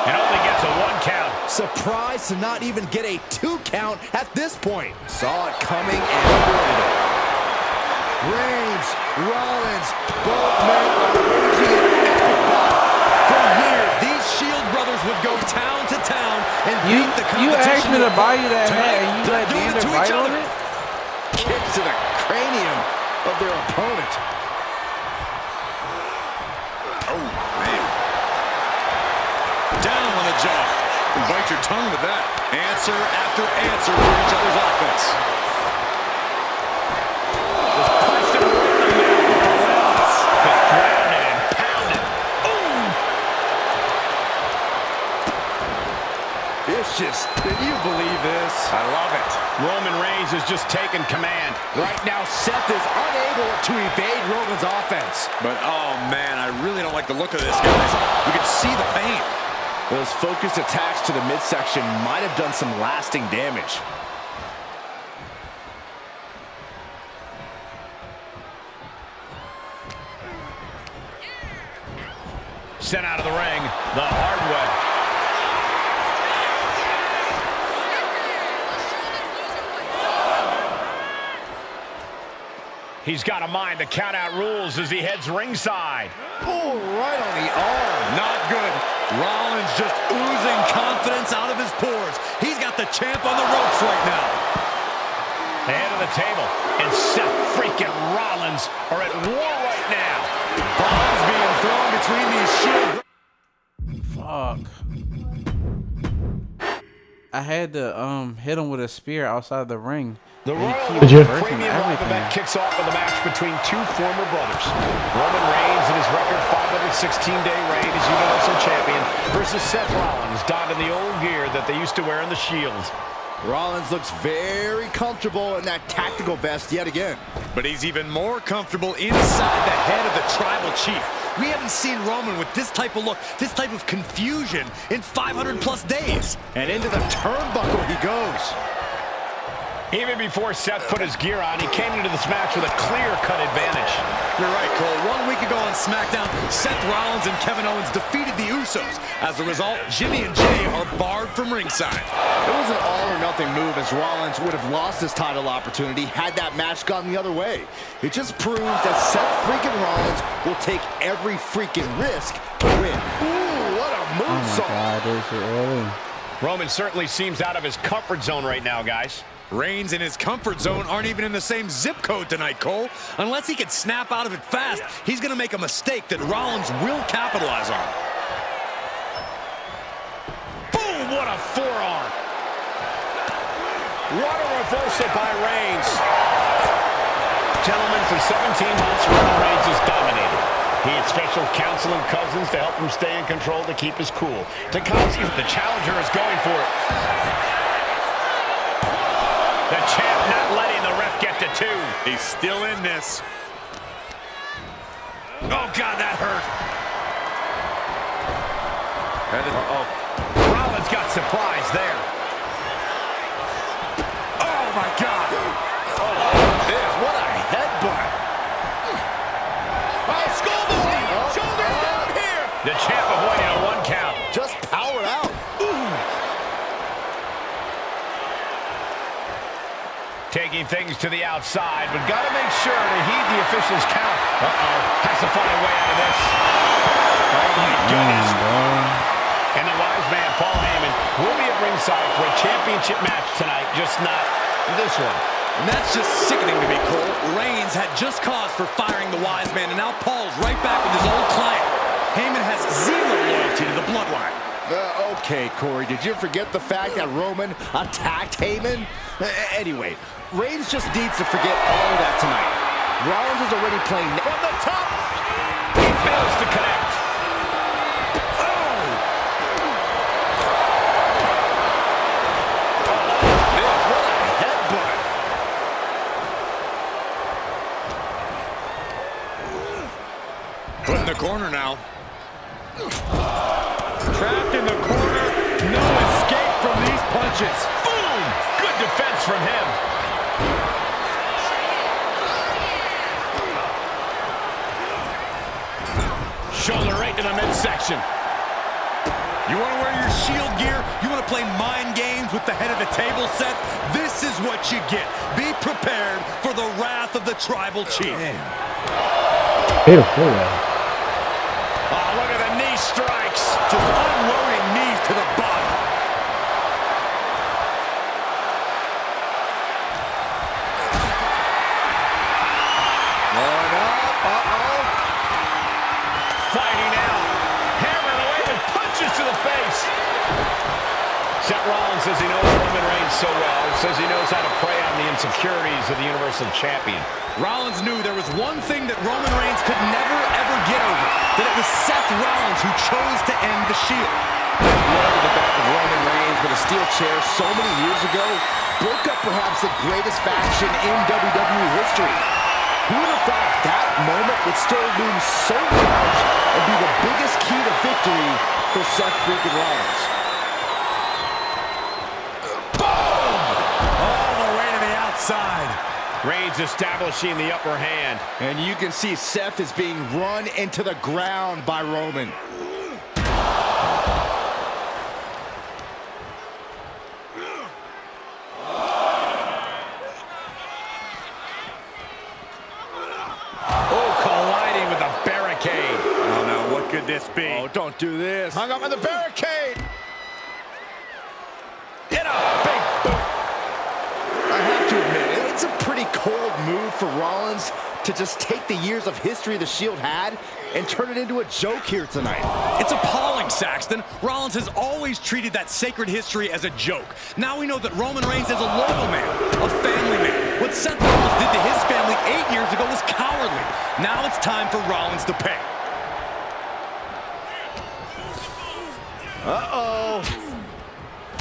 And only gets a 1 count. surprised to not even get a 2 count at this point. Saw it coming and avoided it. Reigns, Rollins, both men are losing an epic battle. For years, these Shield brothers would go town to town and beat the competition. You asked me to buy you that Tonight, hat and you let they're doing it Dander to bite each on other. it? Kicks to the cranium of their opponent. Oh, man. Down on the jaw. Bite your tongue with that. Answer after answer for each other's offense. Vicious. Can you believe this? I love it. Roman Reigns is just taking command. Right now, Seth is unable to evade Roman's offense. But, oh, man, I really don't like the look of this, guys. You can see the pain. Those focused attacks to the midsection might have done some lasting damage. Sent out of the ring the hard way. He's got to mind the count-out rules as he heads ringside. Oh, right on the arm. Not good. Rollins just oozing confidence out of his pores. He's got the champ on the ropes right now. The head of the table and Seth freaking Rollins are at war right now. Bombs being thrown between these Shield. Fuck. I had to hit him with a spear outside the ring. The Royal Did you? Premium Live event kicks off with a match between two former brothers. Roman Reigns and his record 516-day reign as Universal Champion versus Seth Rollins, donned in the old gear that they used to wear in the Shield. Rollins looks very comfortable in that tactical vest yet again. But he's even more comfortable inside the head of the Tribal Chief. We haven't seen Roman with this type of look, this type of confusion in 500-plus days. And into the turnbuckle he goes. Even before Seth put his gear on, he came into this match with a clear-cut advantage. You're right, Cole. 1 week ago on SmackDown, Seth Rollins and Kevin Owens defeated the Usos. As a result, Jimmy and Jay are barred from ringside. It was an all-or-nothing move, as Rollins would have lost his title opportunity had that match gone the other way. It just proves that Seth freaking Rollins will take every freaking risk to win. Ooh, what a Oh my moonsault. god, this is early. Roman certainly seems out of his comfort zone right now, guys. Reigns and his comfort zone aren't even in the same zip code tonight, Cole. Unless he can snap out of it fast, he's going to make a mistake that Rollins will capitalize on. Boom, what a forearm. What a reversal by Reigns. Gentlemen, for 17 months, Roman Reigns has dominated. He had special counsel and cousins to help him stay in control to keep his cool. Takashi, the challenger, is going for it. The champ not letting the ref get to 2. He's still in this. Oh, God, that hurt. Rollins got surprised there. Oh, my God. What a headbutt. Oh, skullbone. Shoulders down here. The champ avoiding a 1 count. Just powered out. Taking things to the outside, but got to make sure to heed the official's count. Has to find a way out of this. Oh, my goodness. And the wise man, Paul Heyman, will be at ringside for a championship match tonight, just not this one. And that's just sickening to me, Cole. Reigns had just cause for firing the wise man, and now Paul's right back with his old client. Heyman has zero loyalty to the bloodline. Okay, Corey, did you forget the fact that Roman attacked Heyman? Anyway, Reigns just needs to forget all of that tonight. Rollins is already playing from the top. He fails to connect. Put in the corner now. Trapped in the corner. No escape from these punches. Boom! Good defense from him. Shoulder right to the midsection. You want to wear your Shield gear? You want to play mind games with the head of the table set? This is what you get. Be prepared for the wrath of the Tribal Chief. Beautiful. Oh, look at the knee strikes. Just unloading knees to the body. Going up. Uh-oh. Fighting out. Hammering away with punches to the face. Seth Rollins says he knows Roman Reigns so well. Says he knows how to prey on the insecurities of the Universal Champion. Rollins knew there was one thing that Roman Reigns could never, ever get over. That it was Seth Rollins who chose to end the Shield. That blow to the back of Roman Reigns with a steel chair so many years ago broke up perhaps the greatest faction in WWE history. Who would have thought that moment would still loom so large and be the biggest key to victory for Seth freaking Rollins? All the way to the outside. Reigns establishing the upper hand. And you can see Seth is being run into the ground by Roman. Oh, colliding with a barricade. Oh no, what could this be? Oh, don't do this. Hung up on the barricade. Get a big boot. I have to admit, it's a pretty cold move for Rollins to just take the years of history the Shield had and turn it into a joke here tonight. It's appalling, Saxton. Rollins has always treated that sacred history as a joke. Now we know that Roman Reigns is a loyal man, a family man. What Seth Rollins did to his family 8 years ago was cowardly. Now it's time for Rollins to pay. Uh-oh.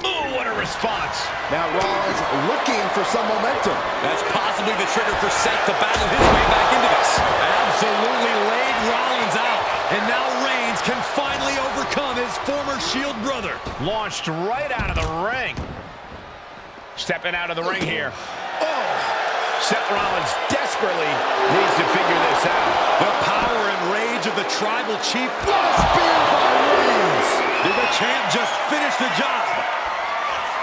Oh, what a response. Now Rollins looking for some momentum. That's possibly the trigger for Seth to battle his way back into this. Absolutely laid Rollins out. And now Reigns can finally overcome his former Shield brother. Launched right out of the ring. Stepping out of the ring here. Oh! Seth Rollins desperately needs to figure this out. The power and rage of the Tribal Chief. What a spear by Reigns! Did the champ just finish the job?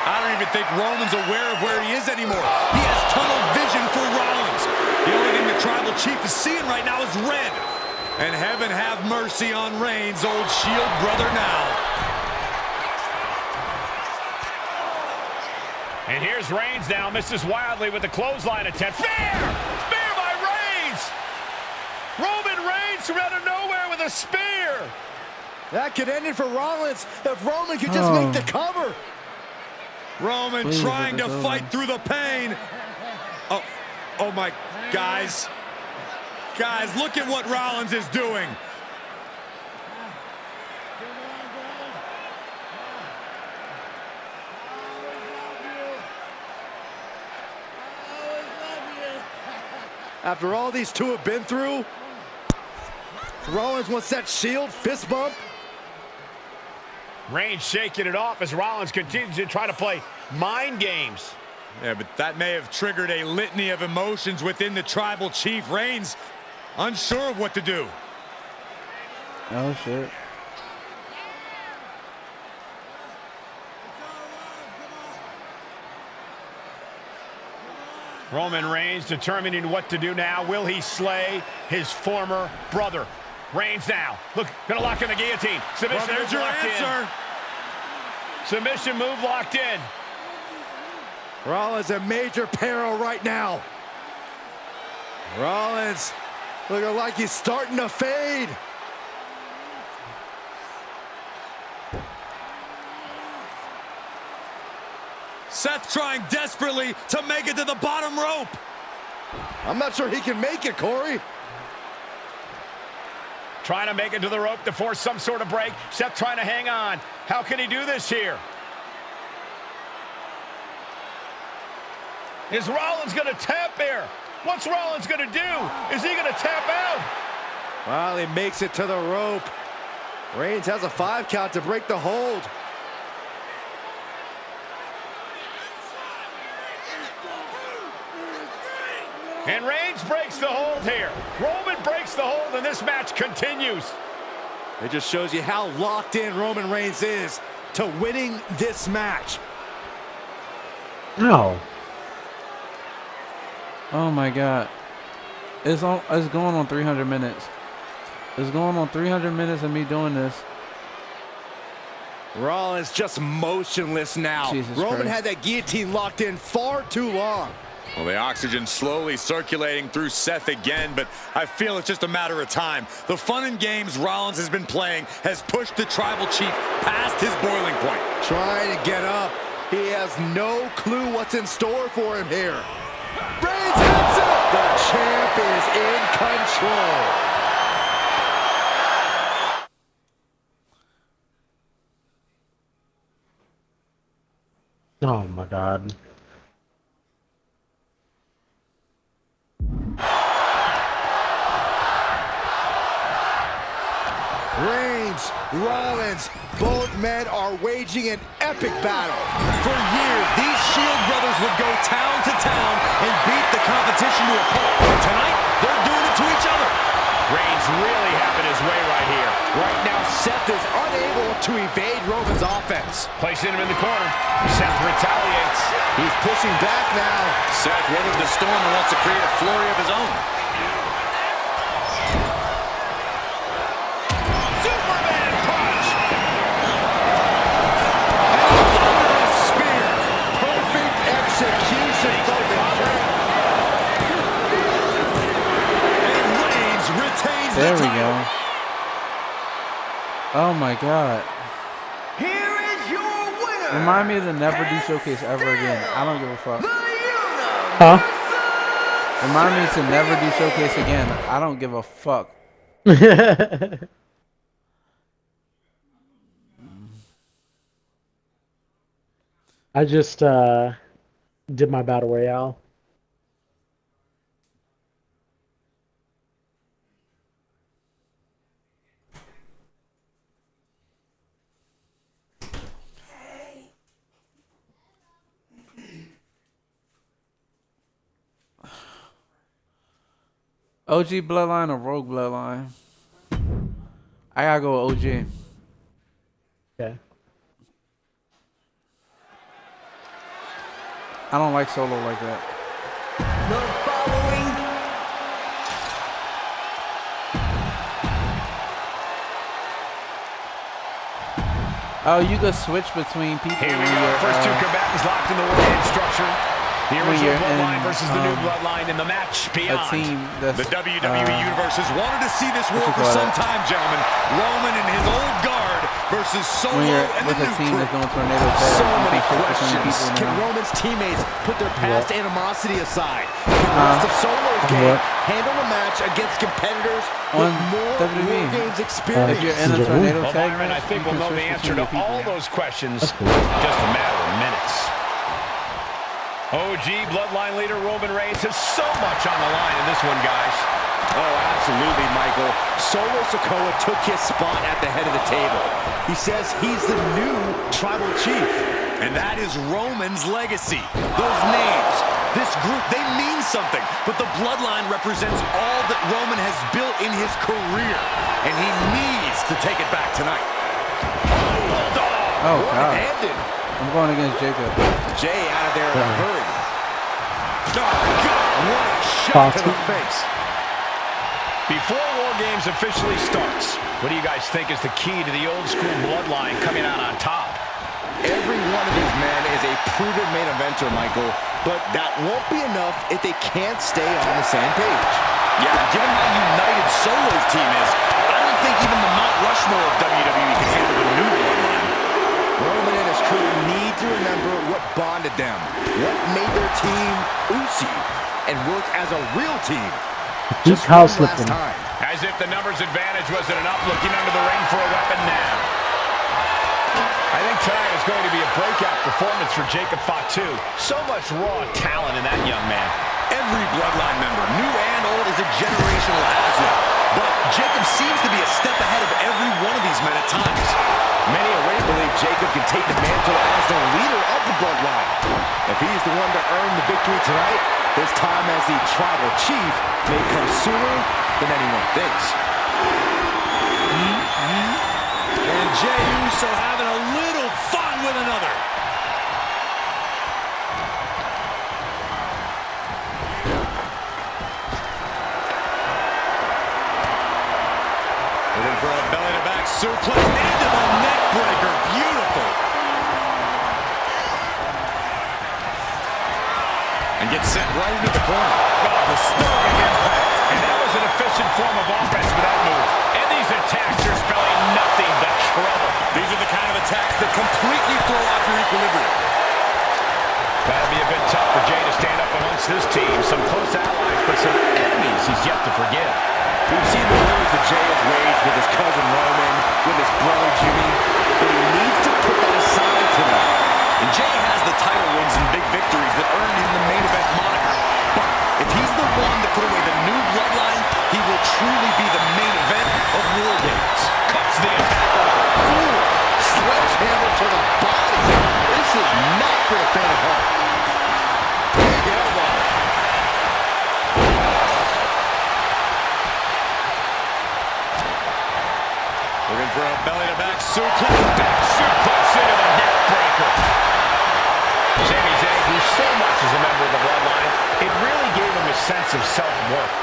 I don't even think Roman's aware of where he is anymore. He has tunnel vision for Rollins. The only thing the Tribal Chief is seeing right now is red. And heaven have mercy on Reigns, old Shield brother now. And here's Reigns now, misses wildly with the clothesline attempt. Fair! Spear by Reigns! Roman Reigns from out of nowhere with a spear! That could end it for Rollins if Roman could just make the cover. Roman Please, trying to let this fight over. through the pain. Oh my, guys. Guys, look at what Rollins is doing. After all these two have been through, Rollins wants that Shield fist bump. Reigns shaking it off as Rollins continues to try to play mind games. Yeah, but that may have triggered a litany of emotions within the Tribal Chief. Reigns unsure of what to do. Oh, shit. Roman Reigns determining what to do now. Will he slay his former brother? Reigns now. Look, gonna lock in the guillotine. Submission Well, there's move your locked answer. in. Submission move locked in. Rollins in major peril right now. Rollins looking like he's starting to fade. Seth trying desperately to make it to the bottom rope. I'm not sure he can make it, Corey. Trying to make it to the rope to force some sort of break. Seth trying to hang on. How can he do this here? Is Rollins going to tap here? What's Rollins going to do? Is he going to tap out? Well, he makes it to the rope. Reigns has a 5 count to break the hold. And Reigns breaks the hold here. Roman breaks the hold, and this match continues. It just shows you how locked in Roman Reigns is to winning this match. No. Oh my God. It's going on 300 minutes. It's going on 300 minutes of me doing this. Rollins just motionless now. Jesus Roman Christ. had that guillotine locked in far too long. Well, the oxygen slowly circulating through Seth again, but I feel it's just a matter of time. The fun and games Rollins has been playing has pushed the Tribal Chief past his boiling point. Trying to get up. He has no clue what's in store for him here. Reigns hits it! The champ is in control. Oh my God. Reigns, Rollins, both men are waging an epic battle. For years, these Shield brothers would go town to town and beat the competition to a pulp. Tonight, they're doing it to each other. Reigns really having his way right here. Right now, Seth is unable to evade Roman's offense. Placing him in the corner. Seth retaliates. He's pushing back now. Seth weathered the storm and wants to create a flurry of his own. Superman punch! Thunderous spear. Perfect execution for the champ. And Reigns retains There the we title. go. Oh my God. Here is your winner. Remind me of the Never Do Showcase ever again. I don't give a fuck. Huh? Remind me to never do Showcase again. I don't give a fuck. I just did my battle royale. OG Bloodline or Rogue Bloodline? I gotta go with OG. Okay. I don't like Solo like that. The following Oh, you could switch between people Here we when go. you're, First two combatants locked in the Warrior structure. The when original you're bloodline in, versus the new bloodline in the match a beyond. team that's The WWE Universe has wanted to see this war you for call some it? time, gentlemen. Roman and his old guard versus Solo when you're and with the a new team crew. that's doing tornado tag. So you many can switch between questions. people Can now. Roman's teammates put their past animosity aside? Can the rest of Solo's game handle a match against competitors On with more WWE. War Games experience? If you're in a tornado Well, tag Byron, I match, think you we'll can know the switch answer between to the people all now. those questions That's cool. in just a matter of minutes. OG Bloodline leader Roman Reigns has so much on the line in this one, guys. Oh, absolutely, Michael. Solo Sikoa took his spot at the head of the table. He says he's the new Tribal Chief. And that is Roman's legacy. Those names, this group, they mean something. But the bloodline represents all that Roman has built in his career. And he needs to take it back tonight. Oh, God. One-handed. I'm going against Jacob. Jay out of there in a hurry. Oh, God, what a shot to the face. Before War Games officially starts, what do you guys think is the key to the old school bloodline coming out on top? Every one of these men is a proven main eventer, Michael, but that won't be enough if they can't stay on the same page. Yeah, given how united Solo's team is, I don't think even the Mount Rushmore of WWE can handle the new bloodline. Roman and his crew need to remember what bonded them, what made their team Uzi, and work as a real team. He cow slipped him. As if the numbers advantage wasn't enough, looking under the ring for a weapon now. I think tonight is going to be a breakout performance for Jacob Fatu. So much raw talent in that young man. Every bloodline member, new and old, is a generational asset. But Jacob seems to be a step ahead of every one of these men at times. Many already believe Jacob can take the mantle as the leader of the bloodline. If he's the one to earn the victory tonight, his time as the tribal chief may come sooner than anyone thinks. And Jey Uso having a little fun with another. Looking for a belly-to-back suplex into the neck breaker. Beautiful. And gets sent right into the corner. Oh, the storming impact. And that was an efficient form of offense with that move. And these attacks are spelling nothing but trouble. These are the kind of attacks that completely throw off your equilibrium. That'll be a bit tough for Jey to stand up amongst this team. Some close allies, but some enemies he's yet to forgive. We've seen the wars that Jey has waged with his cousin Roman, with his brother Jimmy, but he needs to put that aside tonight. And Jey has the title wins and big victories that earned him the main event moniker. But if he's the one to put away the new bloodline, he will truly be the main event of War Games. Cuts the attacker. Ooh, sledgehammer to the body. This is not for the fan of heart. Big elbow. Looking for a belly-to-back suplex. Back suplex into the neck breaker. Sami Zayn, who so much as a member of the bloodline, it really gave him a sense of self-worth.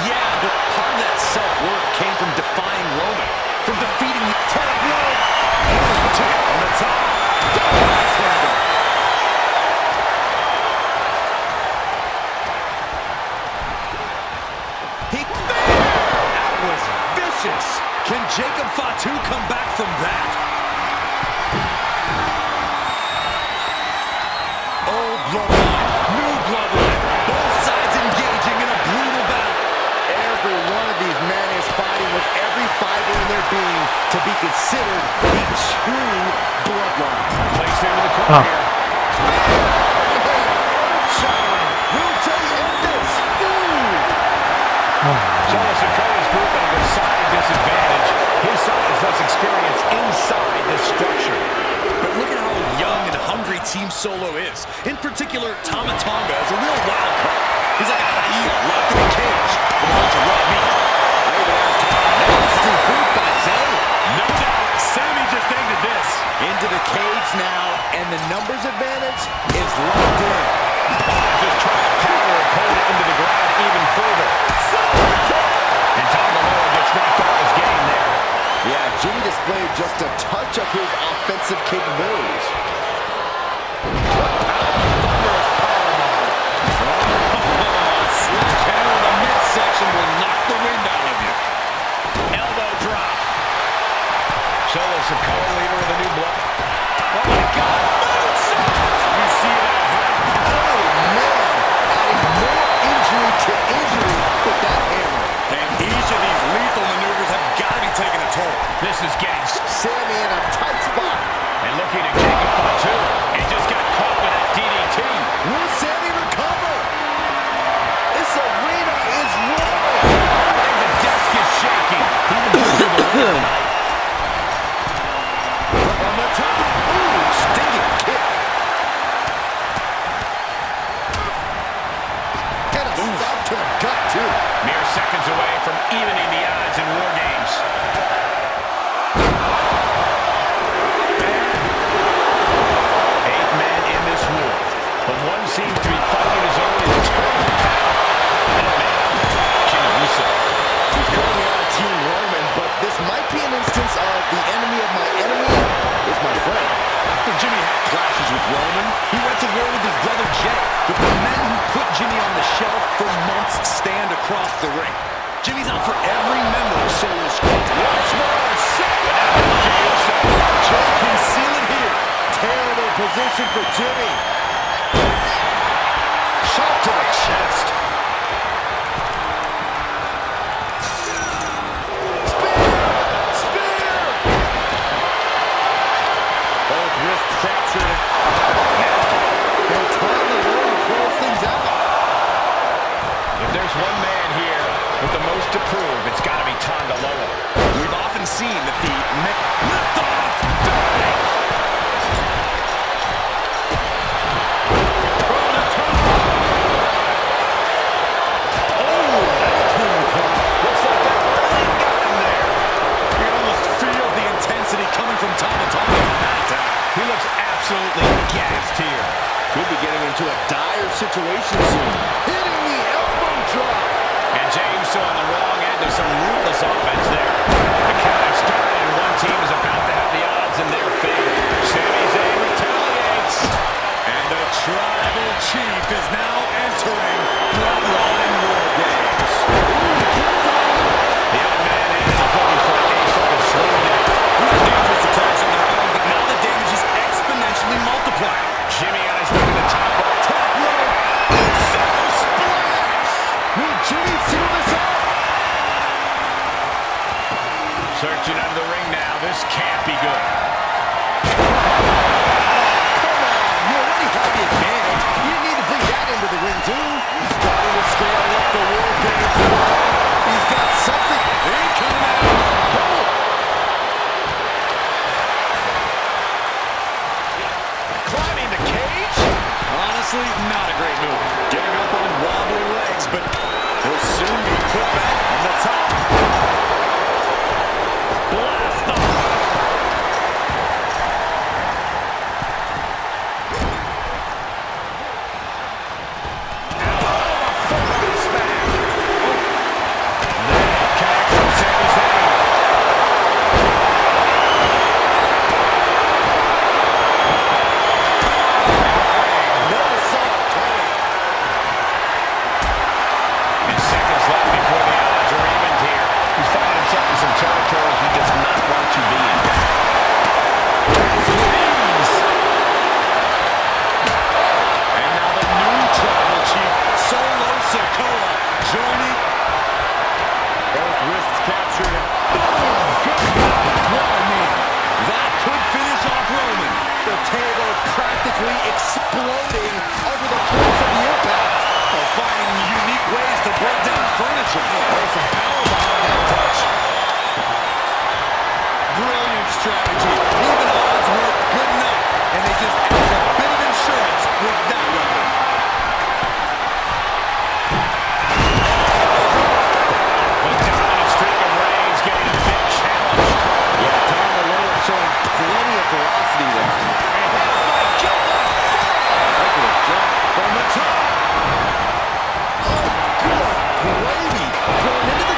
Yeah, but part of that self-worth came from defying Roman, from defeating the top rope. On the top. Double axe handle. That was vicious. Can Jacob Fatu come back from that? Old bloodline, new bloodline. Both sides engaging in a brutal battle. Every one of these men is fighting with every fiber in their being to be considered a true bloodline. Placed into the corner here. Will Jey end this? Solo Sikoa's group at a decided disadvantage. His side is less experienced inside this structure. But look at how young and hungry Team Solo is. In particular, Tama Tonga is a real wild card. He's like a hyena locked in a cage with a bunch of raw meat. I even asked Tom, nasty boot by Zayn. No doubt, Sami just ended this. Into the cage now, and the numbers advantage is locked in. Just trying to power opponent into the ground even further. And Tonga gets knocked off his game there. Yeah, Jimmy displayed just a touch of his offensive capabilities. Sledgehammer in the midsection will knock the wind out of you. Elbow drop. Solo Sikoa, leader of the new blood. Oh my God! You see that? Oh, man. Adding more injury to injury with that hammer. And each of these lethal maneuvers have got to be taking a toll. This is getting... Sami in a tight spot. And looking at Jacob Fatu. He just got caught with that DDT. Will Sami recover? This arena is roaring. I think the desk is shaking. He was through the wall. On the top. Ooh, stinging kick. And a stop to the gut, too. Mere seconds away from evening the odds in War Games. Eight men in this war, but one seems to be fighting his own internal battle. That man, Jimmy Uso. He's currently on Team Roman, but this might be an across the ring. Jimmy's out for every member of Solo Squad. Once more, Just conceal it here. Terrible position for Jimmy. shot to the chest. Both wrists captured. They'll time the roll to close things out. If there's one man here with the most to prove, it's got to be Tonga Loa. We've often seen that the lift-off bang. From the top. Oh, Looks like that really got him there. you can almost feel the intensity coming from Tonga on that attack. He looks absolutely gassed here. Could be getting into a dire situation soon. Hitting the elbow drop. And James still on the wrong end. There's some ruthless offense there. The count has started, and one team is about to have the odds in their favor. Sami Zayn retaliates. And the Tribal Chief is now entering Bloodline War Games. The young man is looking for a fucking swing now. These are dangerous attacks on their own, but now the damage is exponentially multiplied. Jimmy on his way to the top rope. Top rope. Inferno splash. Will Jimmy seal this up? Searching under the ring now. This can't be good. Come on. You already have the advantage. You didn't need to bring that into the ring, too. Starting to scale up the War Games. He's got something. Incoming. Boom. Climbing the cage. Honestly, not a great move. Getting up on wobbly legs, but he'll soon be put back on the top. Blast off. Exploding over the course of the impact. Finding unique ways to break down furniture. There's some power behind that touch. Brilliant strategy. Even odds weren't good enough, and they just added a bit of insurance with that weapon. The dominant streak of Reigns getting a big challenge. Yeah, Tom Malone showing plenty of ferocity there. From the top. Gravy thrown into the...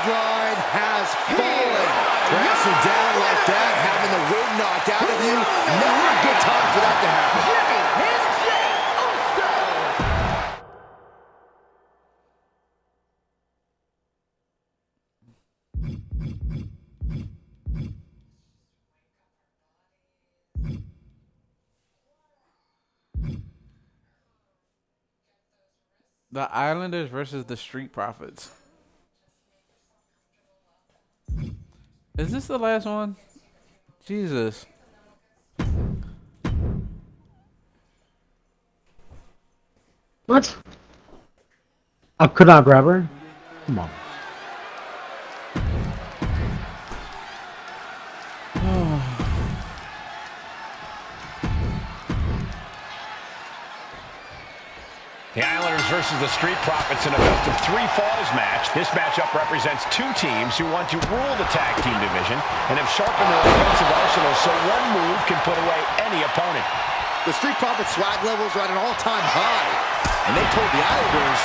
bloodline has fallen. Crashing down like that, having the wind knocked out of you. Never a good time for that to happen. Jimmy and Jey Uso. The Islanders versus the Street Profits. Is this the last one? Jesus. What? I could not grab her? Come on. The Islanders versus the Street Profits in a best-of-3 falls match. This matchup represents two teams who want to rule the tag team division and have sharpened their offensive arsenal so one move can put away any opponent. The Street Profits swag levels are at an all-time high, and they told the Islanders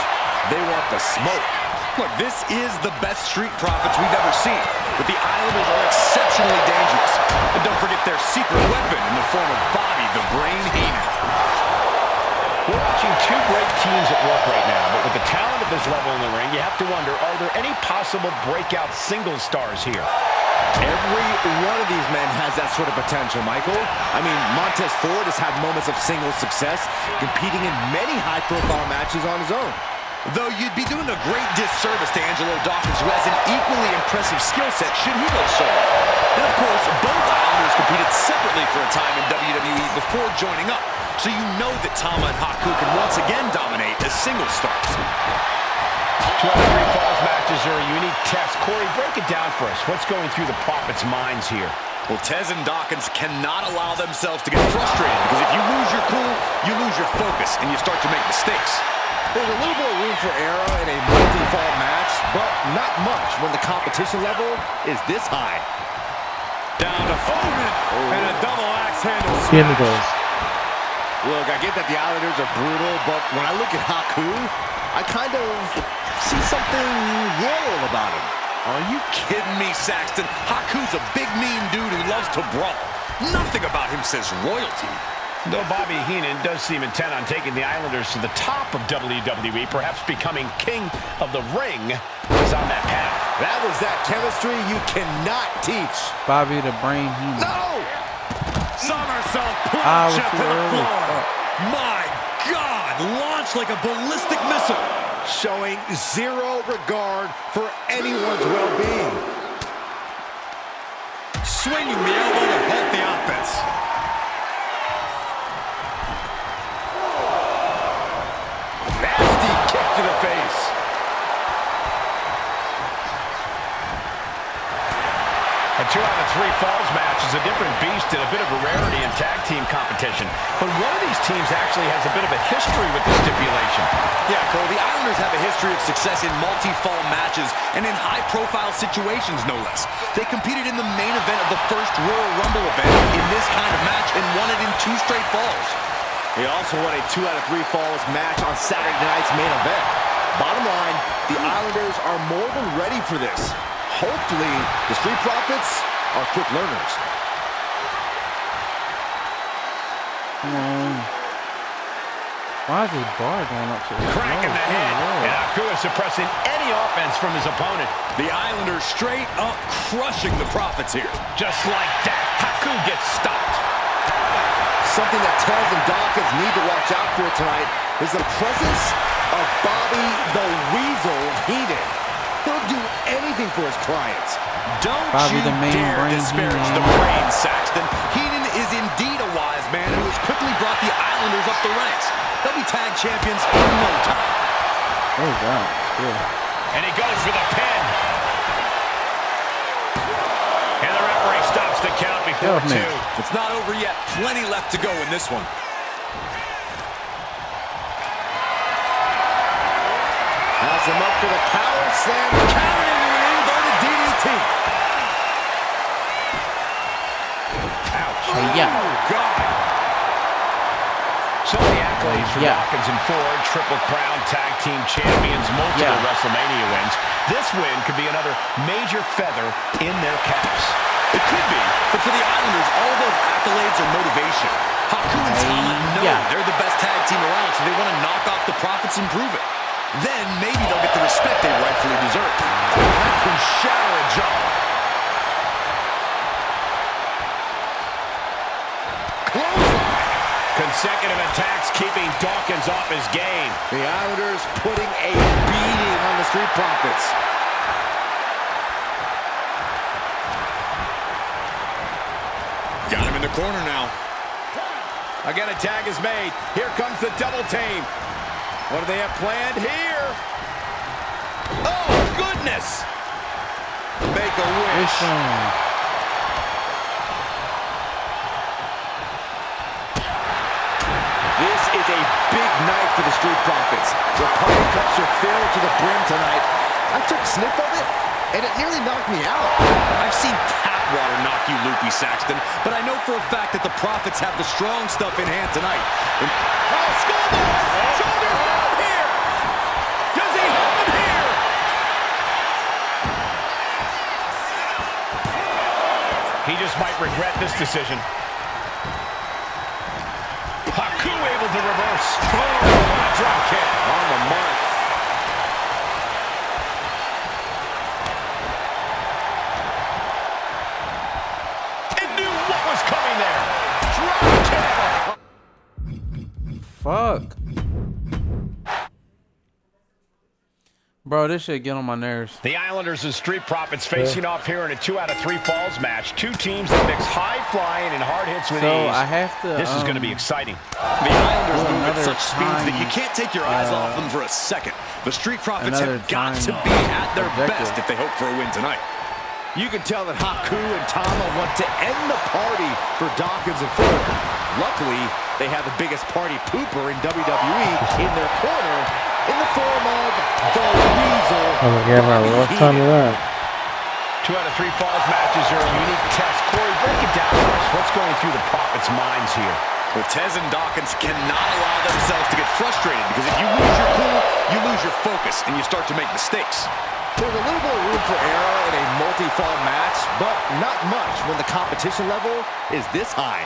they want the smoke. Look, this is the best Street Profits we've ever seen, but the Islanders are exceptionally dangerous. And don't forget their secret weapon in the form of Bobby the Brain Heenan. We're watching two great teams at work right now, but with the talent of this level in the ring, you have to wonder, are there any possible breakout single stars here? Every one of these men has that sort of potential, Michael. I mean, Montez Ford has had moments of single success, competing in many high-profile matches on his own. Though you'd be doing a great disservice to Angelo Dawkins, who has an equally impressive skill set should he go solo. And of course, both Islanders competed separately for a time in WWE before joining up, so you know that Tama and Haku can once again dominate as single stars. 2 out of 3 falls matches are a unique test. Corey, break it down for us. What's going through the Profits' minds here? Well, Tez and Dawkins cannot allow themselves to get frustrated, because if you lose your cool, you lose your focus, and you start to make mistakes. There's a little more room for error in a multi-fall match, but not much when the competition level is this high. Down to Foden, and a double axe handle See in the goals. Look, I get that the Islanders are brutal, but when I look at Haku, I kind of see something royal about him. Are you kidding me, Saxton? Haku's a big, mean dude who loves to brawl. Nothing about him says royalty. Though Bobby Heenan does seem intent on taking the Islanders to the top of WWE, perhaps becoming king of the ring, is on that path. That was that chemistry you cannot teach. Bobby the Brain Heenan. No! Somersault Ah, plunge was to too the early. floor. My God, launched like a ballistic missile. Showing zero regard for anyone's well-being. Swinging the elbow to halt the offense. Nasty kick to the face. A 2 out of 3 falls match is a different beast and a bit of a rarity in tag team competition. But one of these teams actually has a bit of a history with this stipulation. Yeah, Cole, the Islanders have a history of success in multi-fall matches and in high-profile situations, no less. They competed in the main event of the first Royal Rumble event in this kind of match and won it in 2 straight falls. They also won a 2 out of 3 falls match on Saturday night's main event. Bottom line, the Islanders are more than ready for this. Hopefully, the Street Profits are quick learners. Come on. Why is his bar going up so slow? Crack in the head, and Haku is suppressing any offense from his opponent. The Islanders straight up crushing the Profits here. Just like that, Haku gets stopped. Something that Tez and Dawkins need to watch out for tonight is the presence of Bobby the Weasel Heenan. He'll do anything for his clients. Don't Bobby you the main dare brain disparage Heenan. the brain, Saxton. Heenan is indeed a wise man who has quickly brought the Islanders up the ranks. They'll be tag champions in no time. Oh, God. Yeah. And he goes for the pin. And the referee stops the count before Help me. 2. It's not over yet. Plenty left to go in this one. Has him up for the power slam. Counting into an inverted DDT. Ouch. Hey, yeah. Oh, God. So many accolades accolades for Dawkins and Ford, Triple Crown Tag Team Champions, multiple WrestleMania wins. This win could be another major feather in their caps. It could be, but for the Islanders, all those accolades are motivation. Haku and Tama know they're the best tag team around, so they want to knock off the Profits and prove it. Then maybe they'll get the respect they rightfully deserve. Oh, that can shatter a jaw. Consecutive attacks keeping Dawkins off his game. The Islanders putting a beating on the Street Profits. Got him in the corner now. Again, a tag is made. Here comes the double team. What do they have planned here? Oh, goodness! Make a wish. This is a big night for the Street Profits. The party cups are filled to the brim tonight. I took a sniff of it, and it nearly knocked me out. I've seen tap water knock you loopy, Saxton, but I know for a fact that the Profits have the strong stuff in hand tonight. Shoulders down here! Does he have him here? He just might regret this decision. Haku able to reverse. Oh, drop kick. On the mark. It knew what was coming there. Drop kick. Fuck. Bro, this shit get on my nerves. The Islanders and Street Profits facing off here in a 2 out of 3 falls match. Two teams that mix high flying and hard hits with ease. I have to. This is going to be exciting. The Islanders move at such speeds that you can't take your eyes off them for a second. The Street Profits have got to be at their best if they hope for a win tonight. You can tell that Haku and Tama want to end the party for Dawkins and Ford. Luckily, they have the biggest party pooper in WWE in their corner in the form of the Weasel. I'm gonna give her a rough time of that. 2 out of 3 falls matches are a unique test. Corey, break it down for us. What's going through the Profits' minds here? Well, Tez and Dawkins cannot allow themselves to get frustrated because if you lose your cool, you lose your focus and you start to make mistakes. There's a little bit of room for error in a multi-fall match, but not much when the competition level is this high.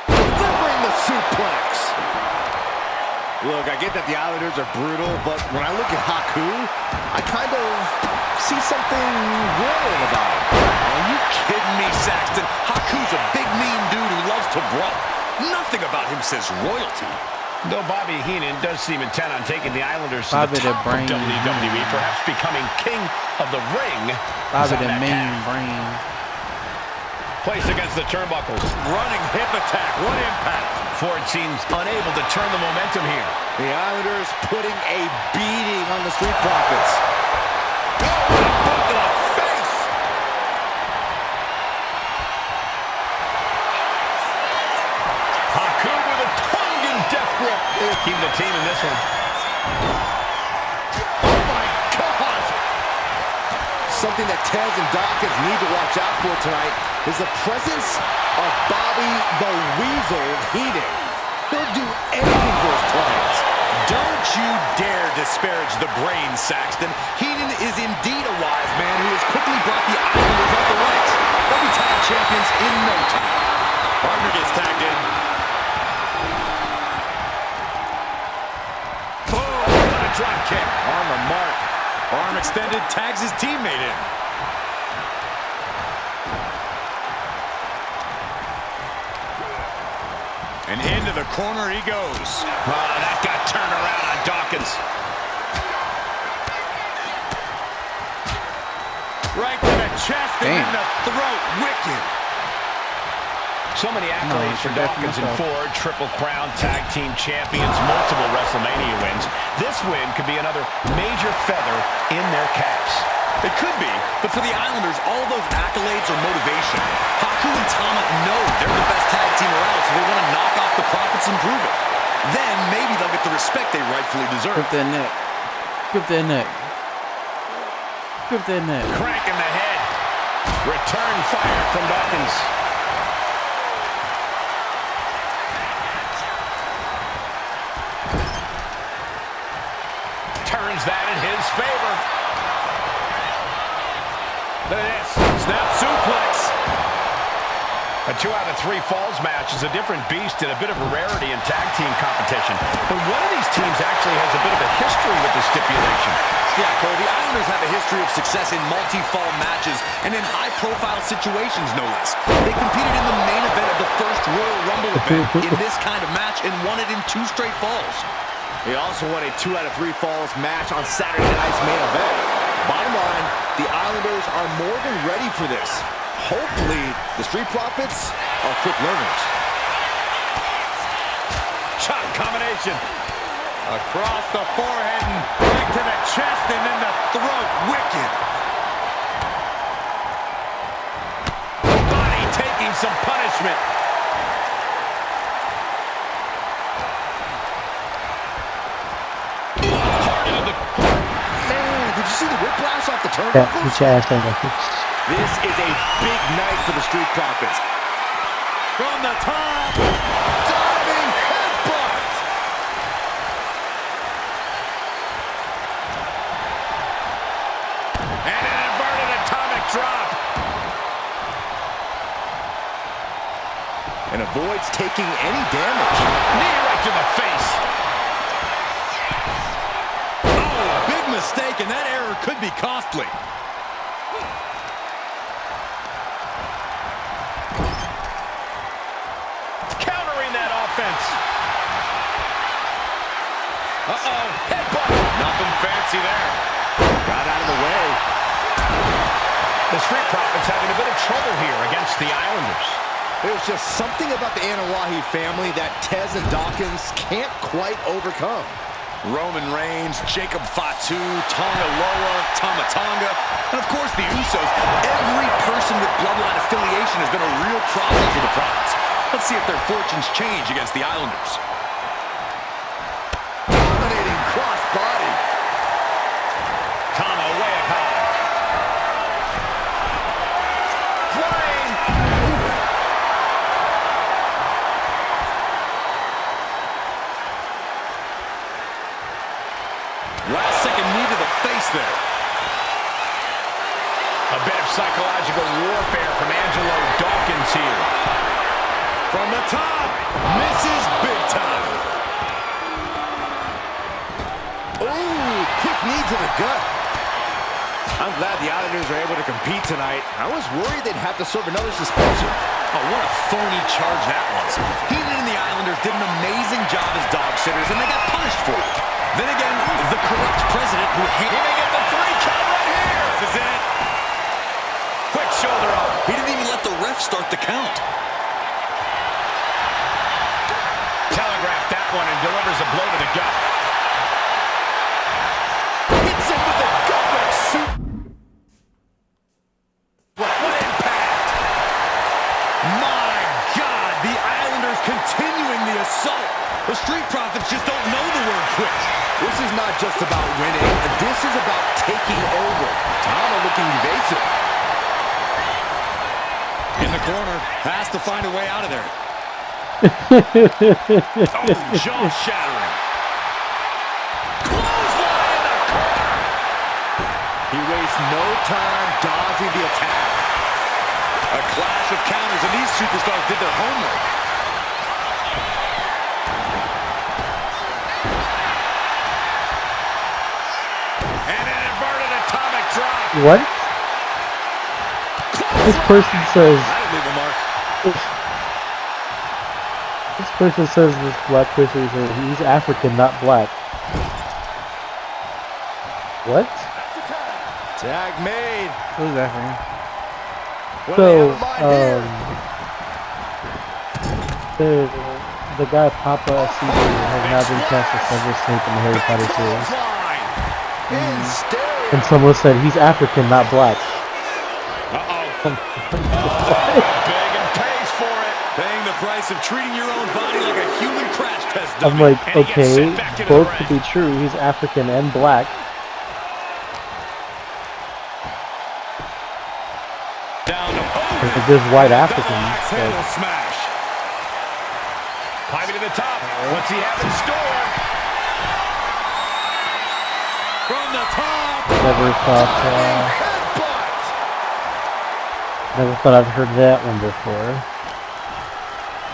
Delivering the suplex. Look, I get that the Islanders are brutal, but when I look at Haku, I kind of see something royal about him. Are you kidding me, Saxton? Haku's a big, mean dude who loves to brawl. Nothing about him says royalty. Though Bobby Heenan does seem intent on taking the Islanders to the top of WWE, perhaps becoming king of the ring. Bobby the main brain. Placed against the turnbuckles. Running hip attack. What impact. Ford seems unable to turn the momentum here. The Islanders putting a beating on the Street Profits. Boot to the face. Haku with a tongue in death grip. Keep the team in this one. Oh my God! Something that Tez and Dawkins need to watch out for tonight is the presence of Bobby the Weasel Heenan. He'll do anything for his clients. Don't you dare disparage the brain, Saxton. Heenan is indeed a wise man who has quickly brought the Islanders up the ranks. They'll be tag champions in no time. Partner gets tagged in. Boom! What a drop kick. On the mark. Arm extended, tags his teammate in. And into the corner he goes. Oh, that got turned around on Dawkins. Right to the chest and in the throat. Wicked. So many accolades for Dawkins and Ford, Triple Crown Tag Team Champions, multiple WrestleMania wins. This win could be another major feather in their caps. It could be, but for the Islanders, all those accolades are motivation. Haku and Tama know they're the best tag team around, so they want to knock off the Profits and prove it. Then maybe they'll get the respect they rightfully deserve. Grip that neck. Grip that neck. Grip that neck. Crank in the head. Return fire from Dawkins. turns that in his favor. Look at this. Snap suplex. A 2 out of 3 falls match is a different beast and a bit of a rarity in tag team competition. But one of these teams actually has a bit of a history with this stipulation. Yeah, Cole, the Islanders have a history of success in multi-fall matches and in high-profile situations, no less. They competed in the main event of the first Royal Rumble event in this kind of match and won it in 2 straight falls. They also won a 2 out of 3 falls match on Saturday night's main event. Bottom line, the Islanders are more than ready for this. Hopefully, the Street Profits are quick learners. Shot combination. Across the forehead and right to the chest and then the throat. Wicked. The body taking some punishment. Man, did you see the whiplash off the Yeah, turnbuckles? get your ass down there. This is a big night for the Street Profits. From the top. Diving headbutt. And an inverted atomic drop. And avoids taking any damage. Knee right to the face. Oh, big mistake, and that error could be costly. Countering that offense. Uh-oh. Headbutt. Nothing fancy there. Got out of the way. The Street Profits having a bit of trouble here against the Islanders. There's just something about the Anawahi family that Tez and Dawkins can't quite overcome. Roman Reigns, Jacob Fatu, Tonga Loa, Tama Tonga, and of course the Usos. Every person with bloodline affiliation has been a real problem for the Profits. Let's see if their fortunes change against the Islanders. Dominating cross-body. Tama way up high. Flying. Last second knee to the face there. A bit of psychological warfare from Angelo Dawkins here. From the top, misses big time. Ooh, quick knee to the gut. I'm glad the Islanders are able to compete tonight. I was worried they'd have to serve another suspension. Oh, what a phony charge that was. Heenan and the Islanders did an amazing job as dog sitters, and they got punished for it. Then again, the corrupt president who He may get the 3 count right here. This is it. Quick shoulder up. He didn't even let the ref start the count. Telegraphed that one and delivers a blow to the gut. Hits him with a gut-wrench suit. What impact! My God, the Islanders continuing the assault. The Street Profits just don't know the word quit. This is not just about winning. This is about taking over. Tama looking evasive. In the corner, has to find a way out of there. Oh, jaw-shattering. Clothesline in the corner. He wastes no time dodging the attack. A clash of counters, and these superstars did their homework. And an inverted atomic drop. What? This person says. That'll leave a mark. This person says this black person says he's African, not black. What? Tag made. Who's that for him? What do they have in mind here? The guy Papa SCD has not been cast as Severus Snape in the Harry Potter series. In stereo. And someone said he's African, not black. Big and pays for it. Paying the price of treating your own body like a human crash test I'm dummy. like, And he gets okay, sent back into both the could ring. be true. He's African and black. Down to If there's white Africans, axe but handle smash. Climbing to the top. What's he have in store? From the top. Never thought I'd heard that one before.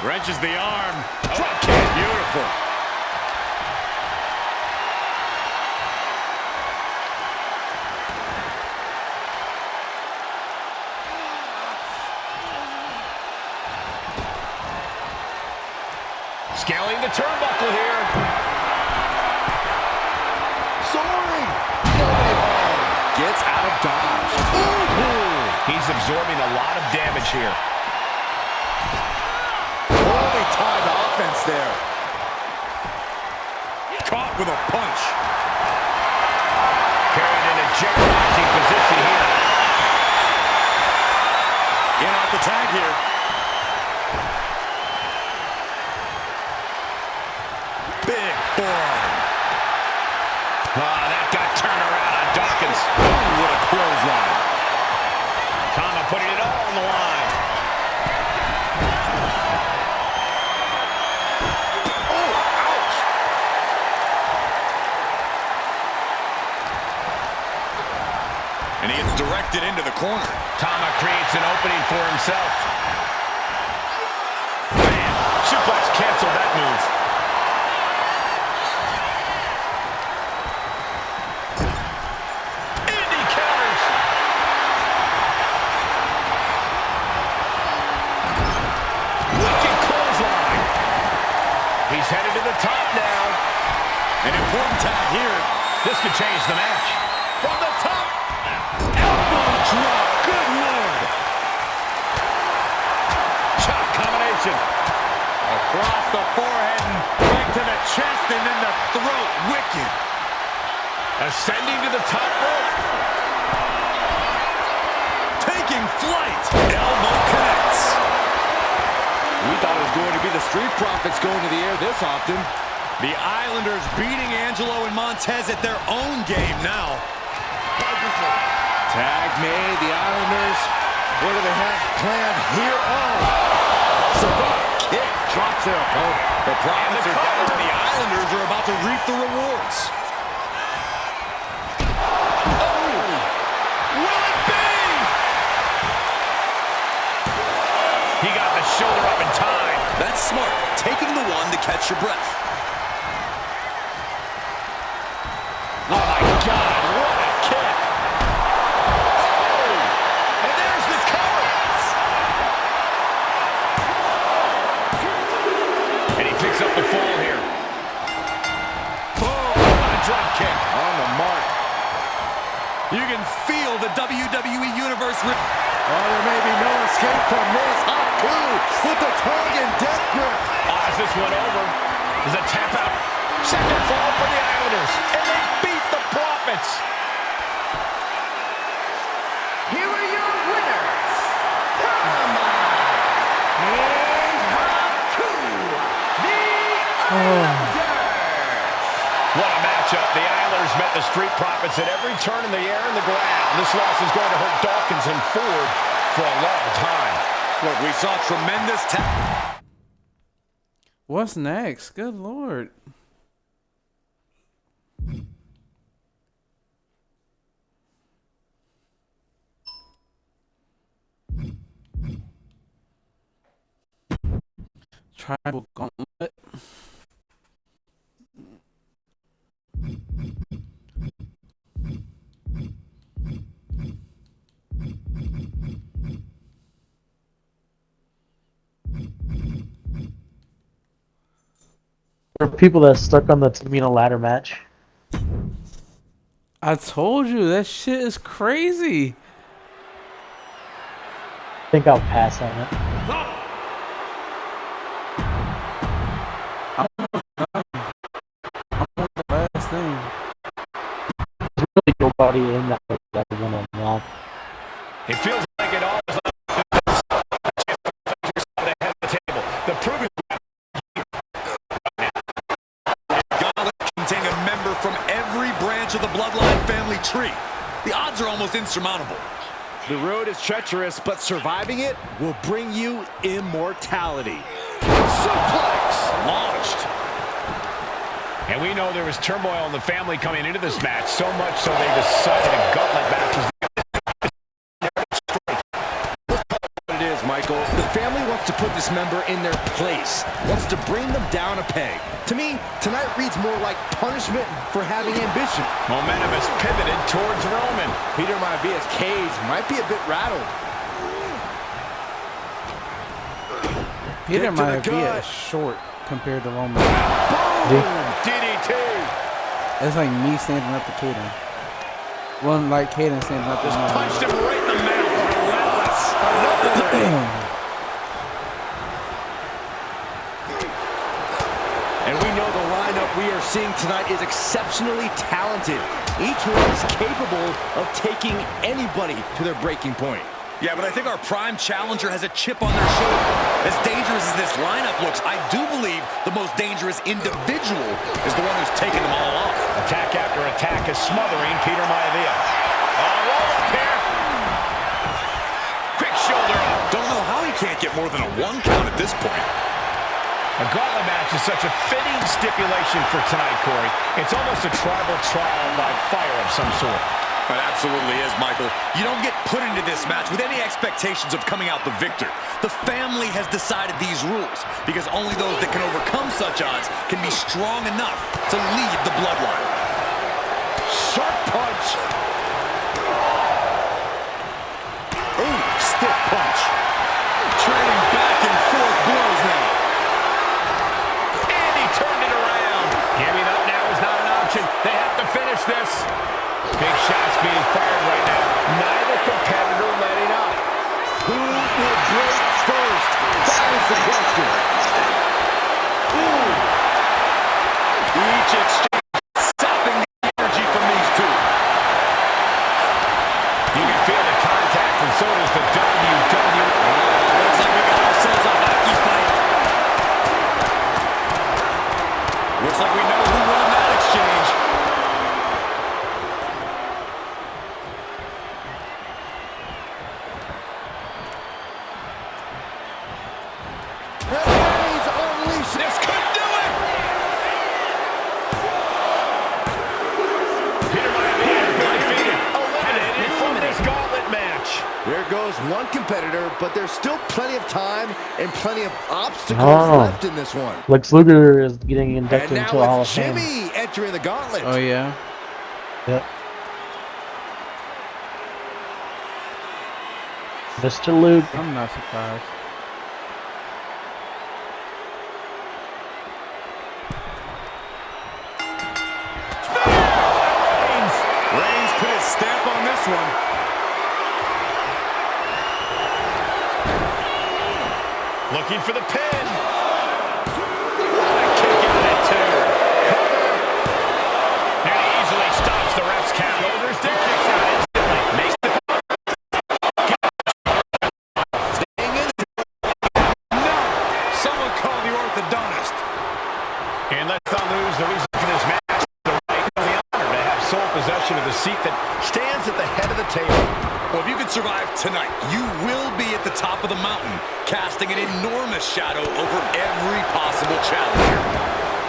Wrenches the arm. Drop kick. Beautiful. Scaling the turnbuckle here. Soaring. Gets out of dodge. Ooh. He's absorbing a lot of damage here. Holy timed offense there. Caught with a punch. Carried in a jeopardizing position here. In off the tag here. Big forearm. That got turned around on Dawkins. Ooh, what a clothesline. Tama putting it all on the line. Oh, ouch. And he gets directed into the corner. Tama creates an opening for himself. Man, suplex canceled that move. Indy counters. Wicked clothesline. He's headed to the top now. An important tag here. This could change the match. From the top. Elbow drop. Good Lord. Chop combination. Across the forehead and right to the chest and then the throat. Wicked. Ascending to the top rope. Taking flight. Elbow connects. We thought it was going to be the Street Profits going to the air this often. The Islanders beating Angelo and Montez at their own game now. Tag made. The Islanders. What do they have planned here? Oh. Savant kick. Drops their opponent. The Profits are down and the Islanders are about to reap the rewards. He got the shoulder up in time. That's smart. Taking the one to catch your breath. Oh, my God. What a kick. Oh, and there's the cover. And he picks up the fall here. Boom. What a drop kick. On the mark. You can feel the WWE Universe. Oh, there may be no escape from this. Haku with the tongue and death grip. Is this one over? Is a tap out. Second fall for the Islanders. And they beat the Profits. Here are your winners, Tama and Haku, the Islanders. What a matchup. The Islanders met the Street Profits at every turn in the air and the ground. This loss is going to hurt Dawkins and Ford for a long time. Look, we saw tremendous What's next? Good Lord. Tribal Gauntlet. For people that stuck on the Tamina ladder match. I told you that shit is crazy. I think I'll pass on it. Last thing. There's really nobody in that one on that. It feels like it all is on the head of the table. The proving gauntlet contain a member from every branch of the Bloodline family tree. The odds are almost insurmountable. The road is treacherous, but surviving it will bring you immortality. Suplex! Launched. And we know there was turmoil in the family coming into this match, so much so they decided a gauntlet match was It is, Michael. The family wants to put this member in their place, wants to bring them down a peg. To me, tonight reads more like punishment for having ambition. Momentum has pivoted towards Roman. Peter Maivia's cage might be a bit rattled. Peter Maivia is short compared to Roman. Boom! DDT. It's like me standing up to Caden. Well, like Caden standing up to me. Punched him right in the mouth. Relentless. And we know the lineup we are seeing tonight is exceptionally talented. Each one is capable of taking anybody to their breaking point. Yeah, but I think our prime challenger has a chip on their shoulder. As dangerous as this lineup looks, I do believe the most dangerous individual is the one who's taking them all off. Attack after attack is smothering Peter Maivia. Roll up here. Quick shoulder up. Don't know how he can't get more than a 1 count at this point. A gauntlet match is such a fitting stipulation for tonight, Corey. It's almost a tribal trial by fire of some sort. It absolutely is, Michael. You don't get put into this match with any expectations of coming out the victor. The family has decided these rules because only those that can overcome such odds can be strong enough to lead the bloodline. Sharp punch. Ooh, stiff punch. Trading back and forth blows now. And he turned it around. Giving up now is not an option. They have to finish this. Big shots being fired right now. Neither competitor letting up. Who will break first? That is the question. Ooh. Each exchange sapping the energy from these two. You can feel the contact, and so does the WWE. Looks like we got ourselves a hockey fight. Looks like we know who won that exchange. This could do it! Peter Maivia eliminated from this gauntlet match. There goes one competitor, but there's still plenty of time and plenty of obstacles left in this one. Lex Luger is getting And inducted into the now Hall of it's Fame. Jimmy entering the gauntlet. Oh yeah. Yep. Mr. Luke. I'm not surprised. Reigns put his stamp on this one. Looking for the pin. What a kick out at two. And he easily stops the ref's count. Shoulders down. Kicks out instantly. Makes the Staying in. No! Someone call the orthodontist. And let's not lose the reason for this match. The right and the honor to have sole possession of the seat that stands at the head of the table. Well, if you can survive tonight, you will be at the top of the mountain, casting an enormous shadow over every possible challenger.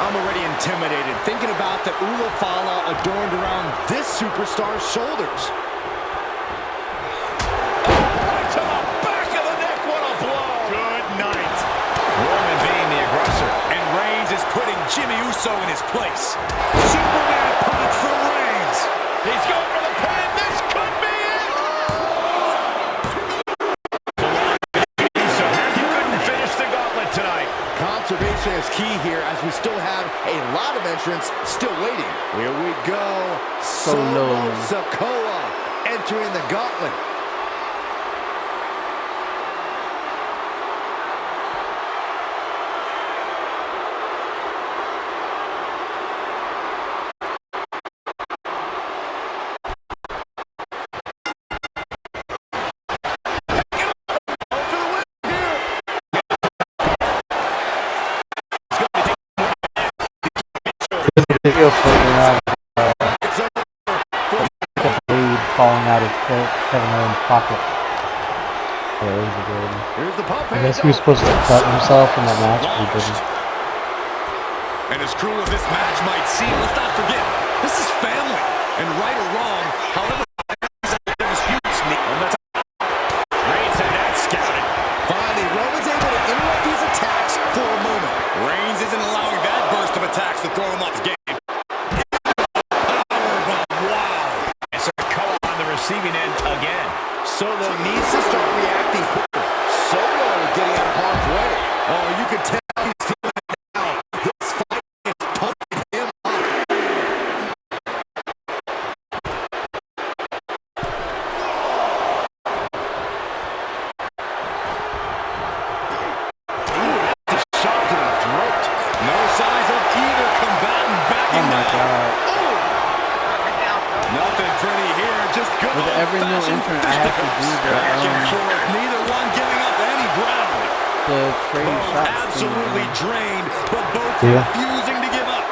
I'm already intimidated thinking about the Ula Fala adorned around this superstar's shoulders. Right to the back of the neck. What a blow. Good night. Roman being the aggressor. And Reigns is putting Jimmy Uso in his place. Superman punch from Reigns. He's going for the pin. This could be it. So he couldn't finish the gauntlet tonight. Conservation is key here as we still have a lot of entrants still waiting. Here we go. Solo Sikoa entering the gauntlet. Video floating around lead falling out of Kevin Owens' pocket. Here's the pump. I guess he was supposed to cut himself in that match, but he didn't. And as cruel as this match might seem, let's not forget, this is family. And right or wrong, however disputes me. Reigns had that scouted. Finally, Roman's able to interrupt these attacks for a moment. Reigns isn't allowing that burst of attacks to throw him off game. Powerbomb, wow. It's a call on the receiving end again. Solo needs to start reacting quicker. Solo getting out of harm's way. Oh, you can tell he's feeling it now. This fight is pumping him up. Shot to the throat. No signs of either combatant backing Oh my down. God. Nothing pretty here, just good With every new old-fashioned entrant, I have to do back and the forth, neither one giving up any ground. trading Both shots. absolutely drained, but both Yeah. refusing to give up.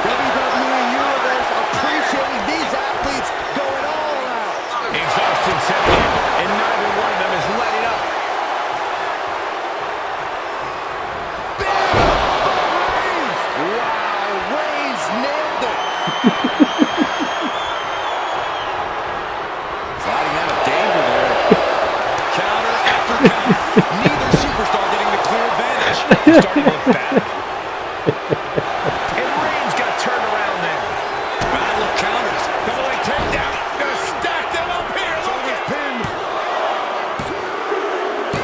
WWE Universe appreciating these athletes going all out. Exhaustion set in, and neither one of them is letting up. Wow, Reigns nailed it. Sliding out of danger there. Counter after counter. Neither superstar getting the clear advantage. Starting to look bad. And Reigns got turned around there. Battle of counters. Double leg takedown. Gonna stack them up here. Look at pin.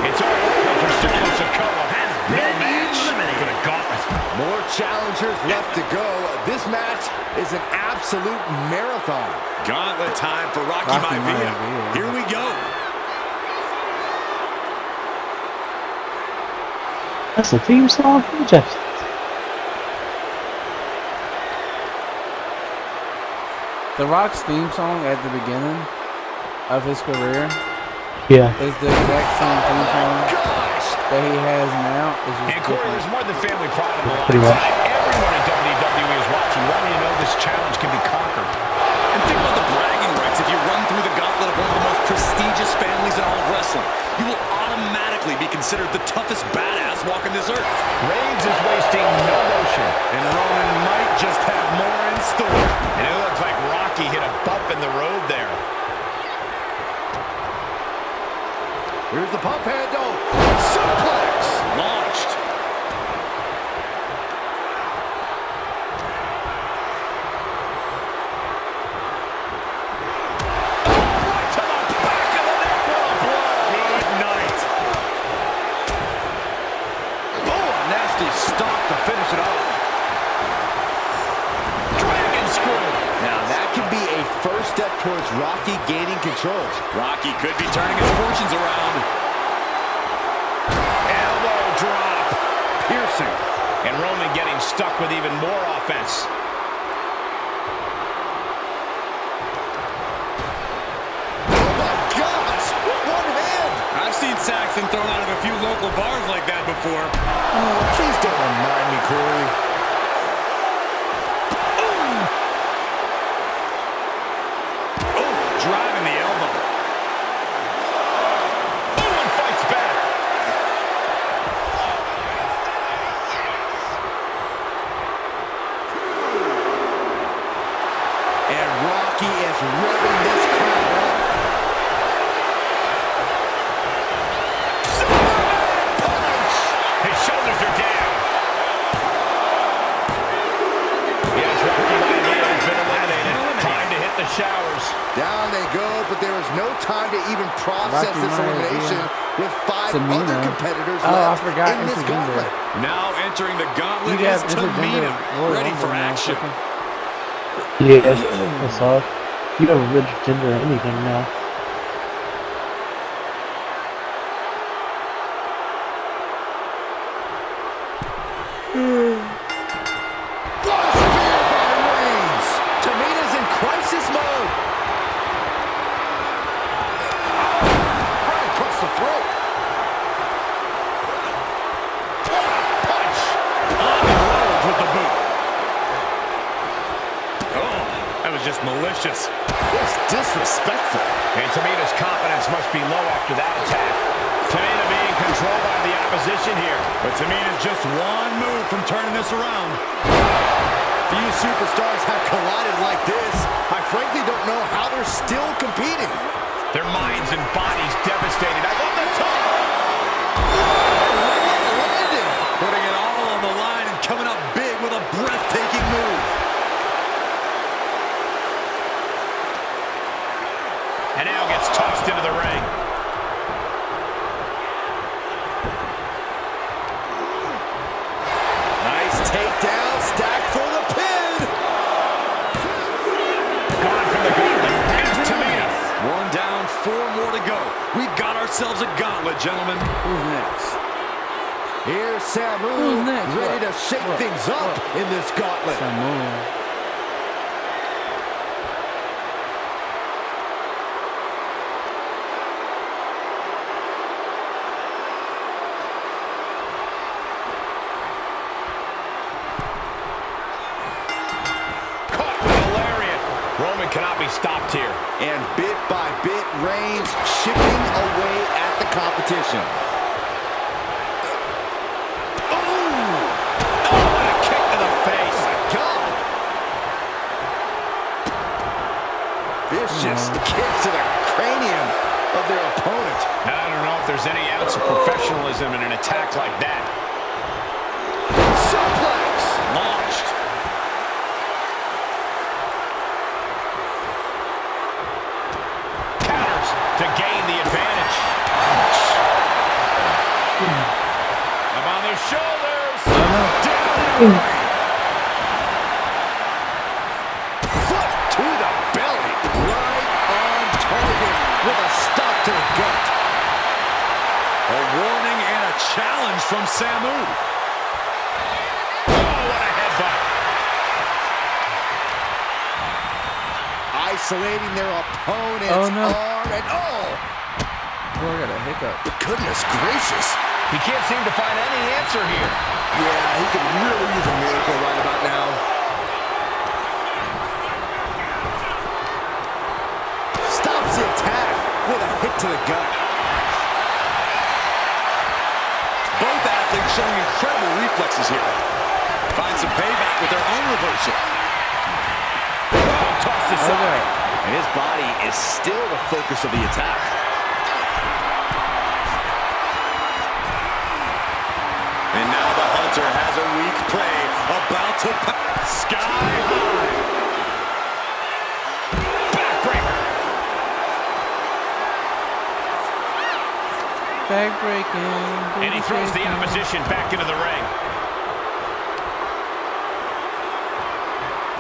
It's all over for Solo Sikoa. No match for the gauntlet. More challengers left to go. This match is an absolute marathon. Gauntlet time for Rocky Rocky Maivia. Maivia. Here we go. That's the theme song from Jeff. The Rock's theme song at the beginning of his career Yeah. is the exact same theme song that he has now. It's And just Corey, different. there's more than family pride on the line. Pretty much. Everyone in WWE is watching, wanting to know this challenge can be conquered. And think about the bragging rights. If you run through the gauntlet of one of the most prestigious families in all of wrestling, you will automatically be considered the toughest badass walking this earth. Reigns is wasting no motion. And Roman might just have more in store. And it looks like Rocky hit a bump in the road there. Here's the pump handle. Suplex. Launched. Right to the back of the neck. What a blow. Good night. Oh, a nasty stop to finish it off. Dragon screw. Now that could be a first step towards Rocky gaining control. Rocky could be turning his fortunes around. Elbow drop. Piercing. And Roman getting stuck with even more offense. Oh my gosh, with one hand. I've seen Saxton thrown out of a few local bars like that before. Oh, please don't remind me, Corey. Oh, driving the elbow. Owen fights back. And Rocky is revving this crowd up. Superman punch! His shoulders are down. Yes, Rocky Maivia has been eliminated. Time to hit the showers. Down they go, but there is no time to even process Rocky this Maivia. elimination with 5 Tamina. other competitors Oh, I left forgot in this intergender. gauntlet. Now entering the gauntlet You is have intergender Tamina, Royal ready for Rumble now, action. second. Yeah. I saw it. You don't rich gender anything now. What a spear by Reigns! Tamina's in crisis mode. Right across the throat. Punch! On the road with the boot. Oh, that was just malicious. This disrespectful. And Tamina's confidence must be low after that attack. Tamina being controlled by the opposition here. But Tamina's just one move from turning this around. Few superstars have collided like this. I frankly don't know how they're still competing. Their minds and bodies devastated. I love the top. Landing. Putting it all on the line and coming up big with a breathtaking move. And now gets tossed into the ring. Nice takedown, stack for the pin. Gone from the gauntlet. Here's Tamina. One down, 4 more to go. We've got ourselves a gauntlet, gentlemen. Who's next? Here's Samu, Who's next? ready to shake things up in this gauntlet. Samu. Caught with a lariat. Roman cannot be stopped here. And bit by bit, Reigns chipping away at the competition. Vicious kick to the cranium of their opponent. I don't know if there's any ounce of professionalism in an attack like that. Suplex Launched. Counters to gain the advantage. Up on their shoulders. Down. foot to the belly, right on target with a stop to the gut. A warning and a challenge from Samu. Oh, what a headbutt. Isolating their opponent's arm and Oh, I got a hiccup. goodness gracious. He can't seem to find any answer here. Yeah, he could really use a miracle right about now. Stops the attack with a hit to the gut. Both athletes showing incredible reflexes here. Find some payback with their own reversal. Oh, tossed aside. And his body is still the focus of the attack. And now the Hunter has a weak play about to sky high. Backbreaker. Backbreaking. And he throws the opposition back into the ring.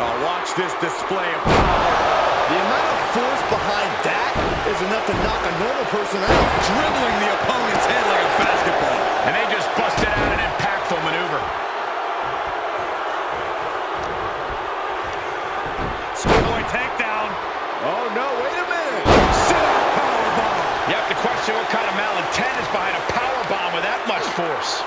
Oh, watch this display of power. The amount of force behind that is enough to knock a normal person out. Dribbling the opponent's head like a basketball. And they just busted out an impactful maneuver. Schoolboy takedown. Oh no, wait a minute. Sit-out powerbomb. You have to question what kind of malintent is behind a power bomb with that much force.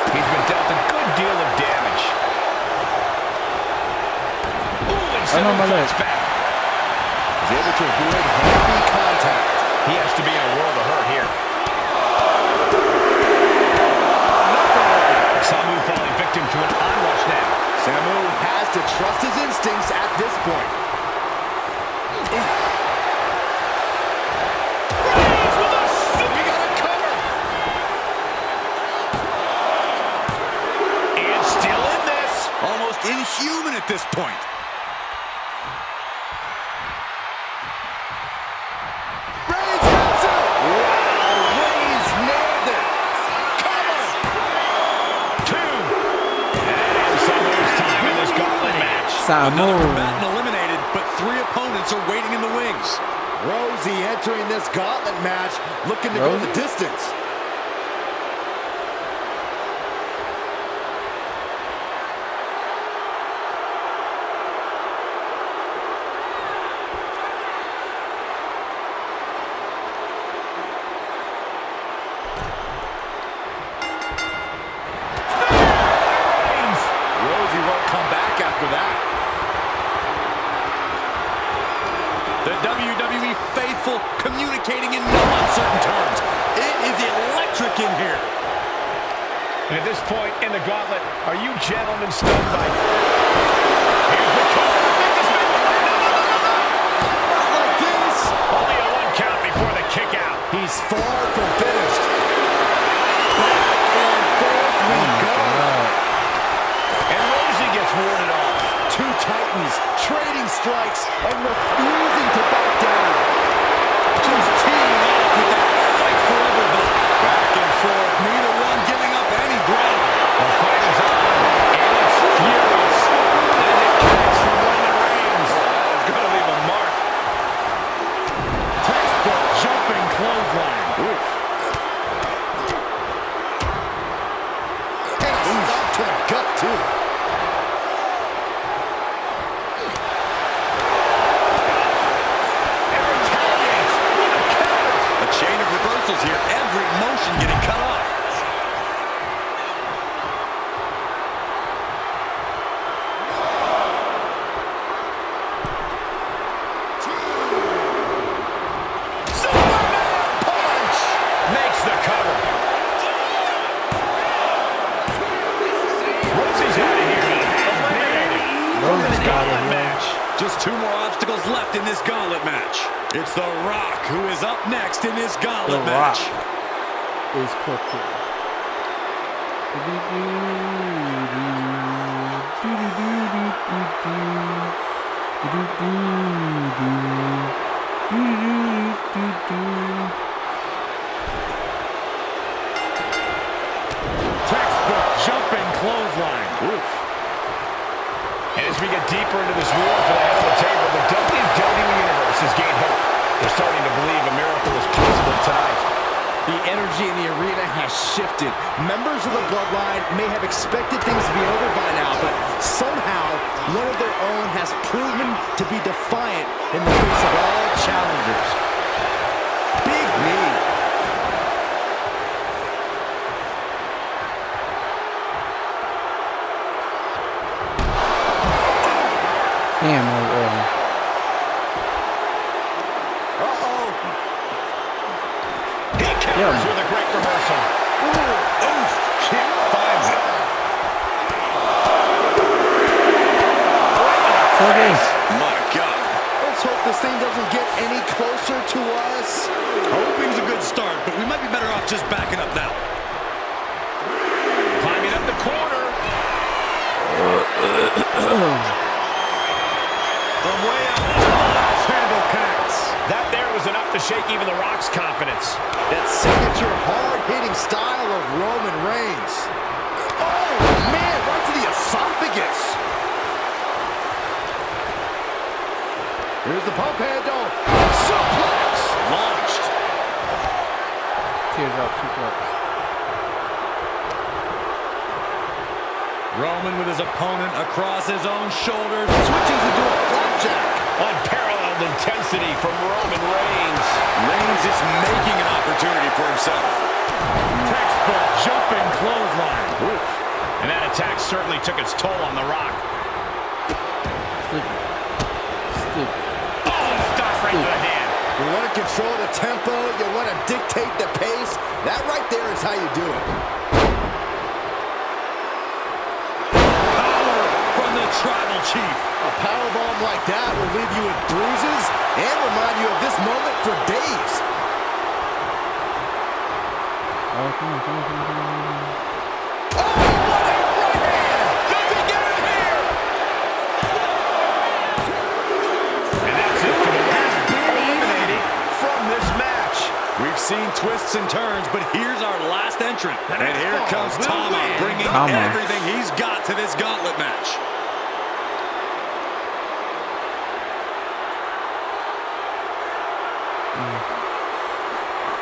He's been dealt a good deal of damage. Ooh, and I know my leg. back. He's able to avoid heavy contact. He has to be in a world of hurt here. Samu falling victim to an onrush now. Samu has to trust his instincts at this point. Reigns with a super cover. And still in this. Almost inhuman at this point. Reigns has it. Wow, Reigns nailed it. Cover. 2. And Samu's time in this gauntlet match. Another Samu. combatant eliminated, but 3 opponents are waiting in the wings. Rosie entering this gauntlet match looking to go the distance. And at this point in the gauntlet, are you gentlemen stunned by... Here's the cover. Not like this. Only a 1 count before the kick out. He's far from finished. Back and forth we go. And Rosie gets warded off. Two titans trading strikes and refusing to back down. Just teeing off with that fight forever belt. Back and forth, neither one giving up any ground. The fight is on, and it's furious. As it connects from Roman Reigns. It's going to leave a mark. Textbook jumping clothesline. Oof. And a stop to the gut, too. And retaliates with a counter. A chain of reversals here. Every motion getting cut off. Makes the cover. Rosie's out of here. Eliminated. From this gauntlet match. Just 2 more obstacles left in this gauntlet match. It's The Rock who is up next in this gauntlet The match. Rock is cooking. Textbook jumping clothesline. Oof. And as we get deeper into this war for the head of the table, the WWE Universe has gained hope. They're starting to believe a miracle is possible tonight. The energy in the arena has shifted. Members of the Bloodline may have expected things to be over by now, but somehow one of their own has proven to be defiant in the face of all challengers. Big knee. Damn, Uh-oh. He counters with a great reversal. Oof, kick finds it. My God. Let's hope this thing doesn't get any closer to us. Hoping's a good start, but we might be better off just backing up now. Climbing up the corner. From way up top, handle connects. That there was enough to shake even The Rock's confidence. That signature hard-hitting style of Roman Reigns. Oh, man, right to the esophagus. Here's the pump handle. Suplex. Launched. Teardrop suplex. Roman with his opponent across his own shoulders. Switches into a flapjack. Unparalleled intensity from Roman Reigns. Reigns is making an opportunity for himself. Textbook jumping clothesline. Oof. And that attack certainly took its toll on The Rock. Stupid. Stupid. Oh, stop right to the hand. You want to control the tempo. You want to dictate the pace. That right there is how you do it. Power from the Tribal Chief. A powerbomb like that will leave you with bruises and remind you of this moment for days. Oh, come on, come on, come on, come on. Oh, what a right hand! Does he get it here? And that's it for The Rock. Eliminated from this match. We've seen twists and turns, but here's our last entrant. And here comes Tama, bringing everything he's got to this gauntlet match.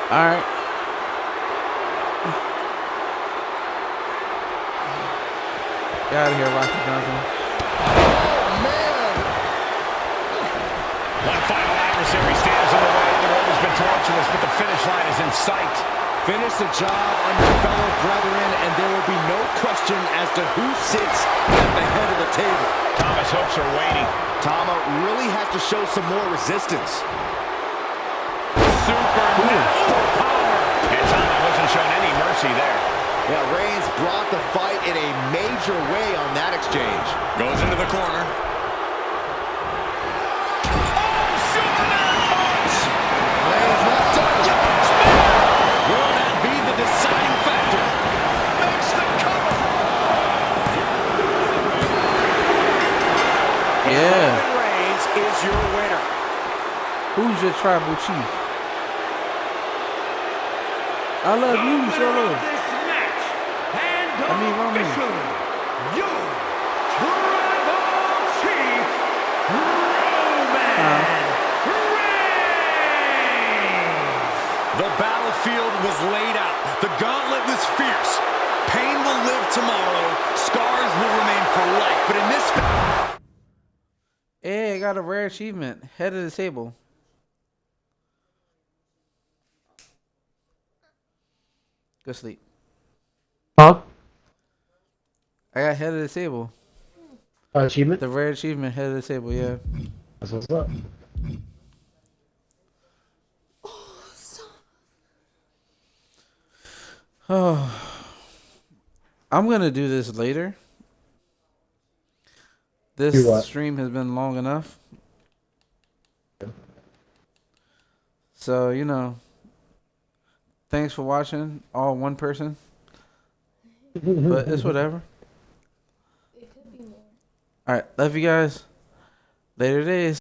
All right. Get out of here, Rocky Johnson. One final adversary stands in the way. The road has been tortuous, but the finish line is in sight. Finish the job on your fellow brethren, and there will be no question as to who sits at the head of the table. Thomas hopes are waiting. Tama really has to show some more resistance. Supernatural power. And Tama wasn't shown any mercy there. Yeah, Reigns brought the fight in a major way on that exchange. Goes into the corner. Oh, Superman punch! Reigns not done yet. Will that be the deciding factor? Makes the cover. Yeah. Reigns is your winner. Who's your tribal chief? I love you, Solo. This match, and I mean, Roman. officially, your tribal chief, Roman Reigns. The battlefield was laid out. The gauntlet was fierce. Pain will live tomorrow. Scars will remain for life. But in this... Hey, I got a rare achievement. Head of the table. Go sleep. Huh? I got head of the table. Achievement? The rare achievement, head of the table, yeah. That's what's up. Oh, I'm gonna do this later. Do This what? stream has been long enough. So, you know, thanks for watching, all one person. But it's whatever. It could be more. Alright, love you guys. Later days.